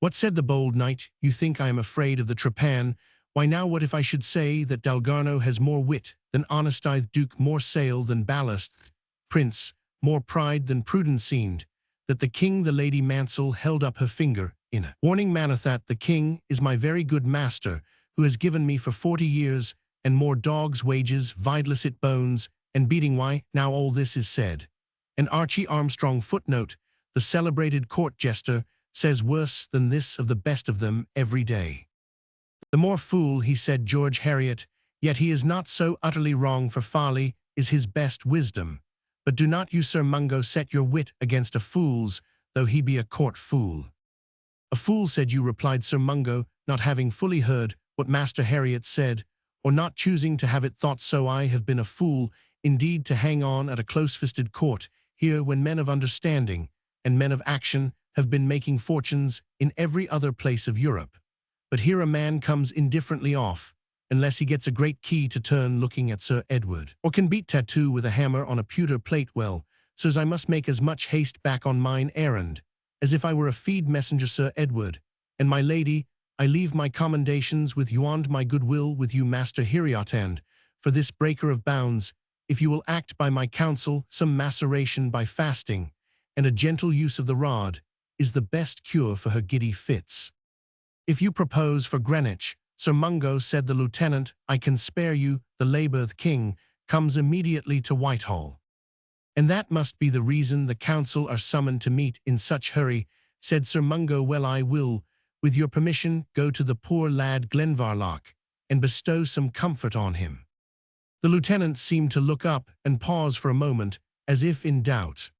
"What," said the bold knight, "you think I am afraid of the trepan? Why now, what if I should say that Dalgarno has more wit than honestithe, Duke more sail than ballast, Prince more pride than prudence seemed, that the king—" The Lady Mansell held up her finger in a warning manner. "That the king is my very good master, who has given me for 40 years and more dog's wages, videlicet bones, and beating. Why, now all this is said, and Archie Armstrong, footnote, the celebrated court jester, says worse than this of the best of them every day." "The more fool," he said George Harriet, "yet he is not so utterly wrong, for folly is his best wisdom. But do not you, Sir Mungo, set your wit against a fool's, though he be a court fool." "A fool, said you," replied Sir Mungo, not having fully heard what Master Harriet said, or not choosing to have it thought so. "I have been a fool, indeed, to hang on at a close-fisted court here when men of understanding and men of action have been making fortunes in every other place of Europe. But here a man comes indifferently off, unless he gets a great key to turn," looking at Sir Edward, "or can beat tattoo with a hammer on a pewter plate. Well, sirs, I must make as much haste back on mine errand as if I were a feed messenger, Sir Edward, and my lady, I leave my commendations with you and my goodwill with you, Master Harriot, and, for this breaker of bounds, if you will act by my counsel, some maceration by fasting, and a gentle use of the rod, is the best cure for her giddy fits. If you propose for Greenwich, Sir Mungo, said the lieutenant, I can spare you. The Laird King comes immediately to Whitehall. And that must be the reason the council are summoned to meet in such hurry, said Sir Mungo. Well, I will, with your permission, go to the poor lad Glenvarloch, and bestow some comfort on him. The lieutenant seemed to look up and pause for a moment, as if in doubt.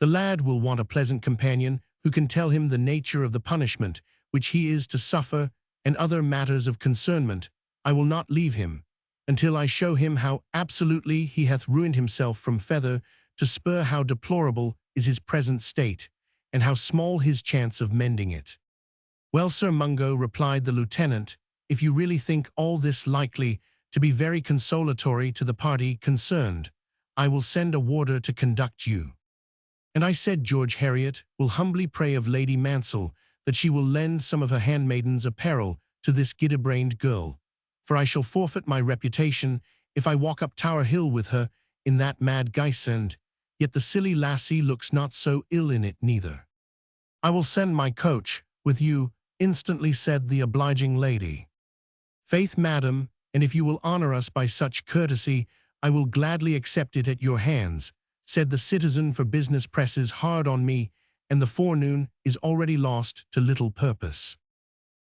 The lad will want a pleasant companion who can tell him the nature of the punishment which he is to suffer, and other matters of concernment. I will not leave him until I show him how absolutely he hath ruined himself from feather to spur, how deplorable is his present state, and how small his chance of mending it. Well, Sir Mungo, replied the lieutenant, if you really think all this likely to be very consolatory to the party concerned, I will send a warder to conduct you. And I, said George Heriot, will humbly pray of Lady Mansell that she will lend some of her handmaiden's apparel to this giddy-brained girl, for I shall forfeit my reputation if I walk up Tower Hill with her in that mad guise, and yet the silly lassie looks not so ill in it neither. I will send my coach with you instantly, said the obliging lady. Faith, madam, and if you will honor us by such courtesy, I will gladly accept it at your hands, said the citizen, for business presses hard on me, and the forenoon is already lost to little purpose.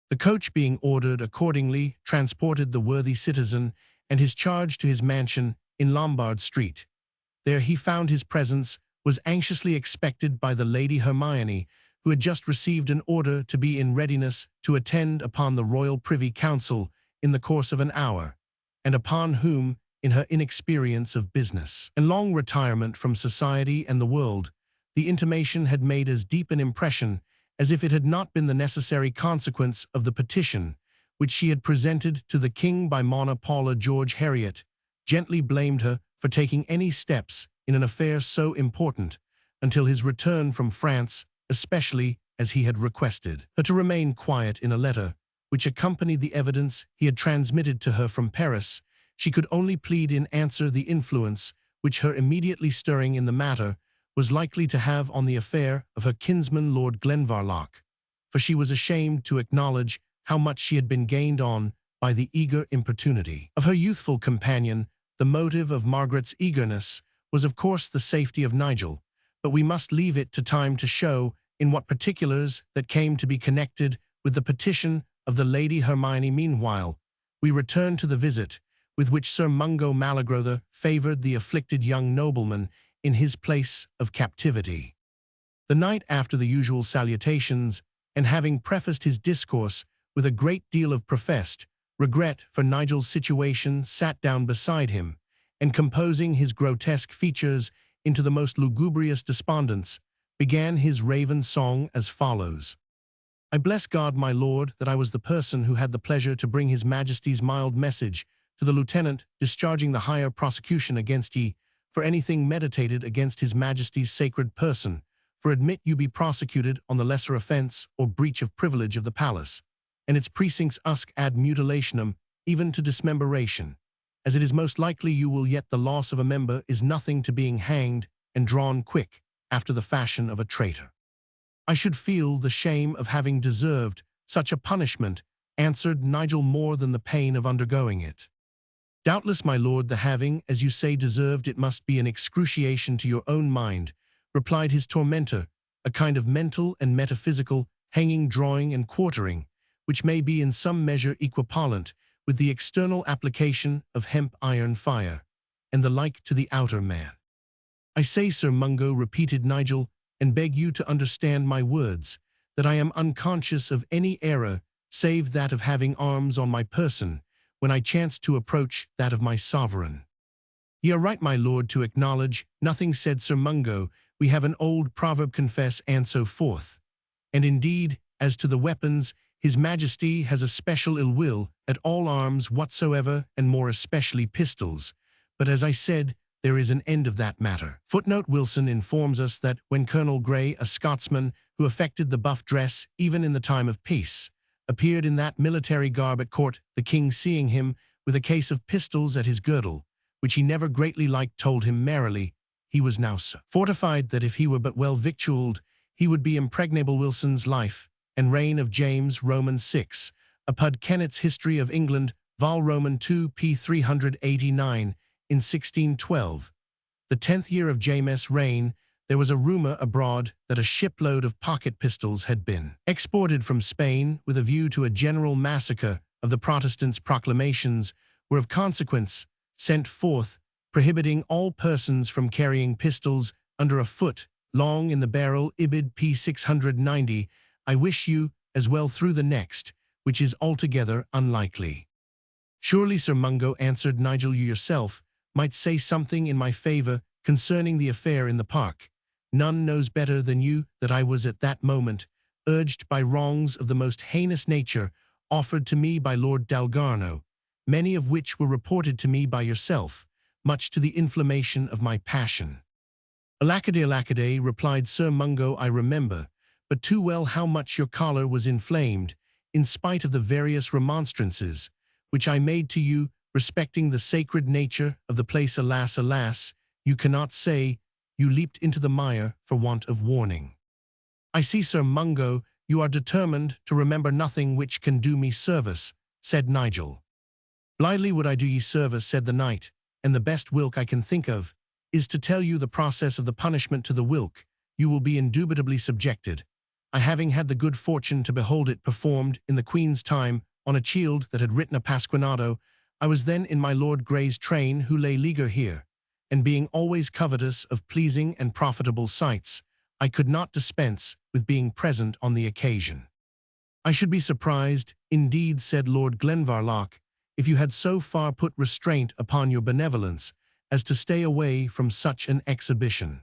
The coach being ordered accordingly transported the worthy citizen and his charge to his mansion in Lombard Street. There he found his presence was anxiously expected by the Lady Hermione, who had just received an order to be in readiness to attend upon the Royal Privy Council in the course of an hour, and upon whom, in her inexperience of business and long retirement from society and the world, the intimation had made as deep an impression as if it had not been the necessary consequence of the petition which she had presented to the king by Monna Paula. George Heriot gently blamed her for taking any steps in an affair so important until his return from France, especially as he had requested her to remain quiet. In a letter which accompanied the evidence he had transmitted to her from Paris, she could only plead in answer the influence which her immediately stirring in the matter was likely to have on the affair of her kinsman Lord Glenvarloch, for she was ashamed to acknowledge how much she had been gained on by the eager importunity of her youthful companion. The motive of Margaret's eagerness was of course the safety of Nigel, but we must leave it to time to show in what particulars that came to be connected with the petition of the Lady Hermione. Meanwhile, we return to the visit with which Sir Mungo Mallegrother favoured the afflicted young nobleman in his place of captivity. The night after the usual salutations, and having prefaced his discourse with a great deal of professed regret for Nigel's situation, sat down beside him, and composing his grotesque features into the most lugubrious despondence, began his raven song as follows. I bless God, my lord, that I was the person who had the pleasure to bring his majesty's mild message to the lieutenant discharging the higher prosecution against ye, for anything meditated against his majesty's sacred person, for admit you be prosecuted on the lesser offence or breach of privilege of the palace, and its precincts usque ad mutilationem, even to dismemberation, as it is most likely you will yet the loss of a member is nothing to being hanged and drawn quick after the fashion of a traitor. I should feel the shame of having deserved such a punishment, answered Nigel, more than the pain of undergoing it. Doubtless, my lord, the having, as you say, deserved it must be an excruciation to your own mind, replied his tormentor, a kind of mental and metaphysical hanging, drawing, and quartering, which may be in some measure equivalent with the external application of hemp iron fire, and the like to the outer man. I say, Sir Mungo, repeated Nigel, and beg you to understand my words, that I am unconscious of any error save that of having arms on my person, when I chanced to approach that of my sovereign. Ye are right, my lord, to acknowledge nothing, said Sir Mungo. We have an old proverb, confess, and so forth. And indeed, as to the weapons, his majesty has a special ill will at all arms whatsoever, and more especially pistols. But as I said, there is an end of that matter. Footnote: Wilson informs us that when Colonel Grey, a Scotsman who affected the buff dress even in the time of peace, appeared in that military garb at court, the king, seeing him with a case of pistols at his girdle, which he never greatly liked, told him merrily he was now so fortified that if he were but well victualled, he would be impregnable. Wilson's Life and Reign of James Roman VI, Apud Kennet's History of England, Vol Roman 2 p. 389, in 1612. The 10th year of James' reign, there was a rumour abroad that a shipload of pocket pistols had been exported from Spain with a view to a general massacre of the Protestants. Proclamations were of consequence sent forth, prohibiting all persons from carrying pistols under a foot long in the barrel. Ibid p. 690. I wish you as well through the next, which is altogether unlikely. Surely, Sir Mungo, answered Nigel, you yourself might say something in my favour concerning the affair in the park. None knows better than you that I was at that moment urged by wrongs of the most heinous nature offered to me by Lord Dalgarno, many of which were reported to me by yourself, much to the inflammation of my passion. Alackaday, replied Sir Mungo, I remember but too well how much your choler was inflamed, in spite of the various remonstrances which I made to you respecting the sacred nature of the place. Alas, alas, you cannot say you leaped into the mire for want of warning. I see, Sir Mungo, you are determined to remember nothing which can do me service, said Nigel. Blithely would I do ye service, said the knight, and the best whilk I can think of is to tell you the process of the punishment. To the whilk you will be indubitably subjected, I having had the good fortune to behold it performed in the Queen's time on a chield that had written a pasquinado. I was then in my Lord Grey's train, who lay leaguer here, and being always covetous of pleasing and profitable sights, I could not dispense with being present on the occasion. I should be surprised, indeed, said Lord Glenvarloch, if you had so far put restraint upon your benevolence as to stay away from such an exhibition.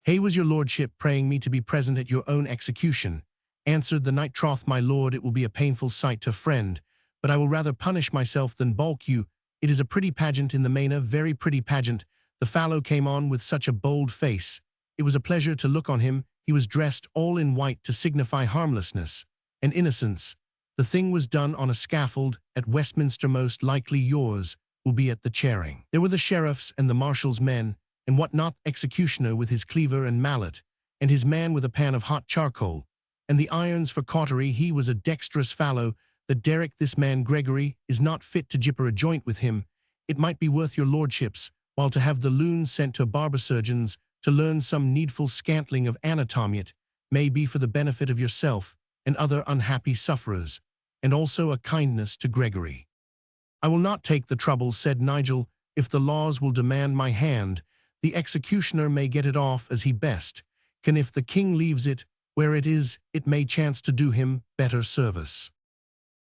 Hey, was your lordship praying me to be present at your own execution? Answered the knight. Troth, my lord, it will be a painful sight to friend, but I will rather punish myself than balk you. It is a pretty pageant in the main, a very pretty pageant. The fallow came on with such a bold face. It was a pleasure to look on him. He was dressed all in white to signify harmlessness and innocence. The thing was done on a scaffold at Westminster. Most likely yours will be at the Charing. There were the sheriffs and the marshal's men, and what not, executioner with his cleaver and mallet, and his man with a pan of hot charcoal, and the irons for cautery. He was a dexterous fallow, that Derek, this man Gregory, is not fit to jipper a joint with him. It might be worth your lordships while to have the loons sent to barber surgeons to learn some needful scantling of anatomy. It may be for the benefit of yourself and other unhappy sufferers, and also a kindness to Gregory. I will not take the trouble, said Nigel. If the laws will demand my hand, the executioner may get it off as he best can. If the king leaves it where it is, it may chance to do him better service.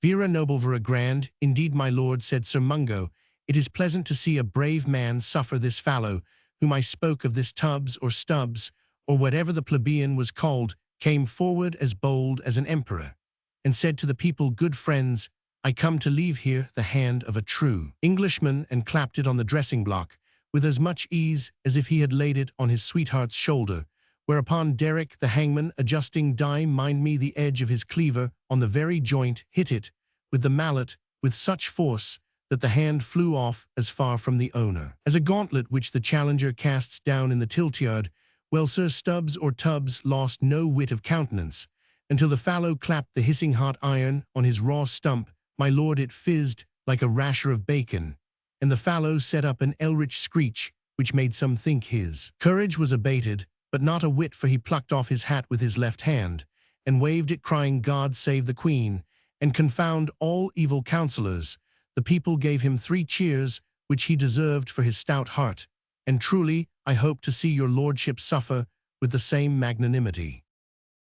Vera noble, vera grand, indeed, my lord, said Sir Mungo. It is pleasant to see a brave man suffer. This fallow, whom I spoke of, this Tubbs or Stubbs, or whatever the plebeian was called, came forward as bold as an emperor, and said to the people, good friends, I come to leave here the hand of a true Englishman, and clapped it on the dressing block with as much ease as if he had laid it on his sweetheart's shoulder, whereupon Derek the hangman, adjusting the edge of his cleaver on the very joint, hit it with the mallet with such force that the hand flew off as far from the owner as a gauntlet which the challenger casts down in the tiltyard. Well, Sir Stubbs or Tubbs lost no whit of countenance until the fallow clapped the hissing hot iron on his raw stump. My lord, it fizzed like a rasher of bacon, and the fallow set up an elrich screech which made some think his courage was abated, but not a whit, for he plucked off his hat with his left hand and waved it, crying, God save the Queen, and confound all evil counsellors. The people gave him 3 cheers, which he deserved for his stout heart, and truly I hope to see your lordship suffer with the same magnanimity.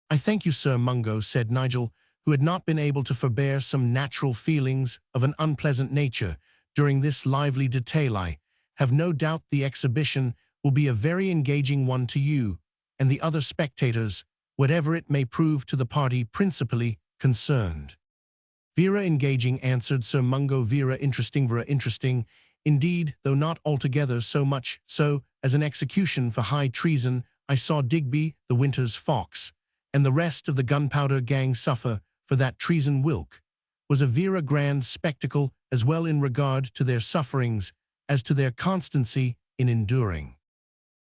I thank you, Sir Mungo, said Nigel, who had not been able to forbear some natural feelings of an unpleasant nature during this lively detail. I have no doubt the exhibition will be a very engaging one to you and the other spectators, whatever it may prove to the party principally concerned. Vera engaging, answered Sir Mungo. Vera interesting, indeed, though not altogether so much so as an execution for high treason. I saw Digby, the Winter's fox, and the rest of the gunpowder gang suffer for that treason. Whilk was a vera grand spectacle, as well in regard to their sufferings as to their constancy in enduring.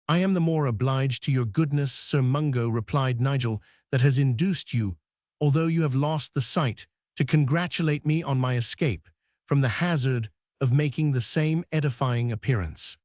I am the more obliged to your goodness, Sir Mungo, replied Nigel, that has induced you, although you have lost the sight, to congratulate me on my escape from the hazard of making the same edifying appearance.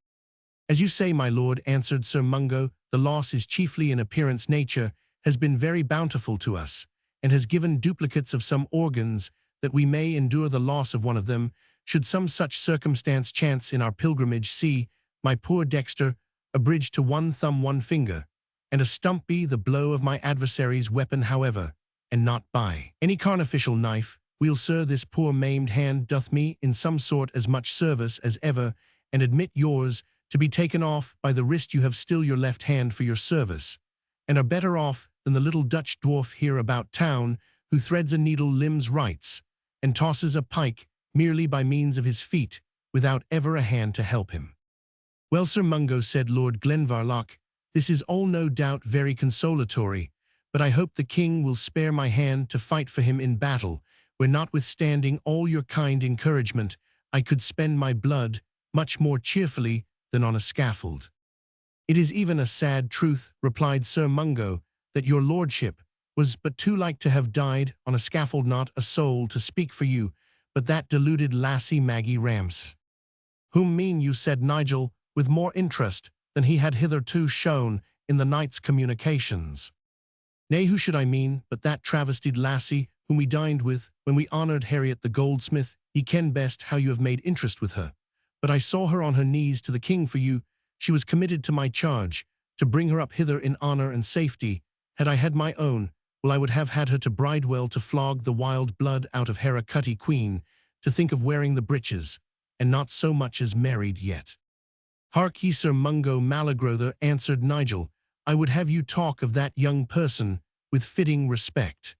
As you say, my lord, answered Sir Mungo, the loss is chiefly in appearance. Nature has been very bountiful to us, and has given duplicates of some organs, that we may endure the loss of one of them, should some such circumstance chance in our pilgrimage. See, my poor Dexter, abridged to one thumb, one finger, and a stump be the blow of my adversary's weapon, however, and not by any carnificial knife. We'll, sir, this poor maimed hand doth me in some sort as much service as ever, and admit yours to be taken off by the wrist. You have still your left hand for your service, and are better off than the little Dutch dwarf here about town, who threads a needle limbs rights, and tosses a pike merely by means of his feet, without ever a hand to help him. Well, Sir Mungo, said Lord Glenvarloch, this is all no doubt very consolatory, but I hope the king will spare my hand to fight for him in battle, where, notwithstanding all your kind encouragement, I could spend my blood much more cheerfully than on a scaffold. It is even a sad truth, replied Sir Mungo, that your lordship was but too like to have died on a scaffold. Not a soul to speak for you, but that deluded lassie Maggie Ramps. Whom mean you? Said Nigel, with more interest than he had hitherto shown in the knight's communications. Nay, who should I mean but that travestied lassie whom we dined with when we honoured Harriet the goldsmith? Ye ken best how you have made interest with her. But I saw her on her knees to the king for you. She was committed to my charge, to bring her up hither in honour and safety. Had I had my own, well, I would have had her to Bridewell to flog the wild blood out of Haricutty Queen, to think of wearing the breeches, and not so much as married yet. Hark ye, Sir Mungo Malagrother, answered Nigel, I would have you talk of that young person with fitting respect.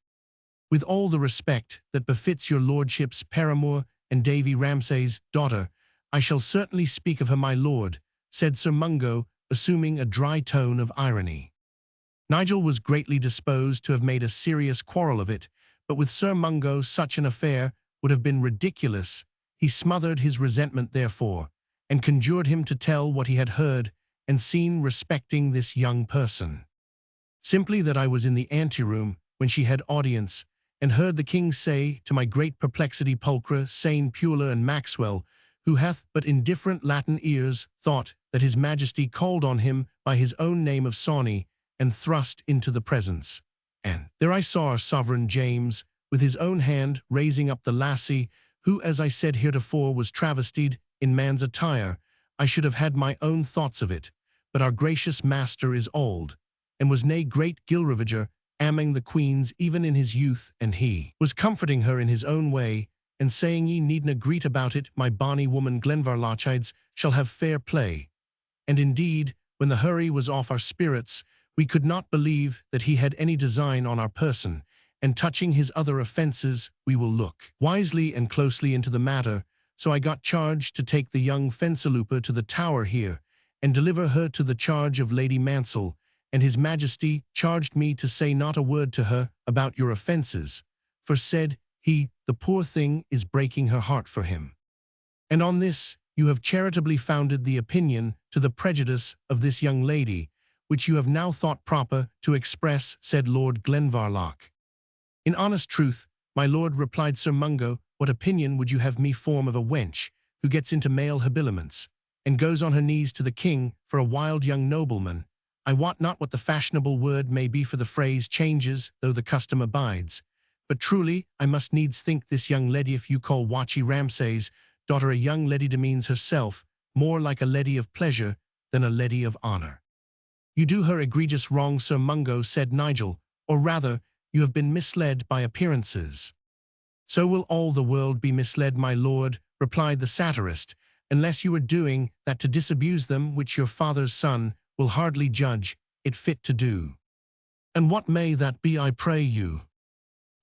With all the respect that befits your lordship's paramour and Davy Ramsay's daughter, I shall certainly speak of her, my lord, said Sir Mungo, assuming a dry tone of irony. Nigel was greatly disposed to have made a serious quarrel of it, but with Sir Mungo such an affair would have been ridiculous. He smothered his resentment therefore, and conjured him to tell what he had heard and seen respecting this young person. Simply that I was in the anteroom when she had audience, and heard the king say, to my great perplexity, Pulchra, Sane, Puler, and Maxwell, who hath but indifferent Latin ears, thought that his majesty called on him by his own name of Sawney, and thrust into the presence. And there I saw our sovereign James, with his own hand raising up the lassie, who, as I said heretofore, was travestied in man's attire. I should have had my own thoughts of it, but our gracious master is old, and was nae great Gilravager, among the queens even in his youth, and he was comforting her in his own way, and saying, ye needna greet about it, my bonny woman Glenvarlochides shall have fair play. And indeed, when the hurry was off our spirits, we could not believe that he had any design on our person, and touching his other offences, we will look wisely and closely into the matter. So I got charge to take the young fencerlooper to the Tower here, and deliver her to the charge of Lady Mansell, and his majesty charged me to say not a word to her about your offences, for, said he, the poor thing is breaking her heart for him. And on this you have charitably founded the opinion to the prejudice of this young lady, which you have now thought proper to express, said Lord Glenvarloch. In honest truth, my lord, replied Sir Mungo, what opinion would you have me form of a wench who gets into male habiliments, and goes on her knees to the king for a wild young nobleman? I wot not what the fashionable word may be for the phrase changes, though the custom abides. But truly, I must needs think this young lady, if you call Watchy Ramsay's daughter a young lady, demeans herself more like a lady of pleasure than a lady of honour. You do her egregious wrong, Sir Mungo, said Nigel, or rather, you have been misled by appearances. So will all the world be misled, my lord, replied the satirist, unless you are doing that to disabuse them, which your father's son will hardly judge it fit to do. And what may that be, I pray you?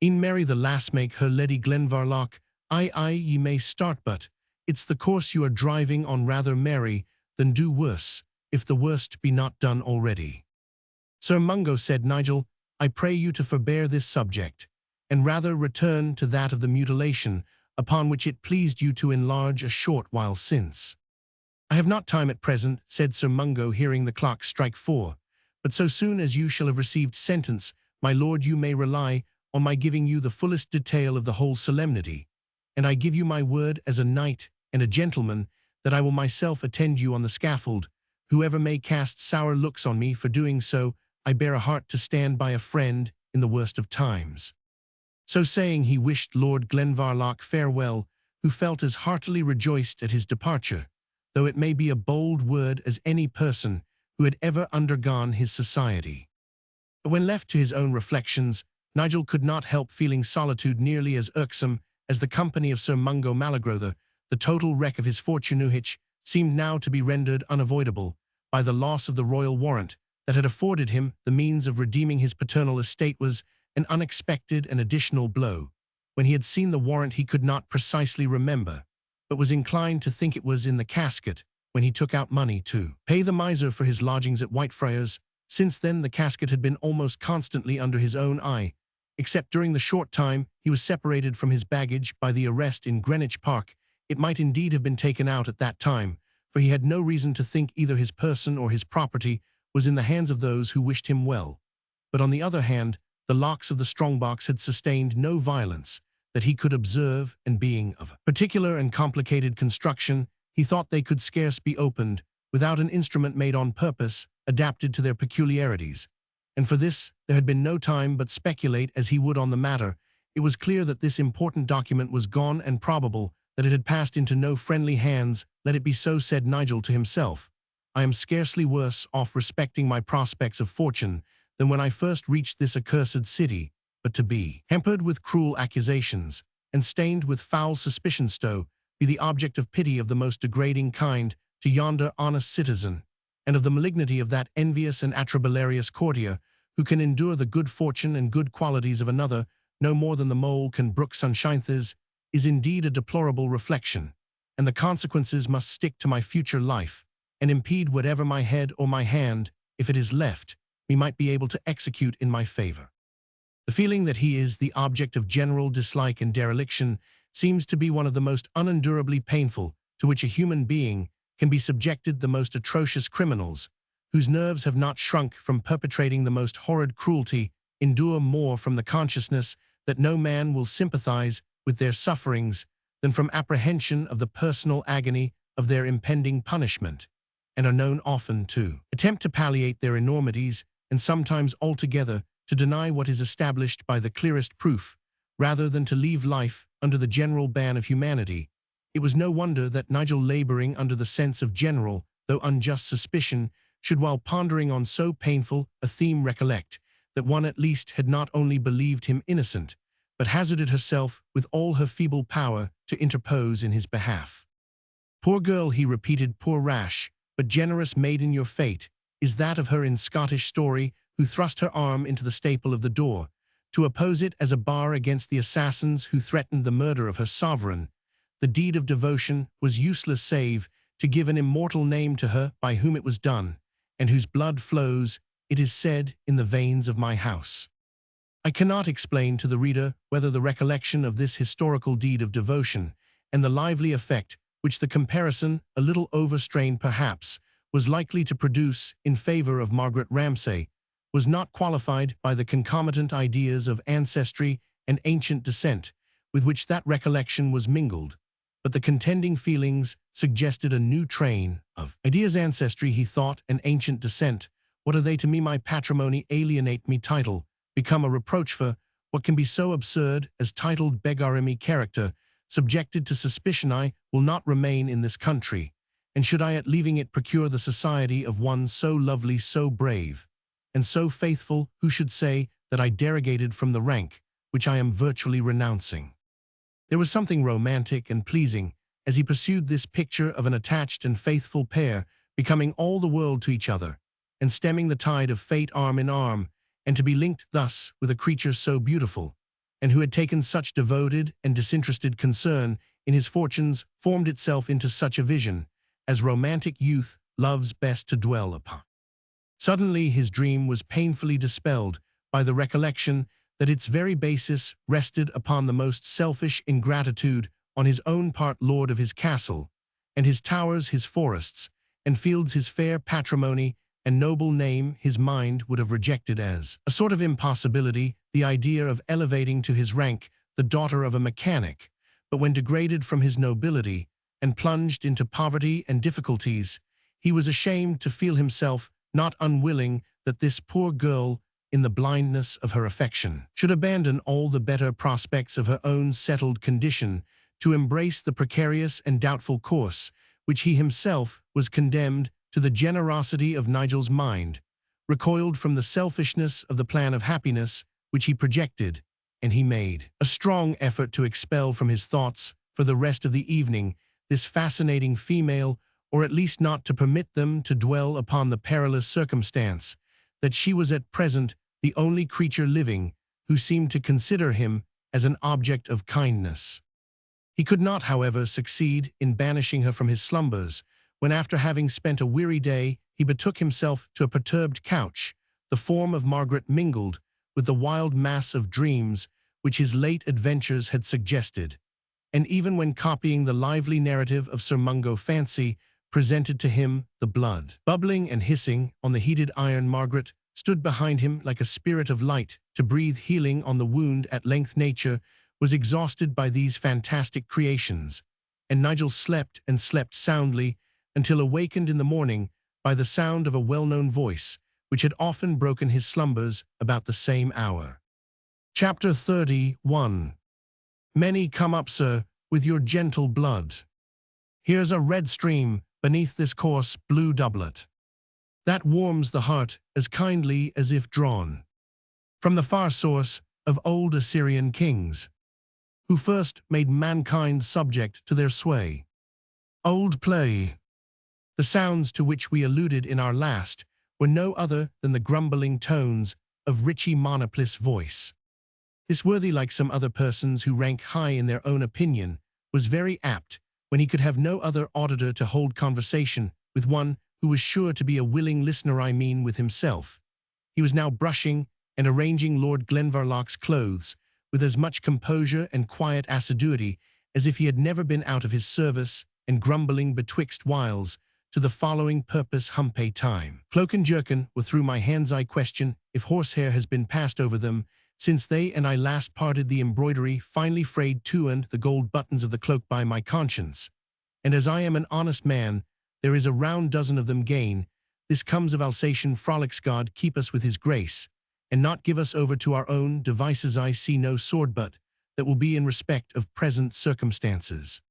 E'en marry the lass, make her Lady Glenvarloch. Aye, ye may start, but it's the course you are driving on. Rather marry than do worse, if the worst be not done already. Sir Mungo, said Nigel, I pray you to forbear this subject, and rather return to that of the mutilation, upon which it pleased you to enlarge a short while since. I have not time at present, said Sir Mungo, hearing the clock strike 4, but so soon as you shall have received sentence, my lord, you may rely on my giving you the fullest detail of the whole solemnity, and I give you my word as a knight and a gentleman that I will myself attend you on the scaffold. Whoever may cast sour looks on me for doing so, I bear a heart to stand by a friend in the worst of times." So saying, he wished Lord Glenvarloch farewell, who felt as heartily rejoiced at his departure, though it may be a bold word, as any person who had ever undergone his society. But when left to his own reflections, Nigel could not help feeling solitude nearly as irksome as the company of Sir Mungo Malagrother. The total wreck of his fortune, which seemed now to be rendered unavoidable by the loss of the royal warrant that had afforded him the means of redeeming his paternal estate, was an unexpected and additional blow. When he had seen the warrant, he could not precisely remember, but was inclined to think it was in the casket when he took out money to pay the miser for his lodgings at Whitefriars. Since then, the casket had been almost constantly under his own eye, except during the short time he was separated from his baggage by the arrest in Greenwich Park. It might indeed have been taken out at that time, for he had no reason to think either his person or his property was in the hands of those who wished him well. But on the other hand, the locks of the strongbox had sustained no violence that he could observe, and being of particular and complicated construction, he thought they could scarce be opened without an instrument made on purpose, adapted to their peculiarities. And for this there had been no time but speculate as he would on the matter. It was clear that this important document was gone, and probable that it had passed into no friendly hands. Let it be so, said Nigel to himself. I am scarcely worse off respecting my prospects of fortune than when I first reached this accursed city, but to be hampered with cruel accusations, and stained with foul suspicion, so be the object of pity of the most degrading kind to yonder honest citizen, and of the malignity of that envious and atrabilarious courtier, who can endure the good fortune and good qualities of another no more than the mole can brook sunshines, is indeed a deplorable reflection, and the consequences must stick to my future life, and impede whatever my head or my hand, if it is left, me might be able to execute in my favor. The feeling that he is the object of general dislike and dereliction seems to be one of the most unendurably painful to which a human being can be subjected. The most atrocious criminals, whose nerves have not shrunk from perpetrating the most horrid cruelty, endure more from the consciousness that no man will sympathize with their sufferings than from apprehension of the personal agony of their impending punishment, and are known often to attempt to palliate their enormities, and sometimes altogether to deny what is established by the clearest proof, rather than to leave life under the general ban of humanity. It was no wonder that Nigel, laboring under the sense of general, though unjust suspicion, should, while pondering on so painful a theme, recollect that one at least had not only believed him innocent, but hazarded herself with all her feeble power to interpose in his behalf. Poor girl, he repeated, poor rash, but generous maiden, your fate is that of her in Scottish story, who thrust her arm into the staple of the door, to oppose it as a bar against the assassins who threatened the murder of her sovereign. The deed of devotion was useless save to give an immortal name to her by whom it was done, and whose blood flows, it is said, in the veins of my house. I cannot explain to the reader whether the recollection of this historical deed of devotion, and the lively effect which the comparison, a little overstrained perhaps, was likely to produce in favor of Margaret Ramsay, was not qualified by the concomitant ideas of ancestry and ancient descent with which that recollection was mingled, but the contending feelings suggested a new train of ideas. Ancestry, he thought, and ancient descent, what are they to me? My patrimony alienate me, title become a reproach for what can be so absurd as titled beggarimy character, subjected to suspicion. I will not remain in this country, and should I at leaving it procure the society of one so lovely, so brave, and so faithful, who should say that I derogated from the rank which I am virtually renouncing? There was something romantic and pleasing as he pursued this picture of an attached and faithful pair becoming all the world to each other, and stemming the tide of fate arm in arm, and to be linked thus with a creature so beautiful, and who had taken such devoted and disinterested concern in his fortunes, formed itself into such a vision as romantic youth loves best to dwell upon. Suddenly his dream was painfully dispelled by the recollection that its very basis rested upon the most selfish ingratitude on his own part. Lord of his castle, and his towers, his forests, and fields, his fair patrimony and noble name, his mind would have rejected as a sort of impossibility the idea of elevating to his rank the daughter of a mechanic, but when degraded from his nobility and plunged into poverty and difficulties, he was ashamed to feel himself not unwilling that this poor girl, in the blindness of her affection, should abandon all the better prospects of her own settled condition to embrace the precarious and doubtful course which he himself was condemned to. The generosity of Nigel's mind recoiled from the selfishness of the plan of happiness which he projected, and he made a strong effort to expel from his thoughts for the rest of the evening this fascinating female, or at least not to permit them to dwell upon the perilous circumstance that she was at present the only creature living who seemed to consider him as an object of kindness. He could not, however, succeed in banishing her from his slumbers, when after having spent a weary day, he betook himself to a perturbed couch. The form of Margaret mingled with the wild mass of dreams which his late adventures had suggested, and even when copying the lively narrative of Sir Mungo Fancy presented to him the blood bubbling and hissing on the heated iron, Margaret stood behind him like a spirit of light to breathe healing on the wound. At length nature was exhausted by these fantastic creations, and Nigel slept and slept soundly until awakened in the morning by the sound of a well-known voice which had often broken his slumbers about the same hour. Chapter 31. Many come up, sir, with your gentle blood. Here's a red stream beneath this coarse blue doublet, that warms the heart as kindly as if drawn from the far source of old Assyrian kings, who first made mankind subject to their sway. Old play. The sounds to which we alluded in our last were no other than the grumbling tones of Richie Monoplis' voice. This worthy, like some other persons who rank high in their own opinion, was very apt when he could have no other auditor to hold conversation with one who was sure to be a willing listener, I mean with himself. He was now brushing and arranging Lord Glenvarloch's clothes with as much composure and quiet assiduity as if he had never been out of his service, and grumbling betwixt whiles to the following purpose: Humpay time. Cloak and jerkin were through my hands. I question if horsehair has been passed over them since they and I last parted. The embroidery finely frayed too, and the gold buttons of the cloak, by my conscience, and as I am an honest man, there is a round dozen of them gain. This comes of Alsatian frolics. God keep us with his grace, and not give us over to our own devices. I see no sword but that will be in respect of present circumstances.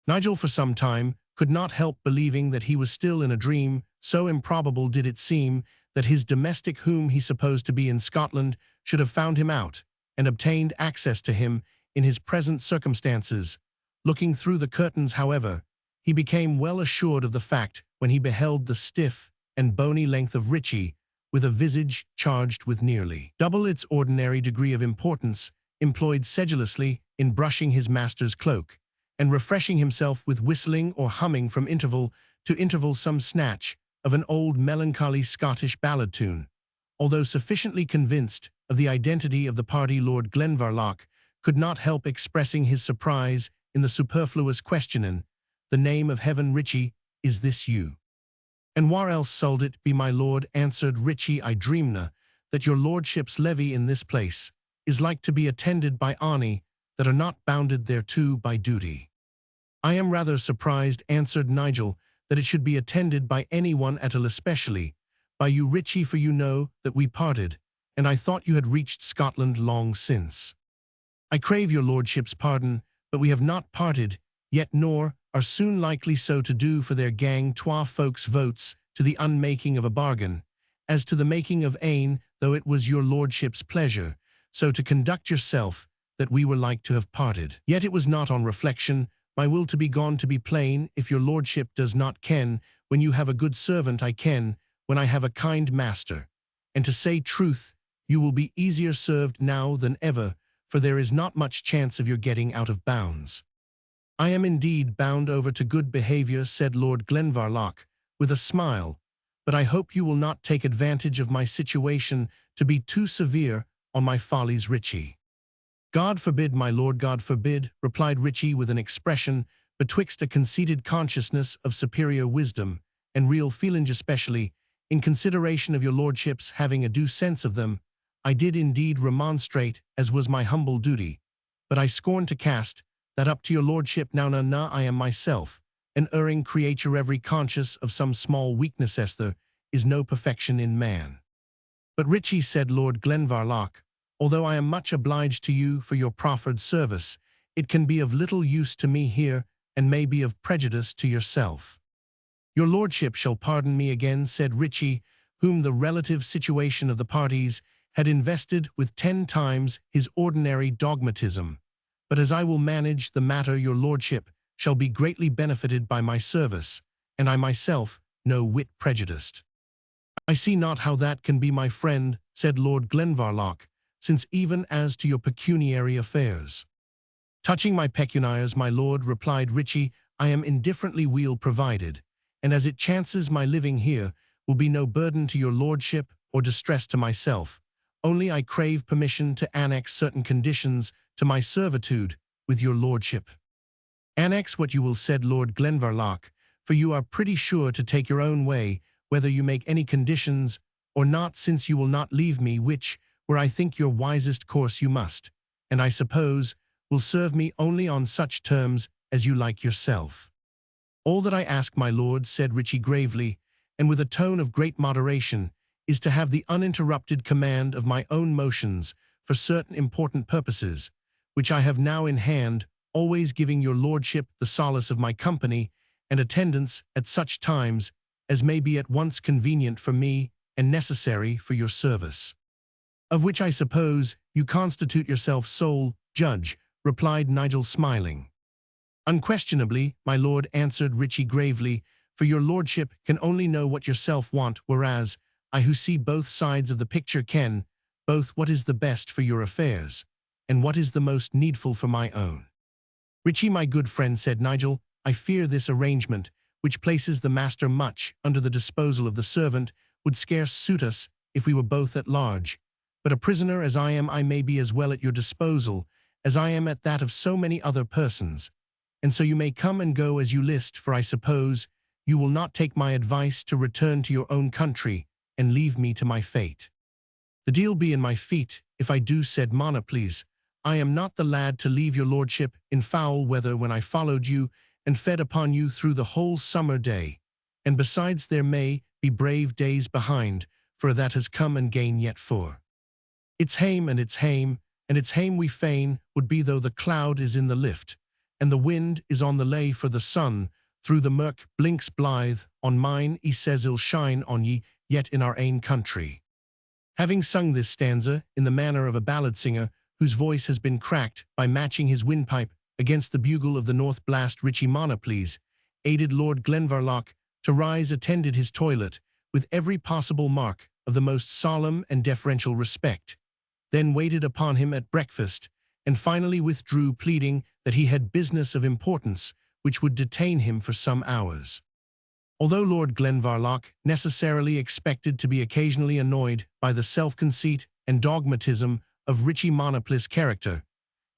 Nigel for some time could not help believing that he was still in a dream, so improbable did it seem that his domestic, whom he supposed to be in Scotland, should have found him out and obtained access to him in his present circumstances. Looking through the curtains, however, he became well assured of the fact when he beheld the stiff and bony length of Richie, with a visage charged with nearly double its ordinary degree of importance, employed sedulously in brushing his master's cloak, and refreshing himself with whistling or humming from interval to interval some snatch of an old melancholy Scottish ballad tune. Although sufficiently convinced of the identity of the party, Lord Glenvarloch could not help expressing his surprise in the superfluous questioning, "The name of heaven, Richie, is this you?" "And whar else sould it be, my lord?" answered Richie. "I dreamna that your lordship's levy in this place is like to be attended by ony that are not bounded thereto by duty." "I am rather surprised," answered Nigel, "that it should be attended by anyone at all, especially by you, Richie, for you know that we parted, and I thought you had reached Scotland long since." "I crave your lordship's pardon, but we have not parted yet, nor are soon likely so to do, for their gang twa folks votes to the unmaking of a bargain, as to the making of ane, though it was your lordship's pleasure so to conduct yourself that we were like to have parted. Yet it was not on reflection, my will to be gone. To be plain, if your lordship does not ken when you have a good servant, I ken when I have a kind master, and to say truth, you will be easier served now than ever, for there is not much chance of your getting out of bounds." "I am indeed bound over to good behaviour," said Lord Glenvarloch, with a smile, "but I hope you will not take advantage of my situation to be too severe on my follies, Richie." "God forbid, my lord, God forbid," replied Richie with an expression betwixt a conceited consciousness of superior wisdom and real feeling, "especially in consideration of your lordship's having a due sense of them. I did indeed remonstrate, as was my humble duty, but I scorn to cast that up to your lordship. Now I am myself, an erring creature, every conscious of some small weakness, as there is no perfection in man. But Richie, said Lord Glenvarloch, although I am much obliged to you for your proffered service, it can be of little use to me here, and may be of prejudice to yourself. Your lordship shall pardon me again, said Richie, whom the relative situation of the parties had invested with 10 times his ordinary dogmatism. But as I will manage the matter, your lordship shall be greatly benefited by my service, and I myself no whit prejudiced. I see not how that can be, my friend, said Lord Glenvarloch, since even as to your pecuniary affairs. Touching my pecuniaries, my lord, replied Richie, I am indifferently weel provided, and as it chances, my living here will be no burden to your lordship or distress to myself. Only I crave permission to annex certain conditions to my servitude with your lordship. Annex what you will, said Lord Glenvarloch, for you are pretty sure to take your own way, whether you make any conditions or not, since you will not leave me, which, where I think your wisest course, you must, and I suppose, will serve me only on such terms as you like yourself. All that I ask, my lord, said Richie gravely, and with a tone of great moderation, is to have the uninterrupted command of my own motions for certain important purposes, which I have now in hand, always giving your lordship the solace of my company and attendance at such times as may be at once convenient for me and necessary for your service. Of which I suppose you constitute yourself sole judge, replied Nigel, smiling. Unquestionably, my lord, answered Richie gravely, for your lordship can only know what yourself want, whereas I, who see both sides of the picture, can both what is the best for your affairs, and what is the most needful for my own. Richie, my good friend, said Nigel, I fear this arrangement, which places the master much under the disposal of the servant, would scarce suit us if we were both at large. But a prisoner as I am, I may be as well at your disposal as I am at that of so many other persons. And so you may come and go as you list, for I suppose you will not take my advice to return to your own country and leave me to my fate. The deal be in my feet, if I do, said Monoples. I am not the lad to leave your lordship in foul weather when I followed you and fed upon you through the whole summer day. And besides, there may be brave days behind, for that has come and gane yet for. It's hame, and it's hame, and it's hame we fain would be, though the cloud is in the lift, and the wind is on the lay, for the sun through the murk blinks blithe on mine, he says he'll shine on ye yet in our ain country. Having sung this stanza in the manner of a ballad singer whose voice has been cracked by matching his windpipe against the bugle of the north blast, Richie Monoples aided Lord Glenvarloch to rise, attended his toilet with every possible mark of the most solemn and deferential respect, then waited upon him at breakfast, and finally withdrew, pleading that he had business of importance which would detain him for some hours. Although Lord Glenvarloch necessarily expected to be occasionally annoyed by the self-conceit and dogmatism of Richie Monoples' character,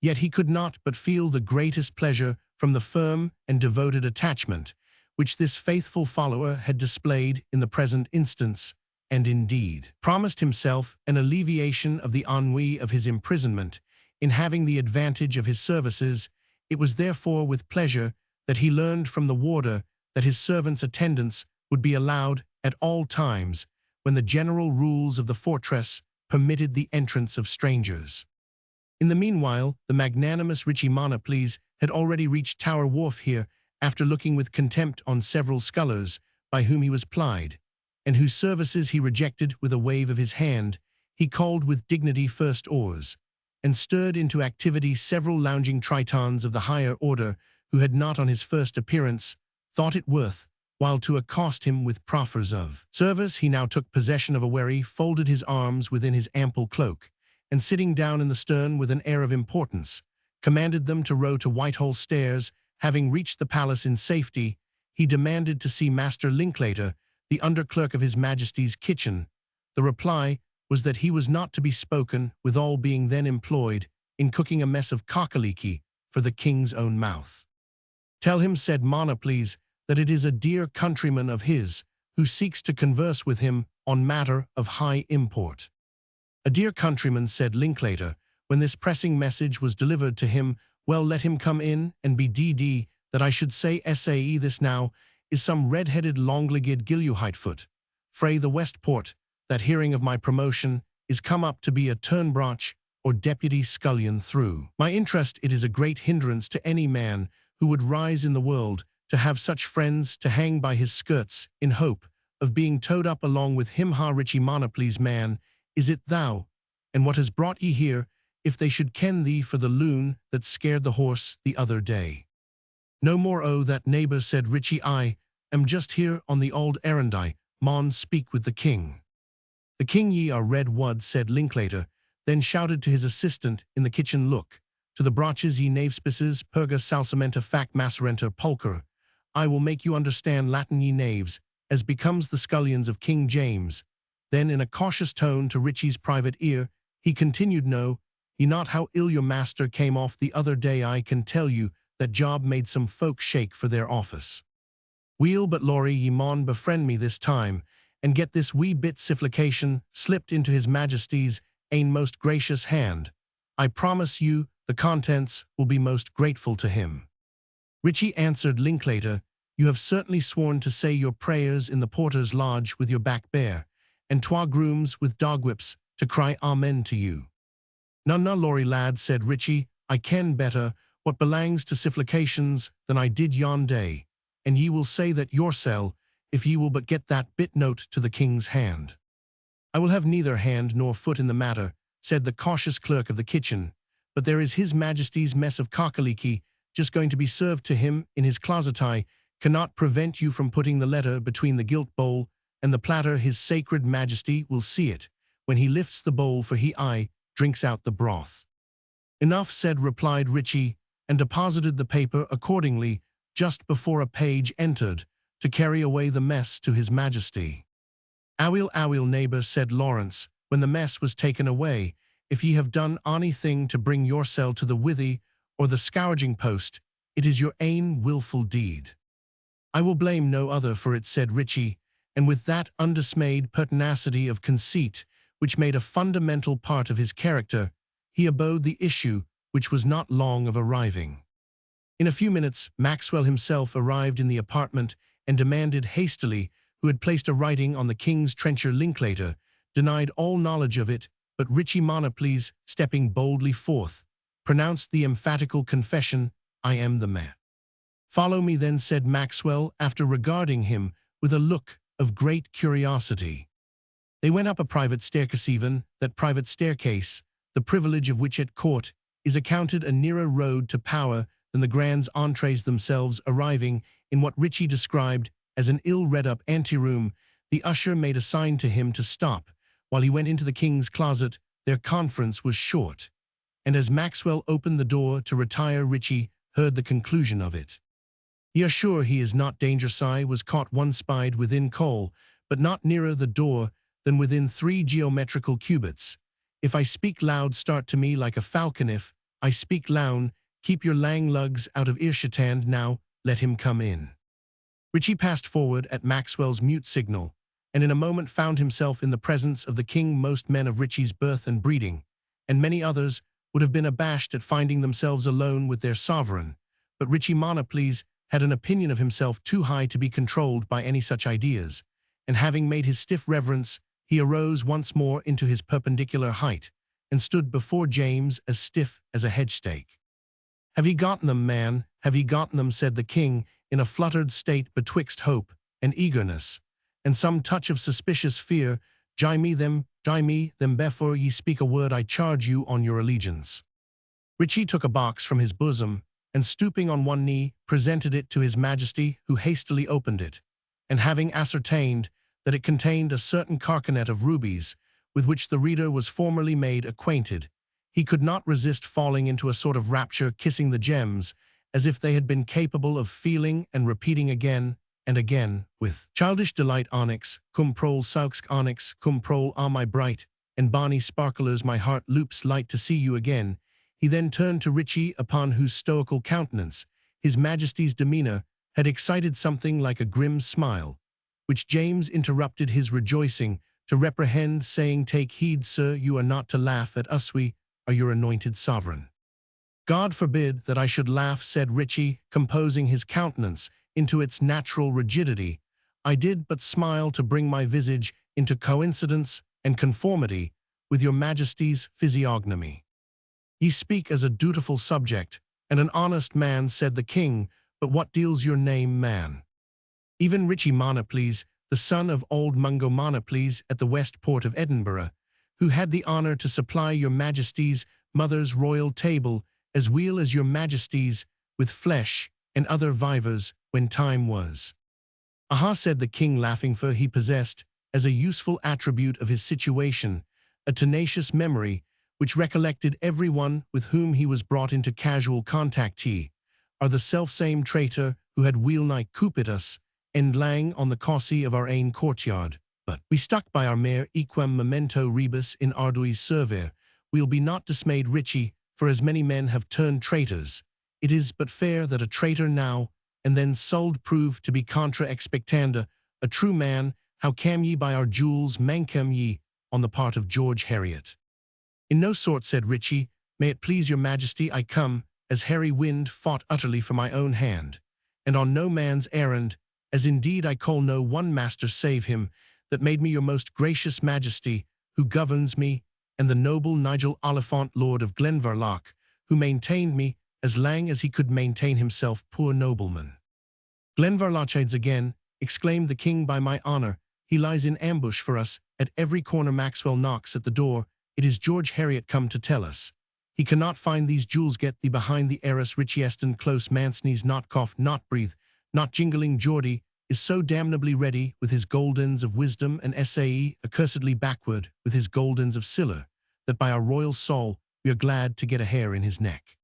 yet he could not but feel the greatest pleasure from the firm and devoted attachment which this faithful follower had displayed in the present instance, and indeed promised himself an alleviation of the ennui of his imprisonment in having the advantage of his services. It was therefore with pleasure that he learned from the warder that his servant's attendance would be allowed at all times when the general rules of the fortress permitted the entrance of strangers. In the meanwhile, the magnanimous Richie Monoples had already reached Tower Wharf here, after looking with contempt on several scullers by whom he was plied, and whose services he rejected with a wave of his hand. He called with dignity first oars, and stirred into activity several lounging tritons of the higher order who had not on his first appearance thought it worth while to accost him with proffers of service. He now took possession of a wherry, folded his arms within his ample cloak, and sitting down in the stern with an air of importance, commanded them to row to Whitehall Stairs. Having reached the palace in safety, he demanded to see Master Linklater, the under-clerk of His Majesty's kitchen. The reply was that he was not to be spoken with, all being then employed in cooking a mess of cockaleeky for the king's own mouth. Tell him, said Monoples, that it is a dear countryman of his who seeks to converse with him on matter of high import. "A dear countryman," said Linklater, when this pressing message was delivered to him, "well, let him come in, and be d.d. that I should say sae this now is some red-headed long-legged Gilliuhitefoot, frae the Westport, that hearing of my promotion is come up to be a turnbrach or deputy scullion through my interest. It is a great hindrance to any man who would rise in the world to have such friends to hang by his skirts in hope of being towed up along with him. Ha, Richie Monople's man, is it thou? And what has brought ye here, if they should ken thee for the loon that scared the horse the other day?" "No more o' that, neighbour," said Richie. "I am just here on the auld errand. I maun speak with the king." "The king ye are red wud," said Linklater, then shouted to his assistant in the kitchen, "Look to the broches, ye knavespices, purga salsamenta fac macerenta pulcher. I will make you understand Latin, ye knaves, as becomes the scullions of King James." Then in a cautious tone to Richie's private ear, he continued, "Know ye not how ill your master came off the other day? I can tell you that job made some folk shake for their office. Weel, but Laurie, ye maun befriend me this time, and get this wee bit siflication slipped into his Majesty's ain most gracious hand. I promise you the contents will be most grateful to him." Richie answered Linklater, "You have certainly sworn to say your prayers in the porter's lodge with your back bare, and twa grooms with dog whips to cry amen to you." "Na, Laurie lad," said Richie, "I ken better what belangs to siflications than I did yon day, and ye will say that yoursel, if ye will but get that bit note to the king's hand." "I will have neither hand nor foot in the matter," said the cautious clerk of the kitchen, "but there is his Majesty's mess of cockaliki just going to be served to him in his closet. I cannot prevent you from putting the letter between the gilt bowl and the platter. His sacred Majesty will see it when he lifts the bowl, for he drinks out the broth." "Enough said," replied Richie, and deposited the paper accordingly just before a page entered to carry away the mess to his Majesty. Aweel, neighbour," said Lawrence, when the mess was taken away, "if ye have done onything to bring yoursel to the withy or the scourging post, it is your ain wilful deed." "I will blame no other for it," said Richie, and with that undismayed pertinacity of conceit which made a fundamental part of his character, he abode the issue, which was not long of arriving. In a few minutes, Maxwell himself arrived in the apartment and demanded hastily who had placed a writing on the king's trencher. Linklater denied all knowledge of it, but Richie Monoples, stepping boldly forth, pronounced the emphatical confession, "I am the man." "Follow me then," said Maxwell, after regarding him with a look of great curiosity. They went up a private staircase. Even that private staircase, the privilege of which at court is accounted a nearer road to power than the grand entrees themselves. Arriving in what Richie described as an ill-read-up anteroom, the usher made a sign to him to stop while he went into the king's closet. Their conference was short, and as Maxwell opened the door to retire, Richie heard the conclusion of it. "Ye are sure he is not dangerous? I was caught one spied within call, but not nearer the door than within 3 geometrical cubits. If I speak loud, start to me like a falcon. If I speak loud, keep your lang lugs out of earshot. And now let him come in." Richie passed forward at Maxwell's mute signal, and in a moment found himself in the presence of the king. Most men of Richie's birth and breeding, and many others, would have been abashed at finding themselves alone with their sovereign, but Richie Monoples had an opinion of himself too high to be controlled by any such ideas, and having made his stiff reverence, he arose once more into his perpendicular height, and stood before James as stiff as a hedge-stake. "Have ye gotten them, man? Have ye gotten them?" said the king, in a fluttered state betwixt hope and eagerness, and some touch of suspicious fear. Gie me them before ye speak a word, I charge you on your allegiance." Richie took a box from his bosom, and stooping on one knee, presented it to his Majesty, who hastily opened it, and having ascertained that it contained a certain carcanet of rubies, with which the reader was formerly made acquainted, he could not resist falling into a sort of rapture, kissing the gems, as if they had been capable of feeling, and repeating again and again, with childish delight, "Onyx, cum prole sauxk onyx, cum prole my bright and bonny sparklers, my heart loops light to see you again." He then turned to Richie, upon whose stoical countenance his Majesty's demeanor had excited something like a grim smile, which James interrupted his rejoicing to reprehend, saying, "Take heed, sir, you are not to laugh at us, we are your anointed sovereign." "God forbid that I should laugh," said Ritchie, composing his countenance into its natural rigidity. "I did but smile to bring my visage into coincidence and conformity with your Majesty's physiognomy." "Ye speak as a dutiful subject, and an honest man," said the king, "but what deals your name, man?" Even Ritchie Monoples, the son of old Mungo Monoples at the west port of Edinburgh, who had the honour to supply your Majesty's mother's royal table, as weel as your Majesty's, with flesh and other vivers when time was. "Aha," said the king, laughing, for he possessed, as a useful attribute of his situation, a tenacious memory, which recollected every one with whom he was brought into casual contact. "He are the selfsame traitor who had weel-nigh coupit us, and lang on the cossie of our ain courtyard. But we stuck by our mare equam memento rebus in arduis servir. We'll be not dismayed, Ritchie, for as many men have turned traitors. It is but fair that a traitor now and then sold prove to be contra expectanda a true man. How cam ye by our jewels, mancam ye on the part of George Heriot?" "In no sort," said Ritchie. "May it please your Majesty, I come, as Harry Wynd fought utterly for my own hand, and on no man's errand, as indeed I call no one master save him that made me your most gracious Majesty, who governs me, and the noble Nigel Oliphant, Lord of Glenvarloch, who maintained me as lang as he could maintain himself, poor nobleman." "Glenvarlochides again," exclaimed the king, "by my honour, he lies in ambush for us at every corner. Maxwell knocks at the door. It is George Heriot come to tell us. He cannot find these jewels. Get thee behind the arras, Ritchieston, close, man sneeze, not cough, not breathe, not jingling. Geordie is so damnably ready with his goldens of wisdom, and sae accursedly backward with his goldens of siller, that by our royal soul we are glad to get a hair in his neck."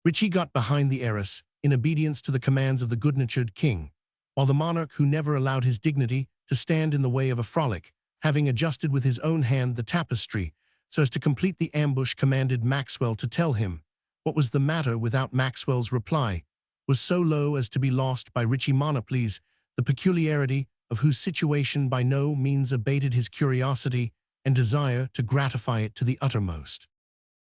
Ritchie got behind the arras, in obedience to the commands of the good-natured king, while the monarch, who never allowed his dignity to stand in the way of a frolic, having adjusted with his own hand the tapestry, so as to complete the ambush, commanded Maxwell to tell him what was the matter. Without Maxwell's reply, was so low as to be lost by Ritchie Monoples, the peculiarity of whose situation by no means abated his curiosity and desire to gratify it to the uttermost.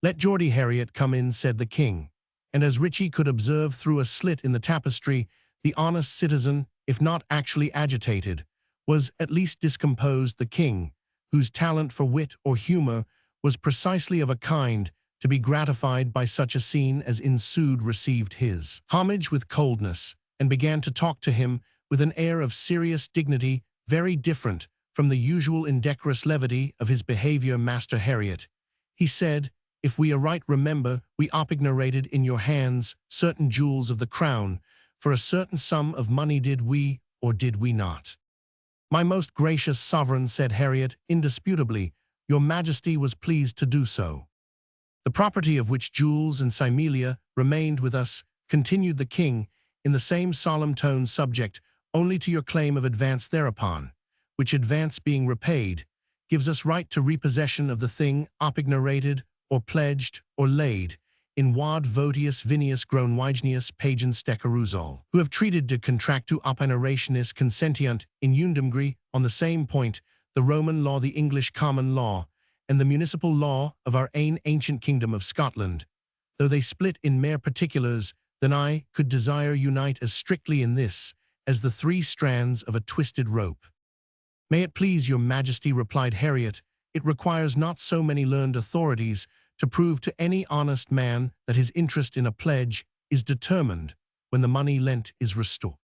"Let Geordie Heriot come in," said the king, and as Ritchie could observe through a slit in the tapestry, the honest citizen, if not actually agitated, was at least discomposed. The king, whose talent for wit or humour was precisely of a kind to be gratified by such a scene as ensued, received his homage with coldness, and began to talk to him with an air of serious dignity very different from the usual indecorous levity of his behaviour. "Master Heriot," he said, "if we aright remember, we opignorated in your hands certain jewels of the crown for a certain sum of money. Did we, or did we not?" "My most gracious sovereign," said Heriot, "indisputably, your Majesty was pleased to do so." "The property of which jewels and simelia remained with us," continued the king, in the same solemn tone, "subject only to your claim of advance thereupon, which advance being repaid, gives us right to repossession of the thing opignorated, or pledged, or laid, in wad votius vinius gronwigenius pagens stecaruzol, who have treated de contractu opinerationis consentiunt in undumgri on the same point, the Roman law, the English common law, and the municipal law of our ancient kingdom of Scotland, though they split in mere particulars, than I could desire unite as strictly in this as the three strands of a twisted rope." "May it please your Majesty," replied Heriot, "it requires not so many learned authorities to prove to any honest man that his interest in a pledge is determined when the money lent is restored.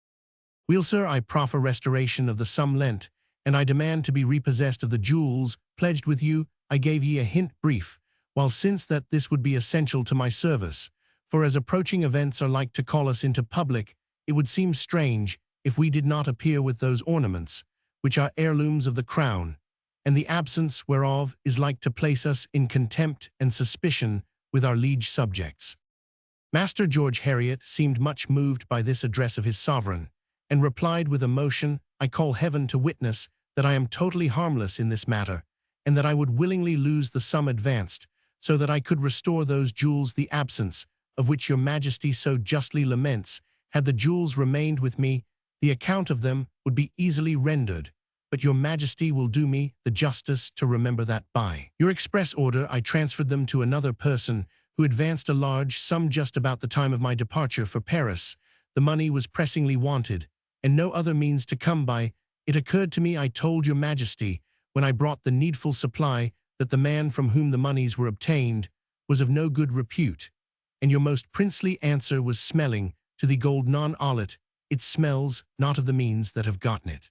Weel, sir, I proffer restoration of the sum lent, and I demand to be repossessed of the jewels pledged with you. I gave ye a hint brief, while since that this would be essential to my service, for as approaching events are like to call us into public, it would seem strange if we did not appear with those ornaments, which are heirlooms of the crown, and the absence whereof is like to place us in contempt and suspicion with our liege subjects." Master George Heriot seemed much moved by this address of his sovereign, and replied with emotion, "I call heaven to witness that I am totally harmless in this matter, and that I would willingly lose the sum advanced, so that I could restore those jewels, the absence of which your Majesty so justly laments. Had the jewels remained with me, the account of them would be easily rendered, but your majesty will do me the justice to remember that by your express order I transferred them to another person who advanced a large sum just about the time of my departure for Paris. The money was pressingly wanted, and no other means to come by. It occurred to me I told your majesty, when I brought the needful supply, that the man from whom the monies were obtained was of no good repute, and your most princely answer was smelling to the gold non-olet, it smells not of the means that have gotten it.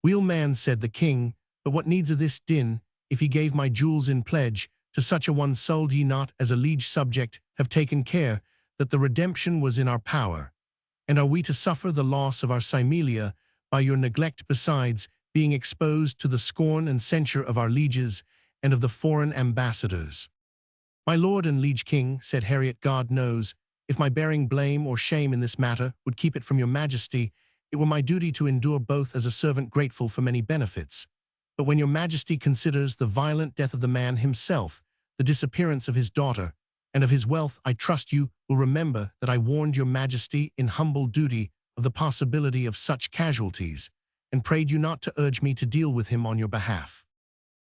Weel, man, said the king, but what needs of this din, if he gave my jewels in pledge, to such a one sold ye not as a liege subject have taken care that the redemption was in our power, and are we to suffer the loss of our Simelia by your neglect besides, being exposed to the scorn and censure of our lieges and of the foreign ambassadors? My lord and liege king, said Harriet, God knows, if my bearing blame or shame in this matter would keep it from your majesty, it were my duty to endure both as a servant grateful for many benefits. But when your majesty considers the violent death of the man himself, the disappearance of his daughter, and of his wealth, I trust you will remember that I warned your majesty in humble duty of the possibility of such casualties, and prayed you not to urge me to deal with him on your behalf.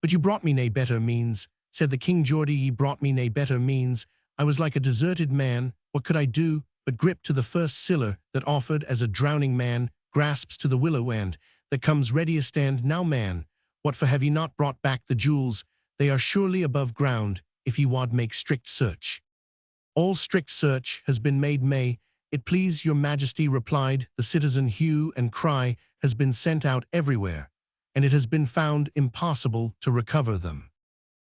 But you brought me nae better means, said the king. Geordie, ye brought me nae better means. I was like a deserted man. What could I do but grip to the first siller that offered, as a drowning man grasps to the willow wand that comes ready a stand? Now, man, what for have ye not brought back the jewels? They are surely above ground, if ye wad make strict search. All strict search has been made. May it please your majesty, replied the citizen, hue and cry has been sent out everywhere, and it has been found impossible to recover them.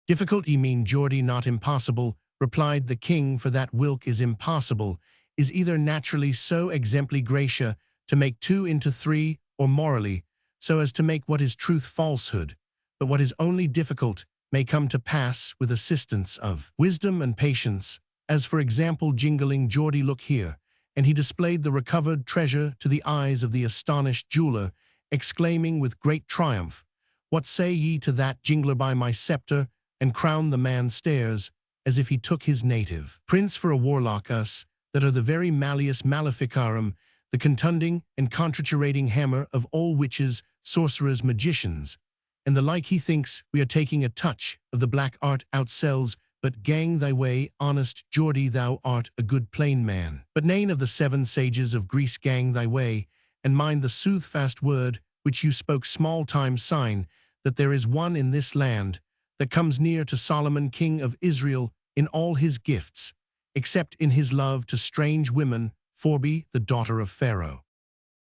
Difficult, ye mean, Geordie, not impossible, replied the king, for that whilk is impossible, is either naturally so exempli gratia, to make two into three, or morally, so as to make what is truth falsehood, but what is only difficult may come to pass with assistance of wisdom and patience, as for example jingling. Geordie, look here, and he displayed the recovered treasure to the eyes of the astonished jeweller, exclaiming with great triumph, what say ye to that, jingler? By my sceptre and crown, the man stares, as if he took his native prince for a warlock. Us, that are the very malleus maleficarum, the contunding and contriturating hammer of all witches, sorcerers, magicians, and the like. He thinks we are taking a touch of the black art outsells, but gang thy way, honest Geordie, thou art a good plain man. But nane of the 7 sages of Greece gang thy way, and mind the soothfast word which you spoke small time syne, that there is one in this land that comes near to Solomon king of Israel in all his gifts, except in his love to strange women, Phoebe, the daughter of Pharaoh.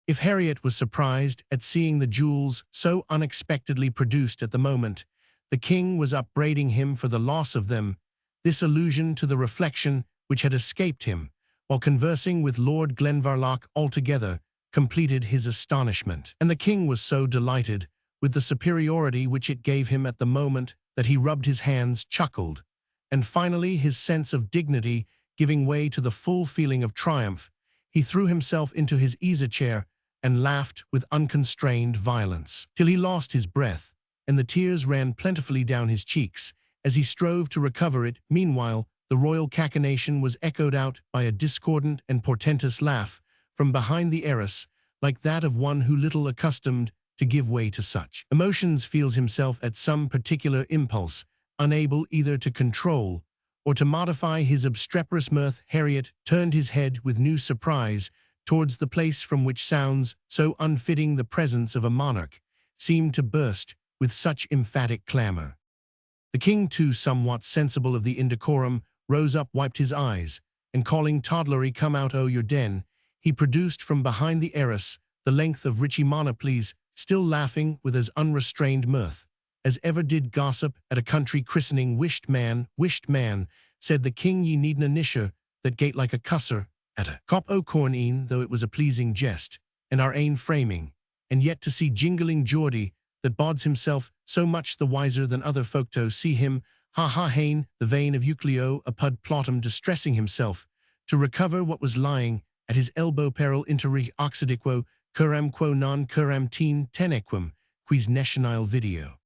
If Harriet was surprised at seeing the jewels so unexpectedly produced at the moment the king was upbraiding him for the loss of them, this allusion to the reflection which had escaped him while conversing with Lord Glenvarloch altogether completed his astonishment, and the king was so delighted with the superiority which it gave him at the moment that he rubbed his hands, chuckled, and finally, his sense of dignity giving way to the full feeling of triumph, he threw himself into his easy-chair and laughed with unconstrained violence, till he lost his breath, and the tears ran plentifully down his cheeks as he strove to recover it. Meanwhile, the royal cachinnation was echoed out by a discordant and portentous laugh from behind the arras, like that of one who, little accustomed to give way to such emotions, feels himself at some particular impulse unable either to control or to modify his obstreperous mirth. Harriet turned his head with new surprise towards the place from which sounds so unfitting the presence of a monarch seemed to burst with such emphatic clamor. The king, too, somewhat sensible of the indecorum, rose up, wiped his eyes, and calling Todlery, come out o' your den, he produced from behind the arras the length of Richie Monoples, still laughing with as unrestrained mirth as ever did gossip at a country christening. Wisht man, said the king, ye needna nisher that gate like a cusser at a cop o' corn e'en, though it was a pleasing jest, and our ain framing, and yet to see jingling Geordie, that bods himself so much the wiser than other folk, to see him, ha hain, the vein of Euclio apud plotum, distressing himself to recover what was lying at his elbow. Peril interri occidiquo, curam quo non curam teen tenequum, quis national video.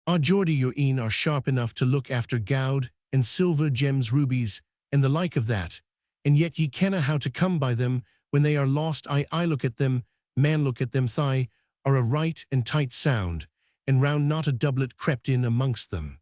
Ah, Geordie, your een are sharp enough to look after gowd and silver, gems, rubies, and the like of that, and yet ye kenna how to come by them when they are lost. I look at them, man, look at them thigh. are a right and tight sound, and round not a doublet crept in amongst them.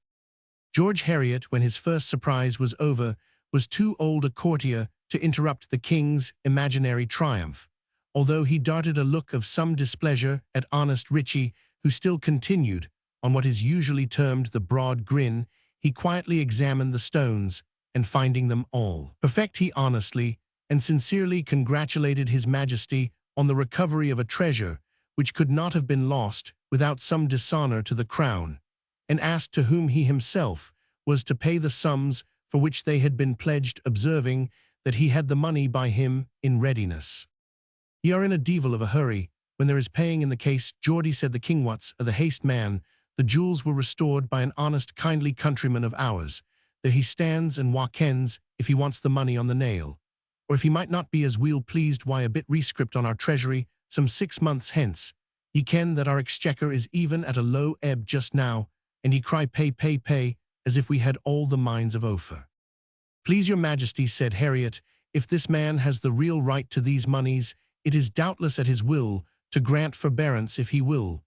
George Heriot, when his first surprise was over, was too old a courtier to interrupt the king's imaginary triumph, although he darted a look of some displeasure at honest Ritchie, who still continued, on what is usually termed the broad grin. He quietly examined the stones, and finding them all perfect, he honestly and sincerely congratulated his Majesty on the recovery of a treasure which could not have been lost without some dishonor to the crown, and asked to whom he himself was to pay the sums for which they had been pledged, observing that he had the money by him in readiness. "Ye are in a devil of a hurry, when there is paying in the case, Geordie," said the king. "What's the haste, man? The jewels were restored by an honest kindly countryman of ours. There he stands, and wha kens if he wants the money on the nail, or if he might not be as weel pleased, why a bit rescript on our treasury some 6 months hence. Ye ken that our exchequer is even at a low ebb just now, and ye cry pay, pay, pay, as if we had all the mines of Ophir." "Please your Majesty," said Heriot, "if this man has the real right to these moneys, it is doubtless at his will to grant forbearance if he will.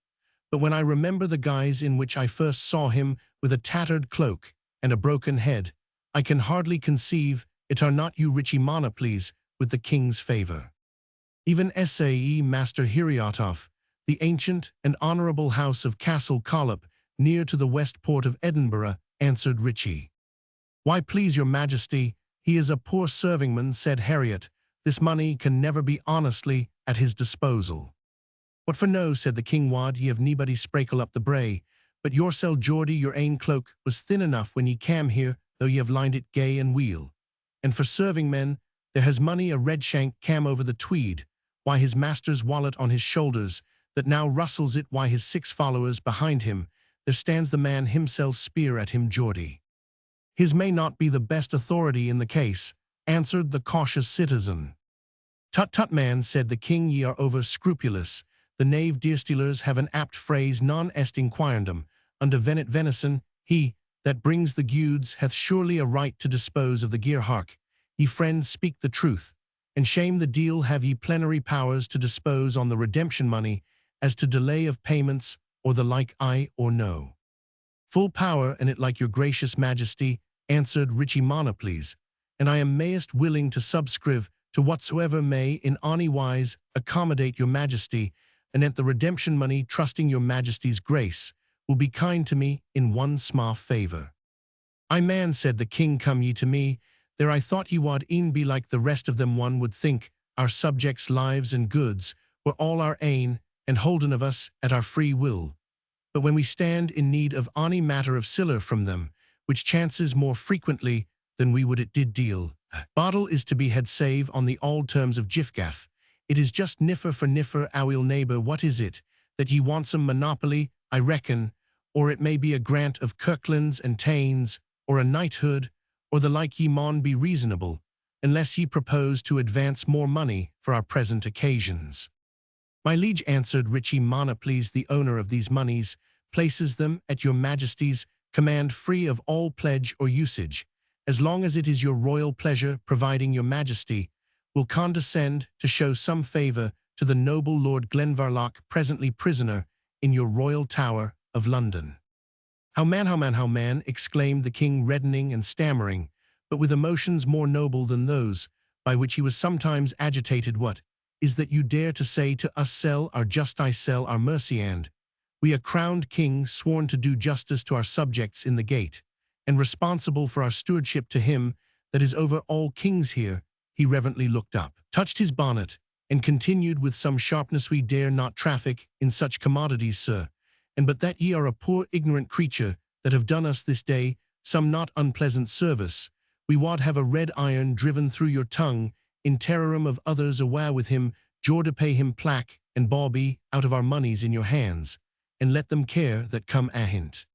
But when I remember the guise in which I first saw him, with a tattered cloak and a broken head, I can hardly conceive it are not you Ritchie monopolies with the king's favour." "Even Sae Master Heriot of the ancient and honourable house of Castle Collop, near to the west port of Edinburgh," answered Ritchie. "Why, please your Majesty, he is a poor servingman," said Heriot. "This money can never be honestly at his disposal." "What for no," said the king. "Wad ye have naebody sprakel up the bray, but yoursel, Geordie, your ain cloak was thin enough when ye cam here, though ye have lined it gay and weel. And for serving men, there has money a redshank cam over the Tweed, why his master's wallet on his shoulders, that now rustles it, why his 6 followers behind him, there stands the man himself spear at him, Geordie." "His may not be the best authority in the case," answered the cautious citizen. "Tut, tut, man," said the king, "ye are over scrupulous. The knave deerstealers have an apt phrase, non est inquirendum, unde venet venison. He that brings the gudes hath surely a right to dispose of the gear. Hark, ye friends, speak the truth, and shame the deal. Have ye plenary powers to dispose on the redemption money, as to delay of payments, or the like, aye or no?" "Full power, and it like your gracious Majesty," answered Ritchie monopolies, "and I am mayest willing to subscribe to whatsoever may in ony wise accommodate your Majesty, and at the redemption money, trusting your Majesty's grace will be kind to me in one sma favour." "Aye, man," said the king, "come ye to me. There I thought ye wad e'en be like the rest of them. One would think our subjects' lives and goods were all our ain, and holden of us at our free will. But when we stand in need of ony matter of siller from them, which chances more frequently than we would it did deal, bottle is to be had save on the auld terms of jiffgaff. It is just niffer for niffer, aweel neighbour. What is it that ye want? Some monopoly, I reckon, or it may be a grant of kirklands and tanes, or a knighthood, or the like. Ye maun be reasonable, unless ye propose to advance more money for our present occasions." "My liege," answered Ritchie monopolies, "the owner of these moneys places them at your Majesty's command, free of all pledge or usage, as long as it is your royal pleasure, providing your Majesty will condescend to show some favour to the noble Lord Glenvarloch, presently prisoner in your royal Tower of London." How man, how man, how man," exclaimed the king, reddening and stammering, but with emotions more noble than those by which he was sometimes agitated. "What is that you dare to say to us? Sell our justice, sell our mercy, and we, a crowned king, sworn to do justice to our subjects in the gate, and responsible for our stewardship to him that is over all kings here." He reverently looked up, touched his bonnet, and continued with some sharpness, "We dare not traffic in such commodities, sir, and but that ye are a poor ignorant creature that have done us this day some not unpleasant service, we wad have a red iron driven through your tongue in terrorum of others. Awa with him, Jorda, pay him plack and bawbee out of our moneys in your hands, and let them care that come ahint."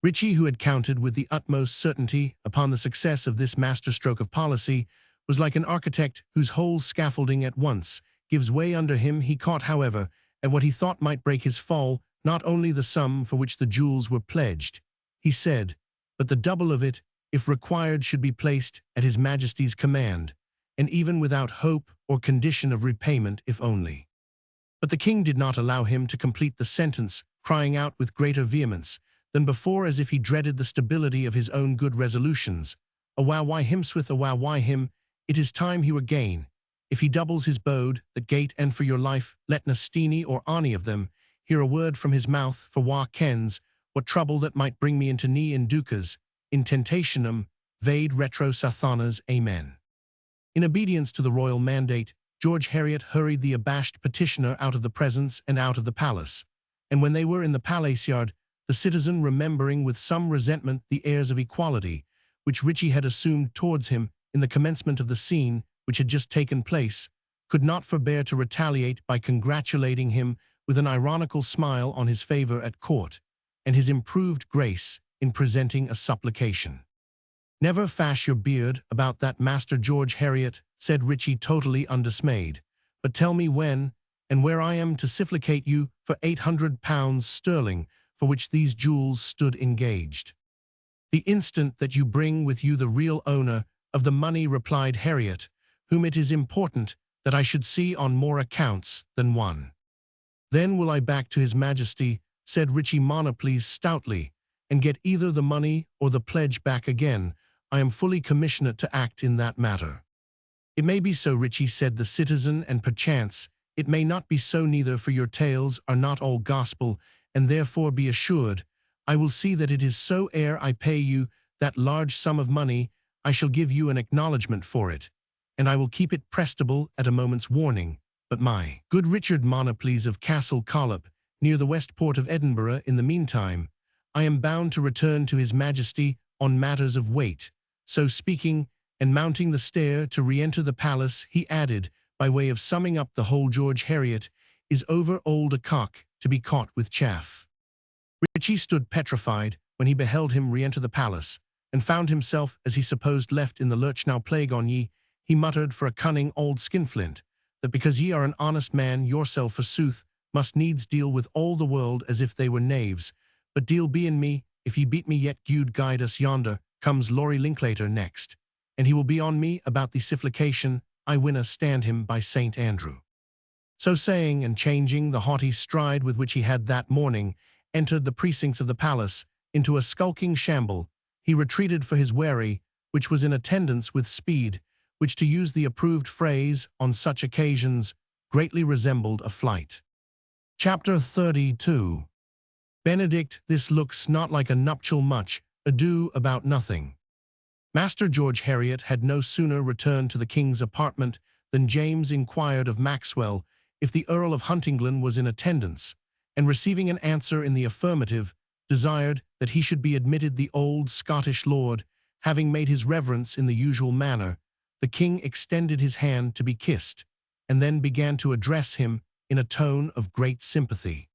Ritchie, who had counted with the utmost certainty upon the success of this masterstroke of policy, was like an architect whose whole scaffolding at once gives way under him. He caught, however, at what he thought might break his fall, not only the sum for which the jewels were pledged, he said, but the double of it, if required, should be placed at his Majesty's command, and even without hope or condition of repayment, if only But the king did not allow him to complete the sentence, crying out with greater vehemence than before, as if he dreaded the stability of his own good resolutions. "Awow, why himswith, awow, why him? It is time he were gane. If he doubles his bode, that gate, and for your life, let na steenie or any of them hear a word from his mouth, for wha kens what trouble that might bring me into knee in ducas, in tentationum, vade retro sathanas, amen." In obedience to the royal mandate, George Heriot hurried the abashed petitioner out of the presence and out of the palace. And when they were in the palace yard, the citizen, remembering with some resentment the airs of equality which Ritchie had assumed towards him in the commencement of the scene which had just taken place, could not forbear to retaliate by congratulating him with an ironical smile on his favor at court, and his improved grace in presenting a supplication. "Never fash your beard about that, Master George Heriot," said Ritchie, totally undismayed, "but tell me when and where I am to supplicate you for £800 sterling for which these jewels stood engaged." "The instant that you bring with you the real owner of the money," replied Heriot, "whom it is important that I should see on more accounts than one." "Then will I back to his majesty," said Ritchie Monoples stoutly, "and get either the money or the pledge back again. I am fully commissionate to act in that matter." "It may be so, Ritchie," said the citizen, "and perchance it may not be so neither, for your tales are not all gospel, and therefore be assured I will see that it is so. Ere I pay you that large sum of money, I shall give you an acknowledgment for it, and I will keep it prestable at a moment's warning. But my good Richard Monoples of Castle Collop, near the west port of Edinburgh, in the meantime, I am bound to return to his majesty on matters of weight." So speaking, and mounting the stair to re-enter the palace, he added, by way of summing up the whole, "George Heriot is over old a cock to be caught with chaff." Ritchie stood petrified when he beheld him re-enter the palace, and found himself, as he supposed, left in the lurch. "Now plague on ye," he muttered, "for a cunning old skinflint, that because ye are an honest man yourself, forsooth, must needs deal with all the world as if they were knaves. But deal be in me, if ye beat me yet, Gude guide us. Yonder comes Laurie Linklater next, and he will be on me about the sifflication. I winna stand him, by St. Andrew." So saying, and changing the haughty stride with which he had that morning entered the precincts of the palace into a skulking shamble, he retreated for his wherry, which was in attendance with speed, which, to use the approved phrase on such occasions, greatly resembled a flight. Chapter 32. "Benedict, this looks not like a nuptial. Much ado about nothing." Master George Heriot had no sooner returned to the king's apartment than James inquired of Maxwell if the Earl of Huntingdon was in attendance, and receiving an answer in the affirmative, desired that he should be admitted. The old Scottish lord, having made his reverence in the usual manner, the king extended his hand to be kissed, and then began to address him in a tone of great sympathy.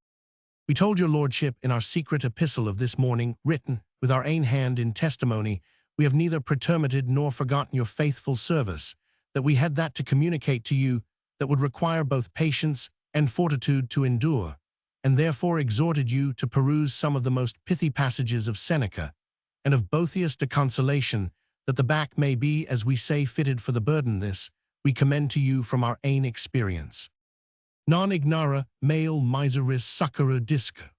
"We told your lordship in our secret epistle of this morning, written with our ain hand in testimony, we have neither pretermitted nor forgotten your faithful service, that we had that to communicate to you that would require both patience and fortitude to endure, and therefore exhorted you to peruse some of the most pithy passages of Seneca, and of Boethius de Consolation, that the back may be, as we say, fitted for the burden. This we commend to you from our ain experience. Non ignara male miseris succora disca,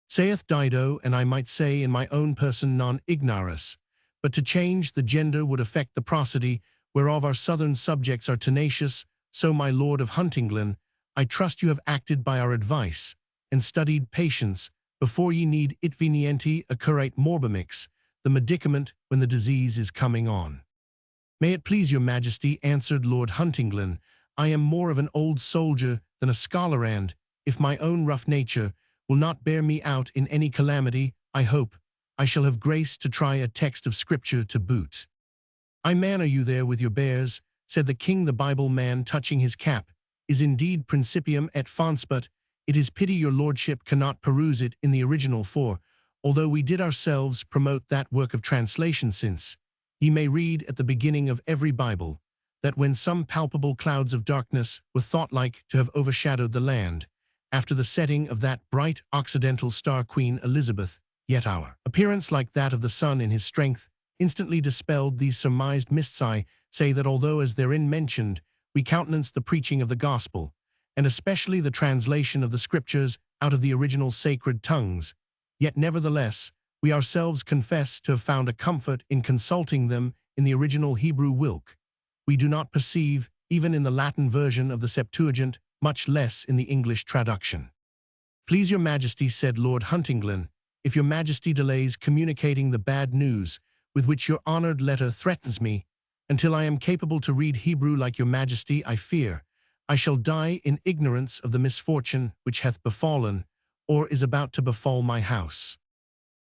saith Dido, and I might say in my own person non ignaris, but to change the gender would affect the prosody, whereof our southern subjects are tenacious. So, my Lord of Huntingdon, I trust you have acted by our advice, and studied patience, before ye need itvenienti occurrate morbimix, the medicament when the disease is coming on. "May it please your majesty," answered Lord Huntingdon, "I am more of an old soldier than a scholar, and, if my own rough nature will not bear me out in any calamity, I hope I shall have grace to try a text of scripture to boot." "I manor you there with your bears," said the king. "The Bible, man, touching his cap, is indeed principium et fons, but it is pity your lordship cannot peruse it in the original, for, although we did ourselves promote that work of translation, since ye may read at the beginning of every Bible, that when some palpable clouds of darkness were thought like to have overshadowed the land, after the setting of that bright occidental star Queen Elizabeth, yet our appearance, like that of the sun in his strength, instantly dispelled these surmised mists. I say that although, as therein mentioned, we countenanced the preaching of the gospel, and especially the translation of the scriptures out of the original sacred tongues. Yet nevertheless, we ourselves confess to have found a comfort in consulting them in the original Hebrew Wilk. We do not perceive, even in the Latin version of the Septuagint, much less in the English traduction. Please your Majesty, said Lord Huntingdon, if your Majesty delays communicating the bad news with which your honored letter threatens me, until I am capable to read Hebrew like your Majesty, I fear I shall die in ignorance of the misfortune which hath befallen, or is about to befall my house.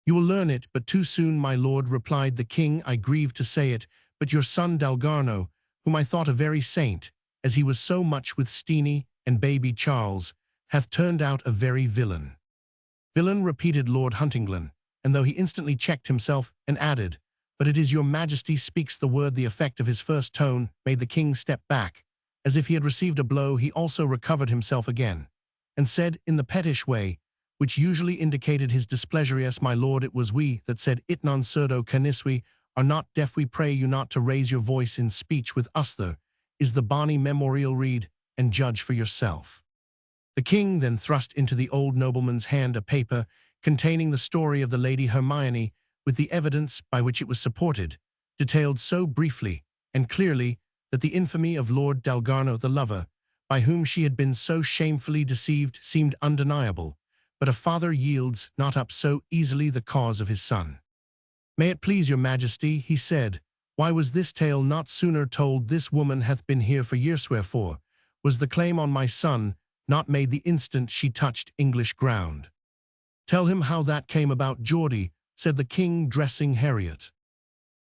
You will learn it but too soon, my lord, replied the king. I grieve to say it, but your son Dalgarno, whom I thought a very saint, as he was so much with Steenie and baby Charles, hath turned out a very villain. Villain, repeated Lord Huntingdon, and though he instantly checked himself, and added, but it is your Majesty speaks the word. The effect of his first tone made the king step back. As if he had received a blow, he also recovered himself again, and said in the pettish way, which usually indicated his displeasure, yes, my lord, it was we that said it non surdo caniswi, are not deaf, we pray you not to raise your voice in speech with us. There is the bonny memorial, read, and judge for yourself. The king then thrust into the old nobleman's hand a paper containing the story of the Lady Hermione, with the evidence by which it was supported, detailed so briefly and clearly that the infamy of Lord Dalgarno the lover, by whom she had been so shamefully deceived, seemed undeniable, but a father yields not up so easily the cause of his son. May it please your Majesty, he said, why was this tale not sooner told? This woman hath been here for years, wherefore was the claim on my son not made the instant she touched English ground? Tell him how that came about, Geordie, said the king, dressing Harriet.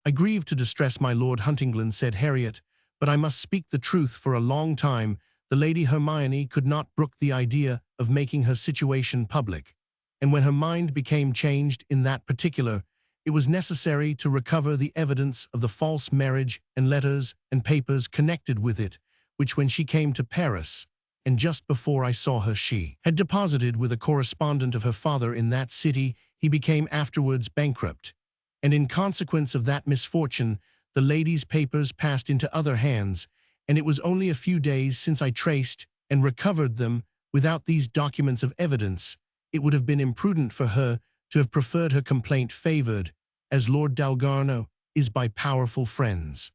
I grieve to distress my Lord Huntingdon, said Harriet, but I must speak the truth. For a long time the Lady Hermione could not brook the idea of making her situation public, and when her mind became changed in that particular, it was necessary to recover the evidence of the false marriage and letters and papers connected with it, which when she came to Paris, and just before I saw her, she had deposited with a correspondent of her father in that city. He became afterwards bankrupt, and in consequence of that misfortune, the lady's papers passed into other hands, and it was only a few days since I traced and recovered them. Without these documents of evidence, it would have been imprudent for her to have preferred her complaint favored, as Lord Dalgarno is by powerful friends.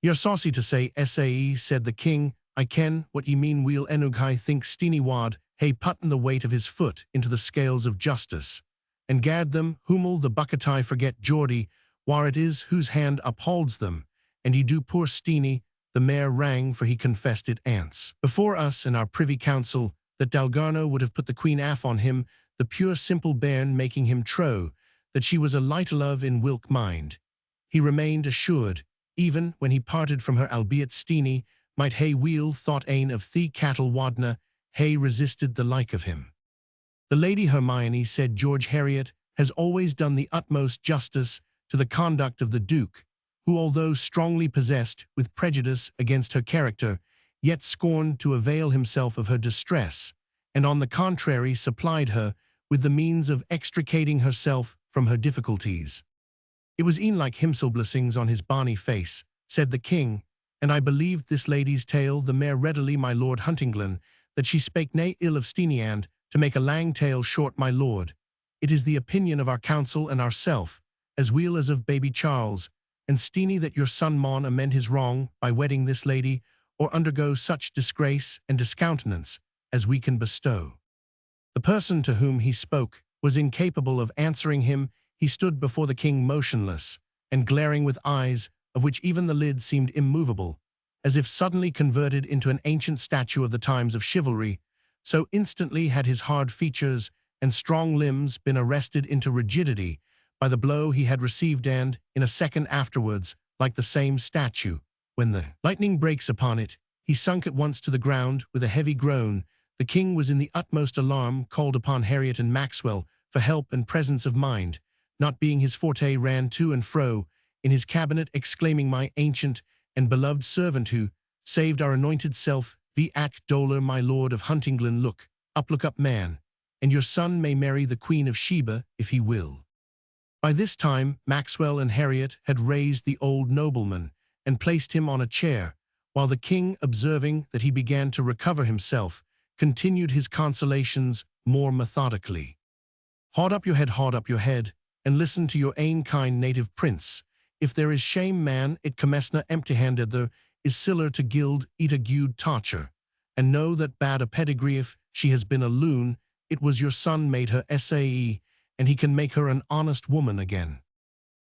You're saucy to say sae, said the king. I ken what ye mean. Weel enug I think Steenie wad hae putten the weight of his foot into the scales of justice, and guard them whom'll the bucket I forget Geordie, whar it is whose hand upholds them, and he do poor Steenie. The mayor rang, for he confessed it ance before us and our privy council that Dalgarno would have put the queen aff on him, the pure simple bairn, making him trow that she was a light love in Wilk mind. He remained assured, even when he parted from her, albeit Steenie might hae weel thought ane of the cattle wadna, hae resisted the like of him. The Lady Hermione, said George, Harriet has always done the utmost justice to the conduct of the Duke, who, although strongly possessed with prejudice against her character, yet scorned to avail himself of her distress, and on the contrary supplied her with the means of extricating herself from her difficulties. It was e'en like himsel blessings on his bonny face, said the king, and I believed this lady's tale the mair readily, my Lord Huntingdon, that she spake nae ill of Steenie, and, to make a lang tale short, my lord, it is the opinion of our council and ourself, as weel as of baby Charles and Steenie, that your son maun amend his wrong by wedding this lady, or undergo such disgrace and discountenance as we can bestow. The person to whom he spoke was incapable of answering him. He stood before the king motionless, and glaring with eyes of which even the lids seemed immovable, as if suddenly converted into an ancient statue of the times of chivalry. So instantly had his hard features and strong limbs been arrested into rigidity by the blow he had received, and, in a second afterwards, like the same statue, when the lightning breaks upon it, he sunk at once to the ground with a heavy groan. The king was in the utmost alarm, called upon Harriet and Maxwell for help and presence of mind. Not being his forte, ran to and fro in his cabinet, exclaiming, my ancient and beloved servant, who saved our anointed self, the ac dolor, my Lord of Huntingdon, look up, man, and your son may marry the Queen of Sheba if he will. By this time Maxwell and Harriet had raised the old nobleman and placed him on a chair, while the king, observing that he began to recover himself, continued his consolations more methodically. Hold up your head, and listen to your ain kind native prince. If there is shame man, it comesna empty-handed there is siller to gild eat a gude torture. And know that bad a pedigree if she has been a loon, it was your son made her SAE, and he can make her an honest woman again.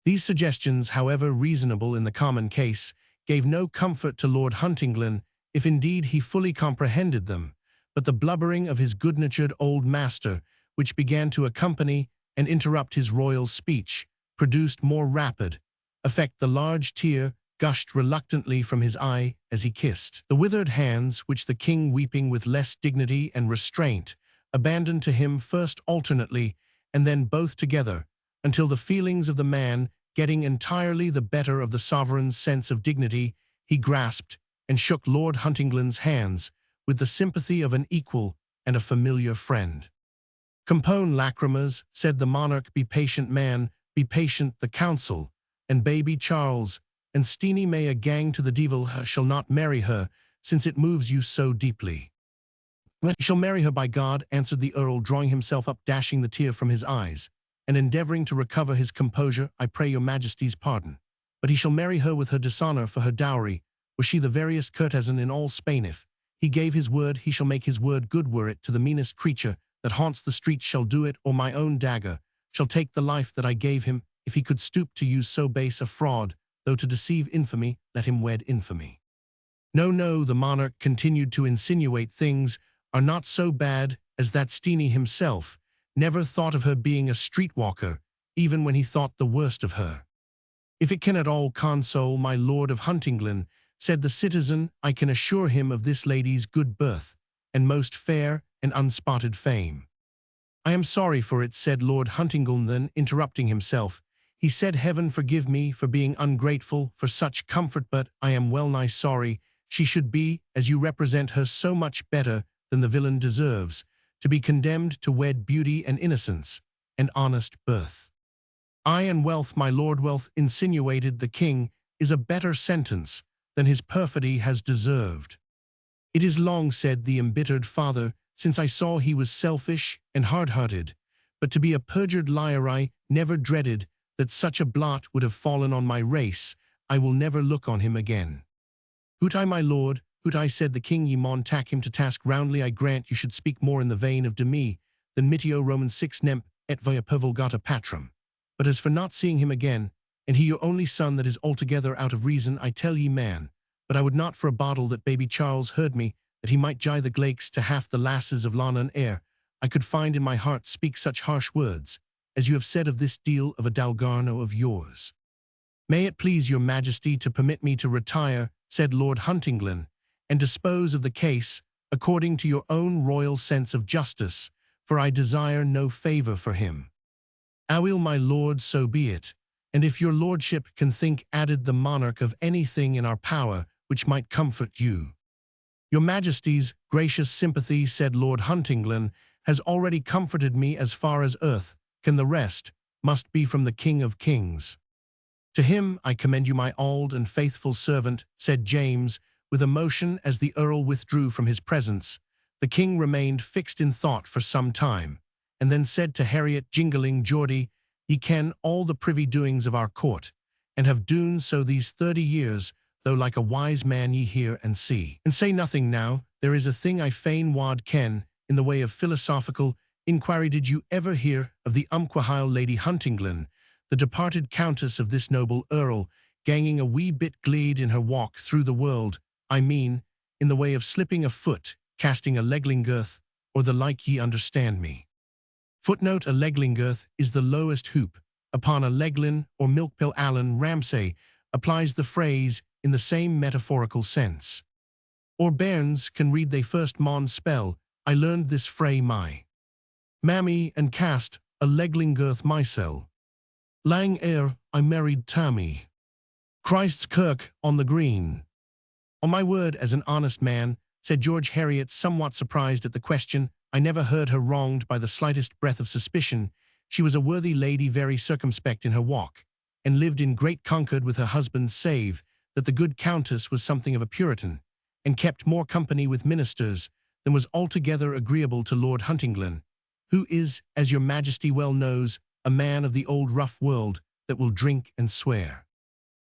These suggestions, however reasonable in the common case, gave no comfort to Lord Huntingdon, if indeed he fully comprehended them, but the blubbering of his good-natured old master, which began to accompany and interrupt his royal speech, produced more rapid effect. The large tear gushed reluctantly from his eye as he kissed the withered hands which the king, weeping with less dignity and restraint, abandoned to him first alternately and then both together, until the feelings of the man, getting entirely the better of the sovereign's sense of dignity, he grasped and shook Lord Huntingdon's hands with the sympathy of an equal and a familiar friend. "Compone lacrimas," said the monarch, "be patient man, be patient the council, and baby Charles, and Steenie may a gang to the devil shall not marry her, since it moves you so deeply." "He shall marry her, by God," answered the earl, drawing himself up, dashing the tear from his eyes, and endeavoring to recover his composure. "I pray your majesty's pardon. But he shall marry her with her dishonor for her dowry, were she the veriest courtesan in all Spain. If he gave his word, he shall make his word good, were it to the meanest creature that haunts the streets shall do it, or my own dagger shall take the life that I gave him, if he could stoop to use so base a fraud, though to deceive infamy, let him wed infamy." No, no, the monarch continued to insinuate, things are not so bad as that. Steenie himself never thought of her being a streetwalker, even when he thought the worst of her. "If it can at all console my Lord of Huntingdon," said the citizen, "I can assure him of this lady's good birth, and most fair and unspotted fame." "I am sorry for it," said Lord Huntingdon, then interrupting himself, he said, "Heaven forgive me for being ungrateful for such comfort, but I am well nigh sorry she should be, as you represent her, so much better than the villain deserves, to be condemned to wed beauty and innocence, and honest birth." "Ay, and wealth, my lord, wealth," insinuated the king, "is a better sentence than his perfidy has deserved." "It is long," said the embittered father, "since I saw he was selfish and hard-hearted, but to be a perjured liar I never dreaded that such a blot would have fallen on my race. I will never look on him again." "Hoot I, my lord, hoot I," said the king, "ye maun tak him to task roundly. I grant you should speak more in the vein of Demi than mitio Roman 6 nemp et via pervulgata patrum. But as for not seeing him again, and he your only son that is altogether out of reason, I tell ye, man, but I would not for a bottle that baby Charles heard me, that he might gie the glaiks to half the lasses of Lana and Ayr, I could find in my heart speak such harsh words, as you have said of this deal of a Dalgarno of yours." "May it please your majesty to permit me to retire," said Lord Huntingdon, "and dispose of the case according to your own royal sense of justice, for I desire no favour for him." "Aweel, my lord, so be it, and if your lordship can think," added the monarch, "of anything in our power which might comfort you." "Your majesty's gracious sympathy," said Lord Huntingdon, "has already comforted me as far as earth can. The rest must be from the King of Kings." "To him I commend you, my auld and faithful servant," said James, with emotion, as the earl withdrew from his presence. The king remained fixed in thought for some time, and then said to Harriet, jingling, "Geordie, ye ken all the privy doings of our court, and have doon so these 30 years, though like a wise man ye hear and see. And say nothing now, there is a thing I fain wad ken, in the way of philosophical inquiry. Did you ever hear of the umquhile Lady Huntingdon, the departed countess of this noble earl, ganging a wee bit gleed in her walk through the world, I mean, in the way of slipping a foot, casting a leglingirth, or the like, ye understand me?" Footnote: a leglingirth is the lowest hoop upon a leglin or milkpill. Alan Ramsay applies the phrase in the same metaphorical sense. Or bairns can read they first maun spell, I learned this frae my mammy, and cast a leglingirth mysel. Lang ere I married Tammy. Christ's Kirk on the Green. "On my word, as an honest man," said George Heriot, somewhat surprised at the question, "I never heard her wronged by the slightest breath of suspicion. She was a worthy lady, very circumspect in her walk, and lived in great concord with her husband, save that the good countess was something of a Puritan, and kept more company with ministers than was altogether agreeable to Lord Huntingdon, who is, as your majesty well knows, a man of the old rough world that will drink and swear."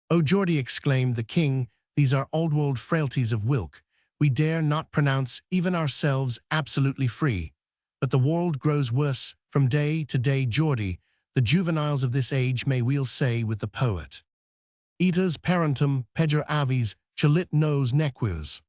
"O Geordie," exclaimed the king, "these are old-world frailties of Wilk. We dare not pronounce even ourselves absolutely free. But the world grows worse from day to day, Geordie. The juveniles of this age may we'll say with the poet, Etas parentum pejor avis chalit nos nequus.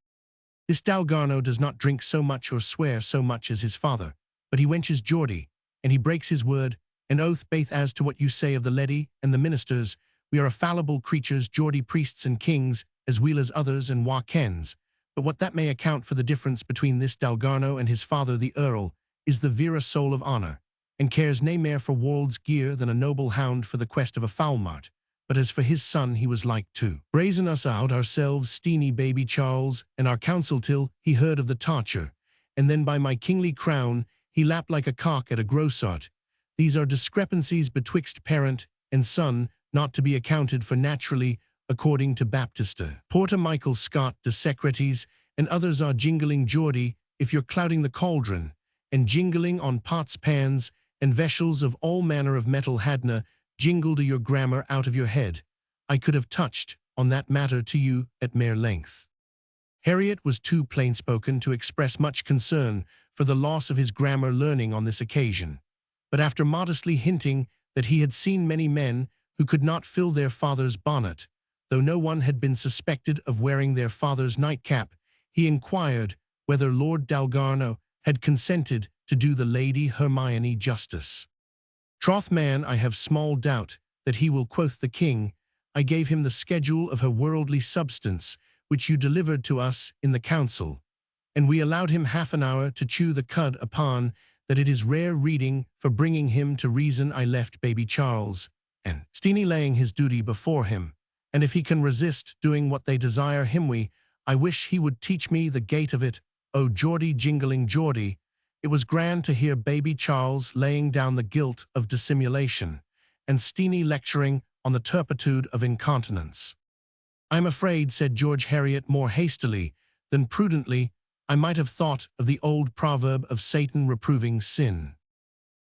This Dalgarno does not drink so much or swear so much as his father, but he wenches Geordie, and he breaks his word, and oath baith as to what you say of the lady and the ministers. We are a fallible creatures, Geordie, priests and kings, as weel as others and wha kens. But what that may account for the difference between this Dalgarno and his father the Earl, is the vera soul of honour, and cares nae mair for world's gear than a noble hound for the quest of a fowl mart. But as for his son, he was like to brazen us out ourselves, Steenie baby Charles, and our counsel till he heard of the torture, and then by my kingly crown, he lapped like a cock at a grossart. These are discrepancies betwixt parent and son, not to be accounted for naturally, according to Baptista. Porter Michael Scott de Secretes, and others are jingling Geordie, if you're clouding the cauldron, and jingling on pots, pans, and vessels of all manner of metal hadna jingled your grammar out of your head. I could have touched on that matter to you at mere length." Harriet was too plain-spoken to express much concern for the loss of his grammar learning on this occasion, but after modestly hinting that he had seen many men who could not fill their father's bonnet, though no one had been suspected of wearing their father's nightcap, he inquired whether Lord Dalgarno had consented to do the Lady Hermione justice. "Troth, man, I have small doubt that he will," quoth the king. "I gave him the schedule of her worldly substance, which you delivered to us in the council, and we allowed him half an hour to chew the cud upon, that it is rare reading for bringing him to reason. I left baby Charles and Steenie laying his duty before him, and if he can resist doing what they desire him, I wish he would teach me the gait of it. O Geordie, jingling Geordie, it was grand to hear baby Charles laying down the guilt of dissimulation, and Steenie lecturing on the turpitude of incontinence." "I am afraid," said George Harriet more hastily than prudently, "I might have thought of the old proverb of Satan reproving sin."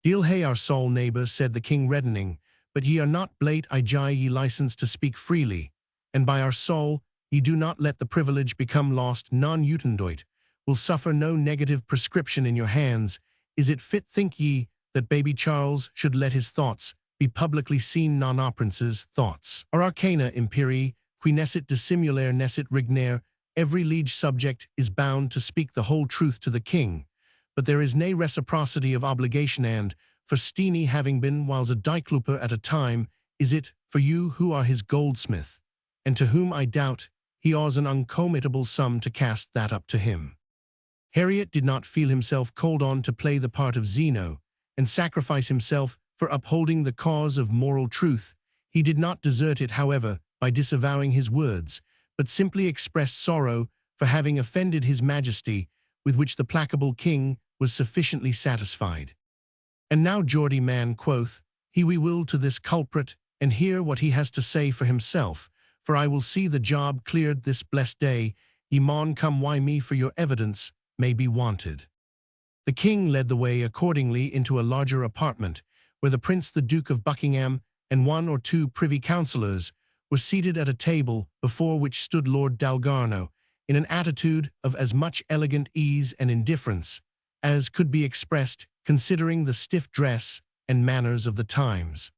"Deal hae our soul, neighbour," said the king, reddening, "but ye are not blate, I gie ye license to speak freely, and by our soul, ye do not let the privilege become lost. Non-utendoit will suffer no negative prescription in your hands. Is it fit, think ye, that baby Charles should let his thoughts be publicly seen? Non-prince's thoughts are arcana imperii, qui nescit dissimulare nescit rignare. Every liege subject is bound to speak the whole truth to the king, but there is nae reciprocity of obligation, and, for Steenie having been whiles a dyklouper at a time, is it for you who are his goldsmith, and to whom I doubt he owes an uncomitable sum to cast that up to him." Harriet did not feel himself called on to play the part of Zeno and sacrifice himself for upholding the cause of moral truth. He did not desert it, however, by disavowing his words, but simply expressed sorrow for having offended his majesty, with which the placable king was sufficiently satisfied. "And now, Geordie, man," quoth he, "we will to this culprit and hear what he has to say for himself, for I will see the job cleared this blessed day. Ye maun come why me, for your evidence may be wanted." The king led the way accordingly into a larger apartment, where the Prince, the Duke of Buckingham, and one or two privy councillors were seated at a table before which stood Lord Dalgarno, in an attitude of as much elegant ease and indifference as could be expressed considering the stiff dress and manners of the times.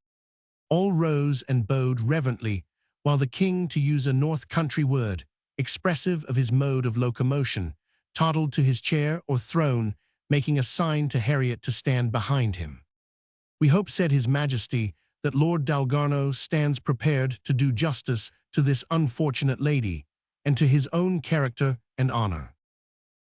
All rose and bowed reverently, while the king, to use a north country word, expressive of his mode of locomotion, toddled to his chair or throne, making a sign to Harriet to stand behind him. "We hope," said his majesty, "that Lord Dalgarno stands prepared to do justice to this unfortunate lady, and to his own character and honour."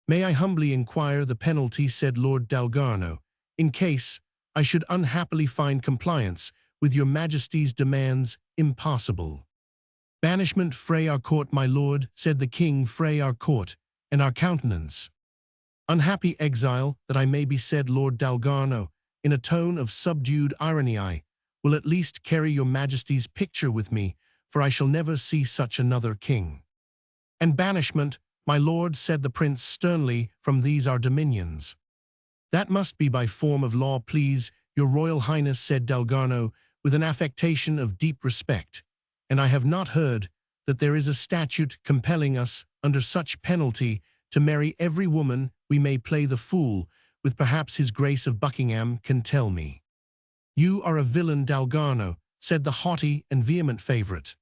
"May I humbly inquire the penalty," said Lord Dalgarno, "in case I should unhappily find compliance with your majesty's demands impossible?" "Banishment frae our court, my lord," said the king, "frae our court and our countenance." "Unhappy exile, that I may be," said Lord Dalgarno, in a tone of subdued irony. "I will at least carry your majesty's picture with me, for I shall never see such another king." "And banishment," "My lord," said the prince sternly, "from these our dominions." "That must be by form of law, please, your royal highness," said Dalgarno, with an affectation of deep respect. "And I have not heard that there is a statute compelling us, under such penalty, to marry every woman we may play the fool with. Perhaps his grace of Buckingham can tell me." "You are a villain, Dalgarno," said the haughty and vehement favourite.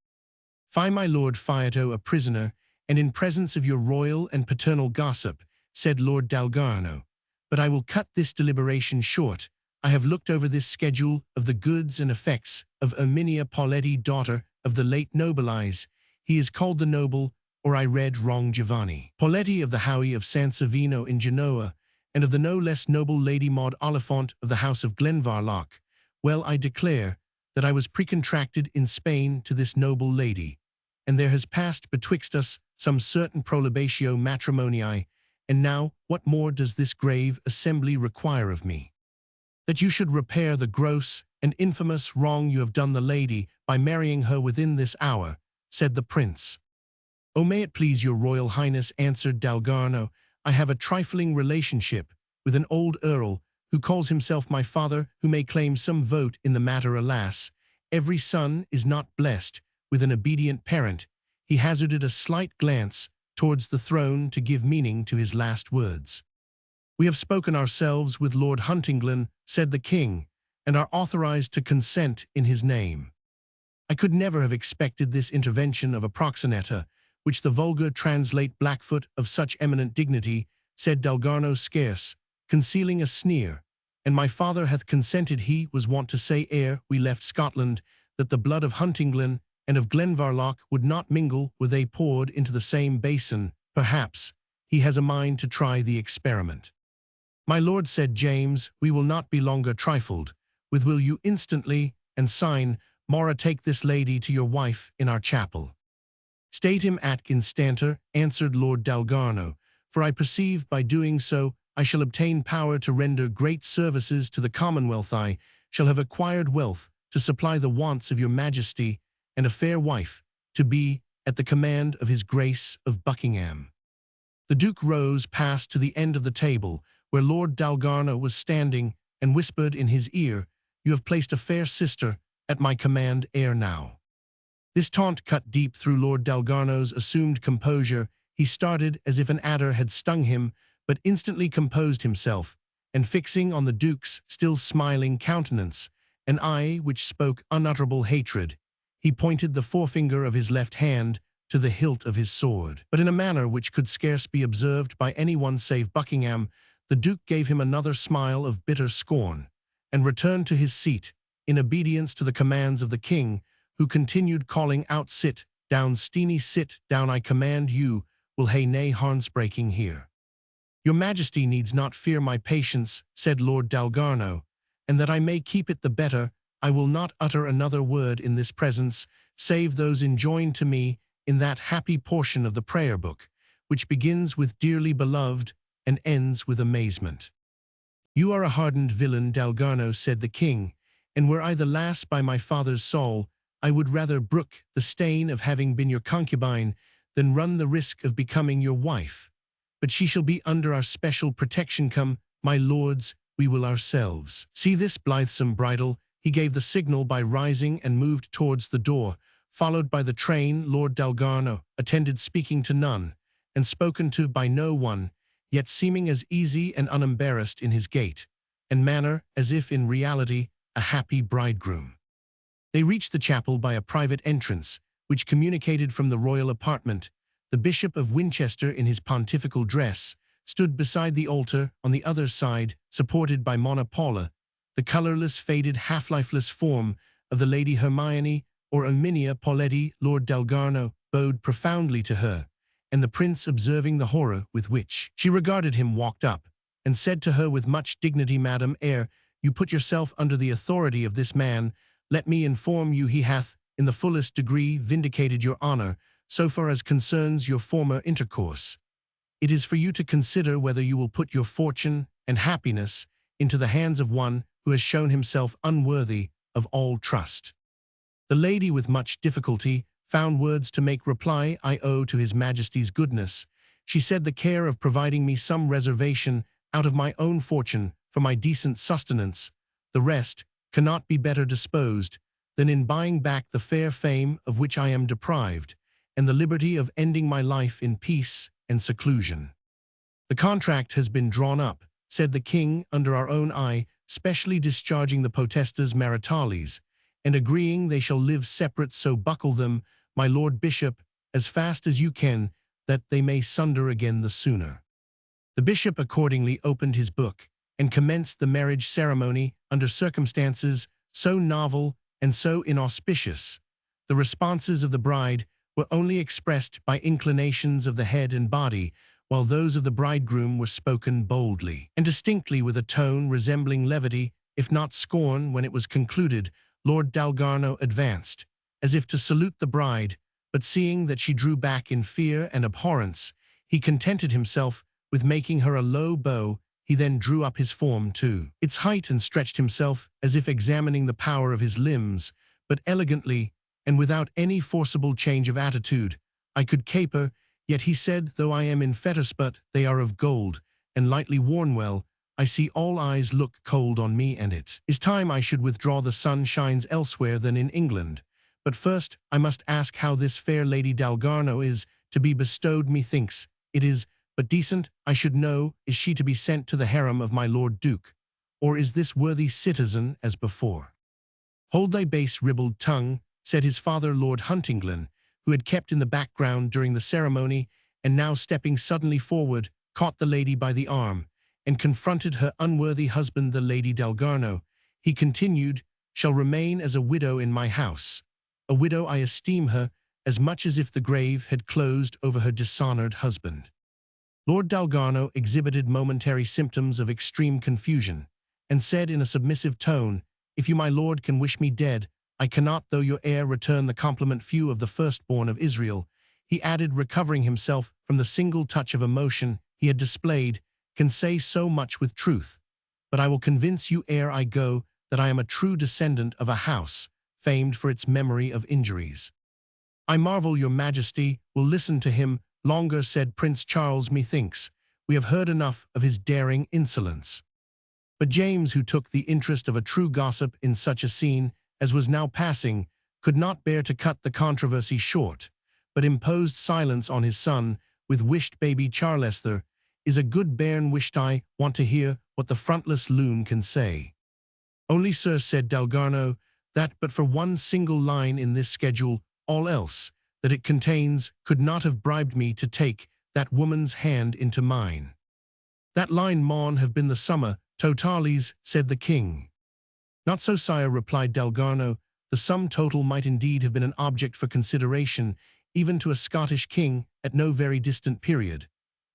"Find my Lord Fiato a prisoner, and in presence of your royal and paternal gossip," said Lord Dalgarno. "But I will cut this deliberation short. I have looked over this schedule of the goods and effects of Erminia Pauletti, daughter of the late Nobilize. He is called the Noble, or I read wrong, Giovanni Pauletti of the Howie of San Savino in Genoa, and of the no less noble Lady Maud Oliphant of the House of Glenvarloch. Well, I declare that I was precontracted in Spain to this noble lady, and there has passed betwixt us some certain prolebatio matrimonii, and now what more does this grave assembly require of me? That you should repair the gross and infamous wrong you have done the lady by marrying her within this hour," said the prince. "Oh, may it please your royal highness," answered Dalgarno, "I have a trifling relationship with an old earl who calls himself my father, who may claim some vote in the matter. Alas, every son is not blessed with an obedient parent." He hazarded a slight glance towards the throne to give meaning to his last words. "We have spoken ourselves with Lord Huntingdon," said the king, "and are authorized to consent in his name." "I could never have expected this intervention of a proxeneta, which the vulgar translate Blackfoot, of such eminent dignity," said Dalgarno, scarce concealing a sneer. "And my father hath consented. He was wont to say ere we left Scotland that the blood of Huntingdon and of Glenvarloch would not mingle were they poured into the same basin. Perhaps he has a mind to try the experiment." "My lord," said James, "we will not be longer trifled with. Will you instantly and sign Mora take this lady to your wife in our chapel?" "State him at instanter," answered Lord Dalgarno, "for I perceive by doing so I shall obtain power to render great services to the Commonwealth. I shall have acquired wealth to supply the wants of your majesty, and a fair wife to be at the command of his Grace of Buckingham." The Duke rose, passed to the end of the table, where Lord Dalgarno was standing, and whispered in his ear, "You have placed a fair sister at my command ere now." This taunt cut deep through Lord Dalgarno's assumed composure. He started as if an adder had stung him, but instantly composed himself, and fixing on the Duke's still smiling countenance an eye which spoke unutterable hatred, he pointed the forefinger of his left hand to the hilt of his sword. But in a manner which could scarce be observed by anyone save Buckingham, the Duke gave him another smile of bitter scorn, and returned to his seat, in obedience to the commands of the king, who continued calling out, "Sit down, Steenie, sit down, I command you, will hae nae harnsbreaking here." "Your majesty needs not fear my patience," said Lord Dalgarno, "and that I may keep it the better, I will not utter another word in this presence, save those enjoined to me in that happy portion of the prayer book, which begins with dearly beloved, and ends with amazement." "You are a hardened villain, Dalgarno," said the king, "and were I the lass by my father's soul, I would rather brook the stain of having been your concubine than run the risk of becoming your wife. But she shall be under our special protection. Come, my lords, we will ourselves see this blithesome bridal." He gave the signal by rising and moved towards the door, followed by the train. Lord Dalgarno attended, speaking to none, and spoken to by no one, yet seeming as easy and unembarrassed in his gait and manner as if in reality a happy bridegroom. They reached the chapel by a private entrance, which communicated from the royal apartment. The Bishop of Winchester, in his pontifical dress, stood beside the altar on the other side, supported by Monna Paula, the colourless, faded, half-lifeless form of the Lady Hermione or Erminia Pauletti. Lord Dalgarno bowed profoundly to her, and the prince, observing the horror with which she regarded him, walked up, and said to her with much dignity, "Madam, ere you put yourself under the authority of this man, let me inform you he hath, in the fullest degree, vindicated your honour, so far as concerns your former intercourse. It is for you to consider whether you will put your fortune and happiness into the hands of one who has shown himself unworthy of all trust." The lady, with much difficulty, found words to make reply. "I owe to his majesty's goodness She said, the care of providing me some reservation out of my own fortune for my decent sustenance, the rest, cannot be better disposed than in buying back the fair fame of which I am deprived, and the liberty of ending my life in peace and seclusion. The contract has been drawn up, said the king, under our own eye, specially discharging the potestas maritales, and agreeing they shall live separate, so buckle them, my lord bishop, as fast as you can, that they may sunder again the sooner. The bishop accordingly opened his book, and commenced the marriage ceremony under circumstances so novel and so inauspicious. The responses of the bride were only expressed by inclinations of the head and body, while those of the bridegroom were spoken boldly and distinctly with a tone resembling levity, if not scorn. When it was concluded, Lord Dalgarno advanced, as if to salute the bride, but seeing that she drew back in fear and abhorrence, he contented himself with making her a low bow. He then drew up his form to its height and stretched himself, as if examining the power of his limbs, but elegantly, and without any forcible change of attitude. I could caper, yet he said, though I am in fetters, but they are of gold, and lightly worn well, I see all eyes look cold on me, and it is time I should withdraw. The sun shines elsewhere than in England. But first I must ask how this fair Lady Dalgarno is to be bestowed. Methinks it is but decent I should know. Is she to be sent to the harem of my Lord Duke, or is this worthy citizen as before? Hold thy base ribald tongue, said his father, Lord Huntingdon, who had kept in the background during the ceremony, and now stepping suddenly forward, caught the lady by the arm, and confronted her unworthy husband. The Lady Dalgarno, he continued, shall remain as a widow in my house. A widow I esteem her as much as if the grave had closed over her dishonored husband. Lord Dalgarno exhibited momentary symptoms of extreme confusion, and said in a submissive tone, if you, my lord, can wish me dead, I cannot, though your heir return the compliment few of the firstborn of Israel. He added, recovering himself from the single touch of emotion he had displayed, can say so much with truth. But I will convince you ere I go that I am a true descendant of a house famed for its memory of injuries. I marvel your majesty will listen to him longer, said Prince Charles. Methinks we have heard enough of his daring insolence. But James, who took the interest of a true gossip in such a scene as was now passing, could not bear to cut the controversy short, but imposed silence on his son with wished baby Charlesthur, is a good bairn wished. I want to hear what the frontless loon can say. Only, sir, said Dalgarno, that but for one single line in this schedule, all else that it contains could not have bribed me to take that woman's hand into mine. That line maun have been the summa totales, said the king. Not so, sire, replied Dalgarno. The sum total might indeed have been an object for consideration, even to a Scottish king at no very distant period,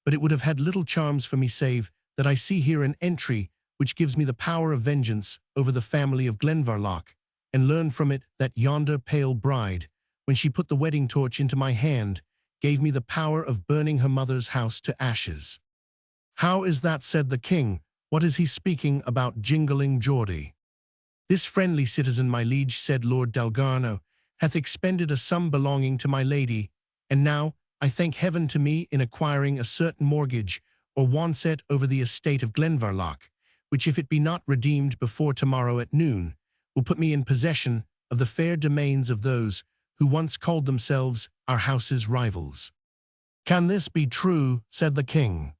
but it would have had little charms for me, save that I see here an entry which gives me the power of vengeance over the family of Glenvarloch, and learn from it that yonder pale bride, when she put the wedding torch into my hand, gave me the power of burning her mother's house to ashes. How is that, said the king. What is he speaking about, jingling Geordie? This friendly citizen, my liege, said Lord Dalgarno, hath expended a sum belonging to my lady, and now, I thank heaven to me in acquiring a certain mortgage or wanset over the estate of Glenvarloch, which if it be not redeemed before tomorrow at noon, will put me in possession of the fair domains of those who once called themselves our house's rivals. Can this be true, said the king.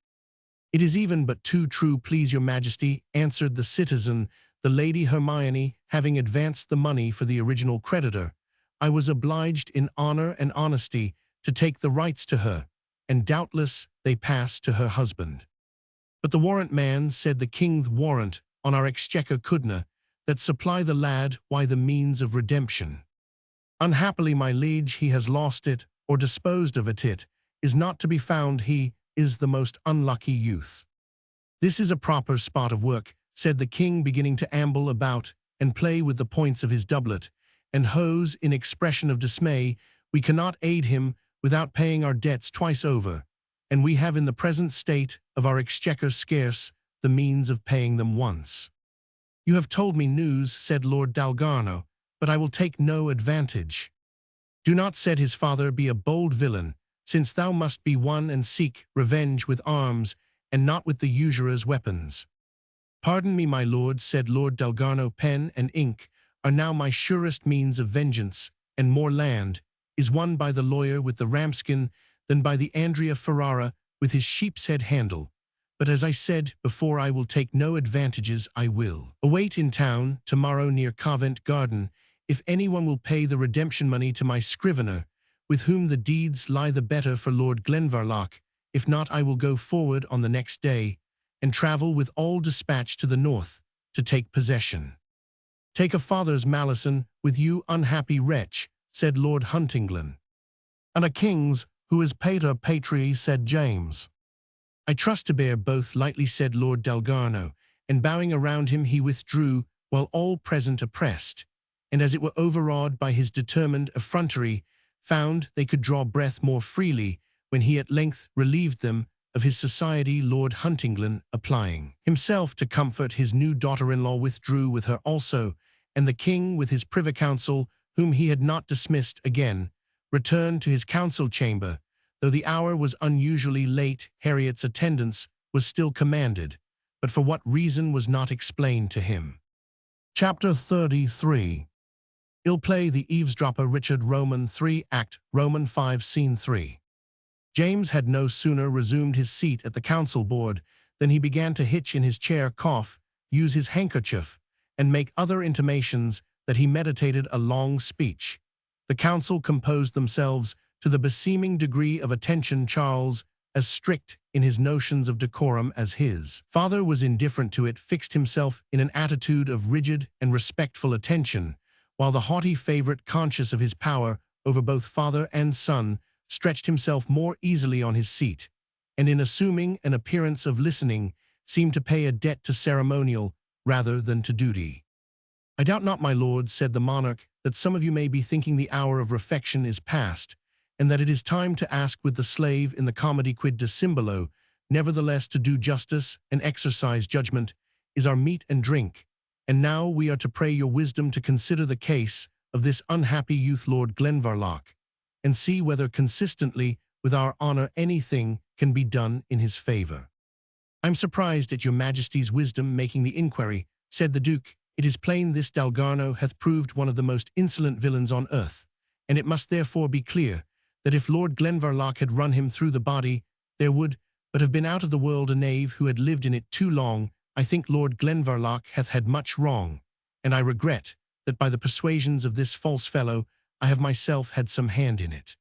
It is even but too true, please your majesty, answered the citizen. The Lady Hermione having advanced the money for the original creditor, I was obliged in honor and honesty to take the rights to her, and doubtless they pass to her husband. But the warrant man, said the king, the warrant on our exchequer couldna, that supply the lad why the means of redemption. Unhappily, my liege, he has lost it, or disposed of it is not to be found. He is the most unlucky youth. This is a proper spot of work, said the king, beginning to amble about and play with the points of his doublet and hose in expression of dismay. We cannot aid him without paying our debts twice over, and we have in the present state of our exchequer scarce the means of paying them once. You have told me news, said Lord Dalgarno, but I will take no advantage. Do not, said his father, be a bold villain, since thou must be won and seek revenge with arms, and not with the usurer's weapons. Pardon me, my lord, said Lord Dalgarno, pen and ink are now my surest means of vengeance, and more land is won by the lawyer with the ramskin than by the Andrea Ferrara with his sheep's head handle. But as I said before, I will take no advantages. I will await in town tomorrow near Covent Garden if anyone will pay the redemption money to my scrivener, with whom the deeds lie the better for Lord Glenvarloch. If not, I will go forward on the next day, and travel with all dispatch to the north to take possession. Take a father's malison with you, unhappy wretch, said Lord Huntingdon. And a king's, who is pater patrii, said James. I trust to bear both lightly, said Lord Dalgarno, and bowing around him he withdrew, while all present oppressed, and as it were overawed by his determined effrontery, found they could draw breath more freely when he at length relieved them of his society. Lord Huntingdon, applying himself to comfort his new daughter-in-law, withdrew with her also, and the king, with his privy council, whom he had not dismissed again, returned to his council chamber. Though the hour was unusually late, Harriet's attendance was still commanded, but for what reason was not explained to him. Chapter 33. Ill Play, the Eavesdropper, Richard, Roman 3, Act, Roman 5, Scene 3. James had no sooner resumed his seat at the council board than he began to hitch in his chair, cough, use his handkerchief, and make other intimations that he meditated a long speech. The council composed themselves to the beseeming degree of attention. Charles, as strict in his notions of decorum as his father was indifferent to it, fixed himself in an attitude of rigid and respectful attention, while the haughty favorite, conscious of his power over both father and son, stretched himself more easily on his seat, and in assuming an appearance of listening, seemed to pay a debt to ceremonial rather than to duty. I doubt not, my lords, said the monarch, that some of you may be thinking the hour of refection is past, and that it is time to ask with the slave in the comedy quid disimbolo. Nevertheless, to do justice and exercise judgment is our meat and drink, and now we are to pray your wisdom to consider the case of this unhappy youth, Lord Glenvarloch, and see whether consistently with our honor anything can be done in his favor. I am surprised at your majesty's wisdom making the inquiry, said the duke. It is plain this Dalgarno hath proved one of the most insolent villains on earth, and it must therefore be clear that if Lord Glenvarloch had run him through the body, there would but have been out of the world a knave who had lived in it too long. I think Lord Glenvarloch hath had much wrong, and I regret that by the persuasions of this false fellow I have myself had some hand in it.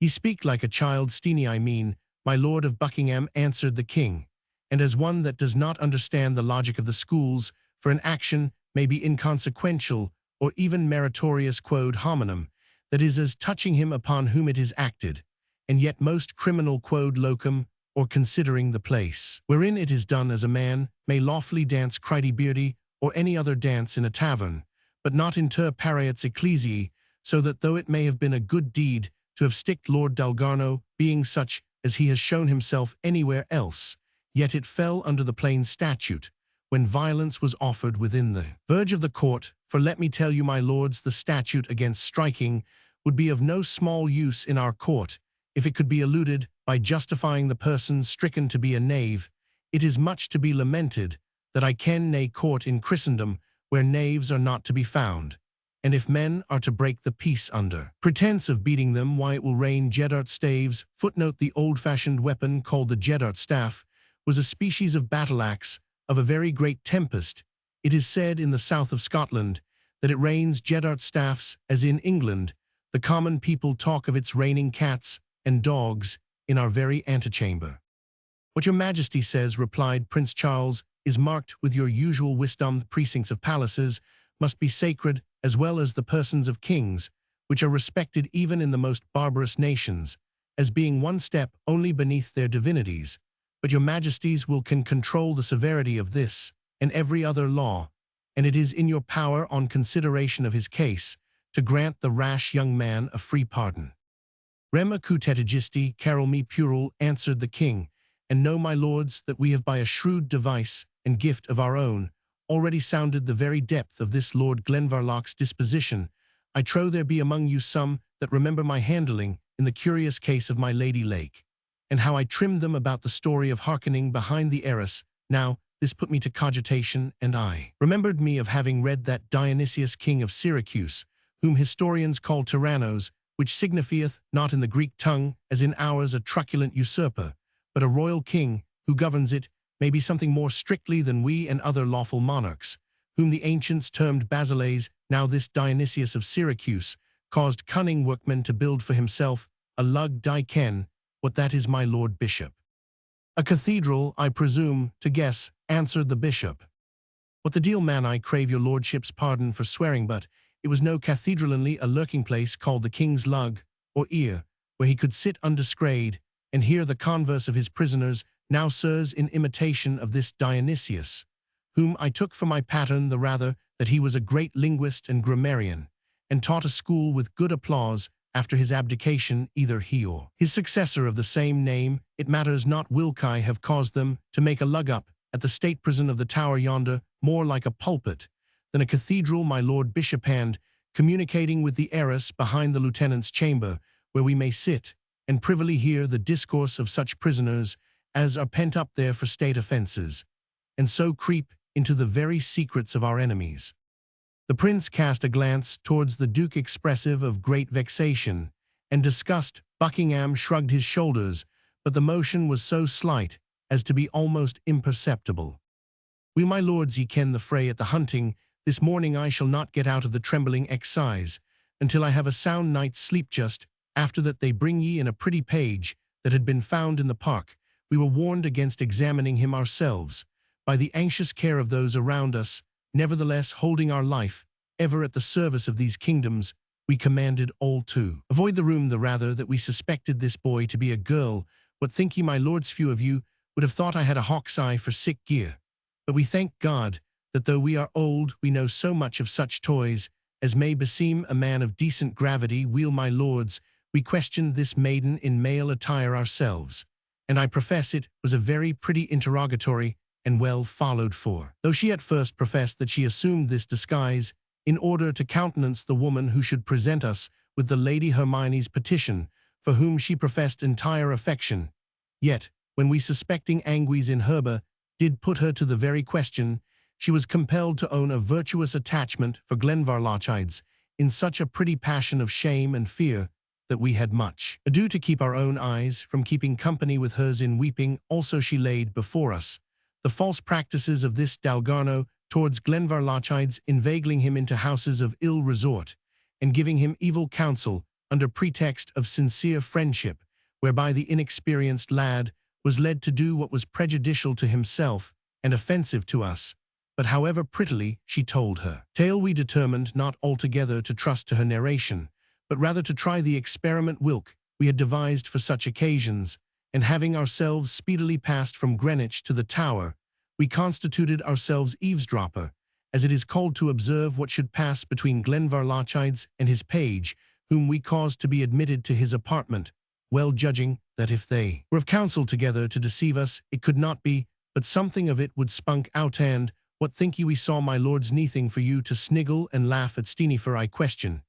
Ye speak like a child, Steenie, I mean, my Lord of Buckingham, answered the king, and as one that does not understand the logic of the schools, for an action may be inconsequential or even meritorious quod hominem, that is as touching him upon whom it is acted, and yet most criminal quod locum, or considering the place wherein it is done, as a man may lawfully dance cridi-beardy or any other dance in a tavern, but not inter parietes ecclesiae, so that though it may have been a good deed to have sticked Lord Dalgarno, being such as he has shown himself anywhere else, yet it fell under the plain statute, when violence was offered within the verge of the court. For let me tell you, my lords, the statute against striking would be of no small use in our court, if it could be eluded by justifying the person stricken to be a knave. It is much to be lamented that I ken nae court in Christendom where knaves are not to be found, and if men are to break the peace under pretense of beating them, why it will rain Jeddart staves. Footnote: the old-fashioned weapon called the Jeddart staff was a species of battle-axe of a very great tempest. It is said in the south of Scotland that it rains Jeddart staffs as in England. The common people talk of its raining cats and dogs in our very antechamber. What your majesty says, replied Prince Charles, is marked with your usual wisdom. The precincts of palaces must be sacred as well as the persons of kings, which are respected even in the most barbarous nations, as being one step only beneath their divinities. But your majesties will can control the severity of this and every other law, and it is in your power, on consideration of his case, to grant the rash young man a free pardon. Rem acutetigisti carol me pural, answered the king, and know, my lords, that we have by a shrewd device and gift of our own already sounded the very depth of this Lord Glenvarloch's disposition. I trow there be among you some that remember my handling in the curious case of my Lady Lake, and how I trimmed them about the story of hearkening behind the arras. Now, this put me to cogitation, and I remembered me of having read that Dionysius king of Syracuse, whom historians call tyrannos, which signifieth not in the Greek tongue, as in ours, a truculent usurper, but a royal king, who governs it, may be something more strictly than we and other lawful monarchs, whom the ancients termed basiles. Now this Dionysius of Syracuse caused cunning workmen to build for himself a lug ken, what that is, my lord bishop. A cathedral, I presume, to guess, answered the bishop. What the deal, man, I crave your lordship's pardon for swearing, but it was no cathedral, only a lurking place called the king's lug, or ear, where he could sit undisgrayed, and hear the converse of his prisoners. Now, sirs, in imitation of this Dionysius, whom I took for my pattern, the rather that he was a great linguist and grammarian, and taught a school with good applause, after his abdication, either he or his successor of the same name, it matters not, Wilkie, have caused them to make a lug up at the state prison of the Tower yonder, more like a pulpit than a cathedral, my lord bishop, and communicating with the arras behind the lieutenant's chamber, where we may sit and privily hear the discourse of such prisoners as are pent up there for state offences, and so creep into the very secrets of our enemies. The prince cast a glance towards the duke expressive of great vexation and disgust. Buckingham shrugged his shoulders, but the motion was so slight as to be almost imperceptible. "Will my lords ye ken the fray at the hunting? This morning I shall not get out of the trembling excise until I have a sound night's sleep. Just after that they bring ye in a pretty page that had been found in the park. We were warned against examining him ourselves by the anxious care of those around us. Nevertheless, holding our life ever at the service of these kingdoms, we commanded all to avoid the room, the rather that we suspected this boy to be a girl. What think ye, my lords? Few of you would have thought I had a hawk's eye for sick gear. But we thank God that though we are old, we know so much of such toys as may beseem a man of decent gravity. Weel, my lords, we questioned this maiden in male attire ourselves, and I profess it was a very pretty interrogatory, and well followed for, though she at first professed that she assumed this disguise in order to countenance the woman who should present us with the Lady Hermione's petition, for whom she professed entire affection. Yet, when we, suspecting anguies in herba, did put her to the very question, she was compelled to own a virtuous attachment for Glenvarlochides, in such a pretty passion of shame and fear that we had much ado to keep our own eyes from keeping company with hers in weeping. Also she laid before us the false practices of this Dalgarno towards Glenvarlochides, inveigling him into houses of ill resort, and giving him evil counsel under pretext of sincere friendship, whereby the inexperienced lad was led to do what was prejudicial to himself and offensive to us. But however prettily she told her tale, we determined not altogether to trust to her narration, but rather to try the experiment whilk we had devised for such occasions, and having ourselves speedily passed from Greenwich to the Tower, we constituted ourselves eavesdropper, as it is called, to observe what should pass between Glenvarlochides and his page, whom we caused to be admitted to his apartment, well judging that if they were of counsel together to deceive us, it could not be, but something of it would spunk out. And what think ye we saw, my lords? Neathing for you to sniggle and laugh at Steenie, for I question,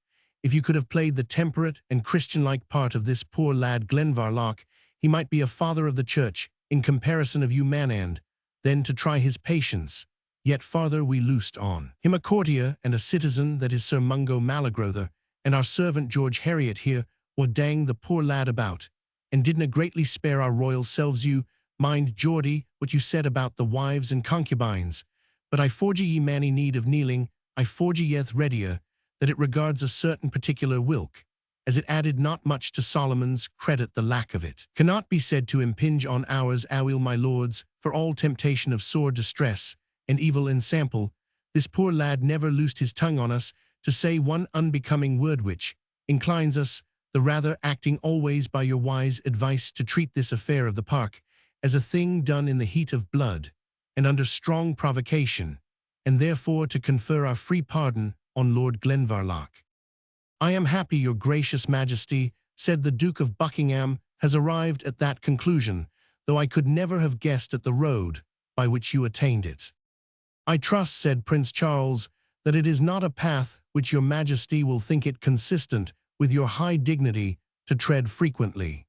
if you could have played the temperate and Christian-like part of this poor lad Glenvarloch, he might be a father of the church, in comparison of you, man, and then to try his patience. Yet farther we loosed on him a courtier and a citizen, that is Sir Mungo Malagrother, and our servant George Heriot here, or dang the poor lad about, and didna greatly spare our royal selves. You mind, Geordie, what you said about the wives and concubines, but I forge ye manny need of kneeling, I forge yeth readier, that it regards a certain particular whilk, as it added not much to Solomon's credit. The lack of it cannot be said to impinge on ours. Aweel, my lords, for all temptation of sore distress and evil ensample, this poor lad never loosed his tongue on us to say one unbecoming word, which inclines us the rather, acting always by your wise advice, to treat this affair of the park as a thing done in the heat of blood and under strong provocation, and therefore to confer our free pardon on Lord Glenvarloch. I am happy your gracious majesty, said the Duke of Buckingham, has arrived at that conclusion, though I could never have guessed at the road by which you attained it. I trust, said Prince Charles, that it is not a path which your majesty will think it consistent with your high dignity to tread frequently.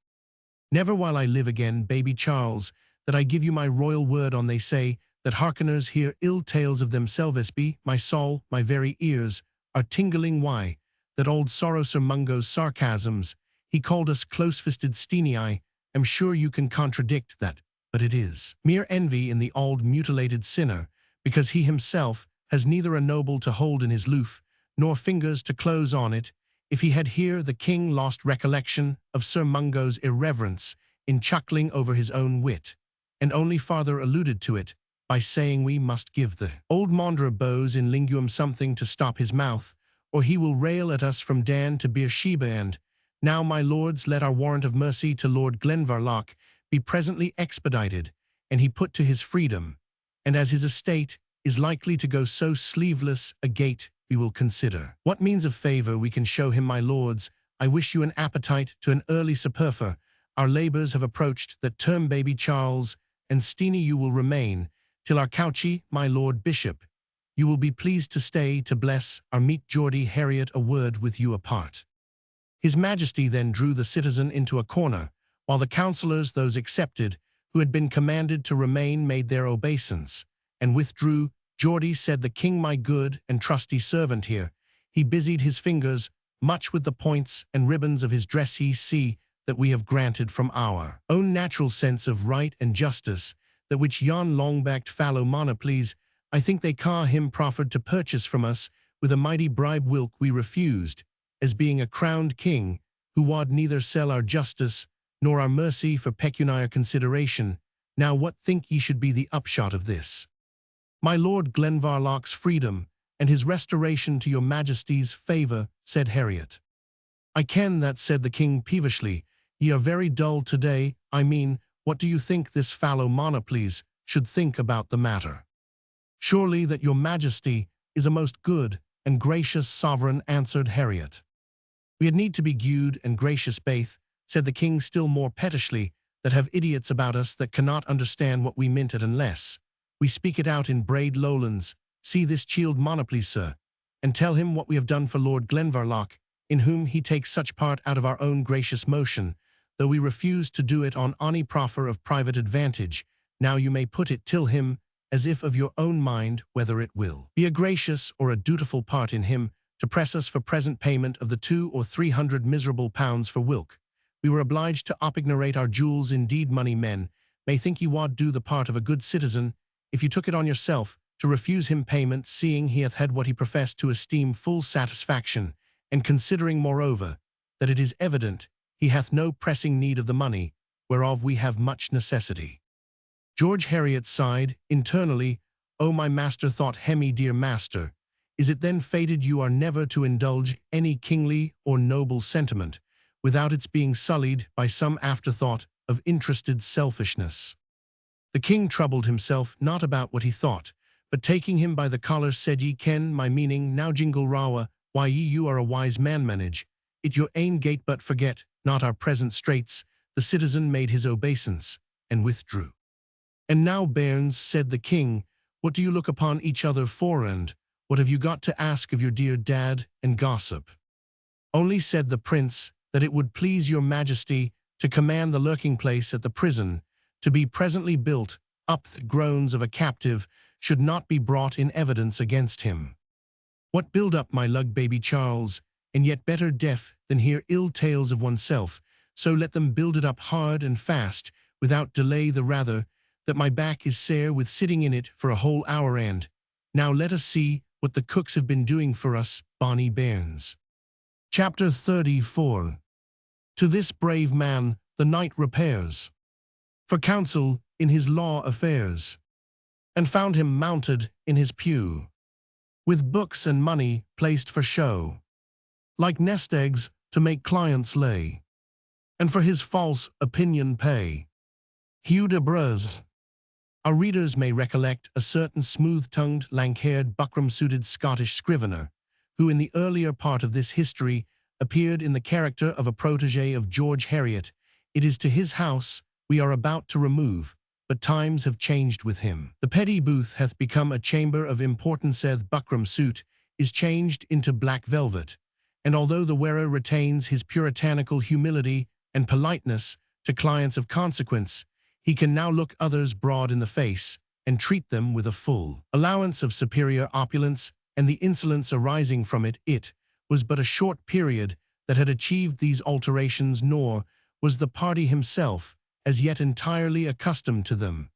Never while I live again, baby Charles, that I give you my royal word on they say, that hearkeners hear ill tales of themselves be, my soul, my very ears, are tingling why, that old sorrow Sir Mungo's sarcasms, he called us close-fisted Steenii, am sure you can contradict that, but it is mere envy in the old mutilated sinner, because he himself has neither a noble to hold in his loof, nor fingers to close on it. If he had here the king lost recollection of Sir Mungo's irreverence in chuckling over his own wit, and only farther alluded to it by saying we must give the old maunderer bows in linguum something to stop his mouth, or he will rail at us from Dan to Beersheba. And now, my lords, let our warrant of mercy to Lord Glenvarloch be presently expedited, and he put to his freedom, and as his estate is likely to go so sleeveless a gate, we will consider what means of favour we can show him. My lords, I wish you an appetite to an early supper. Our labours have approached that term, baby Charles, and Steenie you will remain, till our couchy, my lord bishop. You will be pleased to stay to bless our meet Geordie Harriet a word with you apart. His Majesty then drew the citizen into a corner, while the councillors, those excepted, who had been commanded to remain, made their obeisance, and withdrew. Geordie, said the king, my good and trusty servant here. He busied his fingers much with the points and ribbons of his dress. Ye see that we have granted from our own natural sense of right and justice, that which yon long-backed fallow monopolies, I think they ca him, proffered to purchase from us with a mighty bribe. Whilk we refused, as being a crowned king, who wad neither sell our justice nor our mercy for pecuniary consideration. Now what think ye should be the upshot of this? My Lord Glenvarloch's freedom, and his restoration to your Majesty's favour, said Harriet. I ken that, said the king peevishly. Ye are very dull today. I mean, what do you think this fallow monopolies should think about the matter? Surely that your Majesty is a most good and gracious sovereign, answered Harriet. We had need to be gude and gracious baith, said the king still more pettishly, that have idiots about us that cannot understand what we mint it unless we speak it out in braid lowlands. See this chield monopoly, sir, and tell him what we have done for Lord Glenvarloch, in whom he takes such part out of our own gracious motion, though we refuse to do it on any proffer of private advantage. Now you may put it till him, as if of your own mind, whether it will be a gracious or a dutiful part in him to press us for present payment of the 200 or 300 miserable pounds for Wilk. We were obliged to opignorate our jewels. Indeed, money men may think ye wad do the part of a good citizen, if you took it on yourself to refuse him payment, seeing he hath had what he professed to esteem full satisfaction, and considering moreover that it is evident he hath no pressing need of the money, whereof we have much necessity. George Harriet sighed internally. O my master, thought Hemi, dear master, is it then fated you are never to indulge any kingly or noble sentiment, without its being sullied by some afterthought of interested selfishness? The king troubled himself not about what he thought, but taking him by the collar said, Ye ken my meaning now, Jingle Rawa, why ye you are a wise man, manage it your ain gate, but forget not our present straits. The citizen made his obeisance, and withdrew. And now, bairns, said the king, what do you look upon each other for, and what have you got to ask of your dear dad and gossip? Only, said the prince, that it would please your Majesty to command the lurking place at the prison to be presently built up. The groans of a captive should not be brought in evidence against him. What build up, my lug, baby Charles, and yet better deaf than hear ill tales of oneself, so let them build it up hard and fast, without delay, the rather that my back is sare with sitting in it for a whole hour. And now let us see what the cooks have been doing for us, bonny bairns. Chapter 34. To this brave man the knight repairs for counsel in his law affairs, and found him mounted in his pew, with books and money placed for show, like nest eggs to make clients lay, and for his false opinion pay. Hugh de Bruz. Our readers may recollect a certain smooth-tongued, lank-haired, buckram-suited Scottish scrivener, who in the earlier part of this history appeared in the character of a protégé of George Harriet. It is to his house we are about to remove, but times have changed with him. The petty booth hath become a chamber of importance. The buckram suit is changed into black velvet, and although the wearer retains his puritanical humility and politeness to clients of consequence, he can now look others broad in the face and treat them with a full allowance of superior opulence and the insolence arising from it. It was but a short period that had achieved these alterations, nor was the party himself as yet entirely accustomed to them.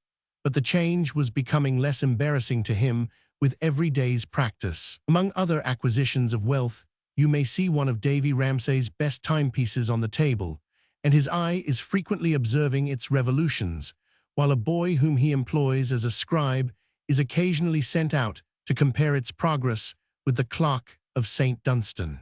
But the change was becoming less embarrassing to him with every day's practice. Among other acquisitions of wealth, you may see one of Davy Ramsay's best timepieces on the table, and his eye is frequently observing its revolutions, while a boy whom he employs as a scribe is occasionally sent out to compare its progress with the clock of St. Dunstan.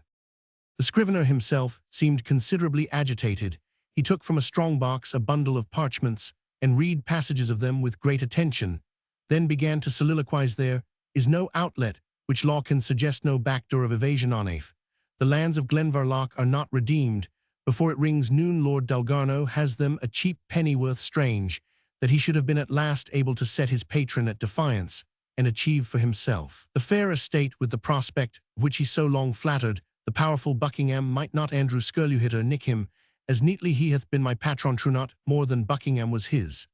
The scrivener himself seemed considerably agitated. He took from a strong box a bundle of parchments and read passages of them with great attention, then began to soliloquize. There is no outlet which law can suggest, no backdoor of evasion on Afe. The lands of Glenvarloch are not redeemed. Before it rings noon, Lord Dalgarno has them a cheap pennyworth. Strange that he should have been at last able to set his patron at defiance and achieve for himself the fair estate with the prospect of which he so long flattered. The powerful Buckingham might not Andrew Skirluhitter nick him, as neatly he hath been my patron true not more than Buckingham was his.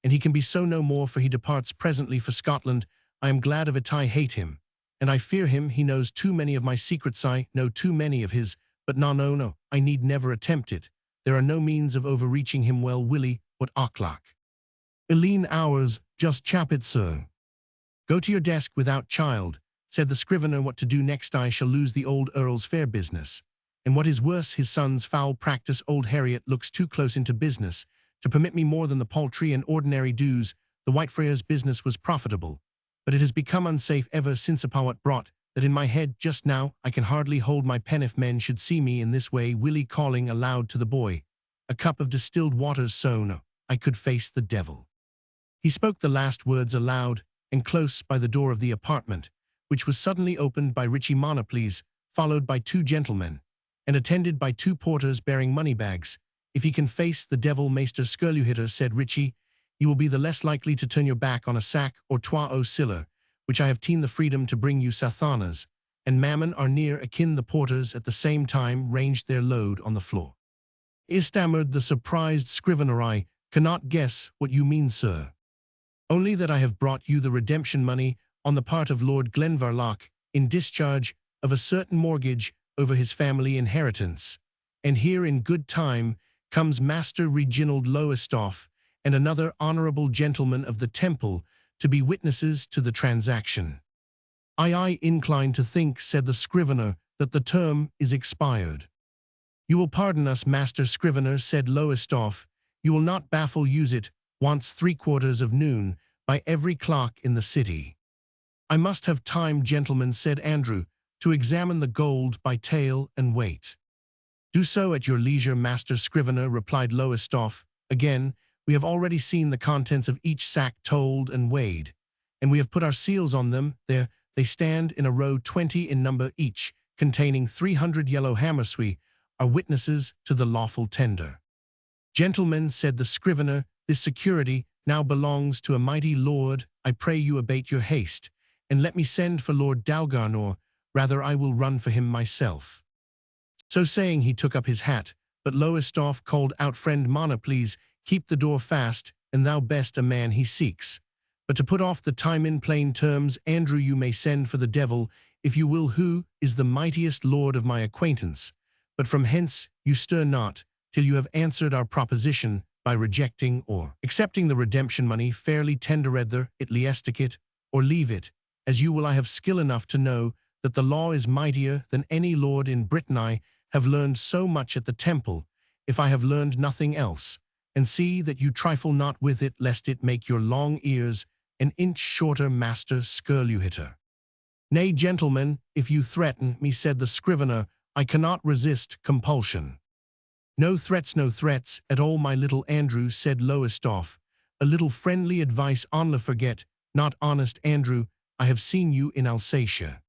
And he can be so no more, for he departs presently for Scotland. I am glad of it. I hate him, and I fear him. He knows too many of my secrets. I know too many of his, but no, I need never attempt it. There are no means of overreaching him. Well, Willie, what o'clock? 11 hours, just chap it, sir. Go to your desk without child, said the scrivener. What to do next? I shall lose the old Earl's fair business, and what is worse, his son's foul practice. Old Harriet looks too close into business to permit me more than the paltry and ordinary dues. The Whitefriars business was profitable, but it has become unsafe ever since. Upon what brought that in my head just now, I can hardly hold my pen. If men should see me in this way, Willie calling aloud to the boy, a cup of distilled waters, so no, I could face the devil. He spoke the last words aloud, and close by the door of the apartment, which was suddenly opened by Richie Monoples, followed by two gentlemen, and attended by two porters bearing money-bags. If he can face the devil, Maester Skirluhitter, said Richie, you will be the less likely to turn your back on a sack or twa o' siller, which I have ta'en the freedom to bring you. Sathanas and Mammon are near akin. The porters at the same time ranged their load on the floor. Stammered the surprised scrivener. I cannot guess what you mean, sir. Only that I have brought you the redemption money on the part of Lord Glenvarloch in discharge of a certain mortgage over his family inheritance. And here in good time comes Master Reginald Lowestoft and another honourable gentleman of the Temple to be witnesses to the transaction. I incline to think, said the scrivener, that the term is expired. You will pardon us, Master Scrivener, said Lowestoft. You will not baffle use it. Wants 3/4 of noon by every clock in the city. I must have time, gentlemen, said Andrew, to examine the gold by tale and weight. Do so at your leisure, Master Scrivener, replied Lowestoft. Again, we have already seen the contents of each sack told and weighed, and we have put our seals on them. There they stand in a row, 20 in number each, containing 300 yellow hammerswe, are witnesses to the lawful tender. Gentlemen, said the scrivener, this security now belongs to a mighty lord. I pray you abate your haste, and let me send for Lord Dalgarno. Rather, I will run for him myself. So saying, he took up his hat, but Lowestoft called out, Friend Monoples, keep the door fast, and thou best a man he seeks. But to put off the time in plain terms, Andrew, you may send for the devil, if you will, who is the mightiest lord of my acquaintance. But from hence you stir not, till you have answered our proposition by rejecting or accepting the redemption money. Fairly tenderether it liesticit, or leave it, as you will. I have skill enough to know that the law is mightier than any lord in Britain. I have learned so much at the Temple, if I have learned nothing else, and see that you trifle not with it, lest it make your long ears an inch shorter, Master Skirluhitter. Nay, gentlemen, if you threaten me, said the scrivener, I cannot resist compulsion. No threats at all, my little Andrew, said Lowestoft. A little friendly advice only. Forget not, honest Andrew, I have seen you in Alsatia.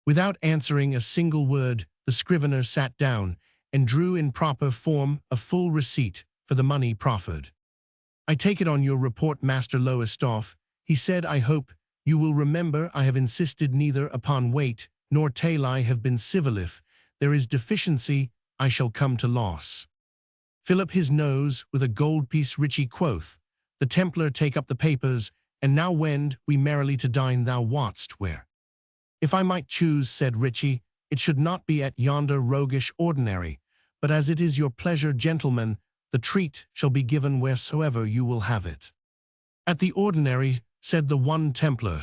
Without answering a single word, the scrivener sat down and drew in proper form a full receipt for the money proffered. I take it on your report, Master Lowestoft, he said. I hope you will remember I have insisted neither upon weight nor tale. I have been civilif there is deficiency, I shall come to loss. Fill up his nose with a gold piece Richie quoth. The Templar take up the papers, and now wend we merrily to dine thou wotst where. If I might choose, said Richie, it should not be at yonder roguish ordinary, but as it is your pleasure, gentlemen, the treat shall be given wheresoever you will have it. At the ordinary, said the one Templar.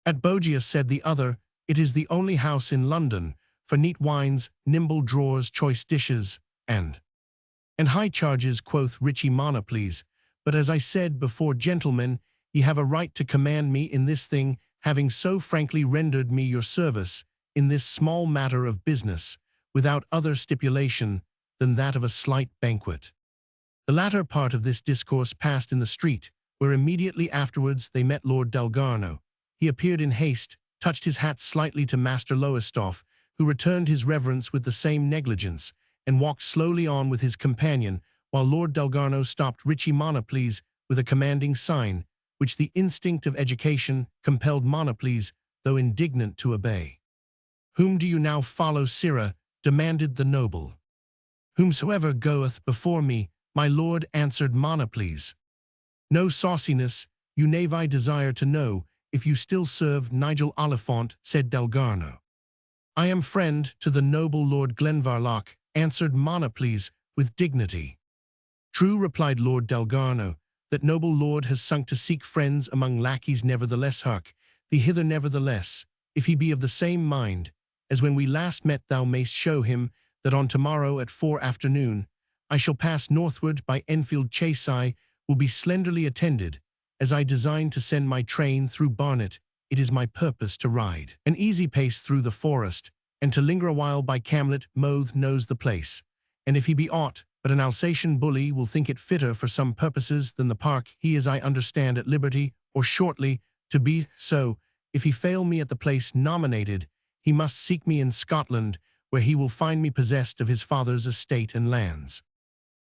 At Bogius, said the other, it is the only house in London, for neat wines, nimble drawers, choice dishes, and high charges, quoth Richie Monoplees. But as I said before, gentlemen, ye have a right to command me in this thing, having so frankly rendered me your service, in this small matter of business, without other stipulation than that of a slight banquet. The latter part of this discourse passed in the street, where immediately afterwards they met Lord Dalgarno. He appeared in haste, touched his hat slightly to Master Lowestoft, who returned his reverence with the same negligence, and walked slowly on with his companion, while Lord Dalgarno stopped Richie Monoplees with a commanding sign, which the instinct of education compelled Monoplees, though indignant, to obey. Whom do you now follow, sirrah? Demanded the noble. Whomsoever goeth before me, my lord, answered Monoplees. No sauciness, you knave, I desire to know if you still serve Nigel Oliphant, said Dalgarno. I am friend to the noble Lord Glenvarloch, answered Monoplees with dignity. True, replied Lord Dalgarno, that noble lord has sunk to seek friends among lackeys. Nevertheless, hark thee hither. Nevertheless, if he be of the same mind as when we last met, thou mayst show him that on tomorrow at 4 afternoon I shall pass northward by Enfield Chase. I will be slenderly attended, as I design to send my train through Barnet. It is my purpose to ride an easy pace through the forest, and to linger a while by Camlet. Mothe knows the place, and if he be aught but an Alsatian bully, will think it fitter for some purposes than the park. He is, I understand, at liberty, or shortly, to be so. If he fail me at the place nominated, he must seek me in Scotland, where he will find me possessed of his father's estate and lands.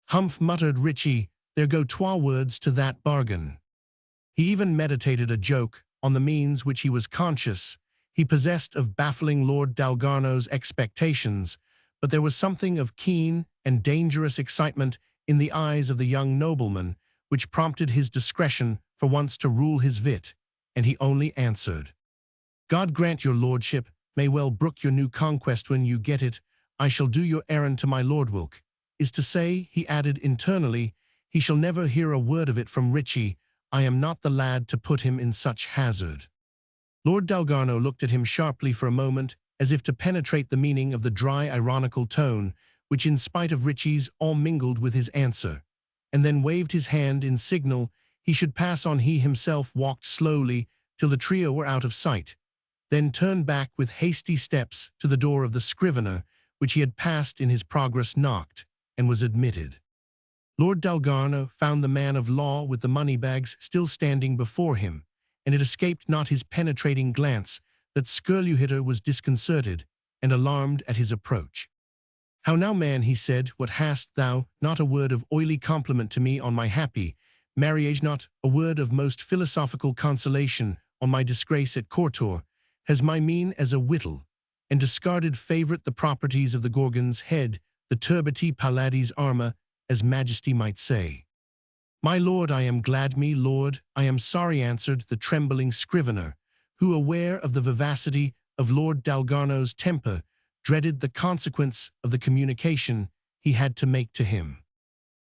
Humph, muttered Richie, there go 2 words to that bargain. He even meditated a joke on the means which he was conscious he possessed of baffling Lord Dalgarno's expectations, but there was something of keen and dangerous excitement in the eyes of the young nobleman, which prompted his discretion for once to rule his wit, and he only answered, God grant your lordship may well brook your new conquest when you get it. I shall do your errand to my Lord Wilk. Is to say, he added internally, he shall never hear a word of it from Richie. I am not the lad to put him in such hazard. Lord Dalgarno looked at him sharply for a moment, as if to penetrate the meaning of the dry, ironical tone, which in spite of Richie's all mingled with his answer, and then waved his hand in signal he should pass on. He himself walked slowly till the trio were out of sight, then turned back with hasty steps to the door of the scrivener, which he had passed in his progress, knocked, and was admitted. Lord Dalgarno found the man of law with the money-bags still standing before him, and it escaped not his penetrating glance that Skirluhitter was disconcerted and alarmed at his approach. How now, man, he said, what hast thou? Not a word of oily compliment to me on my happy marriage, not a word of most philosophical consolation on my disgrace at Courtor. Has my mien as a whittle, and discarded favourite the properties of the Gorgon's head, the turbati Pallades armour, as majesty might say. My lord, I am glad, me lord, I am sorry, answered the trembling scrivener, who, aware of the vivacity of Lord Dalgarno's temper, dreaded the consequence of the communication he had to make to him.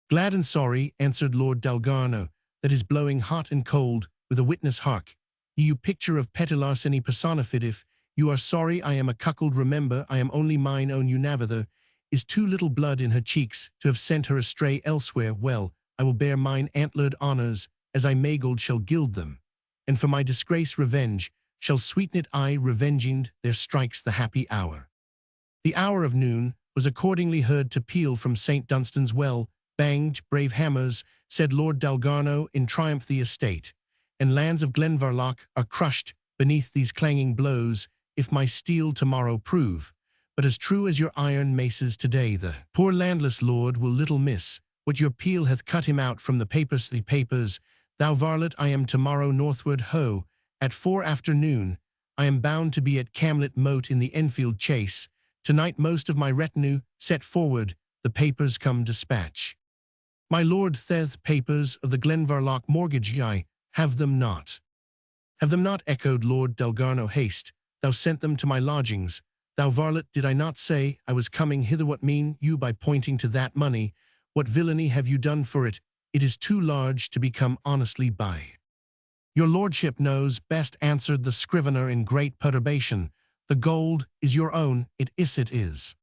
Glad and sorry, answered Lord Dalgarno, that is blowing hot and cold, with a witness. Hark, you picture of petty larceny personified. If you are sorry I am a cuckold, remember I am only mine own. Unavither is too little blood in her cheeks to have sent her astray elsewhere. Well, I will bear mine antlered honours, as I Maygold shall gild them, and for my disgrace revenge shall sweeten it. I revenging, there strikes the happy hour. The hour of noon was accordingly heard to peal from St. Dunstan's well. Banged, brave hammers, said Lord Dalgarno in triumph. The estate and lands of Glenvarloch are crushed beneath these clanging blows, if my steel tomorrow prove but as true as your iron maces today. The poor landless lord will little miss what your peal hath cut him out from the papers. The papers, thou varlet, I am tomorrow northward, ho, at 4 afternoon. I am bound to be at Camlet Moat in the Enfield Chase. Tonight most of my retinue set forward, the papers come dispatch. My lord theth papers of the Glenvarloch mortgage I have them not. Have them not, echoed Lord Dalgarno. Haste, thou sent them to my lodgings. Thou varlet, did I not say I was coming hither? What mean you by pointing to that money? What villainy have you done for it? It is too large to become honestly by. Your lordship knows best, answered the scrivener in great perturbation. The gold is your own, it is.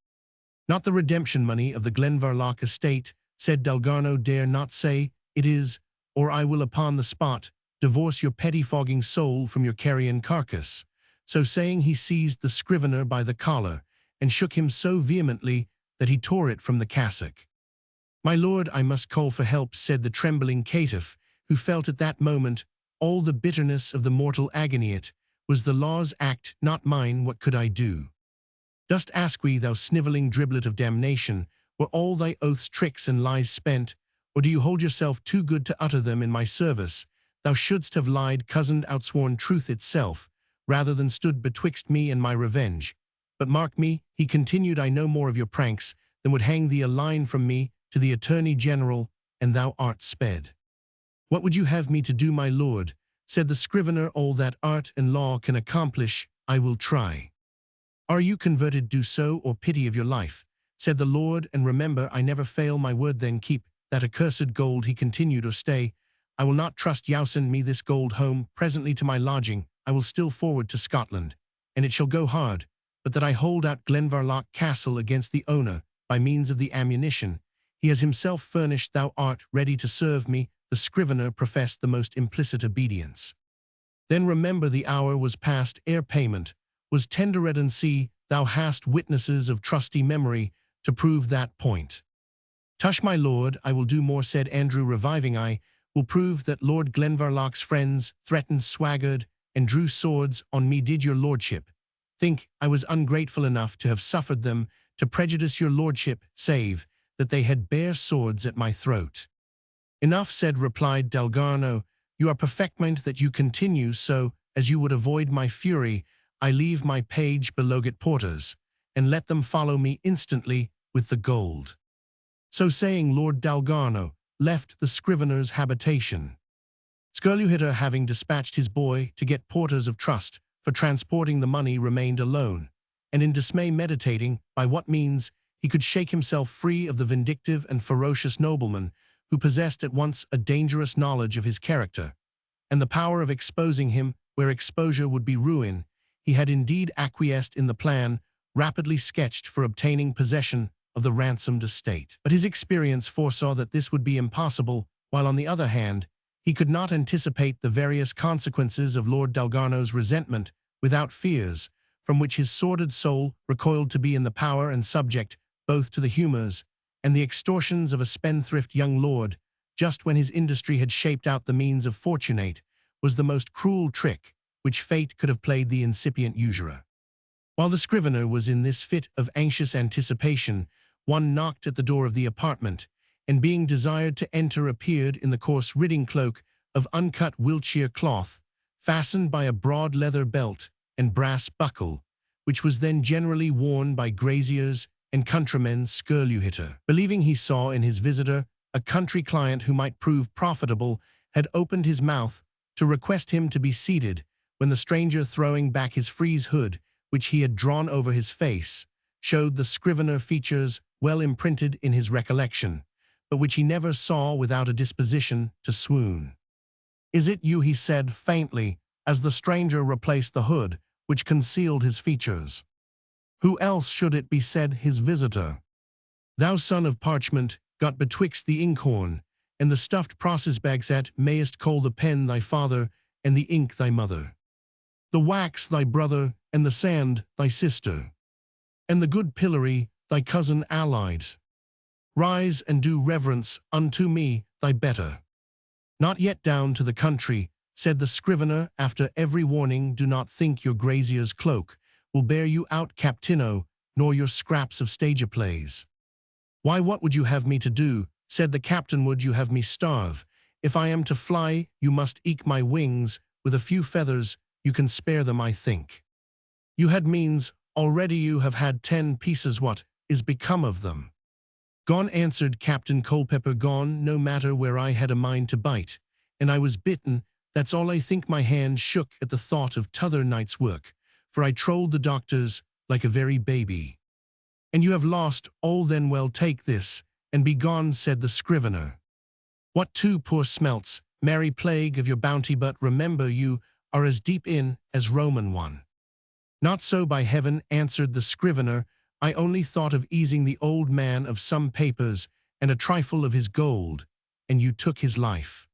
Not the redemption money of the Glenvarloch estate, said Dalgarno. Dare not say it is, or I will upon the spot divorce your pettifogging soul from your carrion carcass. So saying, he seized the scrivener by the collar, and shook him so vehemently that he tore it from the cassock. My lord, I must call for help, said the trembling caitiff, who felt at that moment all the bitterness of the mortal agony. It was the law's act, not mine. What could I do? Dost ask we, thou snivelling driblet of damnation, were all thy oaths tricks and lies spent, or do you hold yourself too good to utter them in my service? Thou shouldst have lied, cozened, outsworn truth itself, rather than stood betwixt me and my revenge. But mark me, he continued, I know more of your pranks than would hang thee a line from me to the Attorney General, and thou art sped. What would you have me to do, my lord? Said the scrivener. All that art and law can accomplish, I will try. Are you converted? Do so, or pity of your life, said the lord, and remember, I never fail my word. Then keep that accursed gold, he continued, or stay. I will not trust you. Send me this gold home presently to my lodging. I will still forward to Scotland, and it shall go hard, but that I hold out Glenvarloch Castle against the owner by means of the ammunition he has himself furnished. Thou art ready to serve me. The scrivener professed the most implicit obedience. Then remember, the hour was past ere payment was tendered, and see, thou hast witnesses of trusty memory to prove that point. Tush, my lord, I will do more, said Andrew, reviving. I will prove that Lord Glenvarloch's friends threatened, swaggered, and drew swords on me. Did your lordship think I was ungrateful enough to have suffered them to prejudice your lordship, save that they had bare swords at my throat? Enough said, replied Dalgarno. You are perfectment that you continue so, as you would avoid my fury. I leave my page below at porters, and let them follow me instantly with the gold. So saying, Lord Dalgarno left the scrivener's habitation. Skirluhitter, having dispatched his boy to get porters of trust for transporting the money, remained alone, and in dismay meditating by what means he could shake himself free of the vindictive and ferocious nobleman who possessed at once a dangerous knowledge of his character, and the power of exposing him where exposure would be ruin. He had indeed acquiesced in the plan rapidly sketched for obtaining possession of the ransomed estate. But his experience foresaw that this would be impossible, while on the other hand, he could not anticipate the various consequences of Lord Dalgarno's resentment without fears, from which his sordid soul recoiled, to be in the power and subject both to the humours and the extortions of a spendthrift young lord, just when his industry had shaped out the means of fortunate, was the most cruel trick which fate could have played the incipient usurer. While the scrivener was in this fit of anxious anticipation, one knocked at the door of the apartment, and being desired to enter, appeared in the coarse riding cloak of uncut Wiltshire cloth, fastened by a broad leather belt and brass buckle, which was then generally worn by graziers and countrymen. Skirluhitter, believing he saw in his visitor a country client who might prove profitable, had opened his mouth to request him to be seated, when the stranger, throwing back his frieze hood, which he had drawn over his face, showed the scrivener features well imprinted in his recollection, but which he never saw without a disposition to swoon. "Is it you?" he said faintly, as the stranger replaced the hood which concealed his features. "Who else should it be?" said his visitor. "Thou son of parchment, got betwixt the inkhorn and the stuffed process bags, that mayest call the pen thy father and the ink thy mother, the wax thy brother and the sand thy sister, and the good pillory thy cousin allied. Rise and do reverence unto me, thy better." "Not yet down to the country," said the scrivener after every warning. "Do not think your grazier's cloak will bear you out, Captino, nor your scraps of stager plays." "Why, what would you have me to do?" said the captain. "Would you have me starve? If I am to fly, you must eke my wings with a few feathers. You can spare them, I think. You had means Already you have had 10 pieces. What is become of them? Gone, answered Captain Culpepper, gone, no matter where I had a mind to bite. And I was bitten, that's all. I think my hand shook at the thought of t'other night's work, for I trolled the doctors like a very baby. And you have lost all, then well, take this, and be gone, said the scrivener. What, two poor smelts, merry plague of your bounty, but remember you are as deep in as Roman one. Not so, by heaven, answered the scrivener, I only thought of easing the old man of some papers and a trifle of his gold, and you took his life.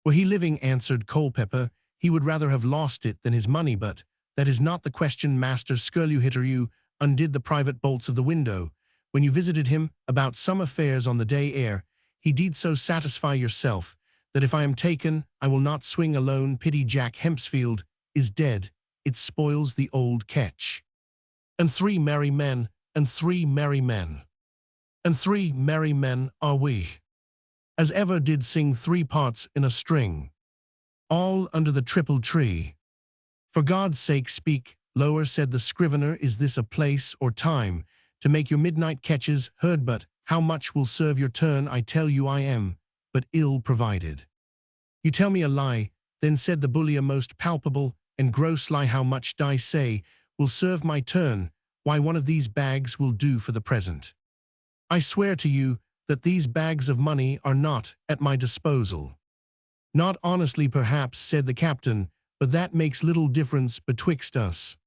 Were he living, answered Culpepper, he would rather have lost it than his money, but that is not the question, Master Skirluhitter. You undid the private bolts of the window. When you visited him about some affairs on the day ere, he did so satisfy yourself, that if I am taken, I will not swing alone. Pity Jack Hempsfield is dead, it spoils the old catch. And 3 merry men, and 3 merry men, and 3 merry men are we, as ever did sing 3 parts in a string, all under the triple tree. For God's sake speak lower, said the scrivener, is this a place or time to make your midnight catches heard? But how much will serve your turn? I tell you I am but ill provided. You tell me a lie, then, said the bully, a most palpable and gross lie. How much, I say, will serve my turn? Why, one of these bags will do for the present. I swear to you that these bags of money are not at my disposal. Not honestly, perhaps, said the captain, but that makes little difference betwixt us.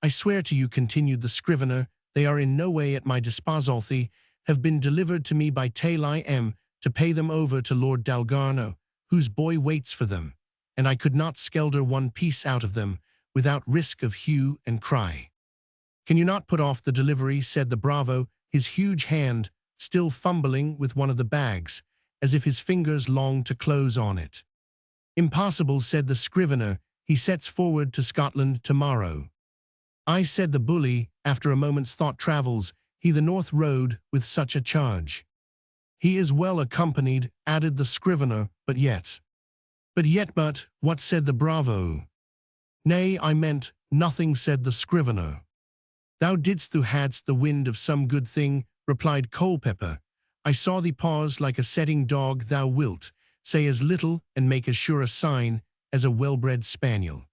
I swear to you, continued the scrivener, they are in no way at my disposal. They have been delivered to me by tale. I am to pay them over to Lord Dalgarno, whose boy waits for them, and I could not skelder 1 piece out of them without risk of hue and cry. Can you not put off the delivery, said the bravo, his huge hand still fumbling with one of the bags, as if his fingers longed to close on it. Impossible, said the scrivener, he sets forward to Scotland tomorrow. I, said the bully, after a moment's thought, travels he the north road with such a charge? He is well accompanied, added the scrivener, but what, said the bravo. Nay, I meant nothing, said the scrivener. Thou hadst the wind of some good thing, replied Culpepper. I saw thee pause like a setting dog. Thou wilt say as little and make as sure a sign as a well-bred spaniel.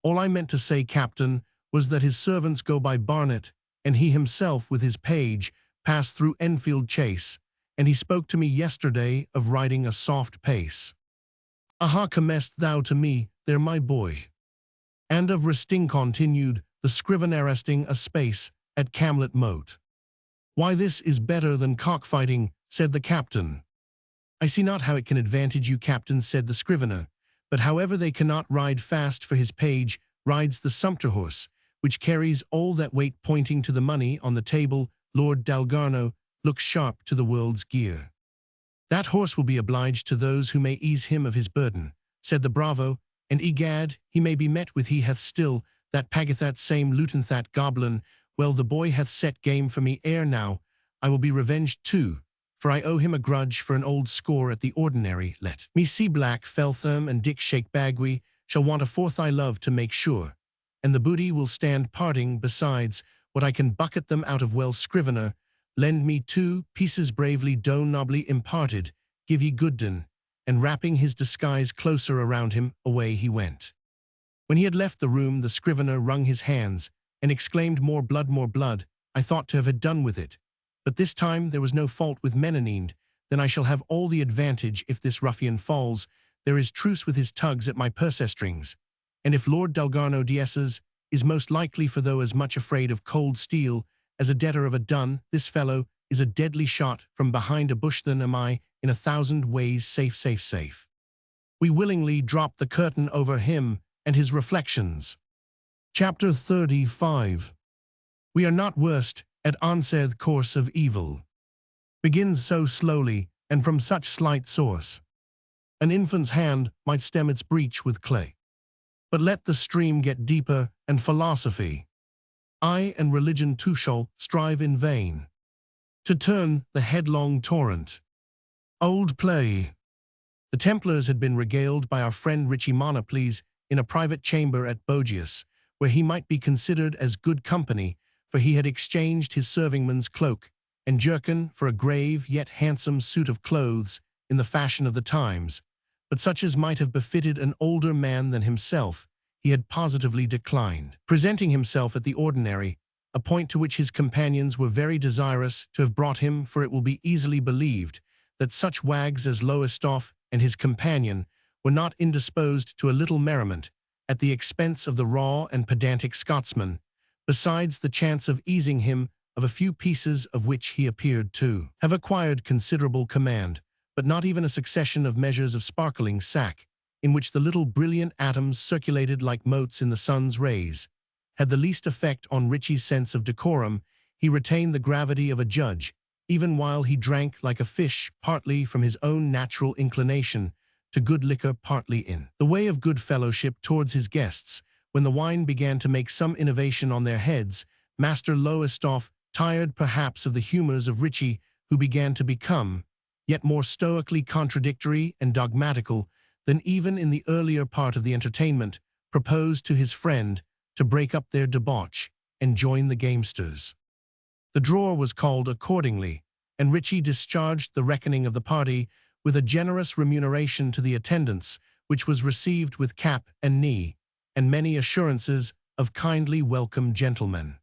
All I meant to say, captain, was that his servants go by Barnet, and he himself with his page passed through Enfield Chase, and he spoke to me yesterday of riding a soft pace. Aha, comest thou to me there, my boy? And of resting, continued the scrivener, resting a space at Camlet Moat. Why, this is better than cockfighting, said the captain. I see not how it can advantage you, captain, said the scrivener, but however they cannot ride fast, for his page rides the sumpter horse, which carries all that weight. Pointing to the money on the table, Lord Dalgarno looks sharp to the world's gear. That horse will be obliged to those who may ease him of his burden, said the bravo, and egad, he may be met with. He hath still that paggeth, that same Luton, that goblin. Well, the boy hath set game for me ere now. I will be revenged too, for I owe him a grudge for an old score at the ordinary. Let me see, Black Feltham and Dick Shake Bagwee shall want a 4th, I love to make sure, and the booty will stand parting. Besides, what I can bucket them out of. Well, scrivener, lend me 2 pieces bravely, do nobly imparted, give ye Goodden, and wrapping his disguise closer around him, away he went. When he had left the room, the scrivener wrung his hands, and exclaimed, more blood, more blood. I thought to have had done with it, but this time there was no fault with Menoninde. Then I shall have all the advantage if this ruffian falls. There is truce with his tugs at my purse-strings, and if Lord Dalgarno Diesses is most likely, for though as much afraid of cold steel as a debtor of a dun, this fellow is a deadly shot from behind a bush, then am I in 1,000 ways safe. We willingly drop the curtain over him and his reflections. Chapter 35. We are not worst at onset course of evil. Begins so slowly, and from such slight source. An infant's hand might stem its breach with clay. But let the stream get deeper, and philosophy, I and religion too, shall strive in vain to turn the headlong torrent. Old play. The Templars had been regaled by our friend Richie Monoples in a private chamber at Bogius, where he might be considered as good company, for he had exchanged his servingman's cloak and jerkin for a grave yet handsome suit of clothes in the fashion of the times, but such as might have befitted an older man than himself, he had positively declined. Presenting himself at the ordinary, a point to which his companions were very desirous to have brought him, for it will be easily believed that such wags as Lowestoft and his companion were not indisposed to a little merriment at the expense of the raw and pedantic Scotsman, besides the chance of easing him of a few pieces of which he appeared to have acquired considerable command, but not even a succession of measures of sparkling sack, in which the little brilliant atoms circulated like motes in the sun's rays, had the least effect on Ritchie's sense of decorum. He retained the gravity of a judge, even while he drank like a fish, partly from his own natural inclination to good liquor, partly in the way of good fellowship towards his guests. When the wine began to make some innovation on their heads, Master Lowestoft, tired perhaps of the humours of Ritchie, who began to become yet more stoically contradictory and dogmatical than even in the earlier part of the entertainment, proposed to his friend to break up their debauch and join the gamesters. The drawer was called accordingly, and Ritchie discharged the reckoning of the party with a generous remuneration to the attendants, which was received with cap and knee, and many assurances of kindly welcome gentlemen.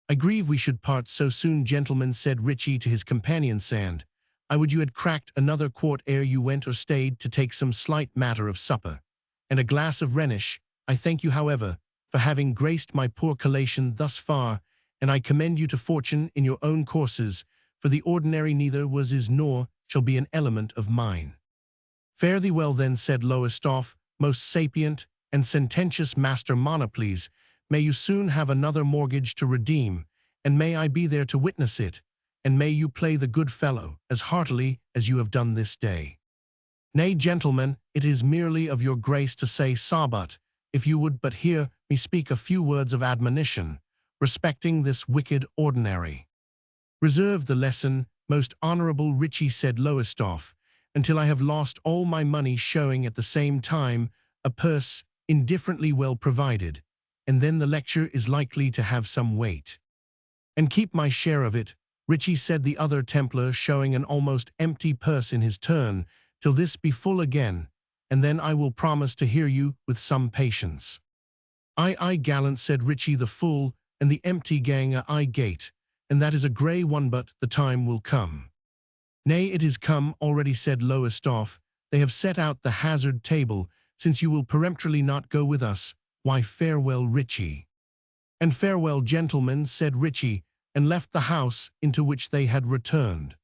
"I grieve we should part so soon, gentlemen," said Ritchie to his companion Sand. "I would you had cracked another quart ere you went, or stayed to take some slight matter of supper, and a glass of Rhenish. I thank you, however, for having graced my poor collation thus far, and I commend you to fortune in your own courses, for the ordinary neither was, is, nor shall be an element of mine." "Fare thee well then," said Lowestoft, "most sapient and sententious Master Monoples. May you soon have another mortgage to redeem, and may I be there to witness it, and may you play the good fellow as heartily as you have done this day." "Nay, gentlemen, it is merely of your grace to say Sabbat, if you would but hear me speak a few words of admonition respecting this wicked ordinary." "Reserve the lesson, most honourable Ritchie," said Lowestoft, "until I have lost all my money, showing at the same time a purse indifferently well provided, and then the lecture is likely to have some weight." "And keep my share of it, Ritchie," said the other Templar, showing an almost empty purse in his turn, "till this be full again, and then I will promise to hear you with some patience." Aye, gallant," said Ritchie, "the full and the empty gang I gate, and that is a grey one, but the time will come." "Nay, it is come already," said Lowestoft. "They have set out the hazard table, since you will peremptorily not go with us. Why, farewell, Ritchie." "And farewell, gentlemen," said Ritchie, and left the house into which they had returned.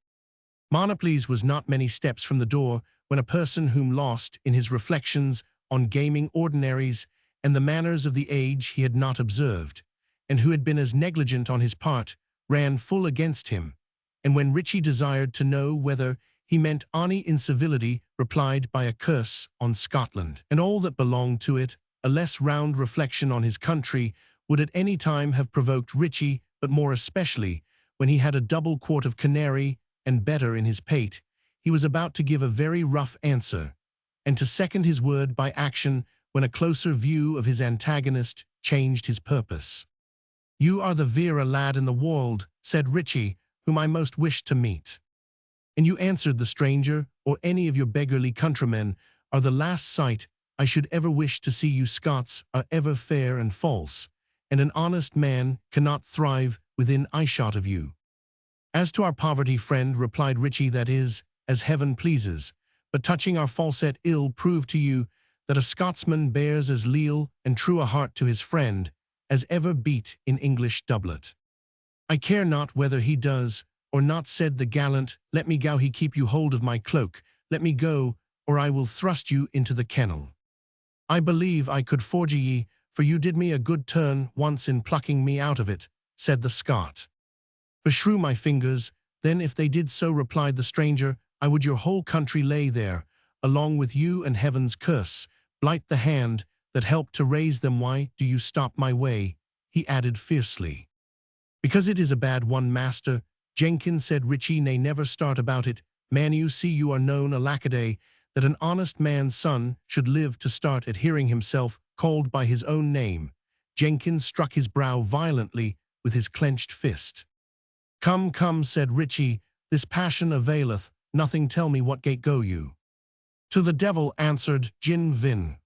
Monoples was not many steps from the door when a person whom, lost in his reflections on gaming ordinaries and the manners of the age he had not observed, and who had been as negligent on his part, ran full against him, and when Ritchie desired to know whether he meant any incivility, replied by a curse on Scotland and all that belonged to it. A less round reflection on his country would at any time have provoked Ritchie, but more especially when he had a double quart of canary and better in his pate. He was about to give a very rough answer, and to second his word by action, when a closer view of his antagonist changed his purpose. "You are the vera lad in the world," said Ritchie, "whom I most wished to meet." "And you," answered the stranger, "or any of your beggarly countrymen, are the last sight I should ever wish to see. You Scots are ever fair and false, and an honest man cannot thrive within eyeshot of you." "As to our poverty, friend," replied Ritchie, "that is, as heaven pleases, but touching our falset, ill prove to you that a Scotsman bears as leal and true a heart to his friend as ever beat in English doublet." "I care not whether he does or not," said the gallant. "Let me go, he keep you hold of my cloak. Let me go, or I will thrust you into the kennel." "I believe I could forge ye, for you did me a good turn once in plucking me out of it," said the Scot. "Beshrew my fingers, then, if they did so," replied the stranger, "I would your whole country lay there, along with you, and heaven's curse blight the hand that helped to raise them. Why do you stop my way?" he added fiercely. "Because it is a bad one, Master Jenkins," said Ritchie. "Nay, never start about it, man. You see you are known, alackaday, that an honest man's son should live to start at hearing himself called by his own name. Jenkins struck his brow violently with his clenched fist. "Come, come," said Ritchie, "this passion availeth nothing. Tell me what gate go you?" "To the devil," answered Jin Vin.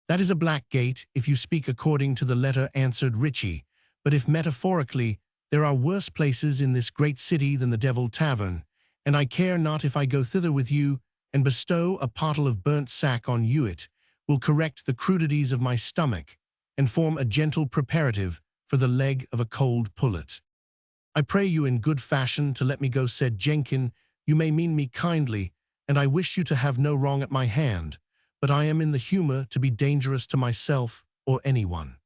"That is a black gate, if you speak according to the letter," answered Ritchie, "but if metaphorically, there are worse places in this great city than the Devil Tavern, and I care not if I go thither with you, and bestow a pottle of burnt sack on you. It will correct the crudities of my stomach, and form a gentle preparative for the leg of a cold pullet." "I pray you in good fashion to let me go," said Jenkin. "You may mean me kindly, and I wish you to have no wrong at my hand, but I am in the humor to be dangerous to myself or anyone."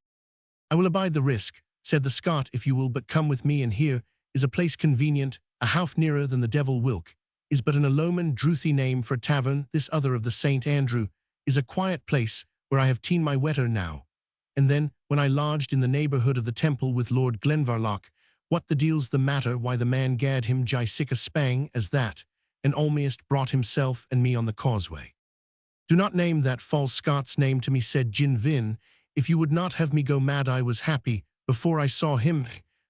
"I will abide the risk," said the Scot, "if you will but come with me, and here is a place convenient, a half nearer than the Devil Wilk, is but an alloman drouthy name for a tavern. This other of the St. Andrew is a quiet place where I have ta'en my wetter now. And then, when I lodged in the neighbourhood of the Temple with Lord Glenvarloch, what the deal's the matter? Why, the man gad him jie sick a spang as that, and almost brought himself and me on the causeway." "Do not name that false Scots name to me," said Jin Vin. "If you would not have me go mad, I was happy, before I saw him,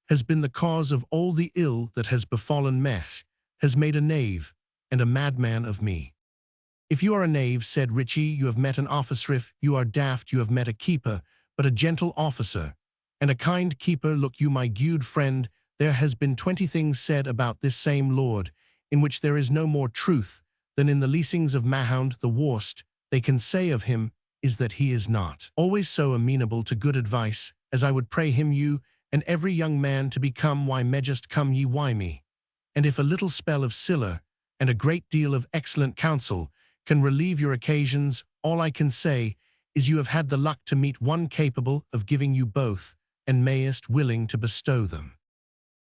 has been the cause of all the ill that has befallen me, has made a knave and a madman of me." "If you are a knave," said Ritchie, "you have met an officer. If you are daft, you have met a keeper, but a gentle officer, and a kind keeper. Look you, my gude friend, there has been 20 things said about this same lord, in which there is no more truth than in the leasings of Mahound. The worst they can say of him is that he is not always so amenable to good advice, as I would pray him you and every young man to become. Why mejust come ye why me? And if a little spell of siller, and a great deal of excellent counsel, can relieve your occasions, all I can say is you have had the luck to meet one capable of giving you both, and mayest willing to bestow them."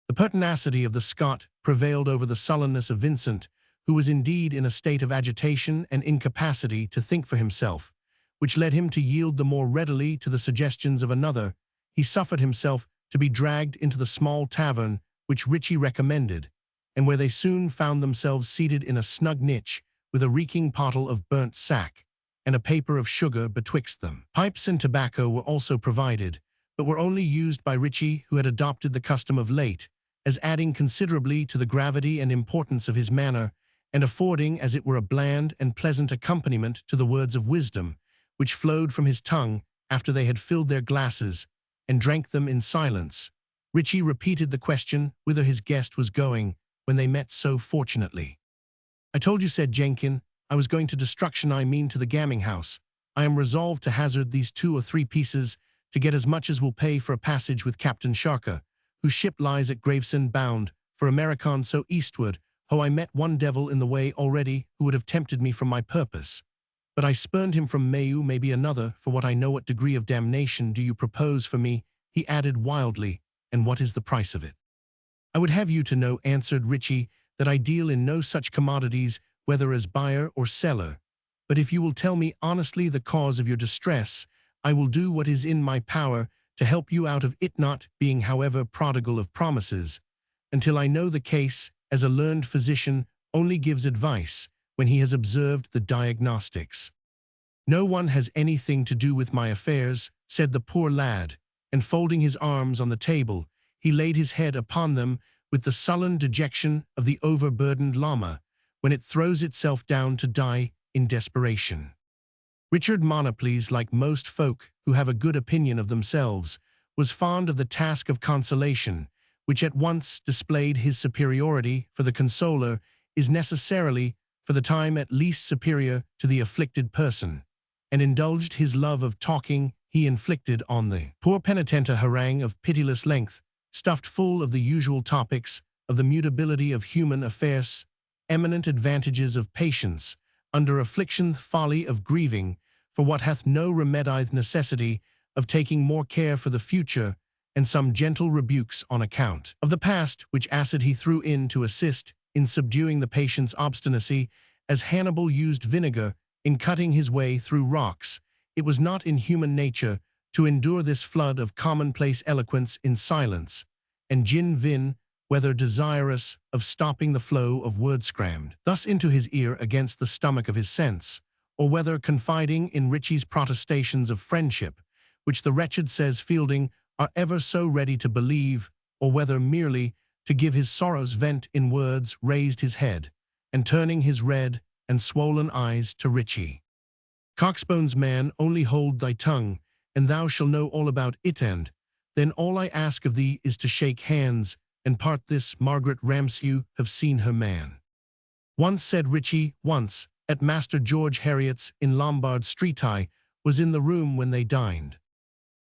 The pertinacity of the Scot prevailed over the sullenness of Vincent, who was indeed in a state of agitation and incapacity to think for himself, which led him to yield the more readily to the suggestions of another. He suffered himself to be dragged into the small tavern which Ritchie recommended, and where they soon found themselves seated in a snug niche, with a reeking pottle of burnt sack, and a paper of sugar betwixt them. Pipes and tobacco were also provided, but were only used by Ritchie, who had adopted the custom of late, as adding considerably to the gravity and importance of his manner, and affording as it were a bland and pleasant accompaniment to the words of wisdom, which flowed from his tongue after they had filled their glasses, and drank them in silence. Ritchie repeated the question whither his guest was going, when they met so fortunately. "I told you," said Jenkin, "I was going to destruction. I mean to the gaming house. I am resolved to hazard these 2 or 3 pieces, to get as much as will pay for a passage with Captain Sharker, whose ship lies at Gravesend bound for American. So eastward. Ho, I met one devil in the way already, who would have tempted me from my purpose, but I spurned him from Mayu. Maybe another, for what I know. What degree of damnation do you propose for me?" he added wildly, "and what is the price of it?" "I would have you to know," answered Ritchie, "that I deal in no such commodities, whether as buyer or seller. But if you will tell me honestly the cause of your distress, I will do what is in my power to help you out of it, not being, however, prodigal of promises, until I know the case, as a learned physician only gives advice when he has observed the diagnostics." "No one has anything to do with my affairs," said the poor lad, and folding his arms on the table, he laid his head upon them with the sullen dejection of the overburdened llama when it throws itself down to die in desperation. Richard Monoples, like most folk who have a good opinion of themselves, was fond of the task of consolation, which at once displayed his superiority, for the consoler is necessarily, for the time at least, superior to the afflicted person, and indulged his love of talking. He inflicted on the poor penitent a harangue of pitiless length, stuffed full of the usual topics of the mutability of human affairs, eminent advantages of patience under affliction, folly of grieving for what hath no remedy, necessity of taking more care for the future, and some gentle rebukes on account of the past, which acid he threw in to assist in subduing the patient's obstinacy, as Hannibal used vinegar in cutting his way through rocks. It was not in human nature to endure this flood of commonplace eloquence in silence, and Jin Vin, whether desirous of stopping the flow of words crammed thus into his ear against the stomach of his sense, or whether confiding in Ritchie's protestations of friendship, which the wretched says Fielding are ever so ready to believe, or whether merely to give his sorrows vent in words, raised his head, and turning his red and swollen eyes to Richie. Coxbone's man, only hold thy tongue, and thou shalt know all about it, and then all I ask of thee is to shake hands and part this Margaret Ramsay. You have seen her man. Once, said Richie, once, at Master George Heriot's in Lombard Street. I was in the room when they dined.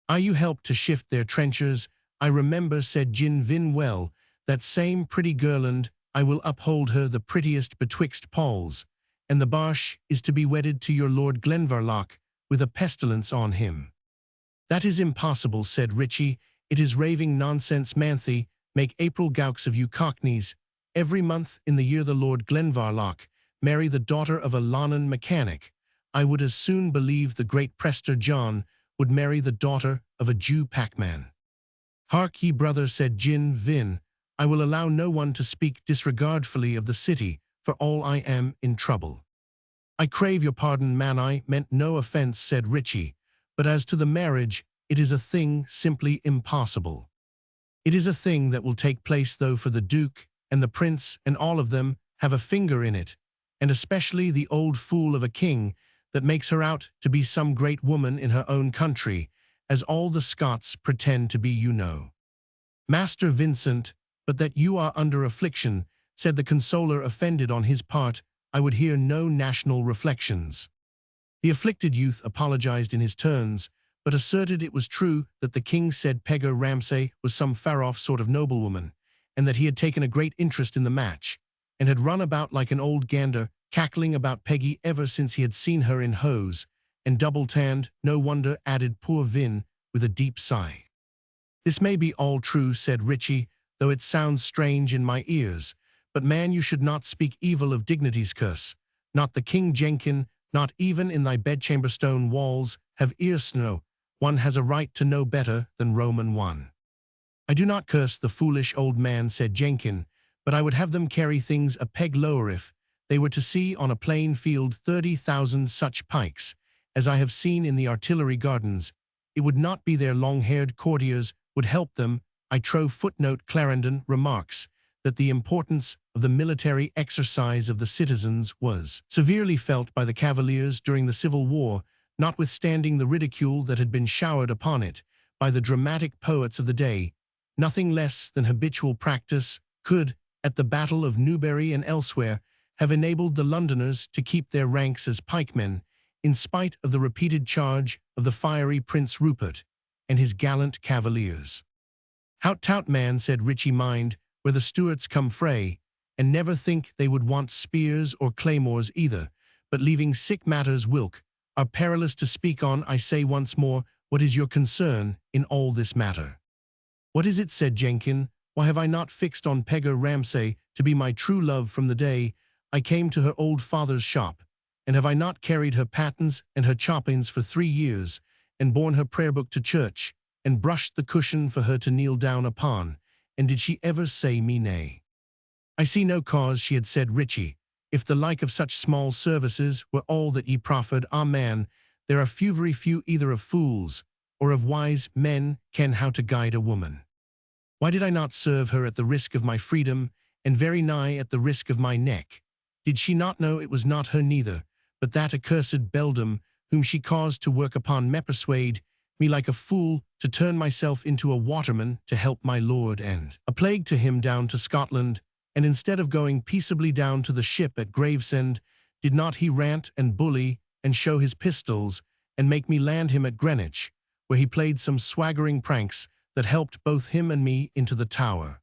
You helped to shift their trenchers, I remember, said Gin Vin. Well, that same pretty girland, I will uphold her the prettiest betwixt Pauls, and the Barsh is to be wedded to your Lord Glenvarloch, with a pestilence on him. That is impossible, said Richie, it is raving nonsense. Manthe, make April gowks of you Cockneys. Every month in the year the Lord Glenvarloch marry the daughter of a Lonnon mechanic. I would as soon believe the great Prester John would marry the daughter of a Jew packman. Hark ye, brother, said Gin Vin, I will allow no one to speak disregardfully of the city, for all I am in trouble. I crave your pardon, man, I meant no offence, said Richie, but as to the marriage, it is a thing simply impossible. It is a thing that will take place, though, for the Duke and the Prince and all of them have a finger in it, and especially the old fool of a king that makes her out to be some great woman in her own country, as all the Scots pretend to be, you know. Master Vincent, but that you are under affliction, said the consoler, offended on his part, I would hear no national reflections. The afflicted youth apologized in his turns, but asserted it was true that the king said Pegger Ramsay was some far-off sort of noblewoman, and that he had taken a great interest in the match, and had run about like an old gander, cackling about Peggy ever since he had seen her in hose, and double-tanned, no wonder, added poor Vin, with a deep sigh. This may be all true, said Richie, though it sounds strange in my ears, but man, you should not speak evil of dignity's curse, not the King Jenkin, not even in thy bedchamber stone walls, have ears. No, one has a right to know better than Roman one. I do not curse the foolish old man, said Jenkin, but I would have them carry things a peg lower if they were to see on a plain field 30,000 such pikes, as I have seen in the artillery gardens. It would not be their long-haired courtiers would help them, I trow. Footnote: Clarendon remarks that the importance of the military exercise of the citizens was severely felt by the Cavaliers during the Civil War, notwithstanding the ridicule that had been showered upon it by the dramatic poets of the day. Nothing less than habitual practice could, at the Battle of Newbury and elsewhere, have enabled the Londoners to keep their ranks as pikemen, in spite of the repeated charge of the fiery Prince Rupert and his gallant cavaliers. Hout tout, man, said Richie, mind where the Stuarts come fray, and never think they would want spears or claymores either, but leaving sick matters whilk are perilous to speak on. I say once more, what is your concern in all this matter? What is it, said Jenkin, why have I not fixed on Pegger Ramsay to be my true love from the day I came to her old father's shop, and have I not carried her patens and her choppings for 3 years, and borne her prayer book to church, and brushed the cushion for her to kneel down upon, and did she ever say me nay? I see no cause, she had said Richie, if the like of such small services were all that ye proffered. Ah, man, there are very few either of fools or of wise men ken how to guide a woman. Why did I not serve her at the risk of my freedom, and very nigh at the risk of my neck? Did she not know it was not her neither, but that accursed beldam whom she caused to work upon me, persuade me like a fool to turn myself into a waterman to help my lord and a plague to him down to Scotland, and instead of going peaceably down to the ship at Gravesend, did not he rant and bully and show his pistols and make me land him at Greenwich, where he played some swaggering pranks that helped both him and me into the Tower.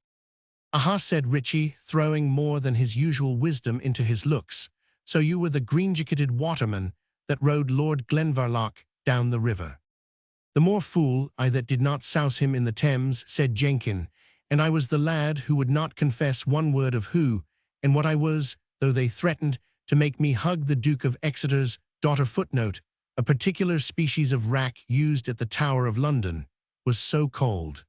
Aha, said Richie, throwing more than his usual wisdom into his looks, so you were the green-jacketed waterman that rowed Lord Glenvarloch down the river. The more fool I that did not souse him in the Thames, said Jenkin, and I was the lad who would not confess one word of who and what I was, though they threatened to make me hug the Duke of Exeter's daughter. Footnote: a particular species of rack used at the Tower of London was so called.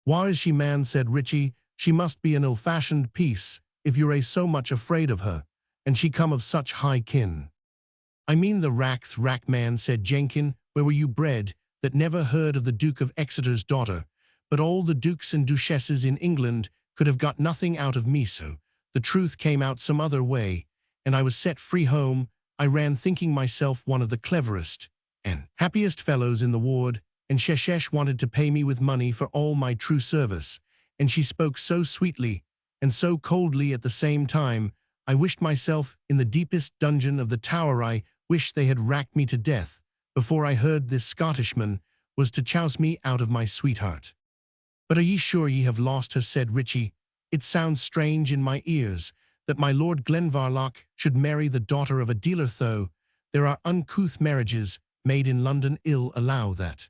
Why is she, man, said Richie, she must be an ill-fashioned piece, if you're so much afraid of her, and she come of such high kin. I mean the rack, man, said Jenkin, where were you bred, that never heard of the Duke of Exeter's daughter, but all the dukes and duchesses in England could have got nothing out of me, so the truth came out some other way, and I was set free home. I ran thinking myself one of the cleverest and happiest fellows in the ward, and Sheshesh wanted to pay me with money for all my true service, and she spoke so sweetly and so coldly at the same time. I wished myself in the deepest dungeon of the tower. I wished they had racked me to death before I heard this Scottishman was to chouse me out of my sweetheart. But are ye sure ye have lost her, said Richie. It sounds strange in my ears that my Lord Glenvarloch should marry the daughter of a dealer, though there are uncouth marriages made in London ill allow that.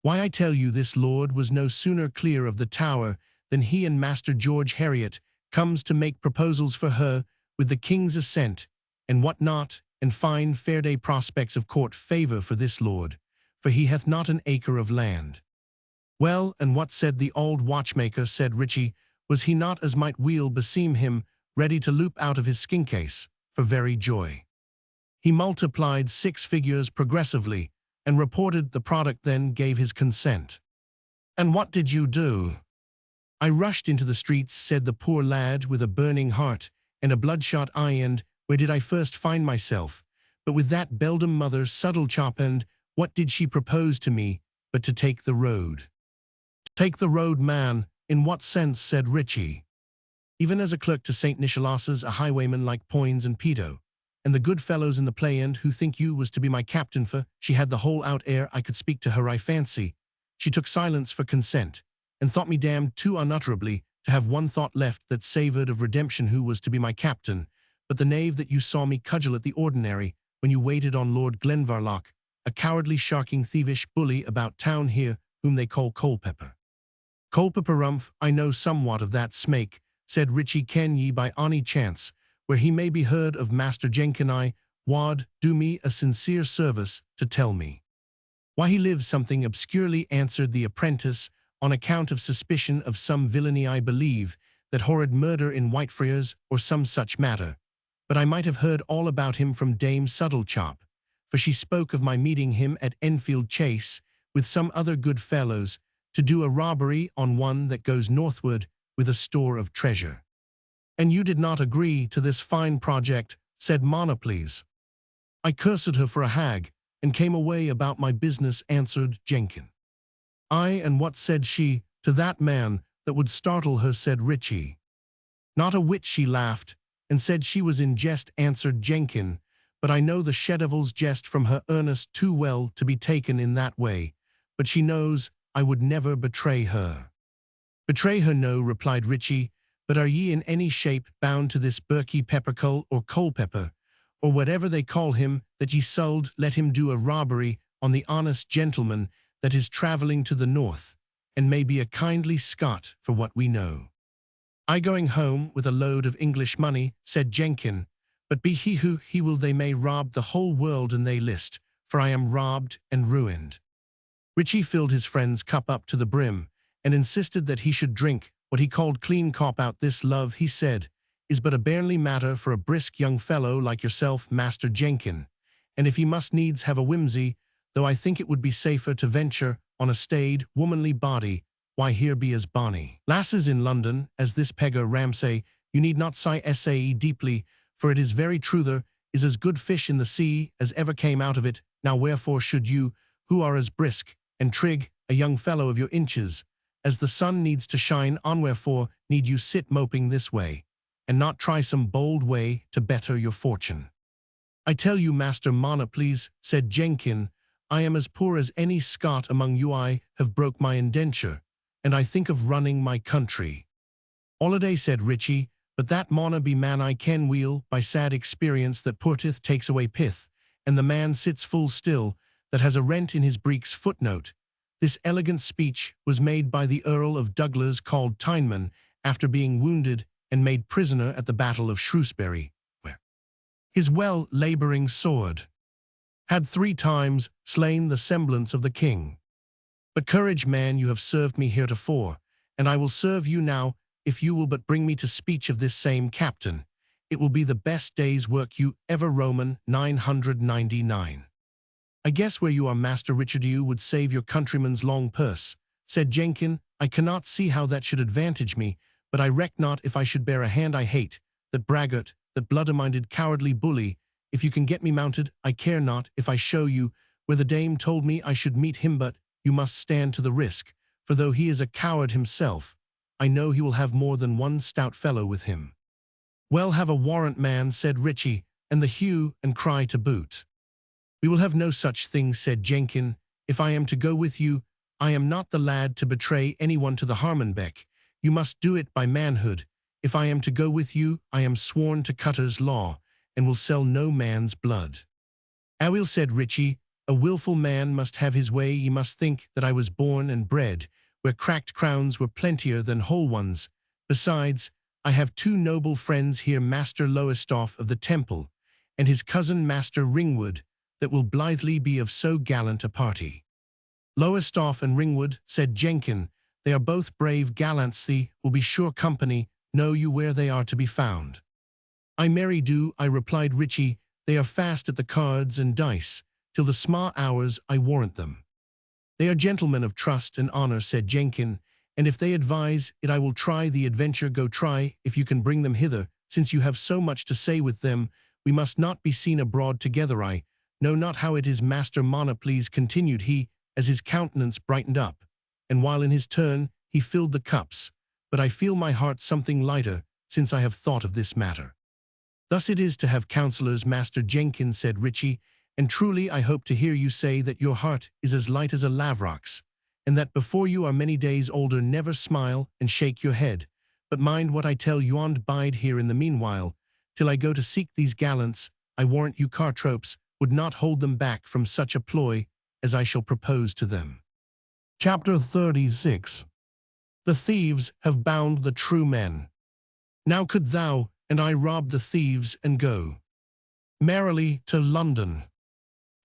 Why, I tell you, this lord was no sooner clear of the tower than he and Master George Heriot comes to make proposals for her with the king's assent, and what not, and fine fair day prospects of court favour for this lord, for he hath not an acre of land. Well, and what said the old watchmaker, said Richie, was he not as might weel beseem him, ready to loop out of his skin case for very joy? He multiplied 6 figures progressively, and reported the product, then gave his consent. And what did you do? I rushed into the streets, said the poor lad with a burning heart and a bloodshot eye, and where did I first find myself but with that beldam mother Suddlechop, and what did she propose to me but to take the road? Take the road, man, in what sense, said Richie. Even as a clerk to St. Nicholas's, a highwayman like Poins and Peto, and the good fellows in the play end who think you was to be my captain, for she had the whole out ere I could speak to her, I fancy. She took silence for consent, and thought me damned too unutterably to have one thought left that savoured of redemption, who was to be my captain, but the knave that you saw me cudgel at the ordinary when you waited on Lord Glenvarloch, a cowardly, sharking, thievish bully about town here, whom they call Culpepper. Culpepper, rumph, I know somewhat of that smake, said Richie. Ken ye by ony chance where he may be heard of Master Jenkin? I wad do me a sincere service to tell me. Why, he lives something obscurely, answered the apprentice, on account of suspicion of some villainy, I believe, that horrid murder in Whitefriars, or some such matter. But I might have heard all about him from Dame Suddlechop, for she spoke of my meeting him at Enfield Chase, with some other good fellows, to do a robbery on one that goes northward with a store of treasure. And you did not agree to this fine project, said Monoples. I cursed her for a hag, and came away about my business, answered Jenkin. Aye, and what said she to that man that would startle her, said Richie. Not a whit, she laughed, and said she was in jest, answered Jenkin, but I know the she-devil's jest from her earnest too well to be taken in that way, but she knows I would never betray her. Betray her, no, replied Richie, but are ye in any shape bound to this Berkey Peppercull or Culpepper, or whatever they call him, that ye sold let him do a robbery on the honest gentleman that is travelling to the north, and may be a kindly Scot for what we know? I going home with a load of English money, said Jenkin, but be he who he will, they may rob the whole world and they list, for I am robbed and ruined. Richie filled his friend's cup up to the brim, and insisted that he should drink what he called clean cop out. This love, he said, is but a bairnly matter for a brisk young fellow like yourself, Master Jenkin, and if he must needs have a whimsy, though I think it would be safer to venture on a staid, womanly body, why, here be as bonny lasses in London as this Pegger Ramsay. You need not sigh deeply, for it is very true there is as good fish in the sea as ever came out of it. Now wherefore should you, who are as brisk and trig a young fellow of your inches, as the sun needs to shine on, wherefore need you sit moping this way, and not try some bold way to better your fortune? I tell you, Master Monoples, said Jenkin, I am as poor as any Scot among you. I have broke my indenture, and I think of running my country. Holiday, said Richie, but that mauna be man I ken weel by sad experience that putteth takes away pith, and the man sits full still that has a rent in his breeks. Footnote. This elegant speech was made by the Earl of Douglas, called Tyneman, after being wounded and made prisoner at the Battle of Shrewsbury, where his well-labouring sword had 3 times slain the semblance of the king. But courage, man, you have served me heretofore, and I will serve you now, if you will but bring me to speech of this same captain. It will be the best day's work you ever. Roman 999. "I guess where you are, Master Richard, you would save your countryman's long purse," said Jenkin. "I cannot see how that should advantage me, but I reck not if I should bear a hand I hate, that braggart, that blood-minded cowardly bully. If you can get me mounted, I care not if I show you where the dame told me I should meet him, but you must stand to the risk, for though he is a coward himself, I know he will have more than one stout fellow with him." "Well, have a warrant, man," said Richie, "and the hue and cry to boot." "We will have no such thing," said Jenkin. "If I am to go with you, I am not the lad to betray anyone to the Harmonbeck. You must do it by manhood. If I am to go with you, I am sworn to Cutter's law, and will sell no man's blood." "Aweel," said Richie, "a wilful man must have his way. Ye must think that I was born and bred where cracked crowns were plentier than whole ones. Besides, I have two noble friends here, Master Lowestoft of the Temple, and his cousin Master Ringwood, that will blithely be of so gallant a party." "Lowestoft and Ringwood," said Jenkin, "they are both brave gallants. Thee will be sure company. Know you where they are to be found?" "I marry do," I replied Richie. "They are fast at the cards and dice, till the sma' hours, I warrant them." "They are gentlemen of trust and honour," said Jenkin, "and if they advise it I will try the adventure. Go try, if you can bring them hither, since you have so much to say with them. We must not be seen abroad together. I know not how it is, Master Monoplees," continued he, as his countenance brightened up, and while in his turn he filled the cups, "but I feel my heart something lighter since I have thought of this matter." "Thus it is to have counsellors, Master Jenkins," said Richie, "and truly I hope to hear you say that your heart is as light as a lavrock's, and that before you are many days older never smile and shake your head. But mind what I tell you, and bide here in the meanwhile, till I go to seek these gallants. I warrant you Cartropes would not hold them back from such a ploy as I shall propose to them." Chapter 36. The thieves have bound the true men. Now could thou and I rob the thieves and go merrily to London.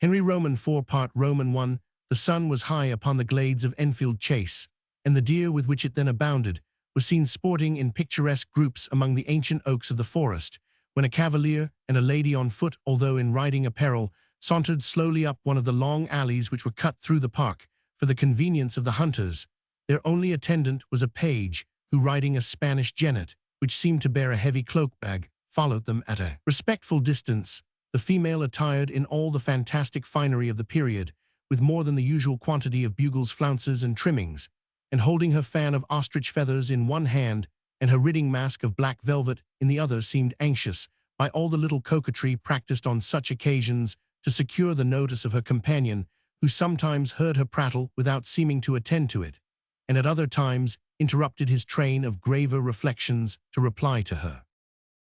Henry Roman 4 Part Roman 1. The sun was high upon the glades of Enfield Chase, and the deer with which it then abounded was seen sporting in picturesque groups among the ancient oaks of the forest, when a cavalier and a lady on foot, although in riding apparel, sauntered slowly up one of the long alleys which were cut through the park for the convenience of the hunters. Their only attendant was a page, who, riding a Spanish jennet, which seemed to bear a heavy cloak-bag, followed them at a respectful distance. The female, attired in all the fantastic finery of the period, with more than the usual quantity of bugles, flounces, and trimmings, and holding her fan of ostrich feathers in one hand and her riding mask of black velvet in the other, seemed anxious, by all the little coquetry practiced on such occasions, to secure the notice of her companion, who sometimes heard her prattle without seeming to attend to it, and at other times interrupted his train of graver reflections to reply to her.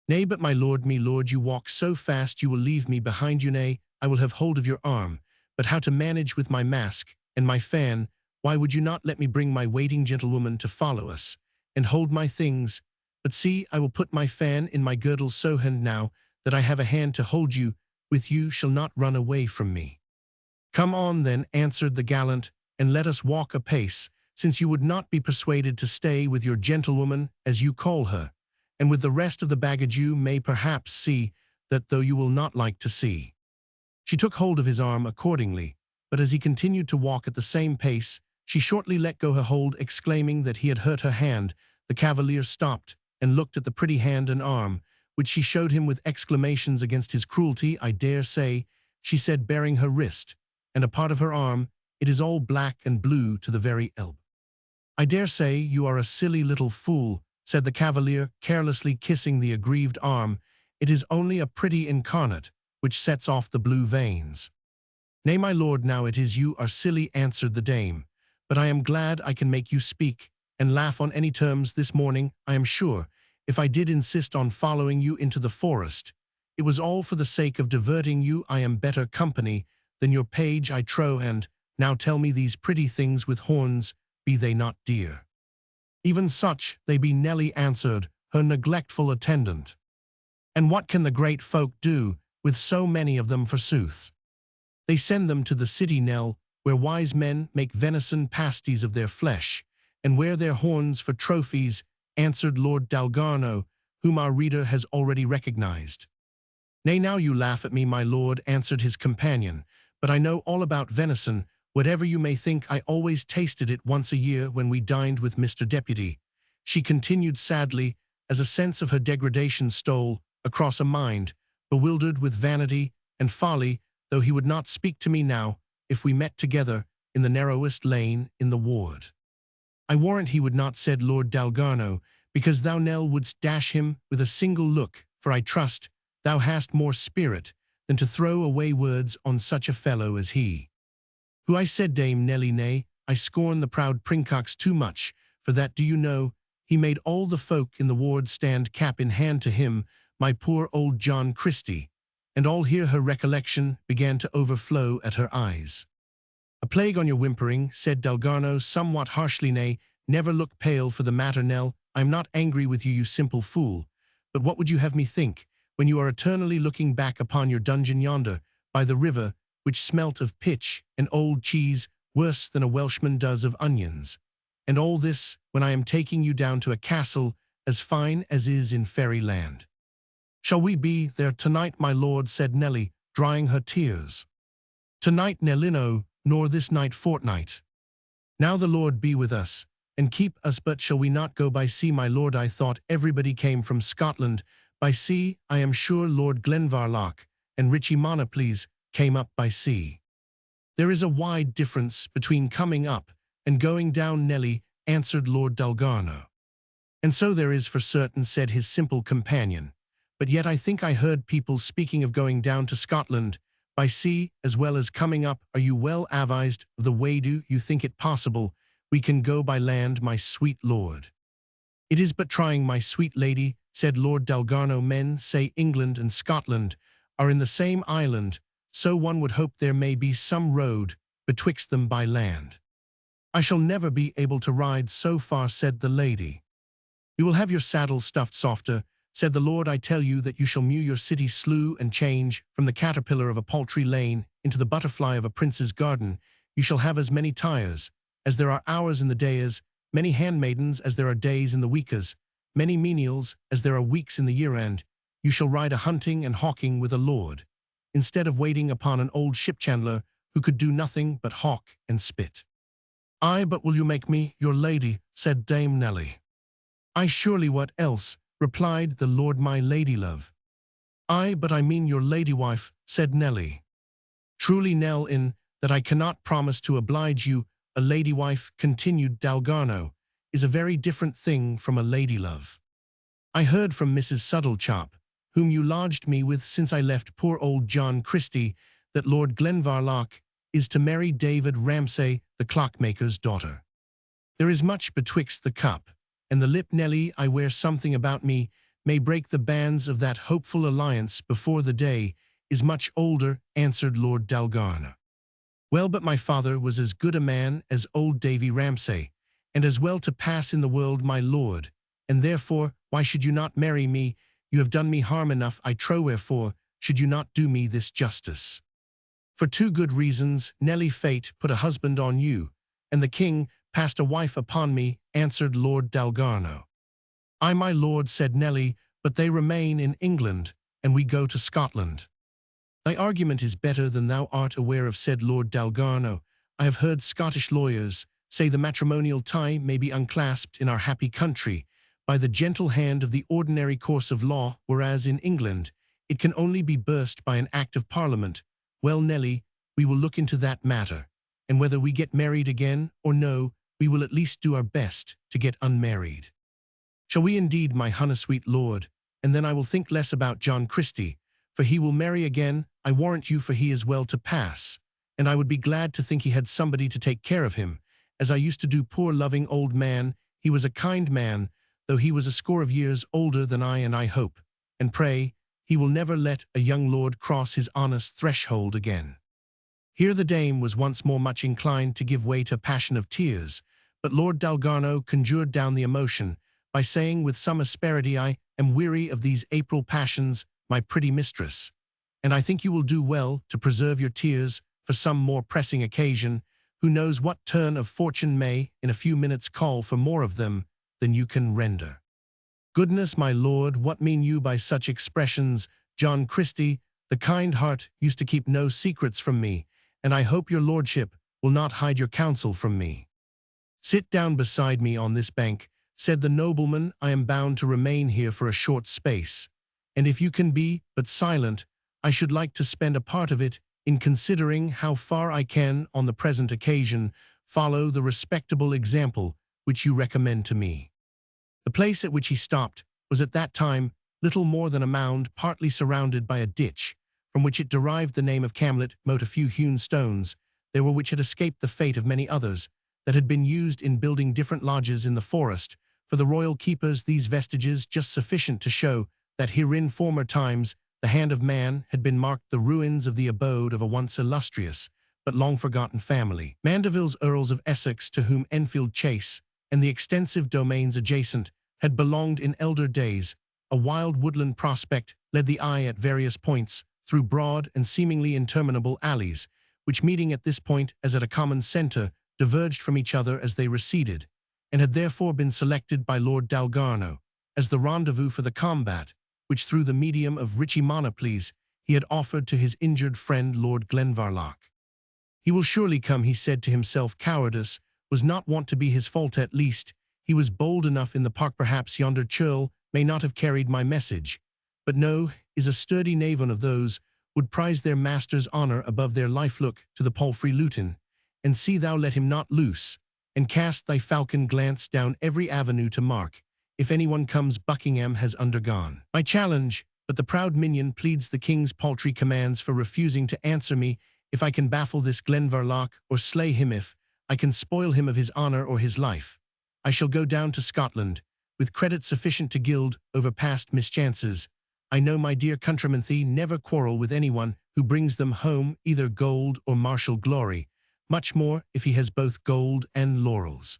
"Nay, but my lord, me lord, you walk so fast you will leave me behind you. Nay, I will have hold of your arm, but how to manage with my mask and my fan? Why would you not let me bring my waiting gentlewoman to follow us, and hold my things? But see, I will put my fan in my girdle so, and now that I have a hand to hold you with, you shall not run away from me." "Come on then," answered the gallant, "and let us walk apace, since you would not be persuaded to stay with your gentlewoman, as you call her, and with the rest of the baggage. You may perhaps see that, though you will not like to see." She took hold of his arm accordingly, but as he continued to walk at the same pace, she shortly let go her hold, exclaiming that he had hurt her hand. The cavalier stopped and looked at the pretty hand and arm, which she showed him with exclamations against his cruelty. "I dare say," she said, baring her wrist, and a part of her arm, "it is all black and blue to the very elb." "I dare say you are a silly little fool," said the cavalier, carelessly kissing the aggrieved arm. "It is only a pretty incarnate, which sets off the blue veins." "Nay, my lord, now it is you are silly," answered the dame, "but I am glad I can make you speak and laugh on any terms this morning. I am sure, if I did insist on following you into the forest, it was all for the sake of diverting you. I am better company than your page, I trow, and now tell me, these pretty things with horns, be they not dear?" "Even such they be," Nelly answered, her neglectful attendant. "And what can the great folk do with so many of them, forsooth?" "They send them to the city, Nell, where wise men make venison pasties of their flesh, and wear their horns for trophies," answered Lord Dalgarno, whom our reader has already recognized. "Nay, now you laugh at me, my lord," answered his companion, but I know all about venison. Whatever you may think, I always tasted it once a year when we dined with Mr. Deputy," she continued sadly, as a sense of her degradation stole across a mind, bewildered with vanity and folly, though he would not speak to me now if we met together in the narrowest lane in the ward. "I warrant he would not," said Lord Dalgarno, "because thou, Nell, wouldst dash him with a single look, for I trust thou hast more spirit than to throw away words on such a fellow as he." "Who I," said Dame Nelly, "nay, I scorn the proud princox too much, for that, do you know, he made all the folk in the ward stand cap in hand to him, my poor old John Christie," and all here her recollection began to overflow at her eyes. "A plague on your whimpering," said Dalgarno somewhat harshly. "Nay, never look pale for the matter, Nell. I am not angry with you, you simple fool. But what would you have me think, when you are eternally looking back upon your dungeon yonder, by the river, which smelt of pitch and old cheese worse than a Welshman does of onions? And all this, when I am taking you down to a castle as fine as is in fairyland." "Shall we be there tonight, my lord?" said Nelly, drying her tears. "Tonight, Nellino, nor this night fortnight. Now the Lord be with us, and keep us. But shall we not go by sea, my lord? I thought everybody came from Scotland by sea. I am sure Lord Glenvarloch and Richie Monoples came up by sea." "There is a wide difference between coming up and going down, Nelly," answered Lord Dalgarno. "And so there is for certain," said his simple companion. "But yet I think I heard people speaking of going down to Scotland by sea as well as coming up. Are you well avised of the way? Do you think it possible we can go by land, my sweet lord?" "It is but trying, my sweet lady," said Lord Dalgarno. "Men say England and Scotland are in the same island, so one would hope there may be some road betwixt them by land." "I shall never be able to ride so far," said the lady. "You will have your saddle stuffed softer," said the lord. "I tell you that you shall mew your city slough and change from the caterpillar of a paltry lane into the butterfly of a prince's garden. You shall have as many tires as there are hours in the day, as many handmaidens as there are days in the week, as many menials as there are weeks in the year, and you shall ride a hunting and hawking with a lord, instead of waiting upon an old ship-chandler who could do nothing but hawk and spit." "Aye, but will you make me your lady?" said Dame Nelly. "Aye, surely, what else?" replied the lord. "My lady love." "Aye, but I mean your lady wife," said Nelly. "Truly, Nell, in that I cannot promise to oblige you. A lady wife," continued Dalgarno, "is a very different thing from a lady love. I heard from Mrs. Suddlechop, whom you lodged me with since I left poor old John Christie, that Lord Glenvarloch is to marry David Ramsay, the clockmaker's daughter. There is much betwixt the cup and the lip, Nelly. I wear something about me may break the bands of that hopeful alliance before the day is much older," answered Lord Dalgarno. "Well, but my father was as good a man as old Davy Ramsay, and as well to pass in the world, my lord, and therefore why should you not marry me? You have done me harm enough, I trow. Wherefore should you not do me this justice?" "For two good reasons, Nelly. Fate put a husband on you, and the king passed a wife upon me," answered Lord Dalgarno. "Aye, my lord," said Nelly, "but they remain in England, and we go to Scotland." "Thy argument is better than thou art aware of," said Lord Dalgarno. "I have heard Scottish lawyers say the matrimonial tie may be unclasped in our happy country by the gentle hand of the ordinary course of law, whereas in England it can only be burst by an act of Parliament. Well, Nelly, we will look into that matter, and whether we get married again or no, we will at least do our best to get unmarried." "Shall we indeed, my honey-sweet lord? And then I will think less about John Christie, for he will marry again, I warrant you, for he is well to pass, and I would be glad to think he had somebody to take care of him, as I used to do. Poor loving old man, he was a kind man, though he was a score of years older than I, and I hope, and pray, he will never let a young lord cross his honest threshold again." Here the dame was once more much inclined to give way to a passion of tears, but Lord Dalgarno conjured down the emotion by saying with some asperity, "I am weary of these April passions, my pretty mistress, and I think you will do well to preserve your tears for some more pressing occasion. Who knows what turn of fortune may in a few minutes call for more of them than you can render." "Goodness, my lord, what mean you by such expressions? John Christie, the kind heart, used to keep no secrets from me, and I hope your lordship will not hide your counsel from me." "Sit down beside me on this bank," said the nobleman. "I am bound to remain here for a short space, and if you can be but silent, I should like to spend a part of it in considering how far I can, on the present occasion, follow the respectable example which you recommend to me." The place at which he stopped was at that time little more than a mound partly surrounded by a ditch, from which it derived the name of Camlet. Mote a few hewn stones there were which had escaped the fate of many others that had been used in building different lodges in the forest. For the royal keepers, these vestiges just sufficient to show that here in former times the hand of man had been marked the ruins of the abode of a once illustrious but long-forgotten family. Mandeville's Earls of Essex, to whom Enfield Chase and the extensive domains adjacent had belonged in elder days, a wild woodland prospect led the eye at various points through broad and seemingly interminable alleys, which, meeting at this point as at a common centre, diverged from each other as they receded, and had therefore been selected by Lord Dalgarno as the rendezvous for the combat, which through the medium of Richie Monoples he had offered to his injured friend Lord Glenvarloch. "He will surely come," he said to himself. "Cowardice was not wont to be his fault. At least he was bold enough in the park. Perhaps yonder churl may not have carried my message, but no, is a sturdy knave. One of those would prize their master's honour above their life. Look to the palfrey Luton, and see thou let him not loose, and cast thy falcon glance down every avenue to mark if anyone comes. Buckingham has undergone my challenge, but the proud minion pleads the king's paltry commands for refusing to answer me. If I can baffle this Glenvarloch, or slay him, if I can spoil him of his honour or his life, I shall go down to Scotland with credit sufficient to gild over past mischances. I know my dear countrymen never quarrel with anyone who brings them home either gold or martial glory, much more if he has both gold and laurels."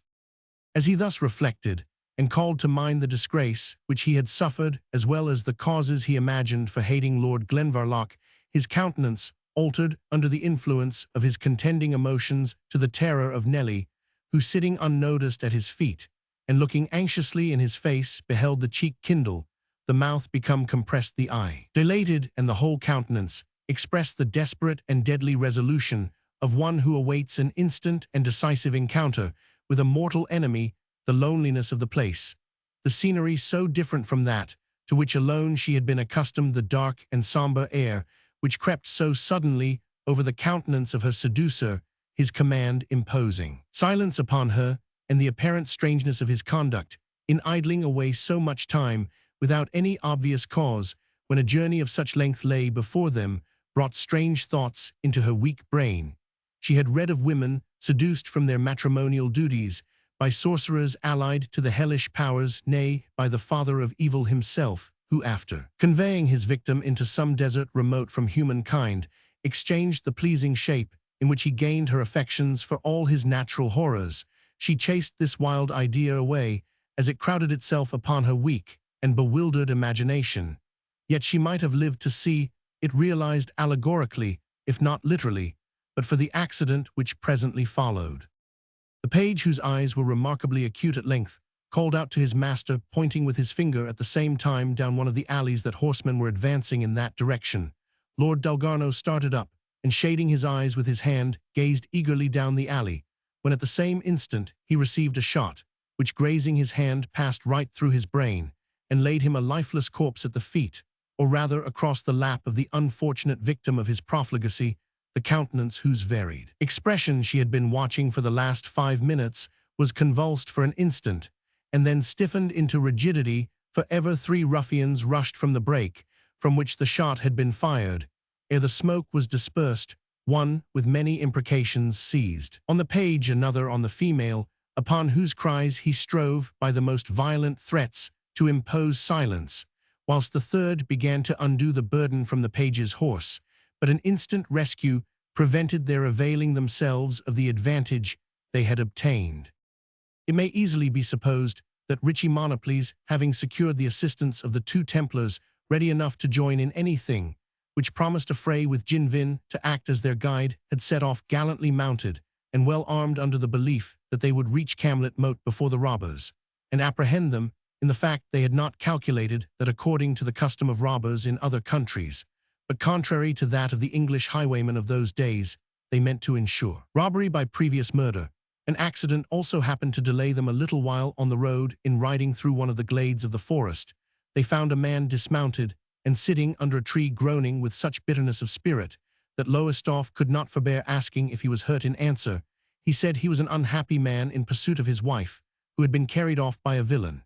As he thus reflected, and called to mind the disgrace which he had suffered as well as the causes he imagined for hating Lord Glenvarloch, his countenance altered under the influence of his contending emotions to the terror of Nelly, who, sitting unnoticed at his feet, and looking anxiously in his face, beheld the cheek kindle, the mouth become compressed, the eye dilated, and the whole countenance expressed the desperate and deadly resolution of one who awaits an instant and decisive encounter with a mortal enemy. The loneliness of the place, the scenery so different from that to which alone she had been accustomed, the dark and sombre air which crept so suddenly over the countenance of her seducer, his command imposing silence upon her, and the apparent strangeness of his conduct in idling away so much time without any obvious cause, when a journey of such length lay before them, brought strange thoughts into her weak brain. She had read of women seduced from their matrimonial duties by sorcerers allied to the hellish powers, nay, by the father of evil himself, who, after conveying his victim into some desert remote from humankind, exchanged the pleasing shape in which he gained her affections for all his natural horrors. She chased this wild idea away as it crowded itself upon her weak and bewildered imagination. Yet she might have lived to see it realized allegorically, if not literally, but for the accident which presently followed. The page, whose eyes were remarkably acute, at length called out to his master, pointing with his finger at the same time down one of the alleys that horsemen were advancing in that direction. Lord Dalgarno started up, and shading his eyes with his hand, gazed eagerly down the alley, when at the same instant he received a shot, which, grazing his hand, passed right through his brain, and laid him a lifeless corpse at the feet, or rather across the lap of the unfortunate victim of his profligacy, the countenance whose varied expression she had been watching for the last 5 minutes was convulsed for an instant, and then stiffened into rigidity. For ever 3 ruffians rushed from the brake from which the shot had been fired, ere the smoke was dispersed, one, with many imprecations, seized on the page, another on the female, upon whose cries he strove by the most violent threats to impose silence, whilst the third began to undo the burden from the page's horse. But an instant rescue prevented their availing themselves of the advantage they had obtained. It may easily be supposed that Richie Monoples, having secured the assistance of the 2 Templars, ready enough to join in anything which promised a fray with Ginvin to act as their guide, had set off gallantly mounted and well armed, under the belief that they would reach Camlet Moat before the robbers, and apprehend them. In the fact, they had not calculated that, according to the custom of robbers in other countries, but contrary to that of the English highwaymen of those days, they meant to ensure. Robbery by previous murder. An accident also happened to delay them a little while on the road. In riding through one of the glades of the forest, they found a man dismounted and sitting under a tree groaning with such bitterness of spirit that Lowestoft could not forbear asking if he was hurt. In answer, he said he was an unhappy man in pursuit of his wife, who had been carried off by a villain.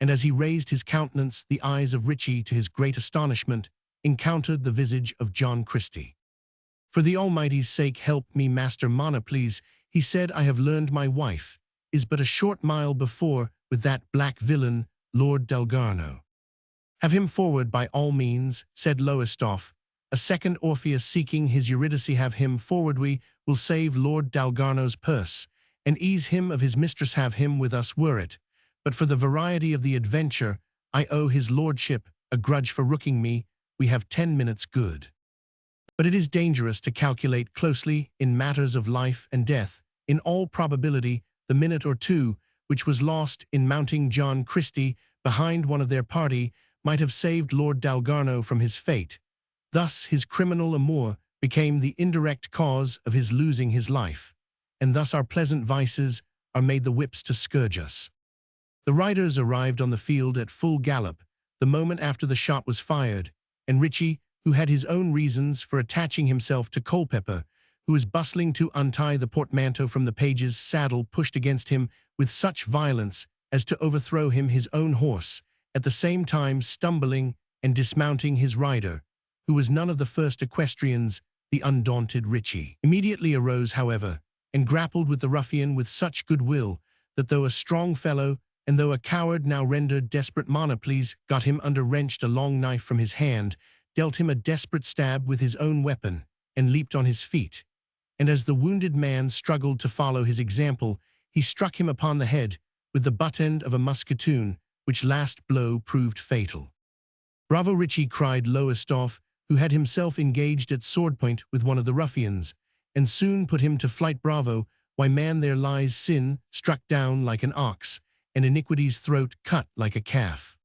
And as he raised his countenance, the eyes of Ritchie, to his great astonishment, encountered the visage of John Christie. "For the Almighty's sake, help me, Master Monoplees," he said. "I have learned my wife is but a short mile before with that black villain, Lord Dalgarno." "Have him forward by all means," said Lowestoft. "A second Orpheus seeking his Eurydice. Have him forward. We will save Lord Dalgarno's purse, and ease him of his mistress. Have him with us, were it but for the variety of the adventure. I owe his lordship a grudge for rooking me. We have 10 minutes good." But it is dangerous to calculate closely in matters of life and death. In all probability, the minute or two which was lost in mounting John Christie behind one of their party might have saved Lord Dalgarno from his fate. Thus his criminal amour became the indirect cause of his losing his life, and thus our pleasant vices are made the whips to scourge us. The riders arrived on the field at full gallop the moment after the shot was fired, and Ritchie, who had his own reasons for attaching himself to Culpeper, who was bustling to untie the portmanteau from the page's saddle, pushed against him with such violence as to overthrow him his own horse, at the same time stumbling and dismounting his rider, who was none of the first equestrians. The undaunted Ritchie immediately arose, however, and grappled with the ruffian with such good will that, though a strong fellow, and though a coward now rendered desperate, Monoplees got him under, wrenched a long knife from his hand, dealt him a desperate stab with his own weapon, and leaped on his feet. And as the wounded man struggled to follow his example, he struck him upon the head with the butt end of a musketoon, which last blow proved fatal. "Bravo, Ritchie," cried Lowestoft, who had himself engaged at sword-point with one of the ruffians, and soon put him to flight. "Bravo! Why, man, there lies sin struck down like an ox, and iniquity's throat cut like a calf.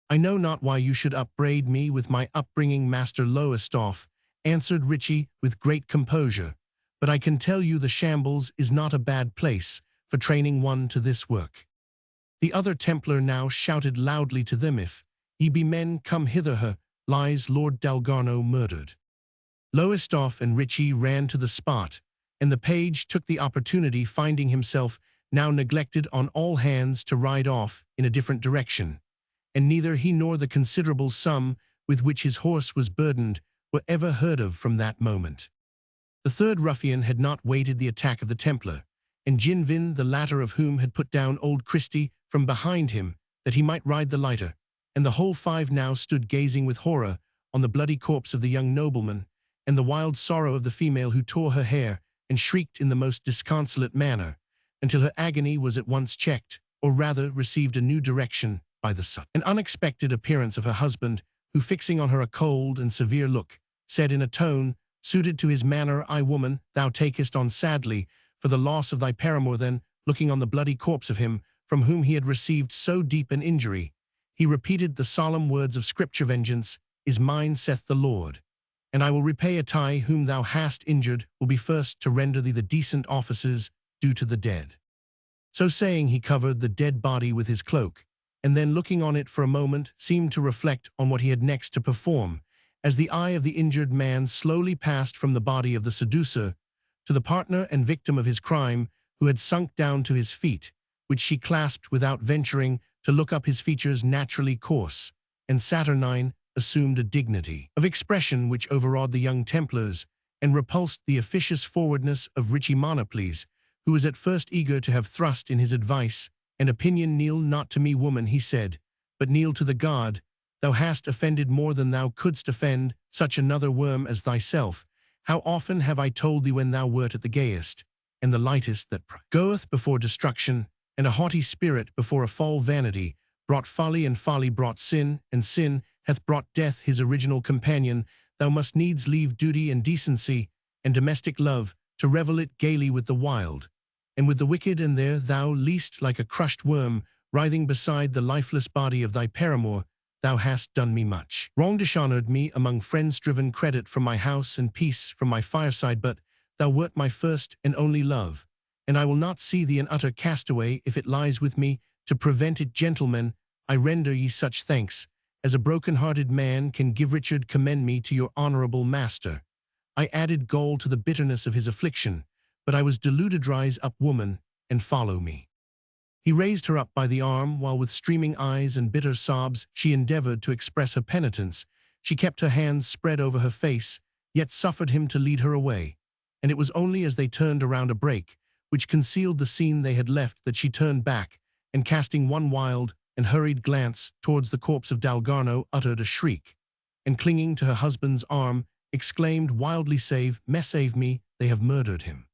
I know not why you should upbraid me with my upbringing, Master Lowestoft," answered Ritchie with great composure, "but I can tell you the shambles is not a bad place for training one to this work." The other Templar now shouted loudly to them, "If ye be men, come hither. Lies Lord Dalgarno murdered." Lowestoft and Ritchie ran to the spot, and the page took the opportunity, finding himself now neglected on all hands, to ride off in a different direction, and neither he nor the considerable sum with which his horse was burdened were ever heard of from that moment. The third ruffian had not waited the attack of the Templar, and Ginvin, the latter of whom had put down old Christie from behind him that he might ride the lighter, and the whole five now stood gazing with horror on the bloody corpse of the young nobleman, and the wild sorrow of the female, who tore her hair and shrieked in the most disconsolate manner, until her agony was at once checked, or rather received a new direction, by the sudden and unexpected appearance of her husband, who, fixing on her a cold and severe look, said in a tone suited to his manner, "Ay, woman, thou takest on sadly for the loss of thy paramour." Then, looking on the bloody corpse of him from whom he had received so deep an injury, he repeated the solemn words of Scripture, "Vengeance is mine, saith the Lord, and I will repay it. I whom thou hast injured will be first to render thee the decent offices due to the dead." So saying, he covered the dead body with his cloak, and then, looking on it for a moment, seemed to reflect on what he had next to perform, as the eye of the injured man slowly passed from the body of the seducer to the partner and victim of his crime, who had sunk down to his feet, which she clasped without venturing to look up. His features, naturally coarse and saturnine, assumed a dignity of expression which overawed the young Templars, and repulsed the officious forwardness of Ritchie Monoplees, who was at first eager to have thrust in his advice and opinion. "Kneel not to me, woman," he said, "but kneel to the God. Thou hast offended more than thou couldst offend such another worm as thyself. How often have I told thee, when thou wert at the gayest and the lightest, that goeth before destruction, and a haughty spirit before a fall vanity, brought folly, and folly brought sin, and sin hath brought death, his original companion. Thou must needs leave duty and decency and domestic love to revel it gaily with the wild and with the wicked, and there thou liest like a crushed worm, writhing beside the lifeless body of thy paramour. Thou hast done me much wrong, dishonoured me among friends, driven credit from my house and peace from my fireside, but thou wert my first and only love, and I will not see thee an utter castaway if it lies with me to prevent it. Gentlemen, I render ye such thanks, as a broken-hearted man can give. Richard, commend me to your honorable master. I added gall to the bitterness of his affliction, but I was deluded. Rise up, woman, and follow me. He raised her up by the arm, while with streaming eyes and bitter sobs she endeavored to express her penitence. She kept her hands spread over her face, yet suffered him to lead her away, and it was only as they turned around a break, which concealed the scene they had left, that she turned back, and casting one wild and hurried glance towards the corpse of Dalgarno, uttered a shriek, and clinging to her husband's arm, exclaimed wildly, Save me, they have murdered him.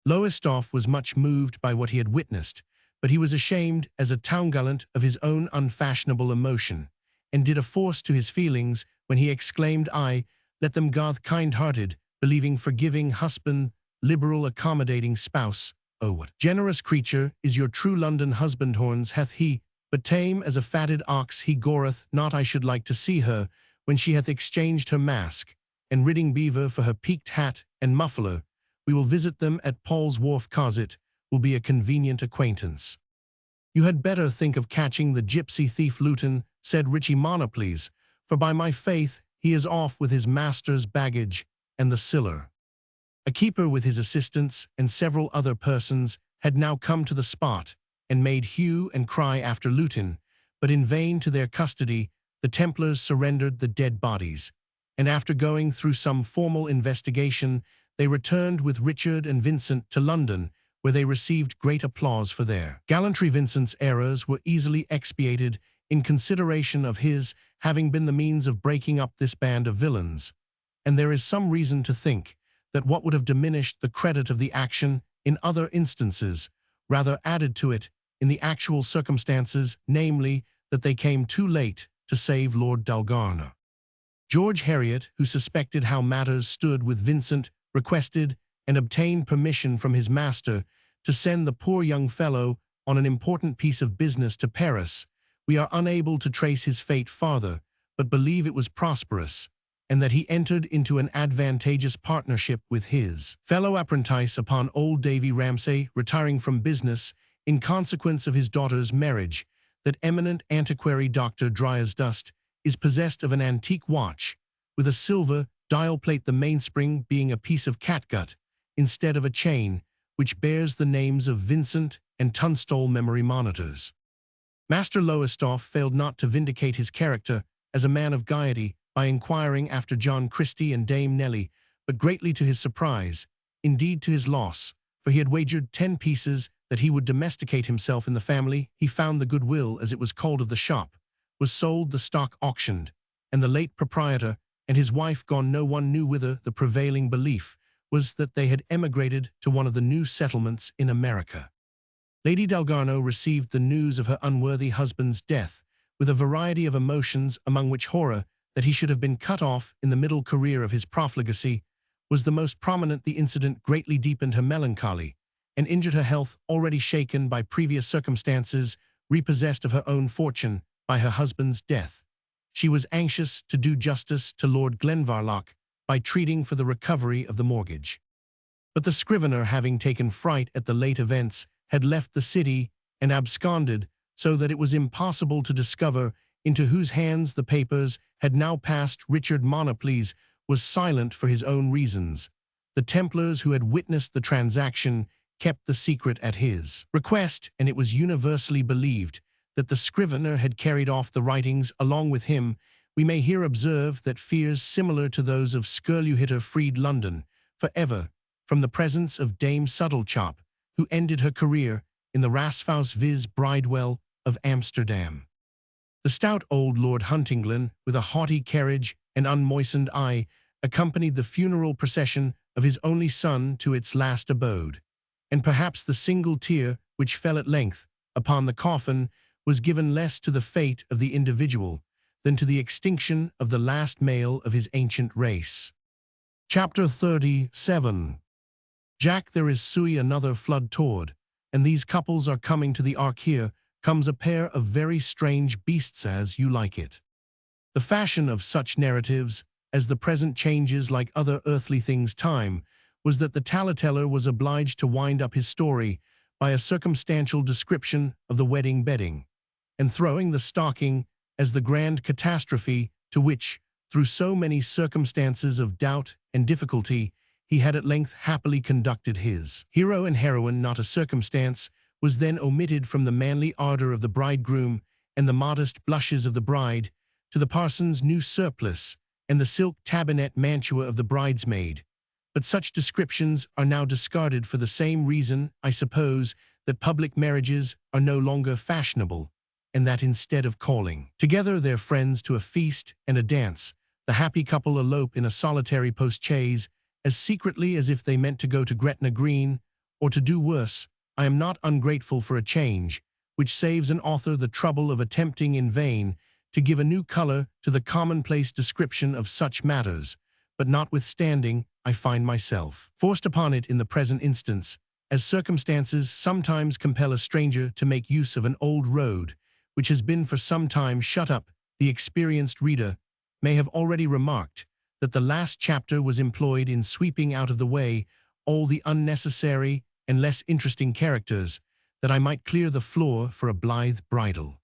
Lowestoft was much moved by what he had witnessed, but he was ashamed as a towngallant of his own unfashionable emotion, and did a force to his feelings when he exclaimed, I, let them go, kind-hearted, believing, forgiving husband, liberal, accommodating spouse. Oh, what generous creature is your true London husband! Horns hath he, but tame as a fatted ox he goreth not. I should like to see her, when she hath exchanged her mask, and ridding beaver for her peaked hat and muffler. We will visit them at Paul's Wharf, cause it will be a convenient acquaintance. You had better think of catching the gypsy thief Luton, said Richie Monoplees, for by my faith he is off with his master's baggage and the siller. A keeper with his assistants and several other persons had now come to the spot and made hue and cry after Luton, but in vain. To their custody the Templars surrendered the dead bodies, and after going through some formal investigation, they returned with Richard and Vincent to London, where they received great applause for their gallantry. Vincent's errors were easily expiated in consideration of his having been the means of breaking up this band of villains, and there is some reason to think that what would have diminished the credit of the action in other instances rather added to it in the actual circumstances, namely, that they came too late to save Lord Dalgarno. George Heriot, who suspected how matters stood with Vincent, requested and obtained permission from his master to send the poor young fellow on an important piece of business to Paris. We are unable to trace his fate farther, but believe it was prosperous, and that he entered into an advantageous partnership with his fellow apprentice upon old Davy Ramsay, retiring from business in consequence of his daughter's marriage. That eminent antiquary Dr. Dryasdust is possessed of an antique watch with a silver dial plate, the mainspring being a piece of catgut instead of a chain, which bears the names of Vincent and Tunstall memory monitors. Master Lowestoft failed not to vindicate his character as a man of gaiety by inquiring after John Christie and Dame Nellie, but greatly to his surprise, indeed to his loss, for he had wagered 10 pieces that he would domesticate himself in the family. He found the goodwill, as it was called, of the shop was sold, the stock auctioned, and the late proprietor and his wife gone no one knew whither. The prevailing belief was that they had emigrated to one of the new settlements in America. Lady Dalgarno received the news of her unworthy husband's death with a variety of emotions, among which horror that he should have been cut off in the middle career of his profligacy was the most prominent. The incident greatly deepened her melancholy and injured her health, already shaken by previous circumstances, repossessed of her own fortune by her husband's death. She was anxious to do justice to Lord Glenvarloch by treating for the recovery of the mortgage. But the scrivener, having taken fright at the late events, had left the city and absconded, so that it was impossible to discover into whose hands the papers had now passed. Richard Monoplees was silent for his own reasons. The Templars who had witnessed the transaction kept the secret at his request, and it was universally believed that the scrivener had carried off the writings along with him. We may here observe that fears similar to those of Skirluhitter freed London forever from the presence of Dame Subtlechop, who ended her career in the Rasfaus viz. Bridewell of Amsterdam. The stout old Lord Huntingdon, with a haughty carriage and unmoistened eye, accompanied the funeral procession of his only son to its last abode, and perhaps the single tear which fell at length upon the coffin was given less to the fate of the individual than to the extinction of the last male of his ancient race. Chapter 37. Jack, there is sui another flood toward, and these couples are coming to the ark. Here comes a pair of very strange beasts, as you like it. The fashion of such narratives as the present changes like other earthly things time, was that the tale-teller was obliged to wind up his story by a circumstantial description of the wedding bedding, and throwing the stocking as the grand catastrophe to which, through so many circumstances of doubt and difficulty, he had at length happily conducted his hero and heroine. Not a circumstance was then omitted from the manly ardor of the bridegroom and the modest blushes of the bride, to the parson's new surplice and the silk tabinet mantua of the bridesmaid. But such descriptions are now discarded for the same reason, I suppose, that public marriages are no longer fashionable, and that instead of calling together their friends to a feast and a dance, the happy couple elope in a solitary post-chaise, as secretly as if they meant to go to Gretna Green, or to do worse. I am not ungrateful for a change, which saves an author the trouble of attempting in vain to give a new color to the commonplace description of such matters, but notwithstanding, I find myself forced upon it in the present instance, as circumstances sometimes compel a stranger to make use of an old road, which has been for some time shut up. The experienced reader may have already remarked that the last chapter was employed in sweeping out of the way all the unnecessary and less interesting characters, that I might clear the floor for a blithe bridal.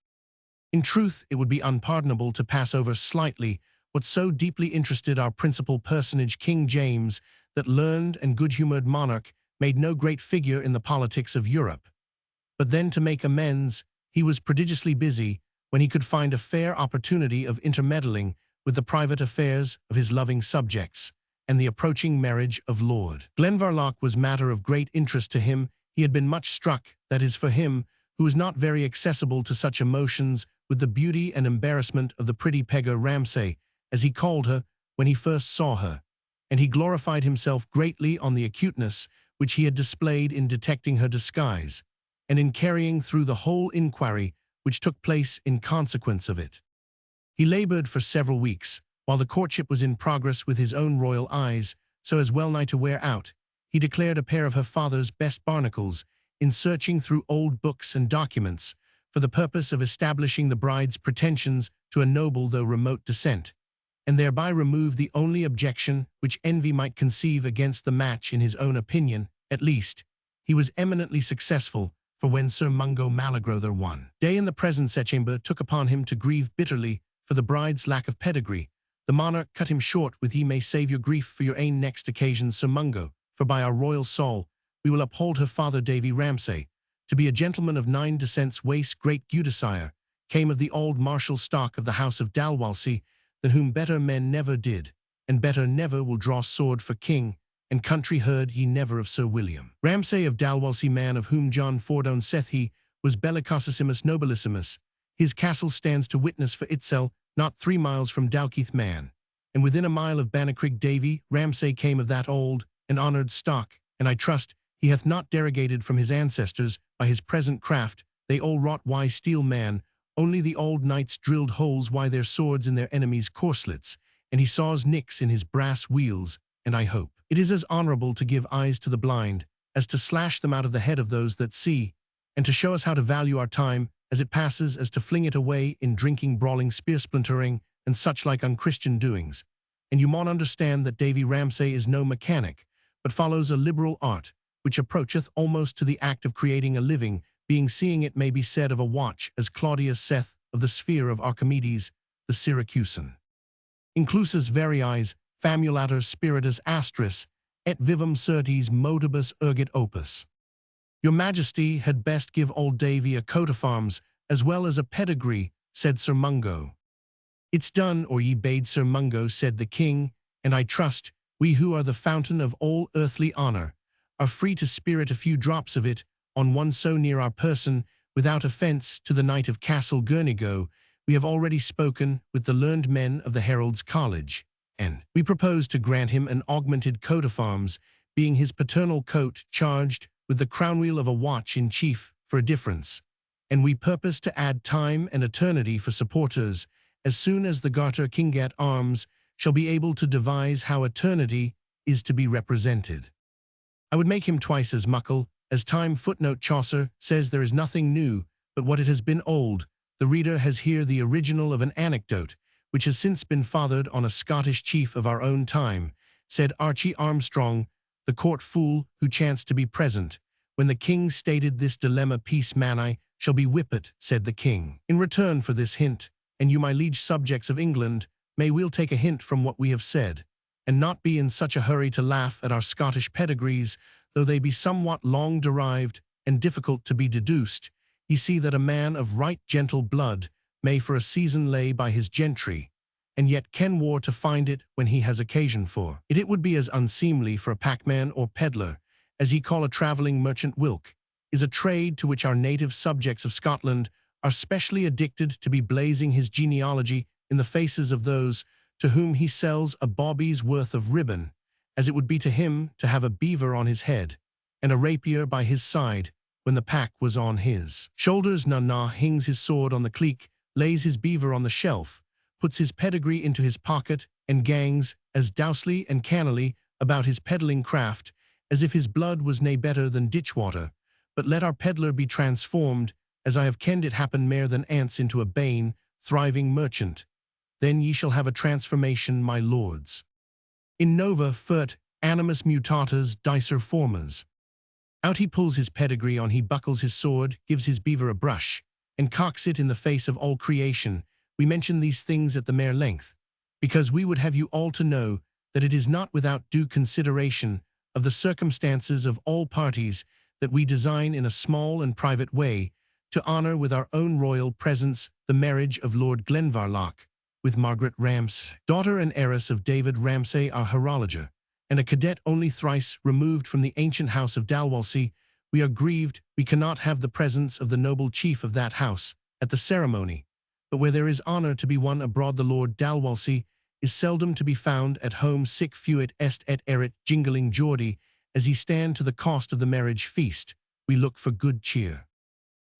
In truth, it would be unpardonable to pass over slightly what so deeply interested our principal personage, King James, that learned and good-humored monarch made no great figure in the politics of Europe. But then, to make amends, he was prodigiously busy when he could find a fair opportunity of intermeddling with the private affairs of his loving subjects, and the approaching marriage of Lord Glenvarloch was matter of great interest to him. He had been much struck, that is for him, who was not very accessible to such emotions, with the beauty and embarrassment of the pretty Pegger Ramsay, as he called her, when he first saw her, and he glorified himself greatly on the acuteness which he had displayed in detecting her disguise, and in carrying through the whole inquiry which took place in consequence of it. He labored for several weeks, while the courtship was in progress with his own royal eyes, so as well nigh to wear out. He declared a pair of her father's best barnacles, in searching through old books and documents, for the purpose of establishing the bride's pretensions to a noble though remote descent, and thereby remove the only objection which envy might conceive against the match. In his own opinion, at least, he was eminently successful, for when Sir Mungo Mallegro one day in the presence chamber took upon him to grieve bitterly for the bride's lack of pedigree, the monarch cut him short with, "Ye may save your grief for your ain next occasion, Sir Mungo, for by our royal soul, we will uphold her father Davy Ramsay, to be a gentleman of 9 descents wace great Gudesire, came of the old martial stock of the house of Dalwalsey, than whom better men never did, and better never will draw sword for king and country. Heard ye never of Sir William Ramsay of Dalwalsey, man of whom John Fordone saith he was bellicosissimus nobilissimus? His castle stands to witness for itself, not 3 miles from Dalkeith man, and within a mile of Banachrig. Davy Ramsay came of that old and honoured stock, and I trust he hath not derogated from his ancestors by his present craft. They all wrought wise steel, man, only the old knights drilled holes why their swords in their enemies' corslets, and he saws nicks in his brass wheels, and I hope it is as honourable to give eyes to the blind as to slash them out of the head of those that see, and to show us how to value our time as it passes as to fling it away in drinking, brawling, spear-splintering, and such like unchristian doings. And you maun understand that Davy Ramsay is no mechanic, but follows a liberal art, which approacheth almost to the act of creating a living, being seeing it may be said of a watch, as Claudius saith of the sphere of Archimedes the Syracusan. Inclusus variis, famulator spiritus astris, et vivum certis modibus ergit opus. Your Majesty had best give old Davy a coat of arms, as well as a pedigree, said Sir Mungo. It's done, or ye bade Sir Mungo, said the king, and I trust, we who are the fountain of all earthly honour, are free to spirit a few drops of it on one so near our person, without offence to the Knight of Castle Girnigo. We have already spoken with the learned men of the Herald's College, and we propose to grant him an augmented coat of arms, being his paternal coat charged with the crownwheel of a watch in chief for a difference, and we purpose to add time and eternity for supporters, as soon as the Garter Kingat arms shall be able to devise how eternity is to be represented. I would make him twice as muckle, as time. Footnote: Chaucer says there is nothing new, but what it has been old. The reader has here the original of an anecdote, which has since been fathered on a Scottish chief of our own time. Said Archie Armstrong, the court fool who chanced to be present. When the king stated this dilemma, peace man, I shall be whippet, said the king. In return for this hint, and you my liege subjects of England, may we'll take a hint from what we have said, and not be in such a hurry to laugh at our Scottish pedigrees, though they be somewhat long derived and difficult to be deduced. Ye see that a man of right gentle blood may for a season lay by his gentry, and yet ken war to find it when he has occasion for it. It would be as unseemly for a packman or peddler, as ye call a travelling merchant whilk, is a trade to which our native subjects of Scotland are specially addicted, to be blazing his genealogy in the faces of those to whom he sells a bawbie's worth of ribbon, as it would be to him to have a beaver on his head, and a rapier by his side, when the pack was on his shoulders. Na hings his sword on the cleek, lays his beaver on the shelf, puts his pedigree into his pocket, and gangs as dousely and cannily about his peddling craft, as if his blood was nae better than ditchwater. But let our peddler be transformed, as I have kenned it happen mair than ants, into a bane, thriving merchant. Then ye shall have a transformation, my lords. In nova fert animus mutatas dicer formas. Out he pulls his pedigree, on he buckles his sword, gives his beaver a brush, and cocks it in the face of all creation. We mention these things at the mere length, because we would have you all to know that it is not without due consideration of the circumstances of all parties that we design in a small and private way to honour with our own royal presence the marriage of Lord Glenvarloch with Margaret Ramsay, daughter and heiress of David Ramsay our horologer, and a cadet only thrice removed from the ancient house of Dalwalsey. We are grieved we cannot have the presence of the noble chief of that house at the ceremony, but where there is honour to be won abroad, the Lord Dalwalsey is seldom to be found at home. Sic fuit est et erit jingling Geordie, as he stand to the cost of the marriage feast. We look for good cheer.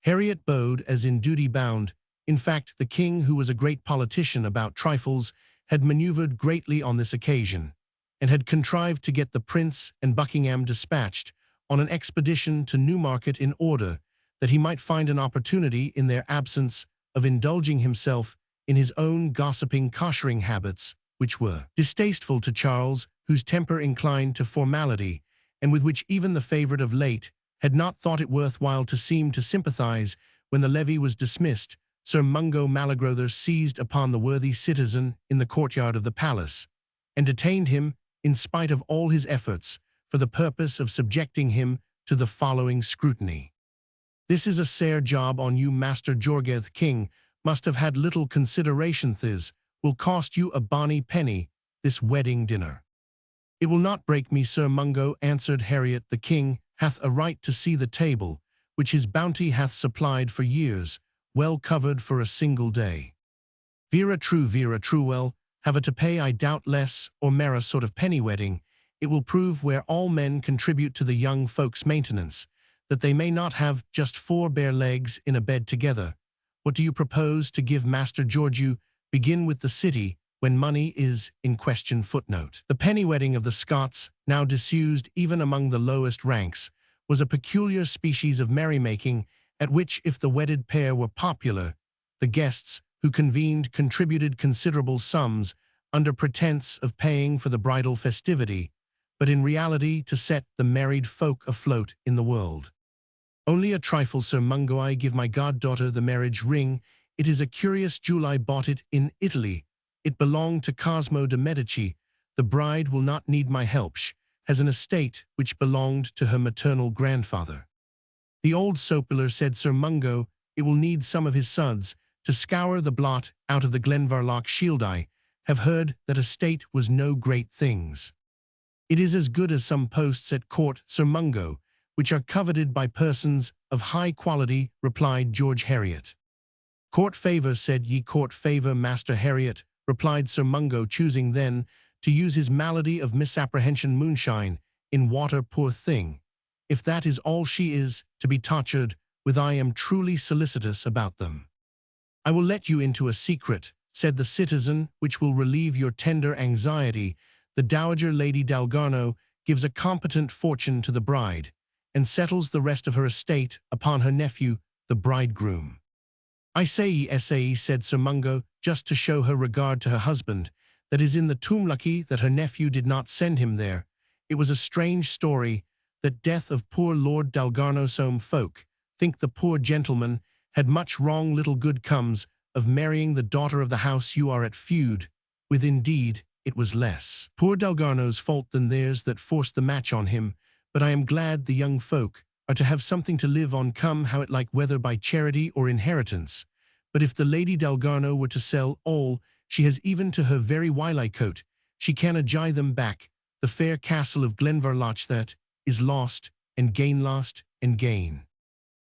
Harriet bowed as in duty bound. In fact, the king, who was a great politician about trifles, had manoeuvred greatly on this occasion, and had contrived to get the Prince and Buckingham dispatched on an expedition to Newmarket in order that he might find an opportunity in their absence of indulging himself in his own gossiping coshering habits, which were distasteful to Charles, whose temper inclined to formality, and with which even the favourite of late had not thought it worth while to seem to sympathize. When the levee was dismissed, Sir Mungo Malagrother seized upon the worthy citizen in the courtyard of the palace, and detained him, in spite of all his efforts, for the purpose of subjecting him to the following scrutiny. This is a sair job on you, Master Jorgeth. King must have had little consideration. This will cost you a bonny penny, this wedding dinner. It will not break me, Sir Mungo, answered Harriet. The king hath a right to see the table, which his bounty hath supplied for years, well covered for a single day. Vera true, well, have a to pay, I doubt less, or mair a sort of penny wedding. It will prove, where all men contribute to the young folks' maintenance, that they may not have just 4 bare legs in a bed together. What do you propose to give Master George? You begin with the city, when money is in question. Footnote. The penny wedding of the Scots, now disused even among the lowest ranks, was a peculiar species of merrymaking, at which, if the wedded pair were popular, the guests who convened contributed considerable sums under pretence of paying for the bridal festivity, but in reality to set the married folk afloat in the world. Only a trifle, Sir Mungo. I give my goddaughter the marriage ring. It is a curious jewel. I bought it in Italy. It belonged to Cosmo de' Medici. The bride will not need my help. She has an estate which belonged to her maternal grandfather. The old sopiler, said Sir Mungo, it will need some of his suds to scour the blot out of the Glenvarloch shield. I have heard that estate was no great things. It is as good as some posts at court, Sir Mungo, which are coveted by persons of high quality, replied George Harriet. Court favour, said ye. Court favour, Master Harriet, replied Sir Mungo, choosing then to use his malady of misapprehension moonshine in water. Poor thing, if that is all she is to be tortured with, I am truly solicitous about them. I will let you into a secret, said the citizen, which will relieve your tender anxiety. The Dowager Lady Dalgarno gives a competent fortune to the bride, and settles the rest of her estate upon her nephew, the bridegroom. I say ye, said Sir Mungo, just to show her regard to her husband, that is in the tomb. Lucky that her nephew did not send him there, It was a strange story, that death of poor Lord Dalgarno's folk. Think the poor gentleman had much wrong little good comes of marrying the daughter of the house you are at feud with. Indeed, it was less poor Dalgarno's fault than theirs that forced the match on him, but I am glad the young folk are to have something to live on, come how it like, whether by charity or inheritance. But if the Lady Dalgarno were to sell all she has, even to her very coat, she canna gie them back, the fair castle of Glenvarloch that is lost, and gain.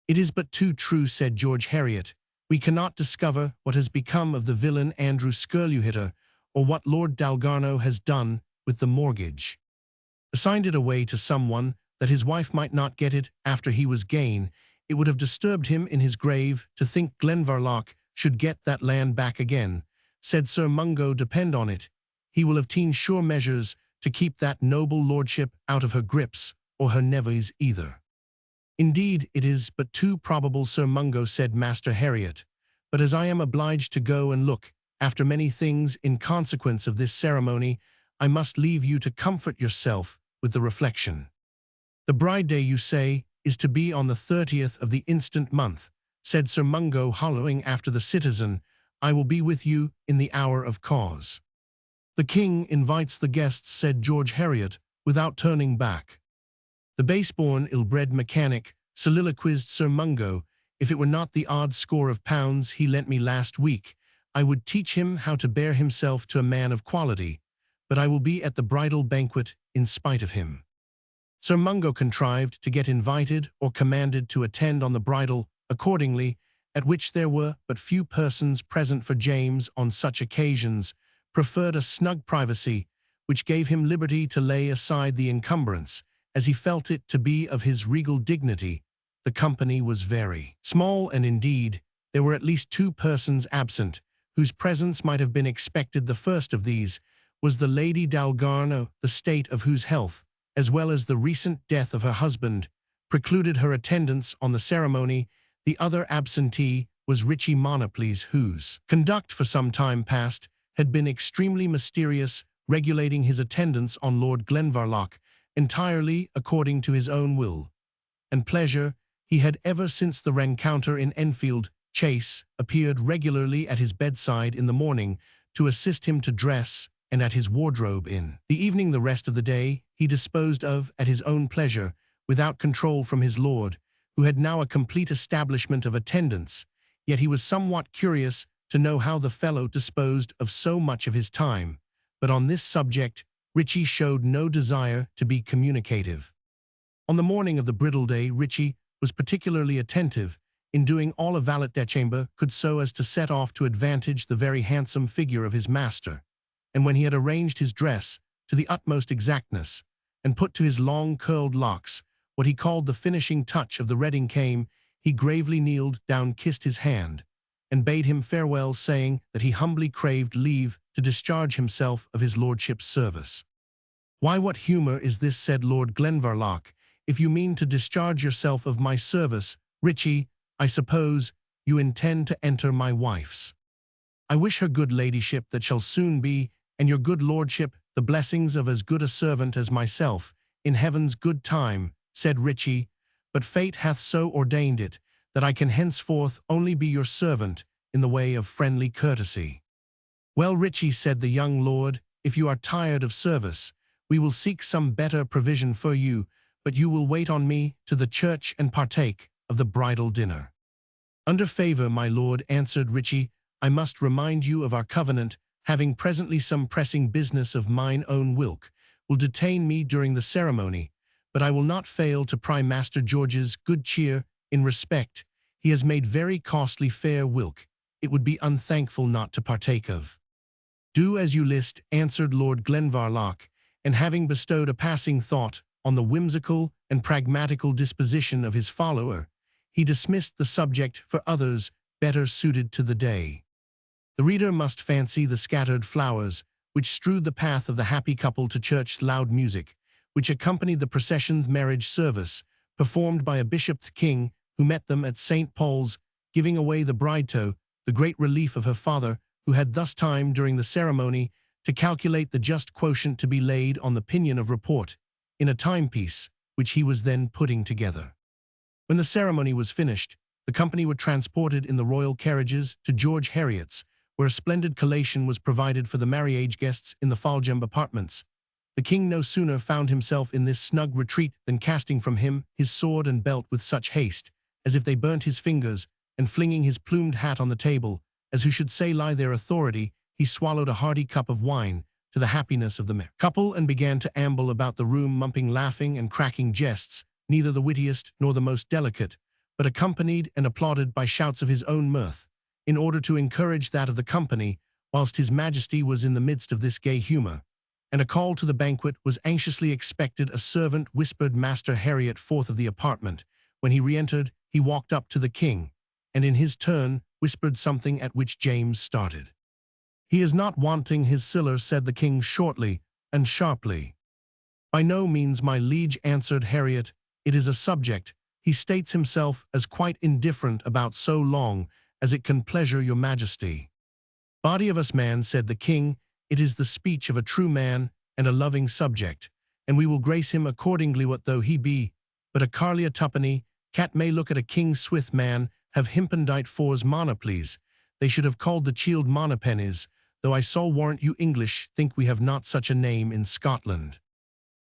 It is but too true, said George Heriot. We cannot discover what has become of the villain Andrew Skirluhitter, or what Lord Dalgarno has done with the mortgage. Assigned it away to someone, that his wife might not get it after he was gane. It would have disturbed him in his grave to think Glenvarloch should get that land back again. Said Sir Mungo, depend on it, he will have ta'en sure measures to keep that noble lordship out of her grips, or her neves either. Indeed, it is but too probable, Sir Mungo, said Master Heriot. But as I am obliged to go and look after many things in consequence of this ceremony, I must leave you to comfort yourself with the reflection. The bride day, you say, is to be on the 30th of the instant month, said Sir Mungo, hollowing after the citizen. I will be with you in the hour of cause. The king invites the guests, said George Heriot, without turning back. The base-born, ill-bred mechanic, soliloquized Sir Mungo, if it were not the odd score of pounds he lent me last week, I would teach him how to bear himself to a man of quality, but I will be at the bridal banquet in spite of him. Sir Mungo contrived to get invited or commanded to attend on the bridal, accordingly, at which there were but few persons present, for James, on such occasions, preferred a snug privacy, which gave him liberty to lay aside the encumbrance, as he felt it to be of his regal dignity. The company was very small, and indeed, there were at least 2 persons absent, whose presence might have been expected. The first of these was the Lady Dalgarno, the state of whose health, as well as the recent death of her husband, precluded her attendance on the ceremony. The other absentee was Richie Monoples, whose conduct for some time past had been extremely mysterious, regulating his attendance on Lord Glenvarloch entirely according to his own will and pleasure. He had, ever since the rencounter in Enfield Chase, appeared regularly at his bedside in the morning to assist him to dress, and at his wardrobe in the evening. The rest of the day he disposed of at his own pleasure, without control from his lord, who had now a complete establishment of attendants. Yet he was somewhat curious to know how the fellow disposed of so much of his time, but on this subject Richie showed no desire to be communicative. On the morning of the bridal day, Richie was particularly attentive in doing all a valet de chambre could, so as to set off to advantage the very handsome figure of his master, and when he had arranged his dress to the utmost exactness, and put to his long curled locks what he called the finishing touch of the redding came, he gravely kneeled down, kissed his hand, and bade him farewell, saying that he humbly craved leave to discharge himself of his lordship's service. Why, what humour is this, said Lord Glenvarloch, if you mean to discharge yourself of my service, Richie, I suppose you intend to enter my wife's. I wish her good ladyship that shall soon be, and your good lordship, the blessings of as good a servant as myself, in heaven's good time, said Richie, but fate hath so ordained it, that I can henceforth only be your servant in the way of friendly courtesy. Well, Richie, said the young lord, if you are tired of service, we will seek some better provision for you, but you will wait on me to the church and partake of the bridal dinner. Under favour, my lord, answered Richie, I must remind you of our covenant, having presently some pressing business of mine own whilk will detain me during the ceremony, but I will not fail to pry Master George's good cheer in respect. He has made very costly fare whilk it would be unthankful not to partake of. Do as you list, answered Lord Glenvarloch, and having bestowed a passing thought on the whimsical and pragmatical disposition of his follower, he dismissed the subject for others better suited to the day. The reader must fancy the scattered flowers which strewed the path of the happy couple to church, loud music which accompanied the procession's marriage service, performed by a bishop's king who met them at St. Paul's, giving away the bride to the great relief of her father, who had thus time during the ceremony to calculate the just quotient to be laid on the pinion of report. in a timepiece, which he was then putting together. When the ceremony was finished, the company were transported in the royal carriages to George Heriot's, where a splendid collation was provided for the marriage guests in the Foljambe apartments. The king no sooner found himself in this snug retreat than casting from him his sword and belt with such haste, as if they burnt his fingers, and flinging his plumed hat on the table, as who should say lie their authority, he swallowed a hearty cup of wine, to the happiness of the couple, and began to amble about the room mumping laughing and cracking jests, neither the wittiest nor the most delicate, but accompanied and applauded by shouts of his own mirth, in order to encourage that of the company, whilst his majesty was in the midst of this gay humour. And a call to the banquet was anxiously expected. A servant whispered Master Heriot forth of the apartment. When he re-entered, he walked up to the king, and in his turn whispered something at which James started. "He is not wanting his siller," said the king shortly and sharply. "By no means, my liege," answered Heriot. "It is a subject he states himself as quite indifferent about so long as it can pleasure your majesty." "Body of us, man," said the king, "it is the speech of a true man and a loving subject, and we will grace him accordingly, what though he be but a carlia tuppenny cat may look at a king's swith man, have himpendite fors monoplies. They should have called the chield monopennies, though I saw warrant you English think we have not such a name in Scotland."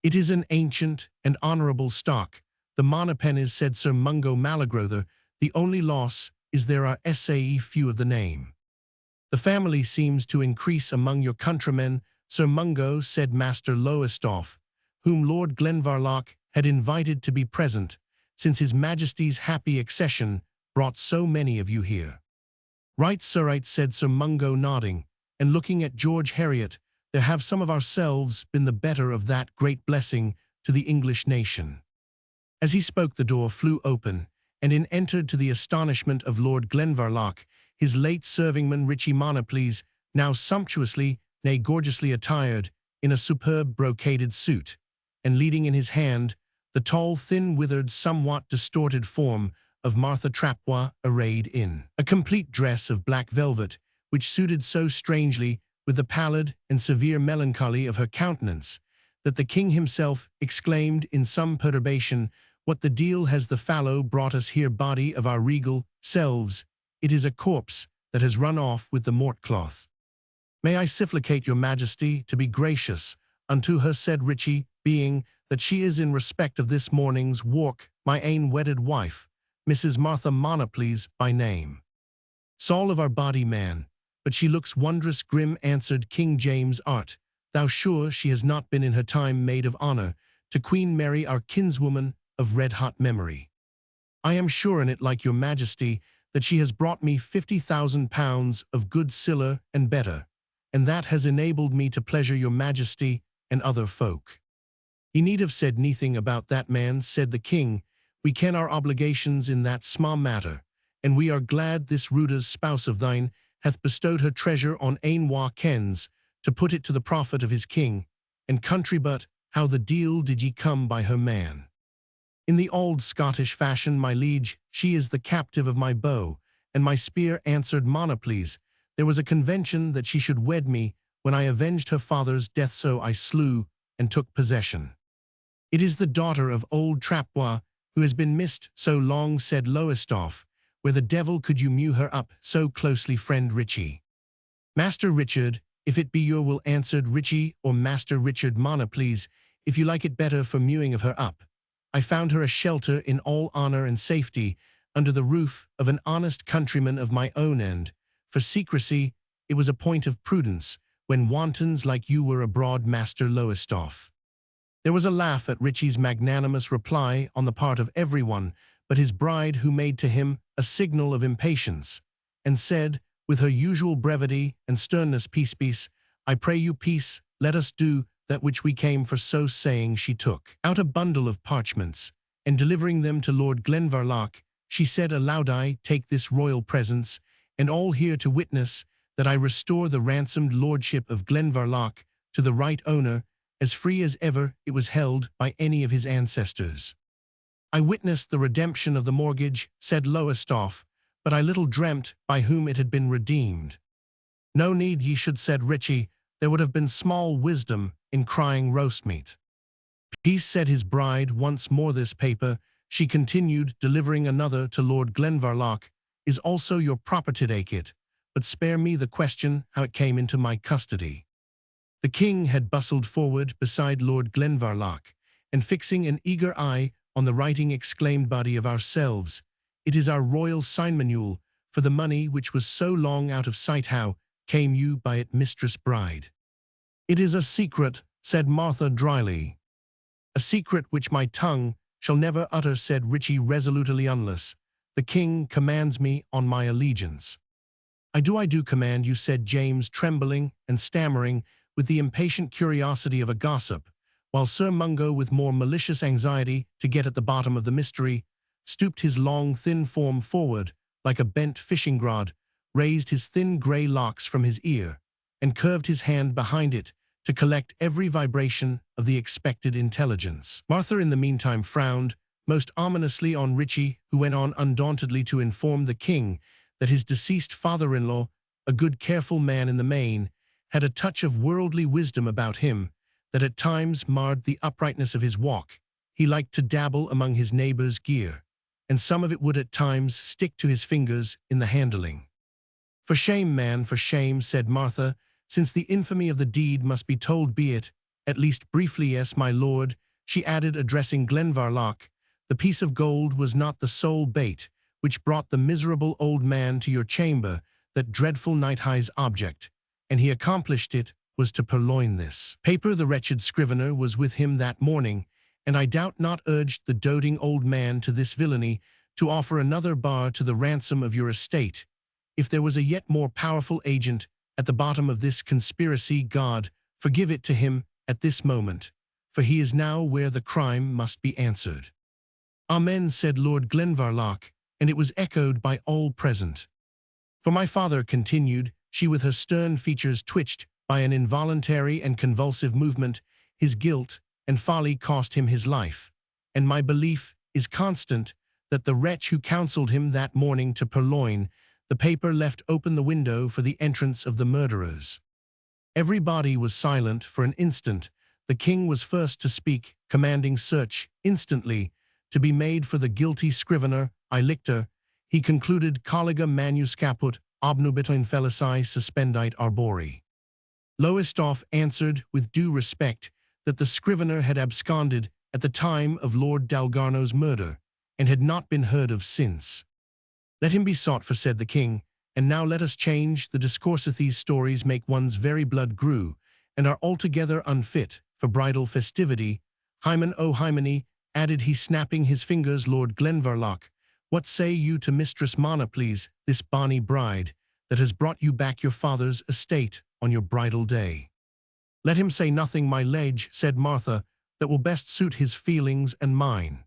"It is an ancient and honourable stock, the monopennies," said Sir Mungo Malagrother. "The only loss is there are sae few of the name." "The family seems to increase among your countrymen, Sir Mungo," said Master Lowestoft, whom Lord Glenvarloch had invited to be present, since his majesty's happy accession brought so many of you here. "Right, sir, right," said Sir Mungo, nodding, and looking at George Heriot. "There have some of ourselves been the better of that great blessing to the English nation." As he spoke, the door flew open, and in entered, to the astonishment of Lord Glenvarloch, his late servingman Richie Monoples, now sumptuously, nay gorgeously attired, in a superb brocaded suit, and leading in his hand the tall, thin, withered, somewhat distorted form of Martha Trapbois, arrayed in a complete dress of black velvet, which suited so strangely with the pallid and severe melancholy of her countenance, that the king himself exclaimed in some perturbation, "What the deal has the fallow brought us here, body of our regal selves? It is a corpse that has run off with the mortcloth." "May I supplicate your majesty to be gracious unto her," said Richie, "being that she is in respect of this morning's walk my ain wedded wife, Mrs. Martha Monoples by name. Saul of our body, man, but she looks wondrous grim," answered King James. "Art thou sure she has not been in her time maid of honour to Queen Mary, our kinswoman of red-hot memory?" "I am sure in it, like your majesty, that she has brought me 50,000 pounds of good siller and better, and that has enabled me to pleasure your majesty and other folk." "Ye need have said neathing about that, man," said the king. "We ken our obligations in that sma matter, and we are glad this Ruda's spouse of thine hath bestowed her treasure on ane wha kens, to put it to the profit of his king and country. But how the deal did ye come by her, man?" "In the old Scottish fashion, my liege. She is the captive of my bow and my spear," answered Monoples. "There was a convention that she should wed me when I avenged her father's death, so I slew and took possession." "It is the daughter of old Trapbois, who has been missed so long," said Lowestoft. "Where the devil could you mew her up so closely, friend Richie?" "Master Richard, if it be your will," answered Richie, "or Master Richard Monoples, if you like it better for mewing of her up. I found her a shelter in all honour and safety, under the roof of an honest countryman of my own end. For secrecy, it was a point of prudence, when wantons like you were abroad, Master Lowestoft." There was a laugh at Richie's magnanimous reply on the part of everyone but his bride, who made to him a signal of impatience, and said, with her usual brevity and sternness, "Peace, peace, I pray you, peace, let us do that which we came for." So saying, she took out a bundle of parchments, and delivering them to Lord Glenvarloch, she said aloud, "I take this royal presence, and all here to witness that I restore the ransomed lordship of Glenvarloch to the right owner, as free as ever it was held by any of his ancestors." "I witnessed the redemption of the mortgage," said Lowestoft, "but I little dreamt by whom it had been redeemed." "No need ye should," said Richie. "There would have been small wisdom in crying roast meat." He said his bride once more this paper, she continued, delivering another to Lord Glenvarloch, is also your property, take it, but spare me the question how it came into my custody. The king had bustled forward beside Lord Glenvarloch, and fixing an eager eye on the writing exclaimed, body of ourselves, it is our royal sign manual for the money which was so long out of sight. How came you by it, mistress bride? It is a secret, said Martha dryly. A secret which my tongue shall never utter, said Richie resolutely, unless the king commands me on my allegiance. I do command you, said James, trembling and stammering with the impatient curiosity of a gossip, while Sir Mungo, with more malicious anxiety to get at the bottom of the mystery, stooped his long thin form forward like a bent fishing rod, raised his thin grey locks from his ear, and curved his hand behind it to collect every vibration of the expected intelligence. Martha in the meantime frowned most ominously on Richie, who went on undauntedly to inform the king that his deceased father-in-law, a good careful man in the main, had a touch of worldly wisdom about him that at times marred the uprightness of his walk. He liked to dabble among his neighbors' gear, and some of it would at times stick to his fingers in the handling. For shame, man, for shame, said Martha, since the infamy of the deed must be told, be it, at least briefly. Yes, my lord, she added, addressing Glenvarloch, the piece of gold was not the sole bait which brought the miserable old man to your chamber, that dreadful night. High's object, and he accomplished it, was to purloin this paper. The wretched scrivener was with him that morning, and I doubt not urged the doting old man to this villainy, to offer another bar to the ransom of your estate. If there was a yet more powerful agent at the bottom of this conspiracy, God forgive it to him at this moment, for he is now where the crime must be answered. Amen, said Lord Glenvarloch, and it was echoed by all present. For my father, continued she with her stern features twitched by an involuntary and convulsive movement, his guilt and folly cost him his life, and my belief is constant that the wretch who counselled him that morning to purloin the paper left open the window for the entrance of the murderers. Everybody was silent for an instant. The king was first to speak, commanding search instantly to be made for the guilty scrivener. I lictor, he concluded, collega manus caput, obnubit in felici suspendite arbori. Lowestoft answered with due respect that the scrivener had absconded at the time of Lord Dalgarno's murder, and had not been heard of since. Let him be sought for, said the king, and now let us change the discourse. These stories make one's very blood grew, and are altogether unfit for bridal festivity. Hymen, O Hymene, added he, snapping his fingers, Lord Glenvarloch, what say you to Mistress Mana, please, this bonny bride, that has brought you back your father's estate on your bridal day? Let him say nothing, my liege, said Martha, that will best suit his feelings and mine.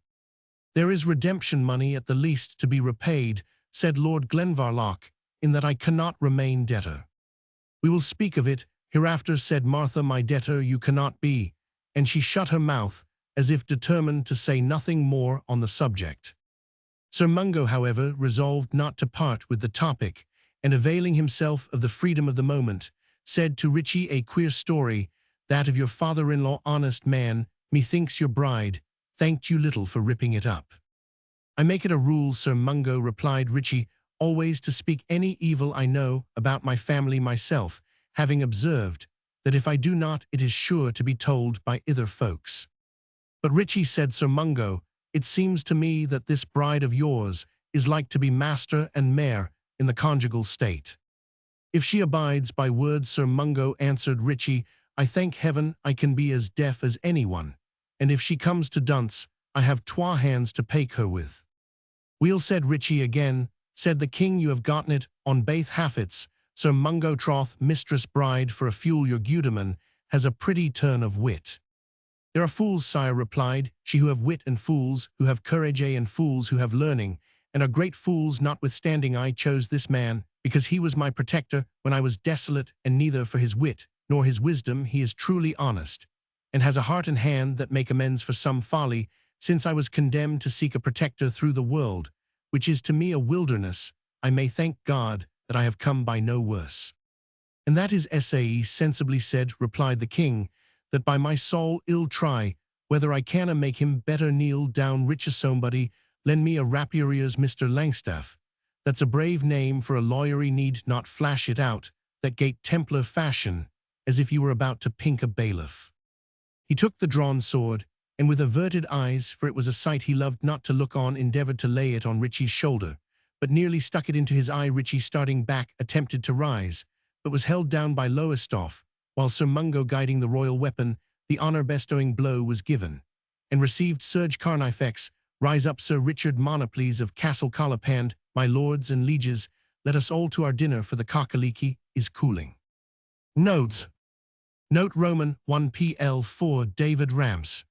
There is redemption money at the least to be repaid, said Lord Glenvarloch, in that I cannot remain debtor. We will speak of it hereafter, said Martha, my debtor you cannot be, and she shut her mouth, as if determined to say nothing more on the subject. Sir Mungo, however, resolved not to part with the topic, and availing himself of the freedom of the moment, said to Richie, a queer story, that of your father-in-law, honest man, methinks your bride thanked you little for ripping it up. I make it a rule, Sir Mungo, replied Richie, always to speak any evil I know about my family myself, having observed that if I do not, it is sure to be told by other folks. But Richie, said Sir Mungo, it seems to me that this bride of yours is like to be master and mare in the conjugal state. If she abides by words, Sir Mungo, answered Richie, I thank heaven I can be as deaf as anyone, and if she comes to dunce, I have twa hands to pake her with. Weel, said Richie again, said the king, you have gotten it on baith haffets, Sir Mungo, troth, mistress bride, for a fuel your Guterman has a pretty turn of wit. There are fools, sire, replied she, who have wit, and fools who have courage, and fools who have learning, and are great fools. Notwithstanding, I chose this man, because he was my protector when I was desolate, and neither for his wit nor his wisdom he is truly honest, and has a heart and hand that make amends for some folly, since I was condemned to seek a protector through the world, which is to me a wilderness. I may thank God that I have come by no worse. And that is sae sensibly said, replied the king, that by my soul ill try whether I canna make him better kneel down richer somebody, lend me a rapier ears Mr. Langstaff. That's a brave name for a lawyery need not flash it out, that gate Templar fashion, as if you were about to pink a bailiff. He took the drawn sword, and with averted eyes, for it was a sight he loved not to look on, endeavoured to lay it on Richie's shoulder, but nearly stuck it into his eye. Richie, starting back, attempted to rise, but was held down by Lowestoft, while Sir Mungo, guiding the royal weapon, the honour-bestowing blow was given, and received Surge Carnifex. Rise up, Sir Richard Monoplees of Castle Collapand, my lords and lieges, let us all to our dinner, for the cockaliki is cooling. Note Roman 1pl4 David Ramsay.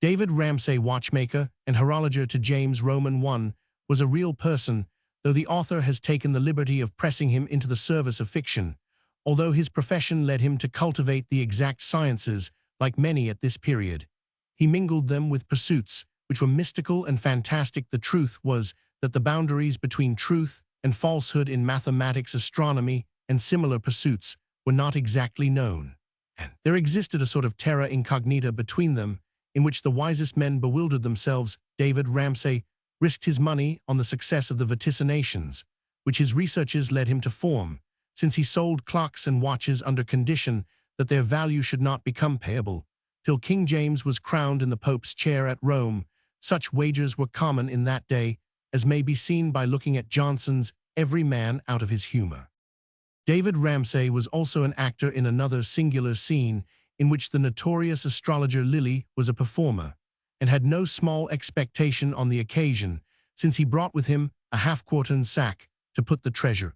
David Ramsay, watchmaker and horologer to James Roman I, was a real person, though the author has taken the liberty of pressing him into the service of fiction, although his profession led him to cultivate the exact sciences, like many at this period. He mingled them with pursuits which were mystical and fantastic. The truth was that the boundaries between truth and falsehood in mathematics, astronomy, and similar pursuits were not exactly known, and there existed a sort of terra incognita between them, in which the wisest men bewildered themselves. David Ramsay risked his money on the success of the vaticinations, which his researches led him to form, since he sold clocks and watches under condition that their value should not become payable, till King James was crowned in the Pope's chair at Rome. Such wagers were common in that day, as may be seen by looking at Johnson's Every Man Out of His Humour. David Ramsay was also an actor in another singular scene, in which the notorious astrologer Lilly was a performer, and had no small expectation on the occasion, since he brought with him a half-quartern sack to put the treasure.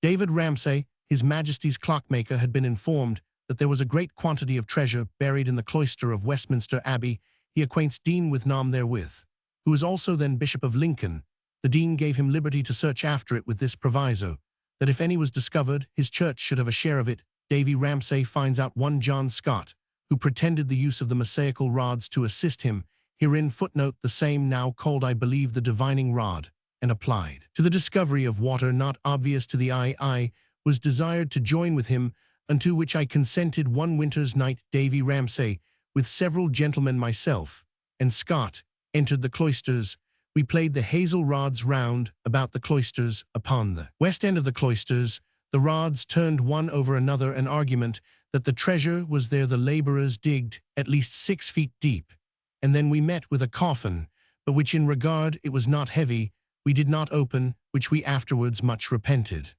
David Ramsay, His Majesty's clockmaker, had been informed that there was a great quantity of treasure buried in the cloister of Westminster Abbey. He acquaints Dean with Nom therewith, who was also then Bishop of Lincoln. The Dean gave him liberty to search after it, with this proviso, that if any was discovered, his church should have a share of it. Davy Ramsay finds out one John Scott, who pretended the use of the Mosaical rods to assist him, herein footnote the same now called, I believe, the divining rod, and applied to the discovery of water not obvious to the eye. I was desired to join with him, unto which I consented one winter's night. Davy Ramsay, with several gentlemen, myself, and Scott, entered the cloisters. We played the hazel rods round about the cloisters. Upon the west end of the cloisters, the rods turned one over another, an argument that the treasure was there. The labourers digged at least 6 feet deep, and then we met with a coffin, but which in regard it was not heavy, we did not open, which we afterwards much repented.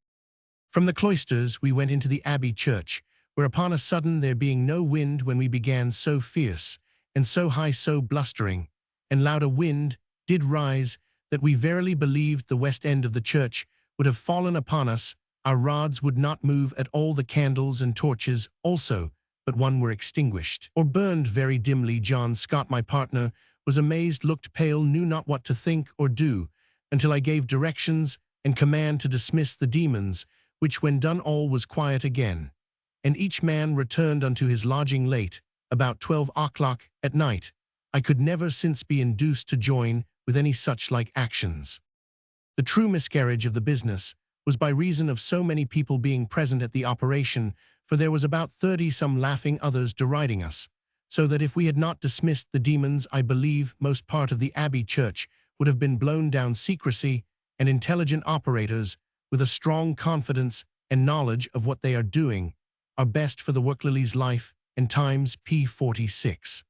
From the cloisters we went into the abbey church, where upon a sudden, there being no wind when we began, so fierce, and so high, so blustering, and loud a wind did rise, that we verily believed the west end of the church would have fallen upon us. Our rods would not move at all. The candles and torches also, but one were extinguished, or burned very dimly. John Scott, my partner, was amazed, looked pale, knew not what to think or do, until I gave directions and command to dismiss the demons, which when done all was quiet again, and each man returned unto his lodging late, about 12 o'clock at night. I could never since be induced to join with any such like actions. The true miscarriage of the business was by reason of so many people being present at the operation, for there was about 30, some laughing, others deriding us, so that if we had not dismissed the demons, I believe most part of the abbey church would have been blown down. Secrecy and intelligent operators, with a strong confidence and knowledge of what they are doing, are best for the work. Lily's Life and Times, p. 46.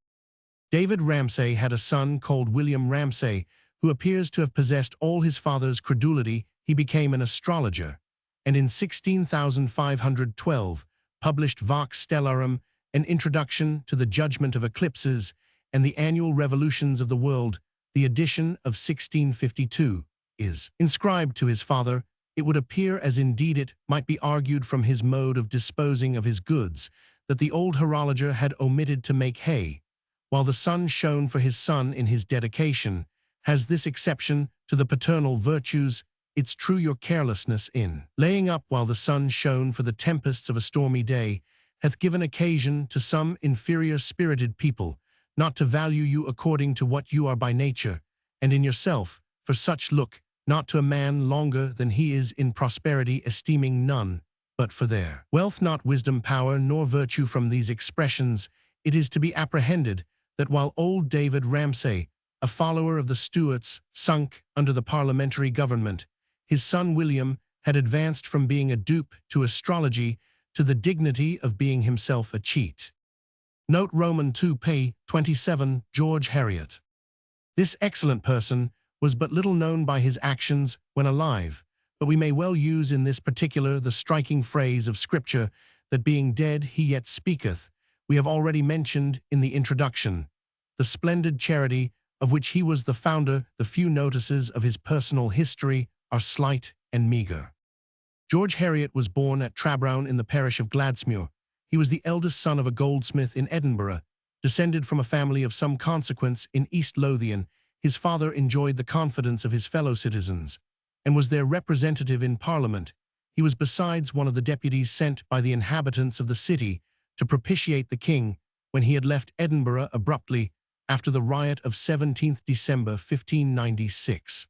David Ramsay had a son called William Ramsay, who appears to have possessed all his father's credulity. He became an astrologer, and in 16,512 published Vox Stellarum, an introduction to the judgment of eclipses and the annual revolutions of the world. The edition of 1652 is inscribed to his father. It would appear, as indeed it might be argued from his mode of disposing of his goods, that the old horologer had omitted to make hay, while the son shone for his son in his dedication. Has this exception to the paternal virtues? It's true your carelessness in laying up while the sun shone for the tempests of a stormy day hath given occasion to some inferior-spirited people not to value you according to what you are by nature, and in yourself, for such look not to a man longer than he is in prosperity, esteeming none but for their wealth, not wisdom, power, nor virtue. From these expressions it is to be apprehended that while old David Ramsay, a follower of the Stuarts, sunk under the parliamentary government, his son William had advanced from being a dupe to astrology to the dignity of being himself a cheat. Note Roman 2 p. 27 George Heriot. This excellent person was but little known by his actions when alive, but we may well use in this particular the striking phrase of Scripture that being dead he yet speaketh, we have already mentioned in the introduction. The splendid charity of which he was the founder, the few notices of his personal history are slight and meagre. George Heriot was born at Trabrown in the parish of Gladsmuir. He was the eldest son of a goldsmith in Edinburgh, descended from a family of some consequence in East Lothian. His father enjoyed the confidence of his fellow citizens, and was their representative in Parliament. He was besides one of the deputies sent by the inhabitants of the city to propitiate the king when he had left Edinburgh abruptly after the riot of 17th December 1596.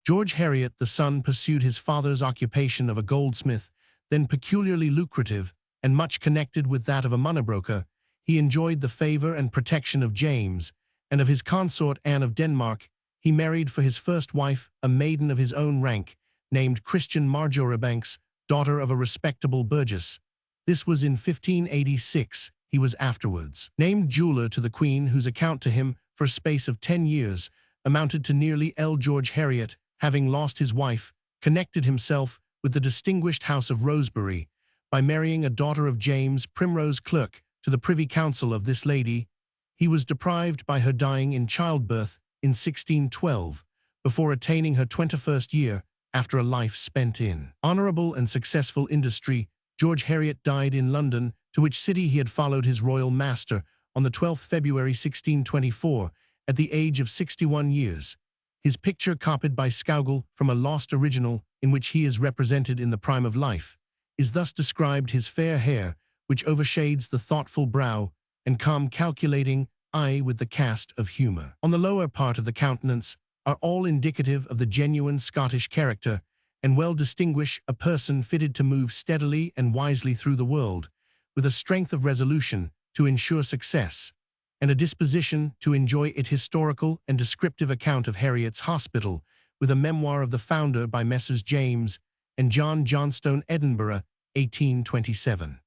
George Heriot the son pursued his father's occupation of a goldsmith, then peculiarly lucrative and much connected with that of a moneybroker. He enjoyed the favor and protection of James, and of his consort Anne of Denmark. He married for his first wife a maiden of his own rank, named Christian Marjoribanks, daughter of a respectable burgess. This was in 1586. He was afterwards named jeweller to the Queen, whose account to him, for a space of 10 years, amounted to nearly L. George Heriot, having lost his wife, connected himself with the distinguished house of Rosebery by marrying a daughter of James Primrose Clerk to the Privy Council of this lady. He was deprived by her dying in childbirth in 1612, before attaining her 21st year after a life spent in honourable and successful industry. George Heriot died in London, to which city he had followed his royal master, on the 12th February 1624, at the age of 61 years. His picture, copied by Skougal from a lost original in which he is represented in the prime of life, is thus described: his fair hair, which overshades the thoughtful brow, and calm calculating eye with the cast of humour on the lower part of the countenance, are all indicative of the genuine Scottish character, and well distinguish a person fitted to move steadily and wisely through the world, with a strength of resolution to ensure success, and a disposition to enjoy it. Historical and descriptive account of Heriot's Hospital, with a memoir of the founder by Messrs. James and John Johnstone, Edinburgh, 1827.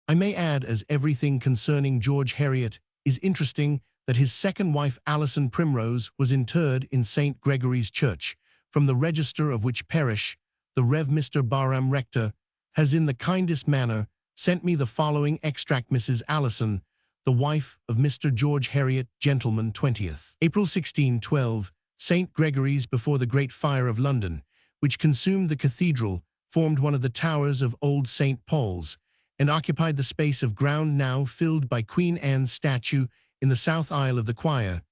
I may add, as everything concerning George Heriot is interesting, that his second wife Alison Primrose was interred in St. Gregory's Church, from the register of which parish the Rev. Mr. Barham, rector, has in the kindest manner sent me the following extract. Mrs. Alison, the wife of Mr. George Heriot, gentleman, 20th April 1612, St. Gregory's, before the great fire of London, which consumed the cathedral, formed one of the towers of old St. Paul's, and occupied the space of ground now filled by Queen Anne's statue in the south aisle of the choir.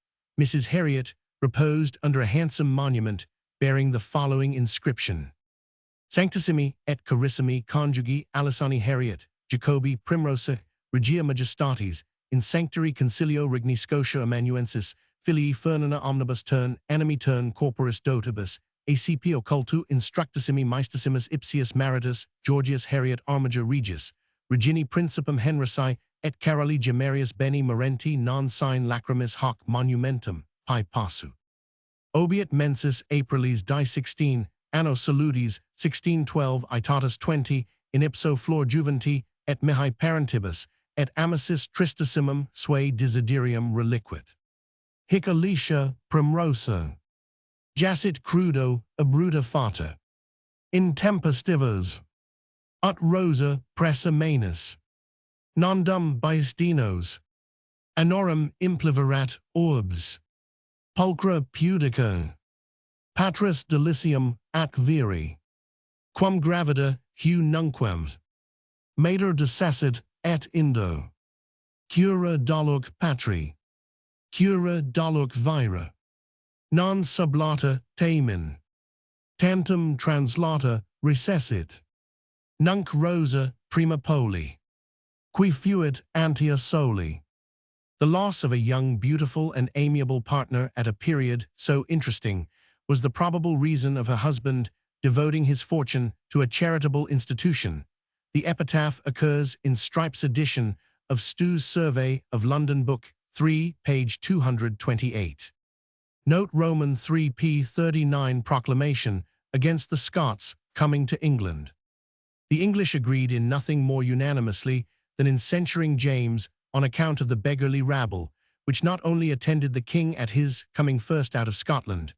Mrs. Heriot reposed under a handsome monument bearing the following inscription: Sanctissimi et carissimi conjugi Alisani Heriot, Jacobi Primrosa, Regia Majestatis, in sanctari concilio regni Scotia amanuensis, filii fernina omnibus turn, animi turn corporis dotibus, acp occultu instructissimi maistissimus ipsius maritus, Georgius Heriot Armiger Regis, Regini Principum Henrici, et Caroli Gemerius Beni Morenti non sine lacrimis hoc monumentum, pi passu. Obiit mensis Aprilis die 16, anno salutis, 1612 aetatis 20, in ipso flor juventi, et mihi parentibus, et amicis tristissimum sui desiderium reliquit. Hic Alicia Primrosa. Jacit crudo, abruta fata. In tempestivas. Ut rosa pressa manus. Nondum biestinos. Anorum impliverat orbs. Pulchra pudica. Patris delicium ac viri. Quam gravida hu nunquam. Mater decessit et indo. Cura doluc patri. Cura doluc vira. Non sublata tamen. Tantum translata recessit. Nunc rosa prima poli. Qui fuit antia soli. The loss of a young, beautiful, and amiable partner at a period so interesting was the probable reason of her husband devoting his fortune to a charitable institution. The epitaph occurs in Strype's edition of Stew's Survey of London Book 3, page 228. Note Roman 3p 39 proclamation against the Scots coming to England. The English agreed in nothing more unanimously than in censuring James on account of the beggarly rabble, which not only attended the king at his coming first out of Scotland,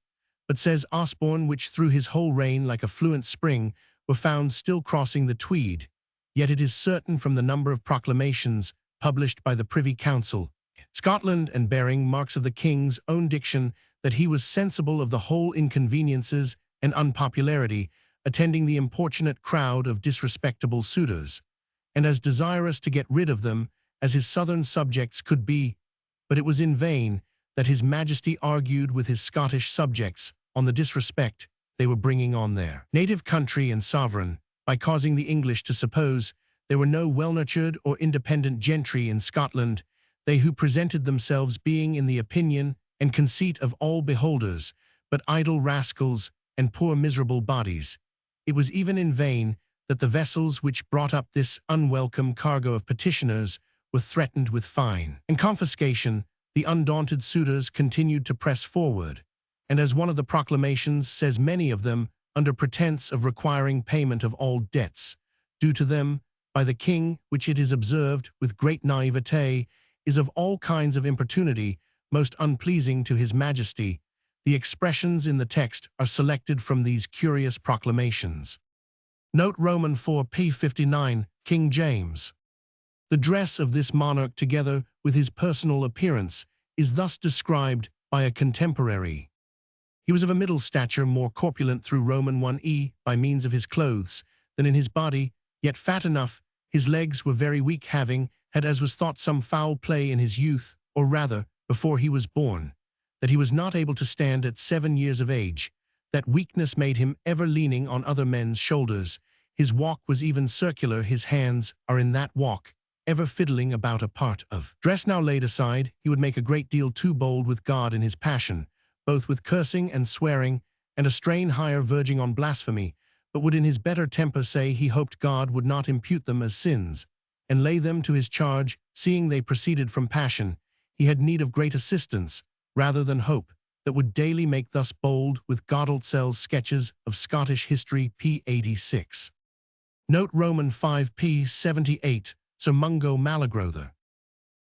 but says Osborne, which through his whole reign like a fluent spring were found still crossing the Tweed. Yet it is certain from the number of proclamations published by the Privy Council, Scotland, and bearing marks of the king's own diction, that he was sensible of the whole inconveniences and unpopularity attending the importunate crowd of disrespectable suitors, and as desirous to get rid of them as his southern subjects could be. But it was in vain that his Majesty argued with his Scottish subjects on the disrespect they were bringing on their native country and sovereign, by causing the English to suppose there were no well-nurtured or independent gentry in Scotland, they who presented themselves being in the opinion and conceit of all beholders, but idle rascals and poor miserable bodies. It was even in vain that the vessels which brought up this unwelcome cargo of petitioners were threatened with fine and confiscation. The undaunted suitors continued to press forward, and as one of the proclamations says, many of them, under pretense of requiring payment of all debts due to them by the king, which it is observed with great naivete, is of all kinds of importunity most unpleasing to his Majesty. The expressions in the text are selected from these curious proclamations. Note Roman 4p 59, King James. The dress of this monarch, together with his personal appearance, is thus described by a contemporary. He was of a middle stature, more corpulent through Roman 1e by means of his clothes than in his body, yet fat enough. His legs were very weak, having had, as was thought, some foul play in his youth, or rather, before he was born, that he was not able to stand at 7 years of age. That weakness made him ever leaning on other men's shoulders. His walk was even circular, his hands are in that walk, ever fiddling about a part of dress now laid aside. He would make a great deal too bold with God in his passion, both with cursing and swearing, and a strain higher verging on blasphemy, but would in his better temper say he hoped God would not impute them as sins, and lay them to his charge, seeing they proceeded from passion. He had need of great assistance, rather than hope, that would daily make thus bold with Godoltsell's Sketches of Scottish History p. 86. Note Roman 5p 78, Sir Mungo Malagrother.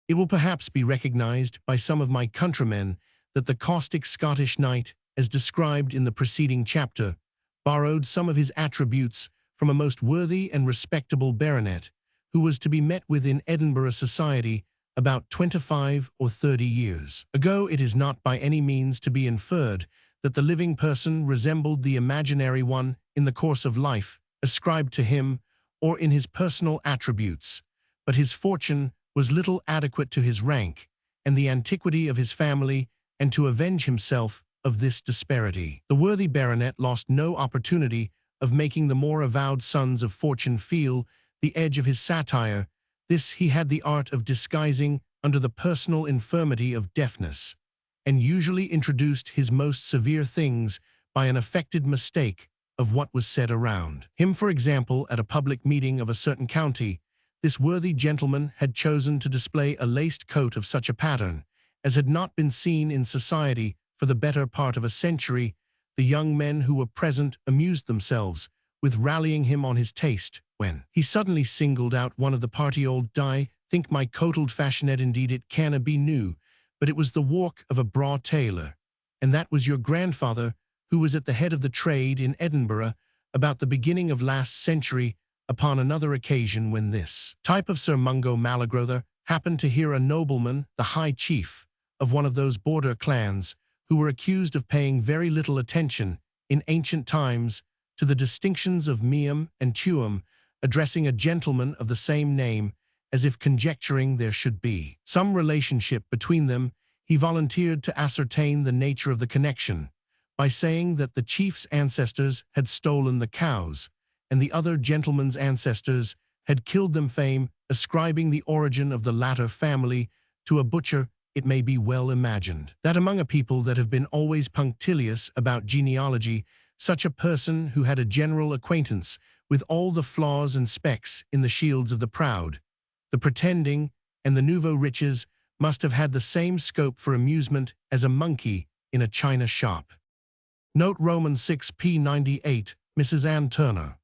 It will perhaps be recognized by some of my countrymen that the caustic Scottish knight, as described in the preceding chapter, borrowed some of his attributes from a most worthy and respectable baronet, who was to be met with in Edinburgh society about 25 or 30 years ago. It is not by any means to be inferred that the living person resembled the imaginary one in the course of life ascribed to him, or in his personal attributes, but his fortune was little adequate to his rank and the antiquity of his family, and to avenge himself of this disparity, the worthy baronet lost no opportunity of making the more avowed sons of fortune feel the edge of his satire. This he had the art of disguising under the personal infirmity of deafness, and usually introduced his most severe things by an affected mistake of what was said around him. For example, at a public meeting of a certain county, this worthy gentleman had chosen to display a laced coat of such a pattern as had not been seen in society for the better part of a century. The young men who were present amused themselves with rallying him on his taste, when he suddenly singled out one of the party. Old die, think my coat old fashioned, indeed it canna be new, but it was the work of a braw tailor, and that was your grandfather, who was at the head of the trade in Edinburgh about the beginning of last century. Upon another occasion, when this type of Sir Mungo Malagrother happened to hear a nobleman, the high chief of one of those border clans, who were accused of paying very little attention in ancient times to the distinctions of meum and tuum, addressing a gentleman of the same name, as if conjecturing there should be some relationship between them, he volunteered to ascertain the nature of the connection by saying that the chief's ancestors had stolen the cows, and the other gentleman's ancestors had killed them, fame ascribing the origin of the latter family to a butcher. It may be well imagined that among a people that have been always punctilious about genealogy, such a person who had a general acquaintance with all the flaws and specks in the shields of the proud, the pretending, and the nouveau riches, must have had the same scope for amusement as a monkey in a china shop. Note Roman 6 p. 98, Mrs. Ann Turner.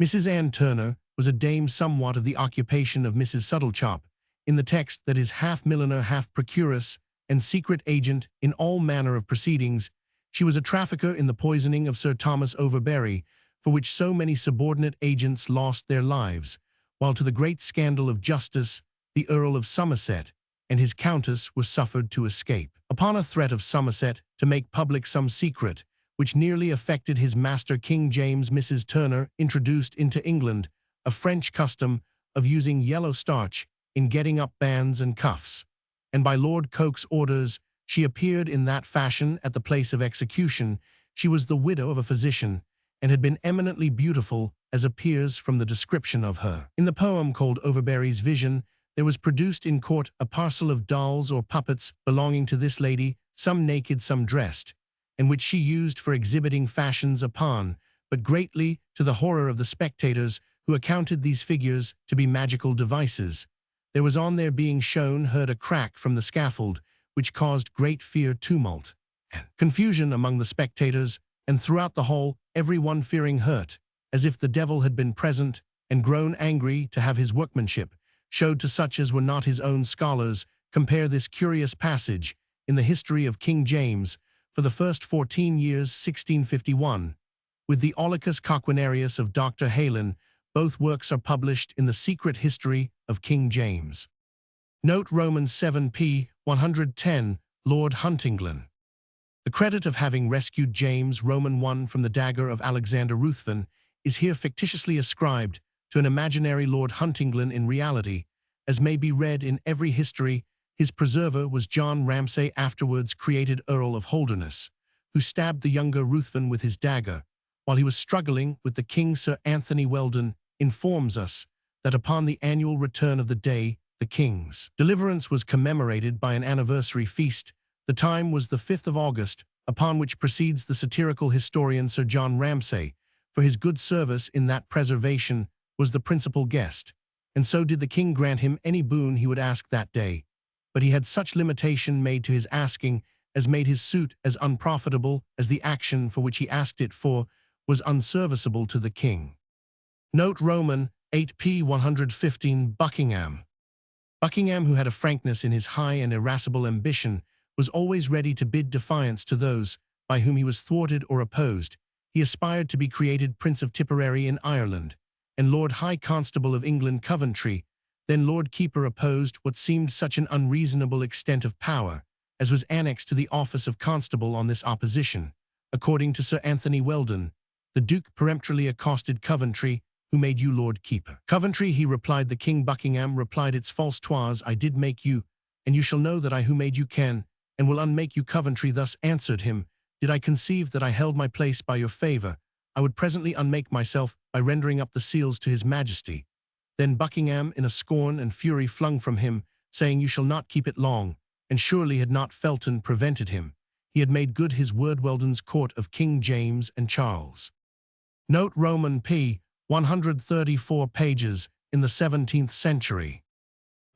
Mrs. Ann Turner was a dame somewhat of the occupation of Mrs. Suddlechop, in the text that is half milliner, half procuress, and secret agent in all manner of proceedings. She was a trafficker in the poisoning of Sir Thomas Overbury, for which so many subordinate agents lost their lives, while to the great scandal of justice, the Earl of Somerset and his Countess were suffered to escape. Upon a threat of Somerset to make public some secret, which nearly affected his master King James, Mrs. Turner introduced into England a French custom of using yellow starch in getting up bands and cuffs, and by Lord Coke's orders she appeared in that fashion at the place of execution. She was the widow of a physician, and had been eminently beautiful, as appears from the description of her. In the poem called Overbury's Vision, there was produced in court a parcel of dolls or puppets belonging to this lady, some naked, some dressed, and which she used for exhibiting fashions upon, but greatly to the horror of the spectators, who accounted these figures to be magical devices. There was on their being shown heard a crack from the scaffold, which caused great fear, tumult, and confusion among the spectators, and throughout the hall every one fearing hurt, as if the devil had been present, and grown angry to have his workmanship showed to such as were not his own scholars. Compare this curious passage in the history of King James for the first 14 years 1651, with the Aulicus Coquinarius of Dr. Heylin. Both works are published in the Secret History of King James. Note Romans 7 p. 110, Lord Huntingdon. The credit of having rescued James Roman I from the dagger of Alexander Ruthven is here fictitiously ascribed to an imaginary Lord Huntingdon. In reality, as may be read in every history, his preserver was John Ramsay, afterwards created Earl of Holderness, who stabbed the younger Ruthven with his dagger, while he was struggling with the king. Sir Anthony Weldon informs us that upon the annual return of the day, the king's deliverance was commemorated by an anniversary feast. The time was the 5th of August, upon which proceeds the satirical historian Sir John Ramsay, for his good service in that preservation was the principal guest, and so did the king grant him any boon he would ask that day, but he had such limitation made to his asking as made his suit as unprofitable as the action for which he asked it for was unserviceable to the king. Note Roman 8 p. 115, Buckingham. Buckingham, who had a frankness in his high and irascible ambition, was always ready to bid defiance to those by whom he was thwarted or opposed. He aspired to be created Prince of Tipperary in Ireland, and Lord High Constable of England Coventry. Then Lord Keeper opposed what seemed such an unreasonable extent of power, as was annexed to the office of Constable. On this opposition, according to Sir Anthony Weldon, the Duke peremptorily accosted Coventry, "Who made you Lord Keeper?" "Coventry," he replied. The King. Buckingham replied, "It's false, 'twas I did make you, and you shall know that I who made you can, and will unmake you." Coventry thus answered him, "Did I conceive that I held my place by your favour, I would presently unmake myself by rendering up the seals to his majesty." Then Buckingham in a scorn and fury flung from him, saying, "You shall not keep it long," and surely had not Felton prevented him, he had made good his word. Weldon's court of King James and Charles. Note Roman p. 134 pages in the 17th century.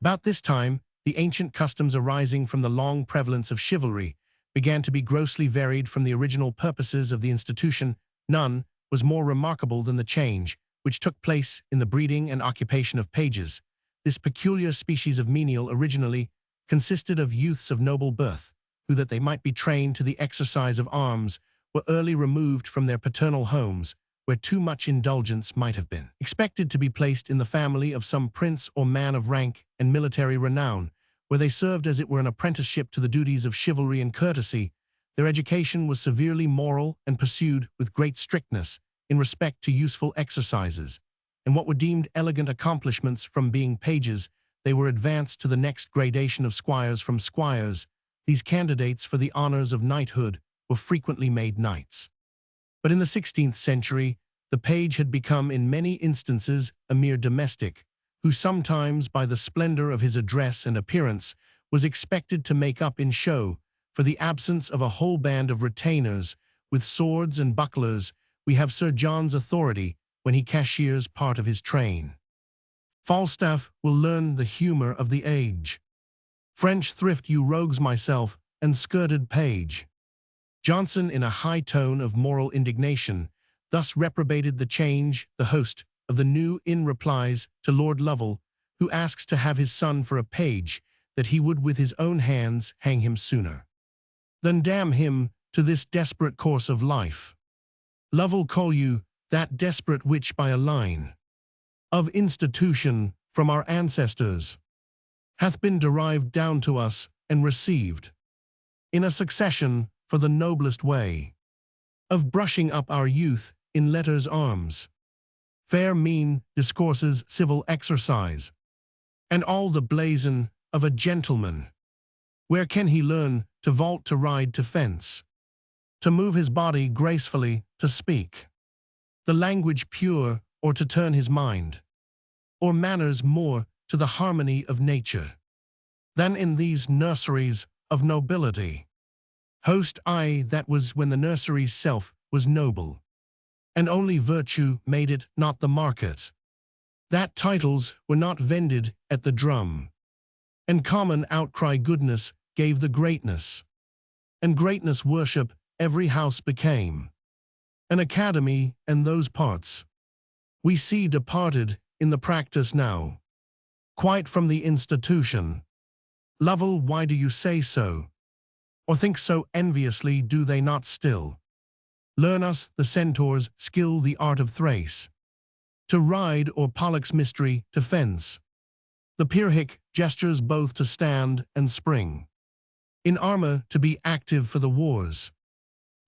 About this time, the ancient customs arising from the long prevalence of chivalry began to be grossly varied from the original purposes of the institution. None was more remarkable than the change which took place in the breeding and occupation of pages. This peculiar species of menial originally consisted of youths of noble birth, who, that they might be trained to the exercise of arms, were early removed from their paternal homes, where too much indulgence might have been expected, to be placed in the family of some prince or man of rank and military renown, where they served as it were an apprenticeship to the duties of chivalry and courtesy. Their education was severely moral and pursued with great strictness in respect to useful exercises, and what were deemed elegant accomplishments. From being pages, they were advanced to the next gradation of squires. From squires, these candidates for the honors of knighthood were frequently made knights. But in the 16th century, the page had become in many instances a mere domestic, who sometimes, by the splendor of his address and appearance, was expected to make up in show for the absence of a whole band of retainers with swords and bucklers. We have Sir John's authority when he cashiers part of his train. Falstaff will learn the humor of the age. French thrift you rogues myself, and skirted page. Johnson, in a high tone of moral indignation, thus reprobated the change. The host of the New Inn replies to Lord Lovell, who asks to have his son for a page, that he would with his own hands hang him sooner than damn him to this desperate course of life. Lovell call you that desperate which by a line of institution from our ancestors hath been derived down to us and received in a succession for the noblest way of brushing up our youth in letters arms, fair mean discourses, civil exercise, and all the blazon of a gentleman. Where can he learn to vault, to ride, to fence, to move his body gracefully, to speak the language pure, or to turn his mind or manners more to the harmony of nature, than in these nurseries of nobility? Host, I that was when the nursery's self was noble, and only virtue made it not the market, that titles were not vended at the drum, and common outcry goodness gave the greatness, and greatness worship every house became an academy, and those parts we see departed in the practice now, quite from the institution. Lovell, why do you say so? Or think so enviously? Do they not still learn us, the centaurs, skill the art of Thrace, to ride, or Pollux mystery, to fence, the Pyrrhic gestures both to stand and spring, in armor to be active for the wars,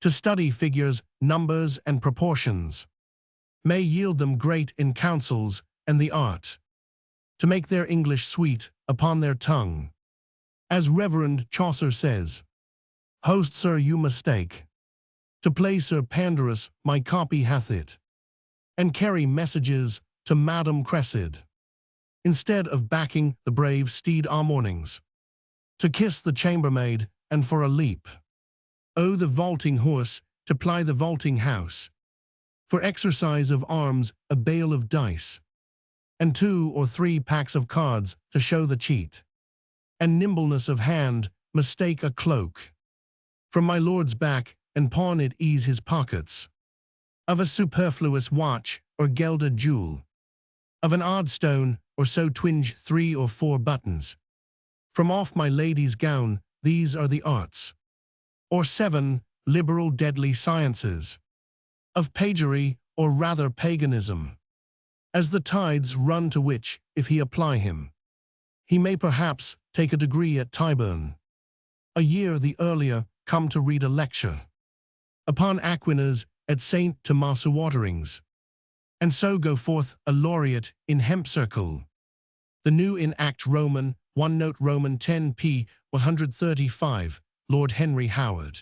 to study figures, numbers, and proportions, may yield them great in counsels, and the art to make their English sweet upon their tongue. As Reverend Chaucer says, host, sir, you mistake. To play Sir Pandarus, my copy hath it, and carry messages to Madam Cressid, instead of backing the brave steed our mornings, to kiss the chambermaid, and for a leap, oh, the vaulting horse, to ply the vaulting house, for exercise of arms, a bale of dice, and 2 or 3 packs of cards to show the cheat, and nimbleness of hand, mistake a cloak from my lord's back, and pawn it, ease his pockets of a superfluous watch or gelded jewel, of an odd stone, or so twinge 3 or 4 buttons from off my lady's gown. These are the arts, or 7 liberal deadly sciences of pagery, or rather paganism, as the tides run, to which, if he apply him, he may perhaps take a degree at Tyburn, a year the earlier come to read a lecture upon Aquinas at St. Thomas Waterings, and so go forth a laureate in hemp circle. The New in Act Roman, 1 note Roman 10 p. 135, Lord Henry Howard.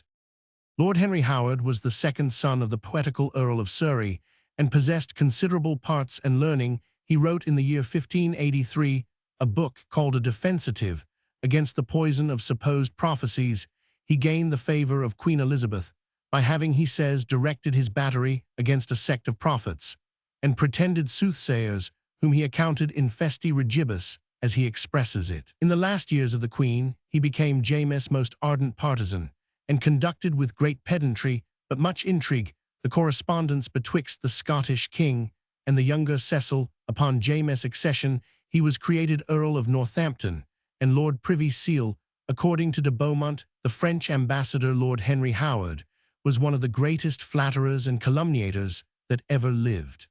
Lord Henry Howard was the second son of the poetical Earl of Surrey, and possessed considerable parts and learning. He wrote in the year 1583 a book called A Defensive against the poison of supposed prophecies. He gained the favor of Queen Elizabeth by having, he says, directed his battery against a sect of prophets and pretended soothsayers, whom he accounted infesti regibus, as he expresses it. In the last years of the Queen, he became James's most ardent partisan, and conducted with great pedantry, but much intrigue, the correspondence betwixt the Scottish king and the younger Cecil. Upon James's accession, he was created Earl of Northampton and Lord Privy Seal. According to de Beaumont, the French ambassador Lord Henry Howard was one of the greatest flatterers and calumniators that ever lived.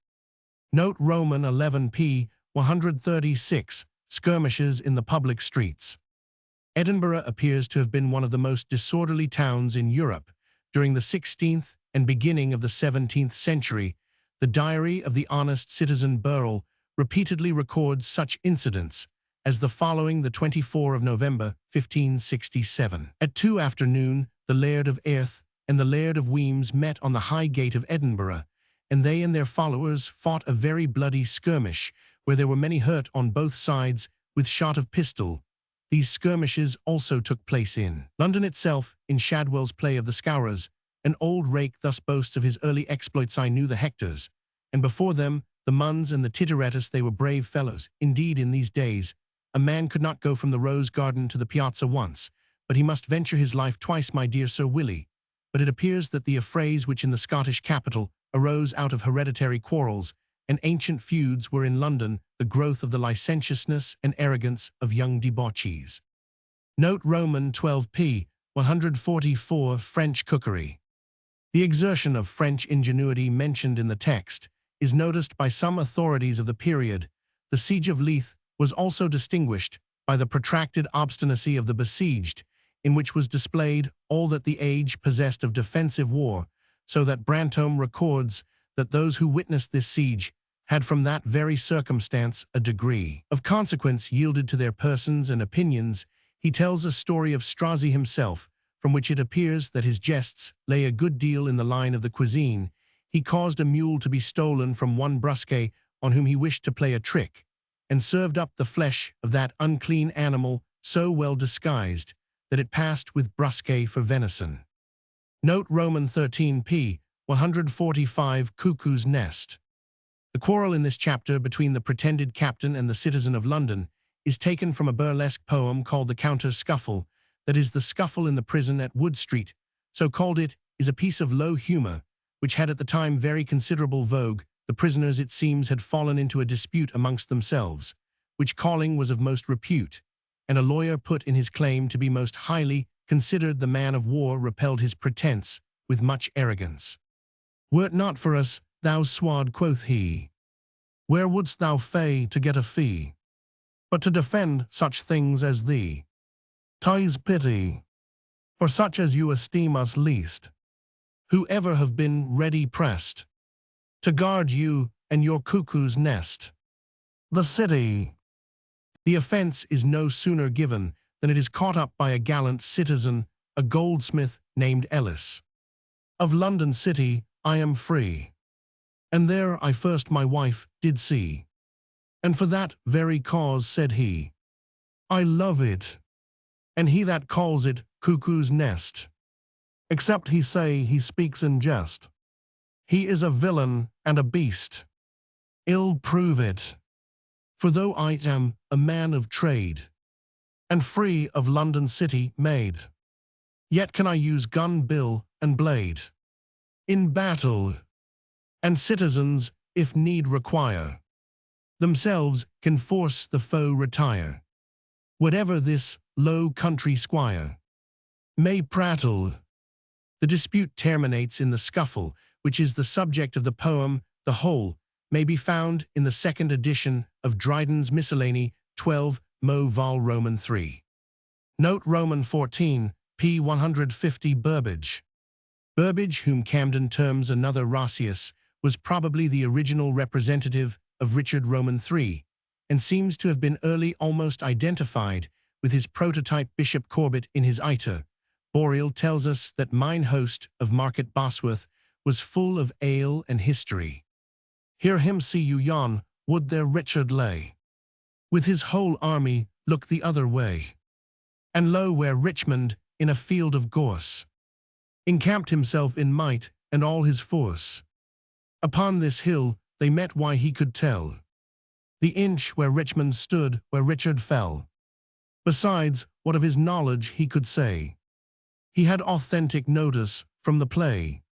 Note Roman 11 p. 136, skirmishes in the public streets. Edinburgh appears to have been one of the most disorderly towns in Europe during the 16th and beginning of the 17th century. The diary of the honest citizen Burrell repeatedly records such incidents as the following: the 24 of November, 1567. At 2 afternoon, the Laird of Airth and the Laird of Weems met on the high gate of Edinburgh, and they and their followers fought a very bloody skirmish, where there were many hurt on both sides with shot of pistol. These skirmishes also took place in London itself, in Shadwell's play of the Scourers. An old rake thus boasts of his early exploits: I knew the Hectors, and before them the Muns and the Titiratus. They were brave fellows. Indeed, in these days, a man could not go from the rose garden to the piazza once, but he must venture his life twice, my dear Sir Willie. But it appears that the affrays which in the Scottish capital arose out of hereditary quarrels and ancient feuds were in London the growth of the licentiousness and arrogance of young debauchees. Note Roman 12p. 144 French cookery. The exertion of French ingenuity mentioned in the text is noticed by some authorities of the period. The siege of Leith was also distinguished by the protracted obstinacy of the besieged, in which was displayed all that the age possessed of defensive war, so that Brantome records that those who witnessed this siege had from that very circumstance a degree of consequence yielded to their persons and opinions. He tells a story of Strozzi himself, from which it appears that his jests lay a good deal in the line of the cuisine. He caused a mule to be stolen from one brusque on whom he wished to play a trick, and served up the flesh of that unclean animal so well disguised that it passed with brusque for venison. Note Roman 13p. 145 Cuckoo's Nest. The quarrel in this chapter between the pretended captain and the citizen of London is taken from a burlesque poem called The Counter Scuffle, that is, the scuffle in the prison at Wood Street. So called, it is a piece of low humour, which had at the time very considerable vogue. The prisoners, it seems, had fallen into a dispute amongst themselves, which calling was of most repute, and a lawyer put in his claim to be most highly considered. The man of war repelled his pretence with much arrogance. Were't not for us, thou swad, quoth he, where wouldst thou fay to get a fee? But to defend such things as thee. 'Tis pity, for such as you esteem us least, who ever have been ready pressed to guard you and your cuckoo's nest. The city. The offence is no sooner given than it is caught up by a gallant citizen, a goldsmith named Ellis. Of London city I am free, and there I first my wife did see. And for that very cause, said he, I love it. And he that calls it cuckoo's nest, except he say he speaks in jest, he is a villain and a beast. Ill prove it. For though I am a man of trade, and free of London city made, yet can I use gun, bill, and blade in battle, and citizens, if need require, themselves can force the foe retire. Whatever this low country squire may prattle. The dispute terminates in the scuffle, which is the subject of the poem. The whole may be found in the second edition of Dryden's Miscellany 12 Mo Vol Roman 3. Note Roman 14, p. 150 Burbage. Burbage, whom Camden terms another Roscius, was probably the original representative of Richard Roman III, and seems to have been early almost identified with his prototype Bishop Corbet in his Iter. Boreal tells us that mine host of Market Bosworth was full of ale and history. Hear him see you yon, would there Richard lay, with his whole army look the other way. And lo, where Richmond, in a field of gorse, encamped himself in might and all his force. Upon this hill they met, why he could tell the inch where Richmond stood, where Richard fell. Besides, what of his knowledge he could say, he had authentic notice from the play,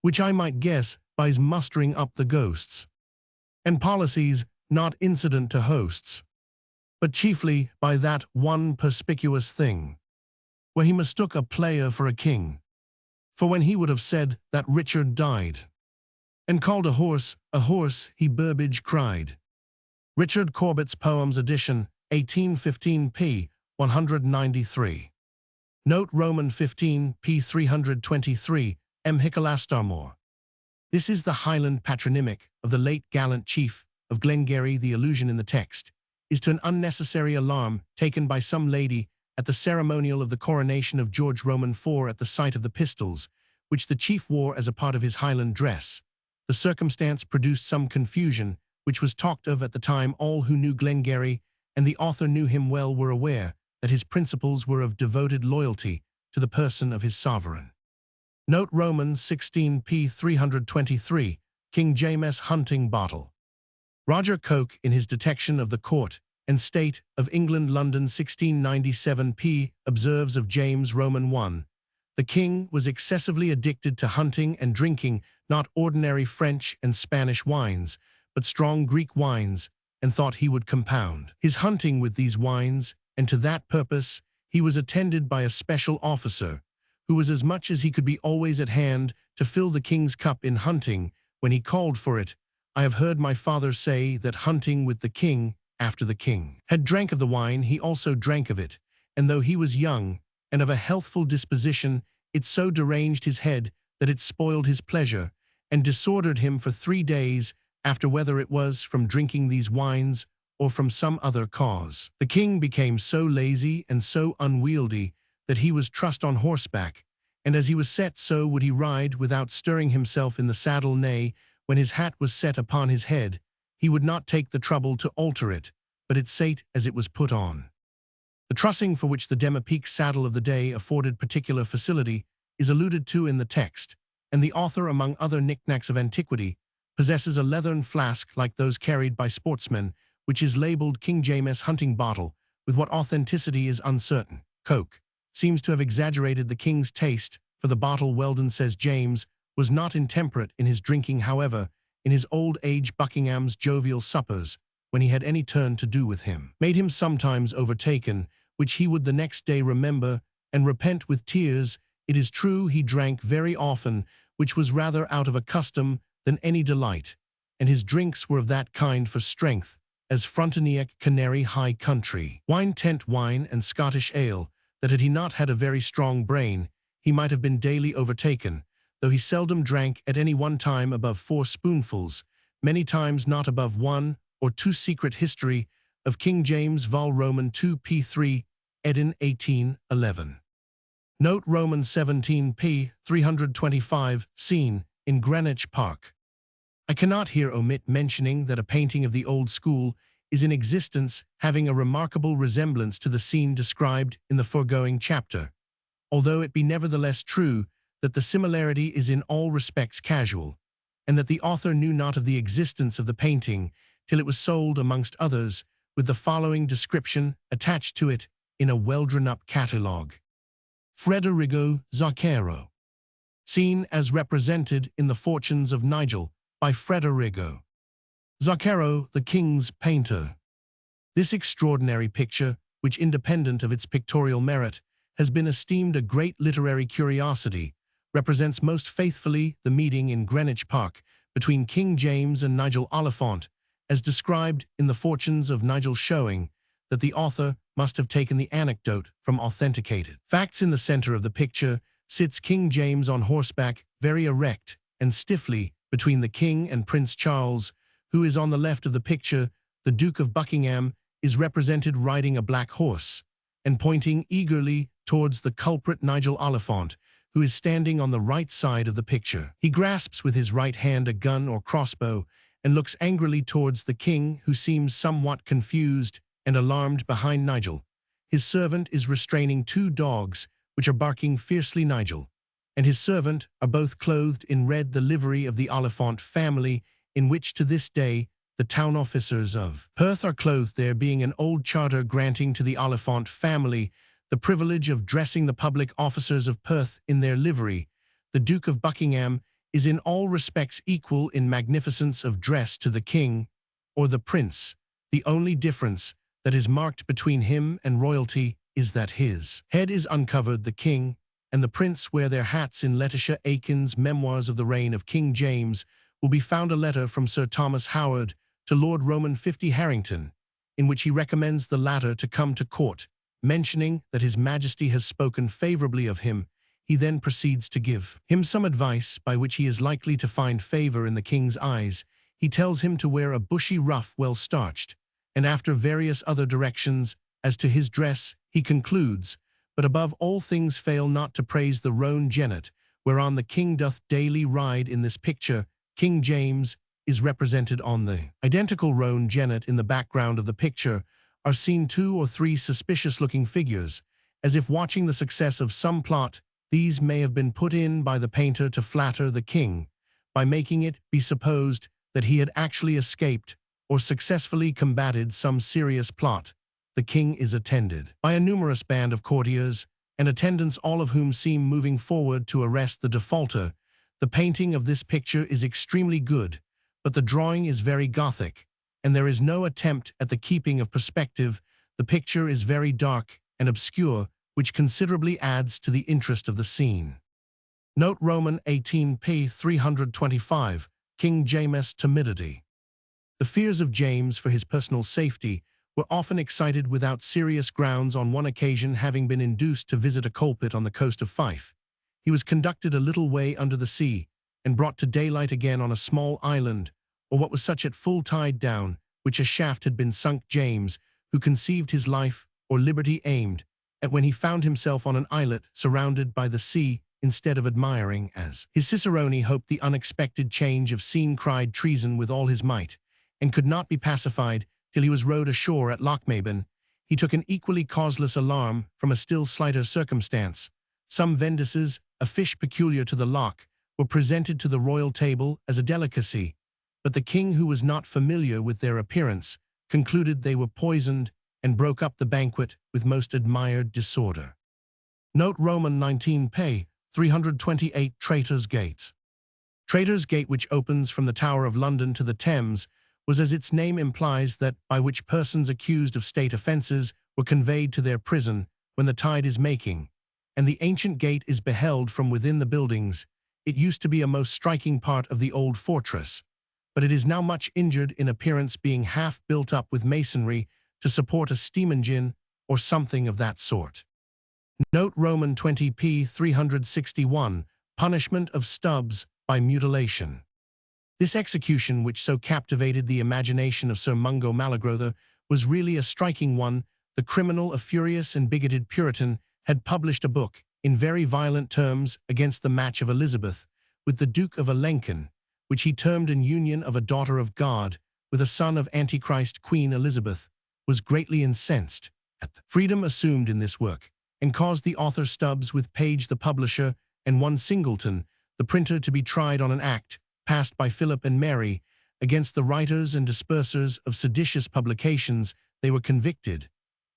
which I might guess by his mustering up the ghosts, and policies not incident to hosts, but chiefly by that one perspicuous thing, where he mistook a player for a king. For when he would have said that Richard died, and called a horse, he Burbage cried. Richard Corbet's Poems edition, 1815 p. 193. Note Roman 15 p. 323, M. Hicalastarmore. This is the Highland patronymic of the late gallant chief of Glengarry. The allusion in the text is to an unnecessary alarm taken by some lady at the ceremonial of the coronation of George Roman IV at the sight of the pistols, which the chief wore as a part of his Highland dress. The circumstance produced some confusion, which was talked of at the time. All who knew Glengarry, and the author knew him well, were aware that his principles were of devoted loyalty to the person of his sovereign. Note Romans 16 p. 323, King James hunting bottle. Roger Coke, in his Detection of the Court, and State of England, London, 1697 p. observes of James Roman 1. The king was excessively addicted to hunting and drinking not ordinary French and Spanish wines, but strong Greek wines, and thought he would compound his hunting with these wines, and to that purpose he was attended by a special officer, who was as much as he could be always at hand to fill the king's cup in hunting when he called for it. I have heard my father say that hunting with the king, after the king had drank of the wine, he also drank of it, and though he was young and of a healthful disposition, it so deranged his head that it spoiled his pleasure, and disordered him for 3 days after, whether it was from drinking these wines or from some other cause. The king became so lazy and so unwieldy that he was trussed on horseback, and as he was set, so would he ride without stirring himself in the saddle, nay, when his hat was set upon his head, he would not take the trouble to alter it, but it sate as it was put on. The trussing, for which the demi-pique saddle of the day afforded particular facility, is alluded to in the text, and the author, among other knickknacks of antiquity, possesses a leathern flask like those carried by sportsmen, which is labelled King James hunting bottle, with what authenticity is uncertain. Coke seems to have exaggerated the king's taste for the bottle. Weldon says James was not intemperate in his drinking, however, in his old age Buckingham's jovial suppers, when he had any turn to do with him, made him sometimes overtaken, which he would the next day remember and repent with tears. It is true he drank very often, which was rather out of a custom than any delight, and his drinks were of that kind for strength, as Frontenac Canary high country wine, tent wine, and Scottish ale, that had he not had a very strong brain, he might have been daily overtaken, though he seldom drank at any one time above 4 spoonfuls, many times not above 1 or 2. Secret History of King James Vol. Roman 2 p. 3, Eden 1811. Note Roman 17 p. 325, scene in Greenwich Park. I cannot here omit mentioning that a painting of the old school is in existence having a remarkable resemblance to the scene described in the foregoing chapter, although it be nevertheless true that the similarity is in all respects casual, and that the author knew not of the existence of the painting till it was sold, amongst others, with the following description attached to it in a well-drawn-up catalogue. Federigo Zacchero. Scene as represented in The Fortunes of Nigel, by Federigo Zacchero, the king's painter. This extraordinary picture, which, independent of its pictorial merit, has been esteemed a great literary curiosity, represents most faithfully the meeting in Greenwich Park between King James and Nigel Oliphant, as described in The Fortunes of Nigel, showing that the author must have taken the anecdote from authenticated facts. In the center of the picture sits King James on horseback, very erect and stiffly, between the king and Prince Charles, who is on the left of the picture. The Duke of Buckingham is represented riding a black horse and pointing eagerly towards the culprit Nigel Oliphant, who is standing on the right side of the picture. He grasps with his right hand a gun or crossbow and looks angrily towards the king, who seems somewhat confused and alarmed behind Nigel. His servant is restraining 2 dogs, which are barking fiercely. Nigel and his servant are both clothed in red, the livery of the Oliphant family, in which to this day the town officers of Perth are clothed, there being an old charter granting to the Oliphant family the privilege of dressing the public officers of Perth in their livery. The Duke of Buckingham is in all respects equal in magnificence of dress to the king or the prince. The only difference that is marked between him and royalty is that his head is uncovered. The king and the prince wear their hats. In Letitia Aiken's Memoirs of the Reign of King James will be found a letter from Sir Thomas Howard to Lord Roman 50 Harrington, in which he recommends the latter to come to court, mentioning that His Majesty has spoken favorably of him. He then proceeds to give him some advice by which he is likely to find favor in the king's eyes. He tells him to wear a bushy ruff well starched, and after various other directions as to his dress, he concludes, but above all things fail not to praise the roan jennet, whereon the king doth daily ride. In this picture, King James is represented on the identical roan jennet. In the background of the picture are seen 2 or 3 suspicious-looking figures, as if watching the success of some plot. These may have been put in by the painter to flatter the king, by making it be supposed that he had actually escaped or successfully combated some serious plot, the king is attended by a numerous band of courtiers and attendants, all of whom seem moving forward to arrest the defaulter. The painting of this picture is extremely good, but the drawing is very Gothic, and there is no attempt at the keeping of perspective. The picture is very dark and obscure, which considerably adds to the interest of the scene. Note Roman 18 p. 325, King James' timidity. The fears of James for his personal safety were often excited without serious grounds. On one occasion, having been induced to visit a coal pit on the coast of Fife, he was conducted a little way under the sea and brought to daylight again on a small island, or what was such at full tide down, which a shaft had been sunk. James, who conceived his life or liberty aimed at when he found himself on an islet surrounded by the sea, instead of admiring as his cicerone hoped the unexpected change of scene, cried treason with all his might, and could not be pacified till he was rowed ashore at Lochmaben. He took an equally causeless alarm from a still slighter circumstance. Some vendises, a fish peculiar to the loch, were presented to the royal table as a delicacy, but the king, who was not familiar with their appearance, concluded they were poisoned and broke up the banquet with most admired disorder. Note Roman 19 p. 328 Traitors' Gate. Traitors' Gate, which opens from the Tower of London to the Thames, was, as its name implies, that by which persons accused of state offences were conveyed to their prison when the tide is making, and the ancient gate is beheld from within the buildings. It used to be a most striking part of the old fortress, but it is now much injured in appearance, being half built up with masonry to support a steam engine or something of that sort. Note Roman 20 p. 361, Punishment of Stubbs by mutilation. This execution, which so captivated the imagination of Sir Mungo Malagrother, was really a striking one. The criminal, a furious and bigoted Puritan, had published a book, in very violent terms, against the match of Elizabeth with the Duke of Alençon, which he termed an union of a daughter of God with a son of Antichrist. Queen Elizabeth was greatly incensed at the freedom assumed in this work, and caused the author Stubbs, with Page the publisher, and one Singleton the printer, to be tried on an act passed by Philip and Mary against the writers and dispersers of seditious publications. They were convicted,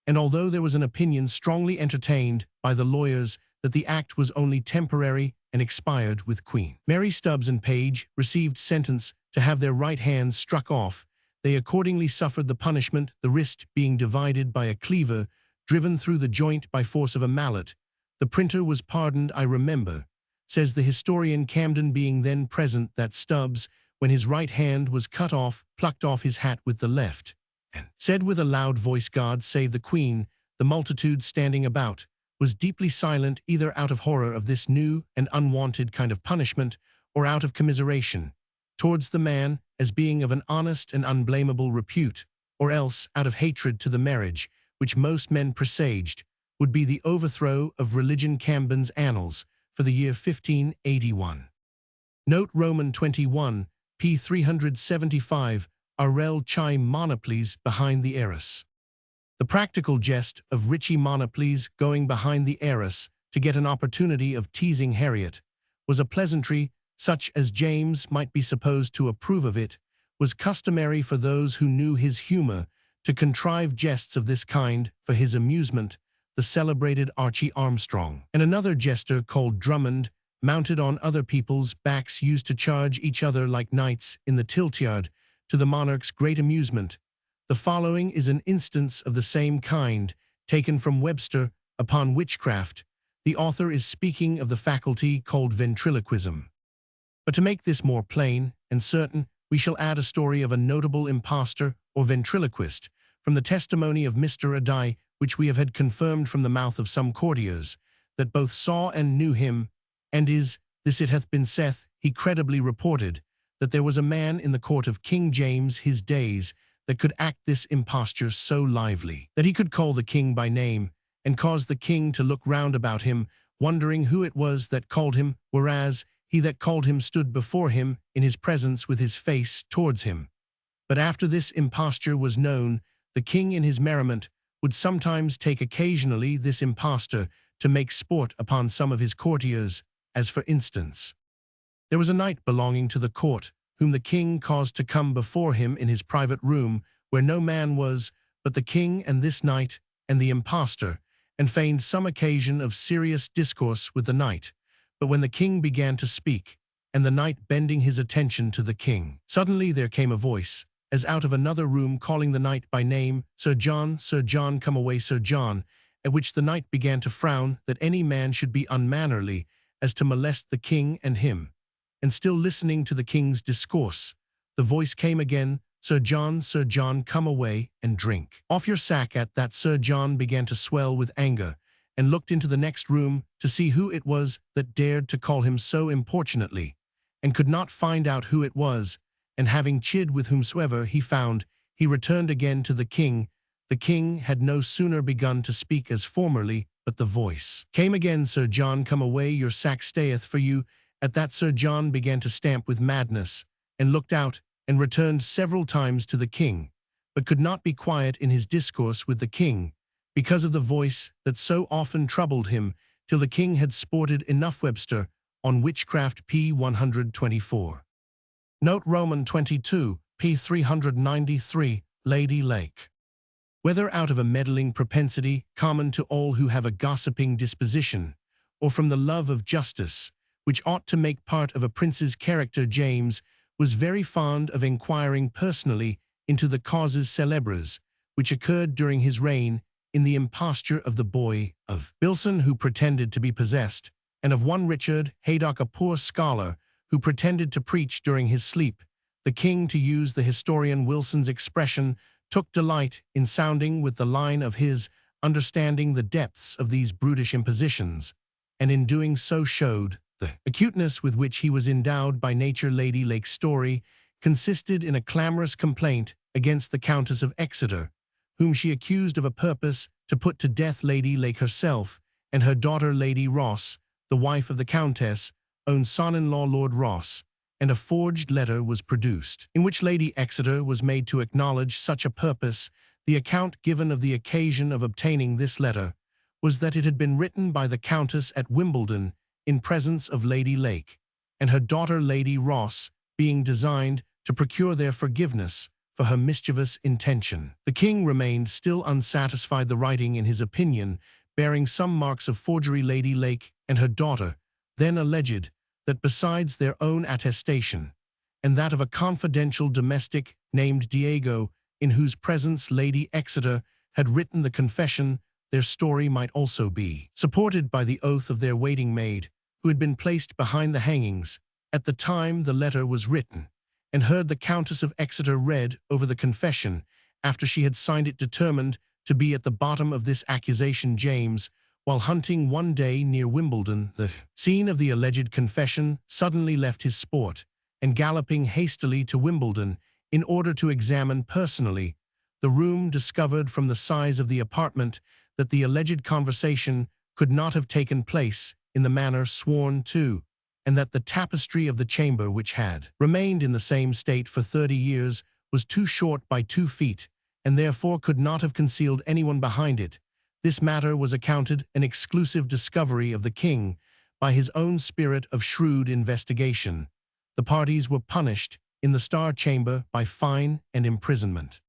and although there was an opinion strongly entertained by the lawyers that the act was only temporary and expired with Queen Mary, Stubbs and Page received sentence to have their right hands struck off. They accordingly suffered the punishment, the wrist being divided by a cleaver driven through the joint by force of a mallet. The printer was pardoned. I remember, says the historian Camden, being then present, that Stubbs, when his right hand was cut off, plucked off his hat with the left, and said with a loud voice, God save the Queen. The multitude standing about was deeply silent, either out of horror of this new and unwonted kind of punishment, or out of commiseration towards the man, as being of an honest and unblameable repute, or else out of hatred to the marriage, which most men presaged would be the overthrow of religion. Camden's Annals for the year 1581. Note Roman 21 p. 375, Arel Chai Monoples behind the arras. The practical jest of Richie Monoples going behind the arras to get an opportunity of teasing Harriet was a pleasantry such as James might be supposed to approve of. It was customary for those who knew his humor to contrive jests of this kind for his amusement. The celebrated Archie Armstrong and another jester called Drummond, mounted on other people's backs, used to charge each other like knights in the tiltyard, to the monarch's great amusement. The following is an instance of the same kind, taken from Webster upon witchcraft. The author is speaking of the faculty called ventriloquism. But to make this more plain and certain, we shall add a story of a notable impostor or ventriloquist, from the testimony of Mr. Adye, which we have had confirmed from the mouth of some courtiers, that both saw and knew him, and this it hath been saith, he credibly reported, that there was a man in the court of King James his days, that could act this imposture so lively, that he could call the king by name, and cause the king to look round about him, wondering who it was that called him, whereas he that called him stood before him in his presence with his face towards him. But after this imposture was known, the king in his merriment would sometimes take occasionally this impostor to make sport upon some of his courtiers, as for instance, there was a knight belonging to the court whom the king caused to come before him in his private room, where no man was but the king and this knight and the impostor, and feigned some occasion of serious discourse with the knight. But when the king began to speak, and the knight bending his attention to the king, suddenly there came a voice, as out of another room, calling the knight by name, Sir John, come away, Sir John, at which the knight began to frown that any man should be unmannerly as to molest the king and him. And still listening to the king's discourse, the voice came again, Sir John, come away and drink off your sack. At that Sir John began to swell with anger, and looked into the next room to see who it was that dared to call him so importunately, and could not find out who it was, and having chid with whomsoever he found, he returned again to the king. The king had no sooner begun to speak as formerly, but the voice came again, Sir John, come away, your sack stayeth for you. At that Sir John began to stamp with madness, and looked out, and returned several times to the king, but could not be quiet in his discourse with the king, because of the voice that so often troubled him, till the king had sported enough. Webster, on Witchcraft, p. 124. Note Roman 22, p. 393, Lady Lake. Whether out of a meddling propensity, common to all who have a gossiping disposition, or from the love of justice, which ought to make part of a prince's character, James was very fond of inquiring personally into the causes célèbres which occurred during his reign, in the imposture of the boy of Bilson, who pretended to be possessed, and of one Richard Haydock, a poor scholar, who pretended to preach during his sleep. The king, to use the historian Wilson's expression, took delight in sounding with the line of his understanding the depths of these brutish impositions, and in doing so showed the acuteness with which he was endowed by nature. Lady Lake's story consisted in a clamorous complaint against the Countess of Exeter, whom she accused of a purpose to put to death Lady Lake herself, and her daughter Lady Ross, the wife of the Countess, own son-in-law Lord Ross, and a forged letter was produced, in which Lady Exeter was made to acknowledge such a purpose. The account given of the occasion of obtaining this letter was that it had been written by the Countess at Wimbledon, in presence of Lady Lake, and her daughter Lady Ross, being designed to procure their forgiveness for her mischievous intention. The king remained still unsatisfied, the writing, in his opinion, bearing some marks of forgery. Lady Lake and her daughter then alleged that besides their own attestation, and that of a confidential domestic named Diego, in whose presence Lady Exeter had written the confession, their story might also be supported by the oath of their waiting maid, who had been placed behind the hangings at the time the letter was written, and heard the Countess of Exeter read over the confession after she had signed it, determined to be at the bottom of this accusation. James, while hunting one day near Wimbledon, the scene of the alleged confession, suddenly left his sport, and galloping hastily to Wimbledon in order to examine personally the room, discovered from the size of the apartment that the alleged conversation could not have taken place in the manner sworn to, and that the tapestry of the chamber, which had remained in the same state for 30 years, was too short by 2 feet, and therefore could not have concealed anyone behind it. This matter was accounted an exclusive discovery of the king by his own spirit of shrewd investigation. The parties were punished in the Star Chamber by fine and imprisonment.